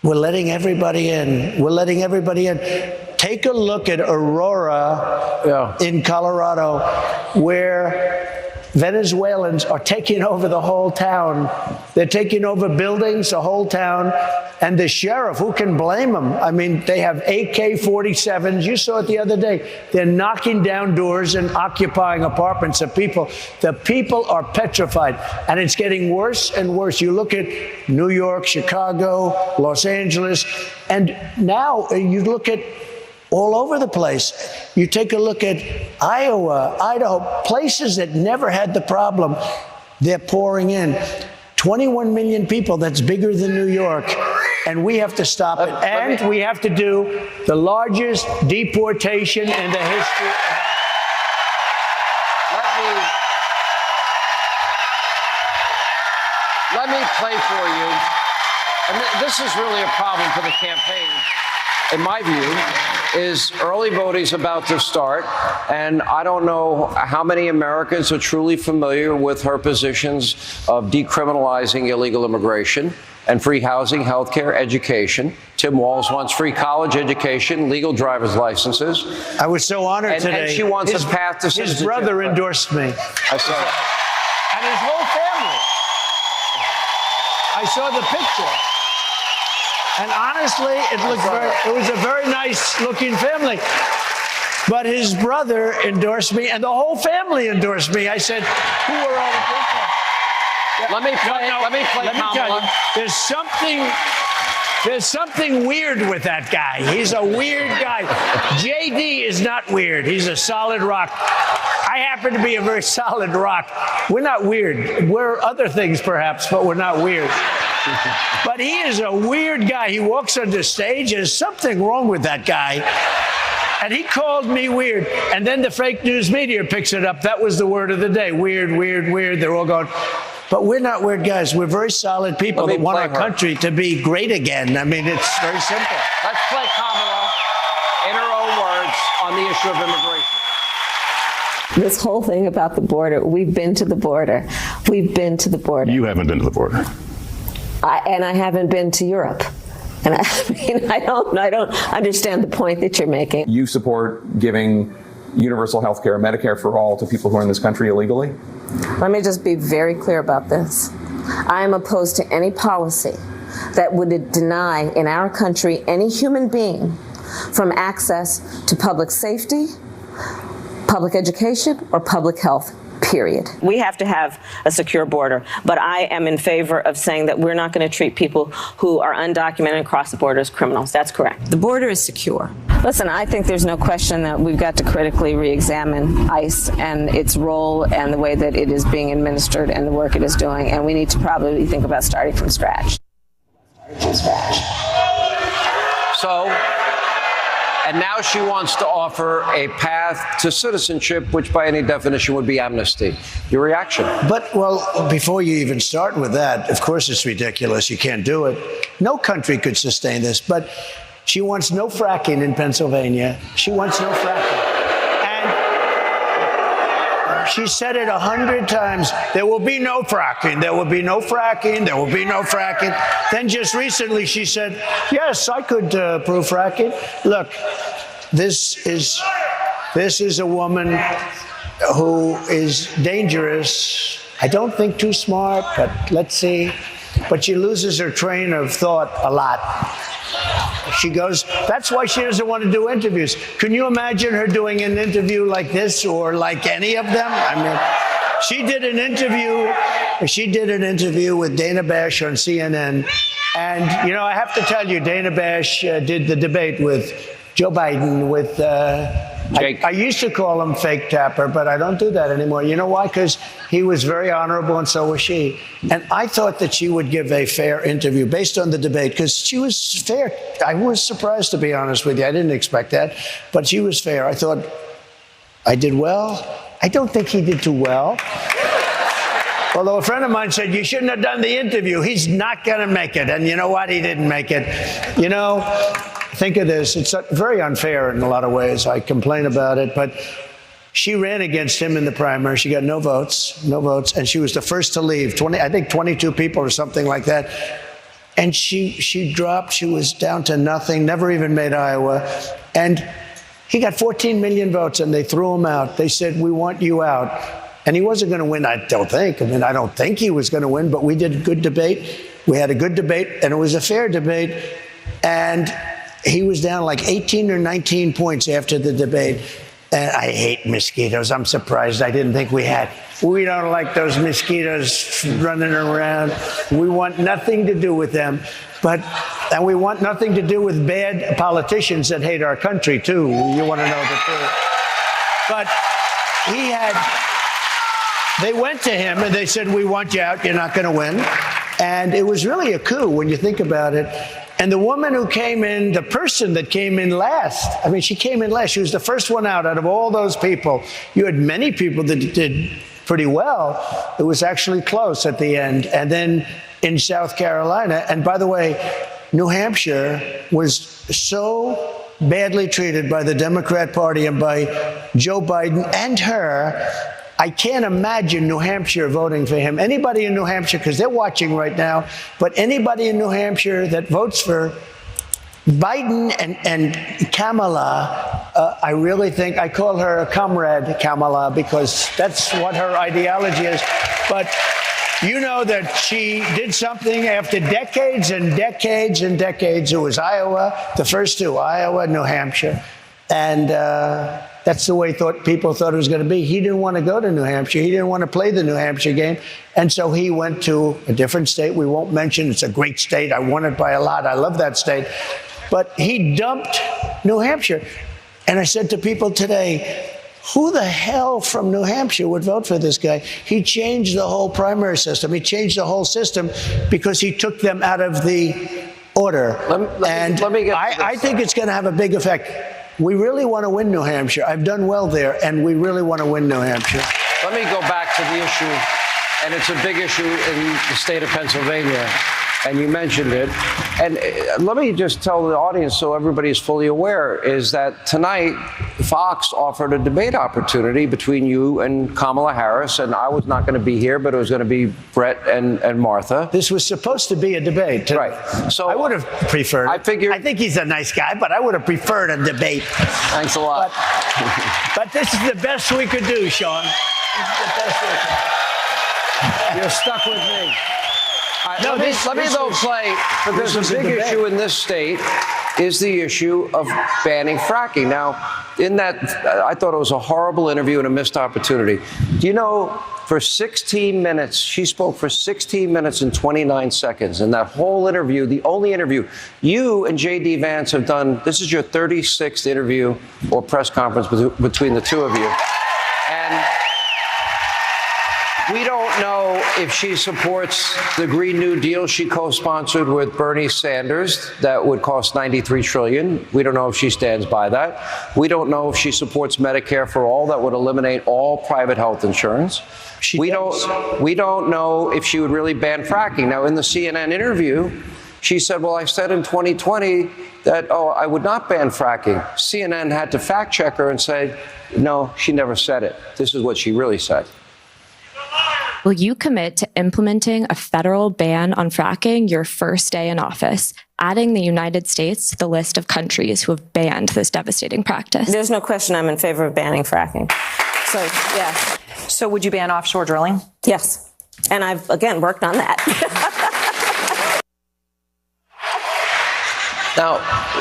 We're letting everybody in. We're letting everybody in. Take a look at Aurora in Colorado, where Venezuelans are taking over the whole town. They're taking over buildings, the whole town. And the sheriff, who can blame them? I mean, they have AK-47s. You saw it the other day. They're knocking down doors and occupying apartments of people. The people are petrified. And it's getting worse and worse. You look at New York, Chicago, Los Angeles, and now you look at all over the place. You take a look at Iowa, Idaho, places that never had the problem. They're pouring in. 21 million people, that's bigger than New York. And we have to stop it. And we have to do the largest deportation in the history of Let me play for you. And this is really a problem for the campaign, in my view, is early voting's about to start, and I don't know how many Americans are truly familiar with her positions of decriminalizing illegal immigration and free housing, health care, education. Tim Walz wants free college education, legal driver's licenses. I was so honored today. And she wants a path to citizenship. His brother endorsed me. I saw that. And his whole family. I saw the picture. And honestly, it was a very nice looking family. But his brother endorsed me and the whole family endorsed me. I said, who are all the people? Let me play Kamala. There's something weird with that guy. He's a weird guy. JD is not weird. He's a solid rock. I happen to be a very solid rock. We're not weird. We're other things perhaps, but we're not weird. But he is a weird guy. He walks on the stage. There's something wrong with that guy. And he called me weird. And then the fake news media picks it up. That was the word of the day. Weird, weird, weird. They're all going. But we're not weird guys. We're very solid people that want our country to be great again. I mean, it's very simple. Let's play Kamala in her own words on the issue of immigration. This whole thing about the border, we've been to the border. We've been to the border. You haven't been to the border. And I haven't been to Europe. And I mean, I don't understand the point that you're making. You support giving universal health care, Medicare for all to people who are in this country illegally? Let me just be very clear about this. I am opposed to any policy that would deny in our country any human being from access to public safety, public education, or public health. Period. We have to have a secure border, but I am in favor of saying that we're not going to treat people who are undocumented and cross the border as criminals. That's correct. The border is secure. Listen, I think there's no question that we've got to critically re-examine ICE and its role and the way that it is being administered and the work it is doing, and we need to probably think about starting from scratch. And now she wants to offer a path to citizenship, which by any definition would be amnesty. Your reaction? But, well, before you even start with that, of course it's ridiculous. You can't do it. No country could sustain this. But she wants no fracking in Pennsylvania. She wants no fracking. And she said it 100 times. There will be no fracking. There will be no fracking. There will be no fracking. Then just recently she said, yes, I could approve fracking. Look, this is a woman who is dangerous. I don't think too smart, but let's see. But she loses her train of thought a lot. She goes, that's why she doesn't want to do interviews. Can you imagine her doing an interview like this or like any of them? I mean, she did an interview with Dana Bash on CNN. And, you know, I have to tell you, Dana Bash did the debate with Joe Biden with, I used to call him Fake Tapper, but I don't do that anymore. You know why? Because he was very honorable and so was she. And I thought that she would give a fair interview based on the debate because she was fair. I was surprised, to be honest with you. I didn't expect that, but she was fair. I thought I did well. I don't think he did too well. Although a friend of mine said, you shouldn't have done the interview. He's not going to make it. And you know what? He didn't make it. You know, think of this. It's very unfair in a lot of ways. I complain about it. But she ran against him in the primary. She got no votes. And she was the first to leave. I think 22 people or something like that. and she dropped. She was down to nothing, never even made Iowa. And he got 14 million votes, and they threw him out. They said, we want you out. And he wasn't going to win, I don't think. I mean, I don't think he was going to win, but we did a good debate. We had a good debate, and it was a fair debate. And he was down like 18 or 19 points after the debate. And I hate mosquitoes. I'm surprised I didn't think we had. We don't like those mosquitoes running around. We want nothing to do with them. And we want nothing to do with bad politicians that hate our country, too. You want to know the truth. But they went to him and they said, we want you out. You're not going to win. And it was really a coup when you think about it. And the woman who came in, the person that came in last, I mean, she came in last. She was the first one out of all those people. You had many people that did pretty well. It was actually close at the end. And then in South Carolina, and by the way, New Hampshire was so badly treated by the Democrat Party and by Joe Biden and her. I can't imagine New Hampshire voting for him. Anybody in New Hampshire, because they're watching right now, but anybody in New Hampshire that votes for Biden and Kamala, I really think, I call her a comrade, Kamala, because that's what her ideology is. But you know that she did something after decades and decades and decades. It was Iowa, the first two, Iowa, New Hampshire. And that's the way people thought it was going to be. He didn't want to go to New Hampshire. He didn't want to play the New Hampshire game. And so he went to a different state. We won't mention. It's a great state. I won it by a lot. I love that state. But he dumped New Hampshire. And I said to people today, who the hell from New Hampshire would vote for this guy? He changed the whole primary system. He changed the whole system because he took them out of the order. I think it's going to have a big effect. We really want to win New Hampshire. I've done well there, and we really want to win New Hampshire. Let me go back to the issue, and it's a big issue in the state of Pennsylvania, and you mentioned it. And let me just tell the audience, so everybody is fully aware, is that tonight Fox offered a debate opportunity between you and Kamala Harris, and I was not going to be here, but it was going to be Brett and Martha. This was supposed to be a debate. Right. So I would have preferred. I think he's a nice guy, but I would have preferred a debate. Thanks a lot. But this is the best we could do, Sean. This is the best we could do. You're stuck with me. No, let me though play, but there's a big issue in this state is the issue of banning fracking. Now, in that, I thought it was a horrible interview and a missed opportunity. Do you know, for 16 minutes, she spoke for 16 minutes and 29 seconds. And that whole interview, the only interview, you and J.D. Vance have done, this is your 36th interview or press conference between the two of you. And we don't know if she supports the Green New Deal she co-sponsored with Bernie Sanders that would cost $93 trillion. We don't know if she stands by that. We don't know if she supports Medicare for all that would eliminate all private health insurance. We don't know if she would really ban fracking. Now, in the CNN interview, she said, well, I said in 2020 that, I would not ban fracking. CNN had to fact check her and say, no, she never said it. This is what she really said. Will you commit to implementing a federal ban on fracking your first day in office, adding the United States to the list of countries who have banned this devastating practice? There's no question I'm in favor of banning fracking. So, yes. So would you ban offshore drilling? Yes. And I've, again, worked on that. Now,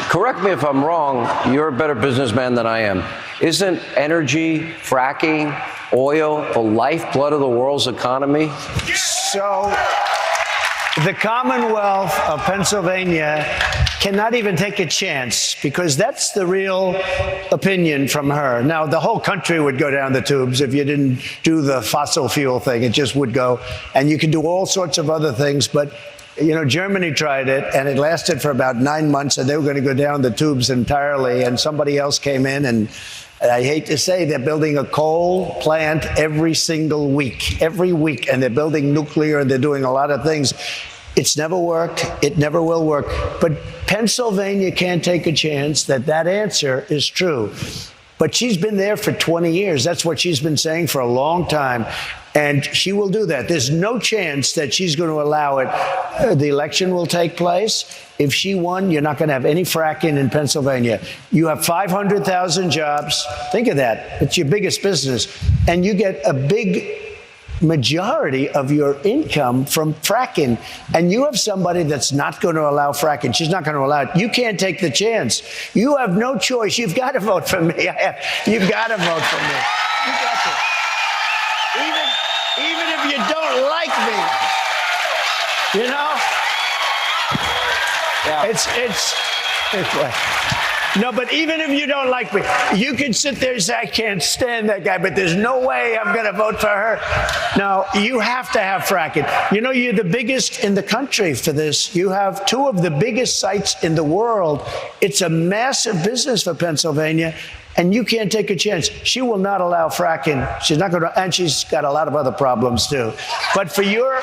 correct me if I'm wrong, you're a better businessman than I am. Isn't energy, fracking, oil the lifeblood of the world's economy? So the Commonwealth of Pennsylvania cannot even take a chance because that's the real opinion from her. Now, the whole country would go down the tubes if you didn't do the fossil fuel thing. It just would go. And you can do all sorts of other things. But, you know, Germany tried it, and it lasted for about 9 months, and they were going to go down the tubes entirely. And somebody else came in, and I hate to say, they're building a coal plant every single week, and they're building nuclear, and they're doing a lot of things. It's never worked. It never will work. But Pennsylvania can't take a chance that answer is true. But she's been there for 20 years. That's what she's been saying for a long time. And she will do that. There's no chance that she's going to allow it. The election will take place. If she won, you're not going to have any fracking in Pennsylvania. You have 500,000 jobs. Think of that. It's your biggest business. And you get a big majority of your income from fracking. And you have somebody that's not going to allow fracking. She's not going to allow it. You can't take the chance. You have no choice. You've got to vote for me. You've got to vote for me. You got to. Even if you don't like me, you know? Yeah. No, but even if you don't like me, you can sit there and say, I can't stand that guy, but there's no way I'm going to vote for her. No, you have to have fracking. You know, you're the biggest in the country for this. You have two of the biggest sites in the world. It's a massive business for Pennsylvania. And you can't take a chance. She will not allow fracking. She's not going to, and she's got a lot of other problems too. But for your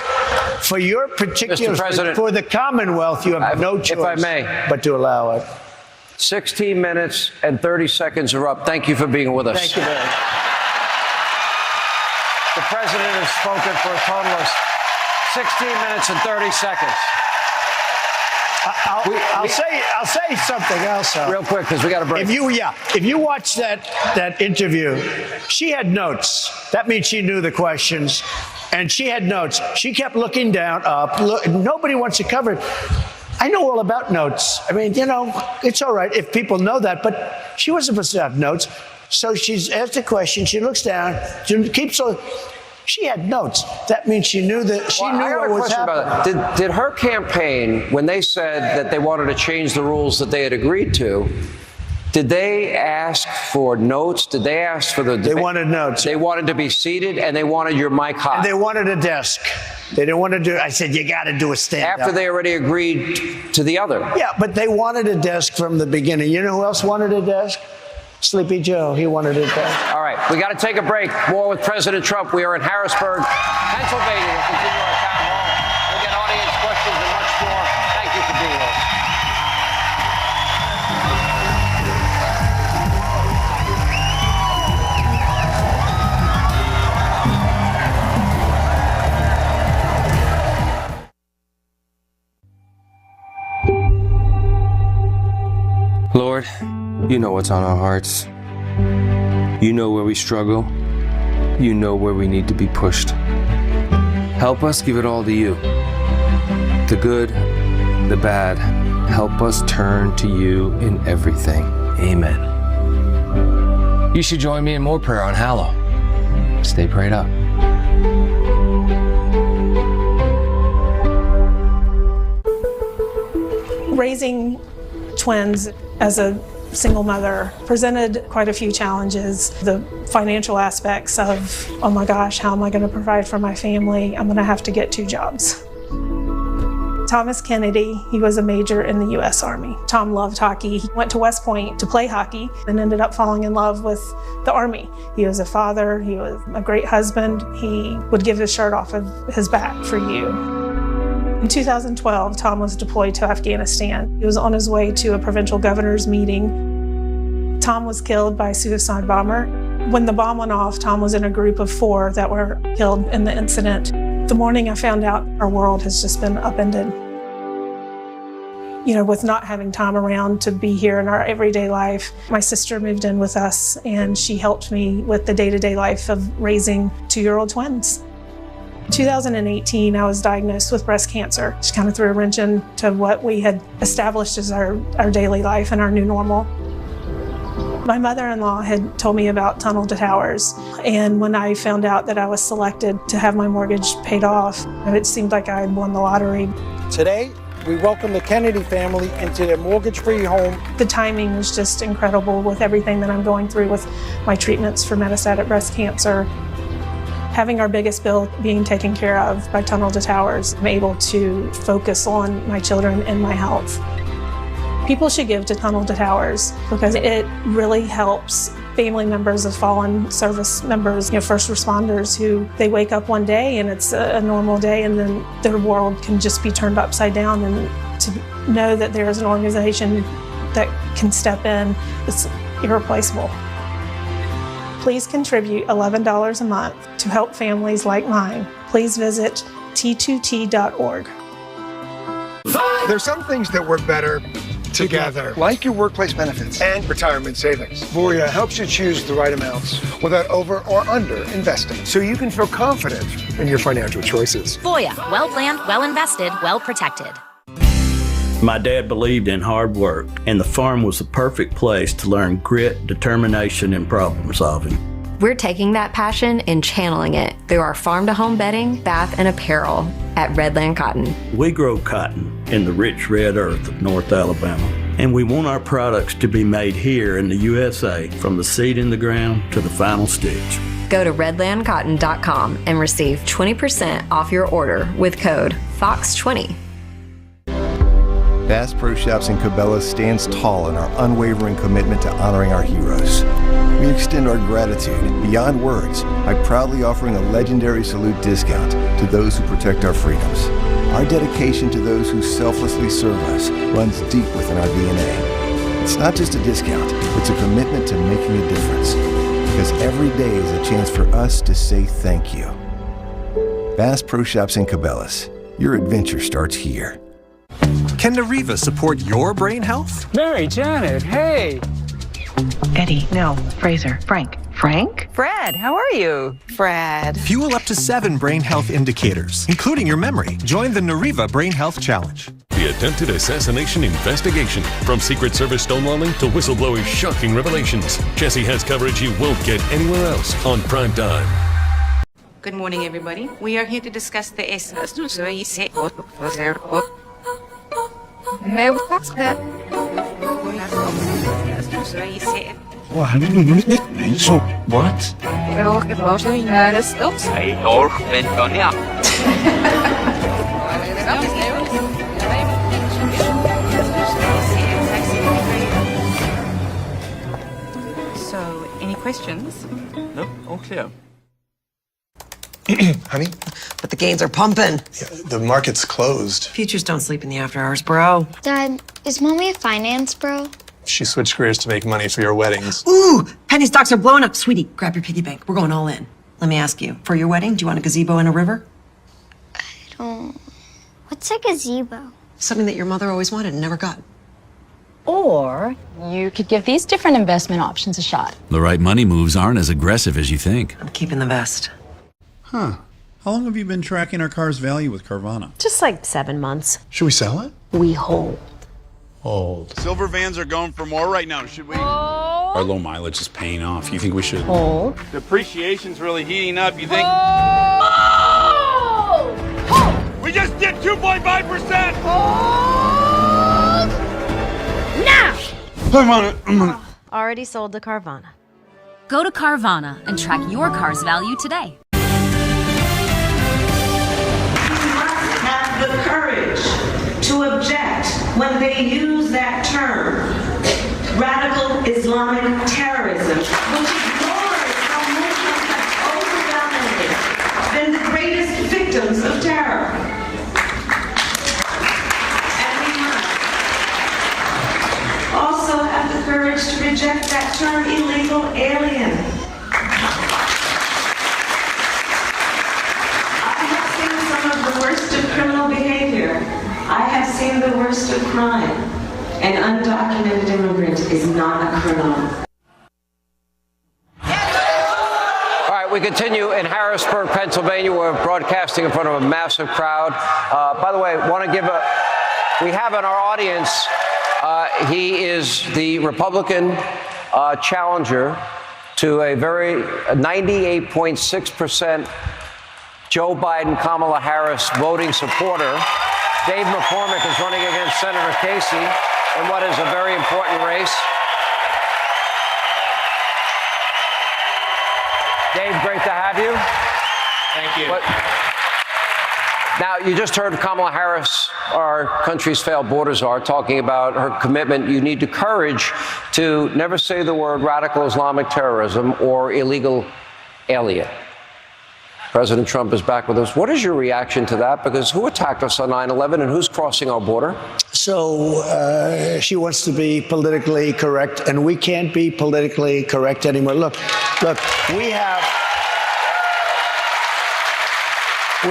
particular, for the Commonwealth, you have no choice if I may, but to allow it. 16 minutes and 30 seconds are up. Thank you for being with us. Thank you very much. The president has spoken for a total of 16 minutes and 30 seconds. I'll say something else. Real quick, because we got a break. If you watch that interview, she had notes. That means she knew the questions, and she had notes. She kept looking down, up. Nobody wants to cover it. I know all about notes. I mean, you know, it's all right if people know that, but she wasn't supposed to have notes. So she's asked a question. She looks down. She keeps on. She had notes. That means she knew that she knew what was happening. Did her campaign, when they said that they wanted to change the rules that they had agreed to, did they ask for notes? Did they ask for the? They wanted notes. They wanted to be seated, and they wanted your mic hot. And they wanted a desk. They didn't want to do. I said you got to do a stand-up. After they already agreed to the other. Yeah, but they wanted a desk from the beginning. You know who else wanted a desk? Sleepy Joe, he wanted it back. All right, we got to take a break. More with President Trump. We are in Harrisburg, Pennsylvania. We'll continue our town hall. We'll get audience questions and much more. Thank you for being with us. Lord, you know what's on our hearts. You know where we struggle. You know where we need to be pushed. Help us give it all to you. The good, the bad. Help us turn to you in everything. Amen. You should join me in more prayer on Hallow. Stay prayed up. Raising twins as a single mother presented quite a few challenges. The financial aspects of, oh my gosh, how am I going to provide for my family? I'm going to have to get 2 jobs. Thomas Kennedy, he was a major in the U.S. Army. Tom loved hockey. He went to West Point to play hockey and ended up falling in love with the Army. He was a father. He was a great husband. He would give his shirt off of his back for you. In 2012, Tom was deployed to Afghanistan. He was on his way to a provincial governor's meeting. Tom was killed by a suicide bomber. When the bomb went off, Tom was in a group of 4 that were killed in the incident. The morning I found out, our world has just been upended. You know, with not having Tom around to be here in our everyday life, my sister moved in with us and she helped me with the day-to-day life of raising 2-year-old twins. In 2018, I was diagnosed with breast cancer. Just kind of threw a wrench into what we had established as our daily life and our new normal. My mother-in-law had told me about Tunnel to Towers, and when I found out that I was selected to have my mortgage paid off, it seemed like I had won the lottery. Today, we welcome the Kennedy family into their mortgage-free home. The timing was just incredible with everything that I'm going through with my treatments for metastatic breast cancer. Having our biggest bill being taken care of by Tunnel to Towers, I'm able to focus on my children and my health. People should give to Tunnel to Towers because it really helps family members of fallen service members, first responders who they wake up one day and it's a normal day and then their world can just be turned upside down, and to know that there is an organization that can step in, it's irreplaceable. Please contribute $11 a month to help families like mine. Please visit t2t.org. There's some things that work better together, like your workplace benefits and retirement savings. Voya helps you choose the right amounts without over or under investing, so you can feel confident in your financial choices. Voya, well planned, well invested, well protected. My dad believed in hard work, and the farm was the perfect place to learn grit, determination, and problem solving. We're taking that passion and channeling it through our farm-to-home bedding, bath, and apparel at Redland Cotton. We grow cotton in the rich red earth of North Alabama, and we want our products to be made here in the USA, from the seed in the ground to the final stitch. Go to redlandcotton.com and receive 20% off your order with code FOX20. Bass Pro Shops in Cabela's stands tall in our unwavering commitment to honoring our heroes. We extend our gratitude beyond words by proudly offering a legendary salute discount to those who protect our freedoms. Our dedication to those who selflessly serve us runs deep within our DNA. It's not just a discount, it's a commitment to making a difference. Because every day is a chance for us to say thank you. Bass Pro Shops in Cabela's. Your adventure starts here. Can Nariva support your brain health? Mary, Janet, hey. Eddie, no, Fraser, Frank. Frank? Fred, how are you? Fred. Fuel up to 7 brain health indicators, including your memory. Join the Nariva Brain Health Challenge. The attempted assassination investigation. From Secret Service stonewalling to whistleblowers' shocking revelations. Jesse has coverage you won't get anywhere else on prime time. Good morning, everybody. We are here to discuss the What? So, any questions? Nope, all clear. Honey? But the gains are pumping. Yeah, the market's closed. Futures don't sleep in the after hours, bro. Dad, is Mommy a finance bro? She switched careers to make money for your weddings. Ooh, penny stocks are blowing up. Sweetie, grab your piggy bank. We're going all in. Let me ask you, for your wedding, do you want a gazebo in a river? What's a gazebo? Something that your mother always wanted and never got. Or you could give these different investment options a shot. The right money moves aren't as aggressive as you think. I'm keeping the best. Huh. How long have you been tracking our car's value with Carvana? Just like 7 months. Should we sell it? We hold. Hold. Silver vans are going for more right now. Should we? Our low mileage is paying off. You think we should? Hold. Depreciation's really heating up. You think? Hold! We just did 2.5%. Hold! Now! I'm on it. Already sold to Carvana. Go to Carvana and track your car's value today. Have the courage to object when they use that term, radical Islamic terrorism, which ignores how Muslims have overwhelmingly been the greatest victims of terror. And we must also have the courage to reject that term, illegal alien. Criminal behavior. I have seen the worst of crime. An undocumented immigrant is not a criminal. All right, we continue in Harrisburg, Pennsylvania. We're broadcasting in front of a massive crowd. By the way, we have in our audience, he is the Republican challenger to a very 98.6% Joe Biden, Kamala Harris voting supporter. Dave McCormick is running against Senator Casey in what is a very important race. Dave, great to have you. Thank you. Now, you just heard Kamala Harris, our country's failed border czar, talking about her commitment. You need the courage to never say the word radical Islamic terrorism or illegal alien. President Trump is back with us. What is your reaction to that? Because who attacked us on 9/11 and who's crossing our border? So she wants to be politically correct, and we can't be politically correct anymore. Look, we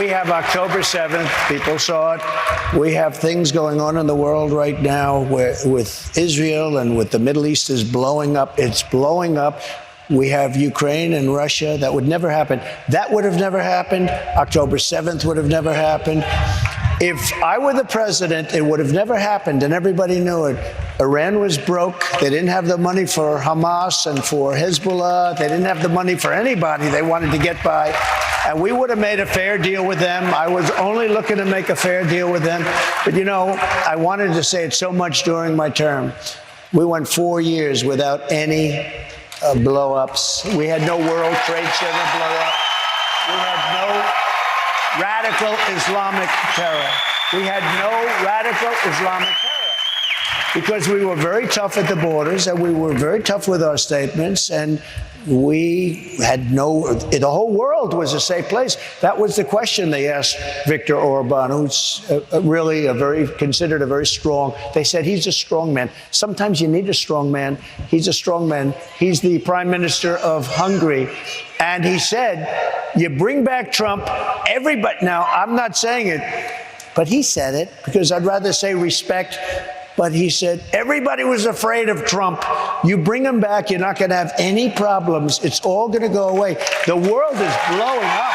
have October 7th. People saw it. We have things going on in the world right now with Israel and with the Middle East is blowing up. It's blowing up. We have Ukraine and Russia. That would never happen. That would have never happened. October 7th would have never happened. If I were the president, it would have never happened, and everybody knew it. Iran was broke. They didn't have the money for Hamas and for Hezbollah. They didn't have the money for anybody. They wanted to get by. And we would have made a fair deal with them. I was only looking to make a fair deal with them. But, you know, I wanted to say it so much during my term. We went 4 years without any blow-ups. We had no World Trade Center blow-up. We had no radical Islamic terror. We had no radical Islamic terror because we were very tough at the borders and we were very tough with our statements, and we had the whole world was a safe place. That was the question they asked Viktor Orban, who's really considered a very strong. They said he's a strong man. Sometimes you need a strong man. He's a strong man. He's the prime minister of Hungary. And he said, you bring back Trump, everybody. Now, I'm not saying it, but he said it because I'd rather say respect. But he said, everybody was afraid of Trump. You bring him back, you're not going to have any problems. It's all going to go away. The world is blowing up.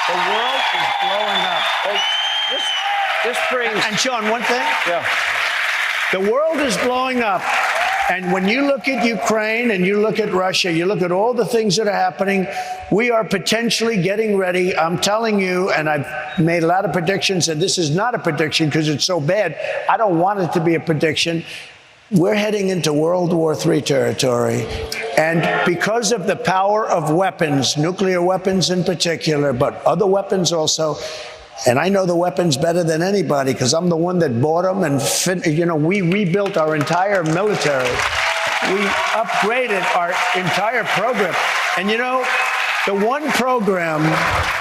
The world is blowing up. This brings... And Sean, one thing? Yeah. The world is blowing up. And when you look at Ukraine and you look at Russia, you look at all the things that are happening, we are potentially getting ready. I'm telling you, and I've made a lot of predictions, and this is not a prediction because it's so bad. I don't want it to be a prediction. We're heading into World War III territory. And because of the power of weapons, nuclear weapons in particular, but other weapons also, and I know the weapons better than anybody because I'm the one that bought them and we rebuilt our entire military. We upgraded our entire program. And you know, the one program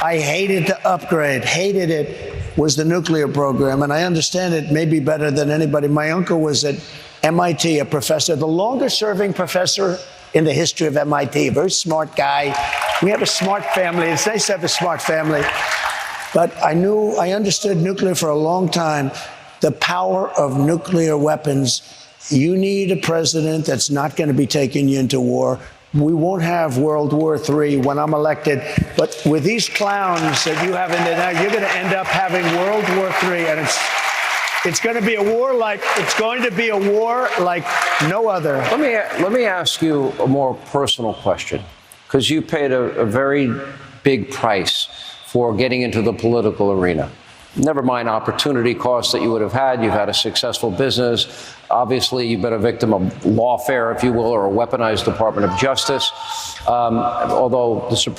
I hated to upgrade, hated it, was the nuclear program. And I understand it maybe better than anybody. My uncle was at MIT, a professor, the longest serving professor in the history of MIT, a very smart guy. We have a smart family. It's nice to have a smart family. But I understood nuclear for a long time, the power of nuclear weapons. You need a president that's not going to be taking you into war. We won't have World War III when I'm elected. But with these clowns that you have in there now, you're going to end up having World War III. And it's going to be a war like no other. Let me ask you a more personal question, because you paid a very big price for getting into the political arena. Never mind opportunity costs that you would have had. You've had a successful business. Obviously, you've been a victim of lawfare, if you will, or a weaponized Department of Justice. Although the Supreme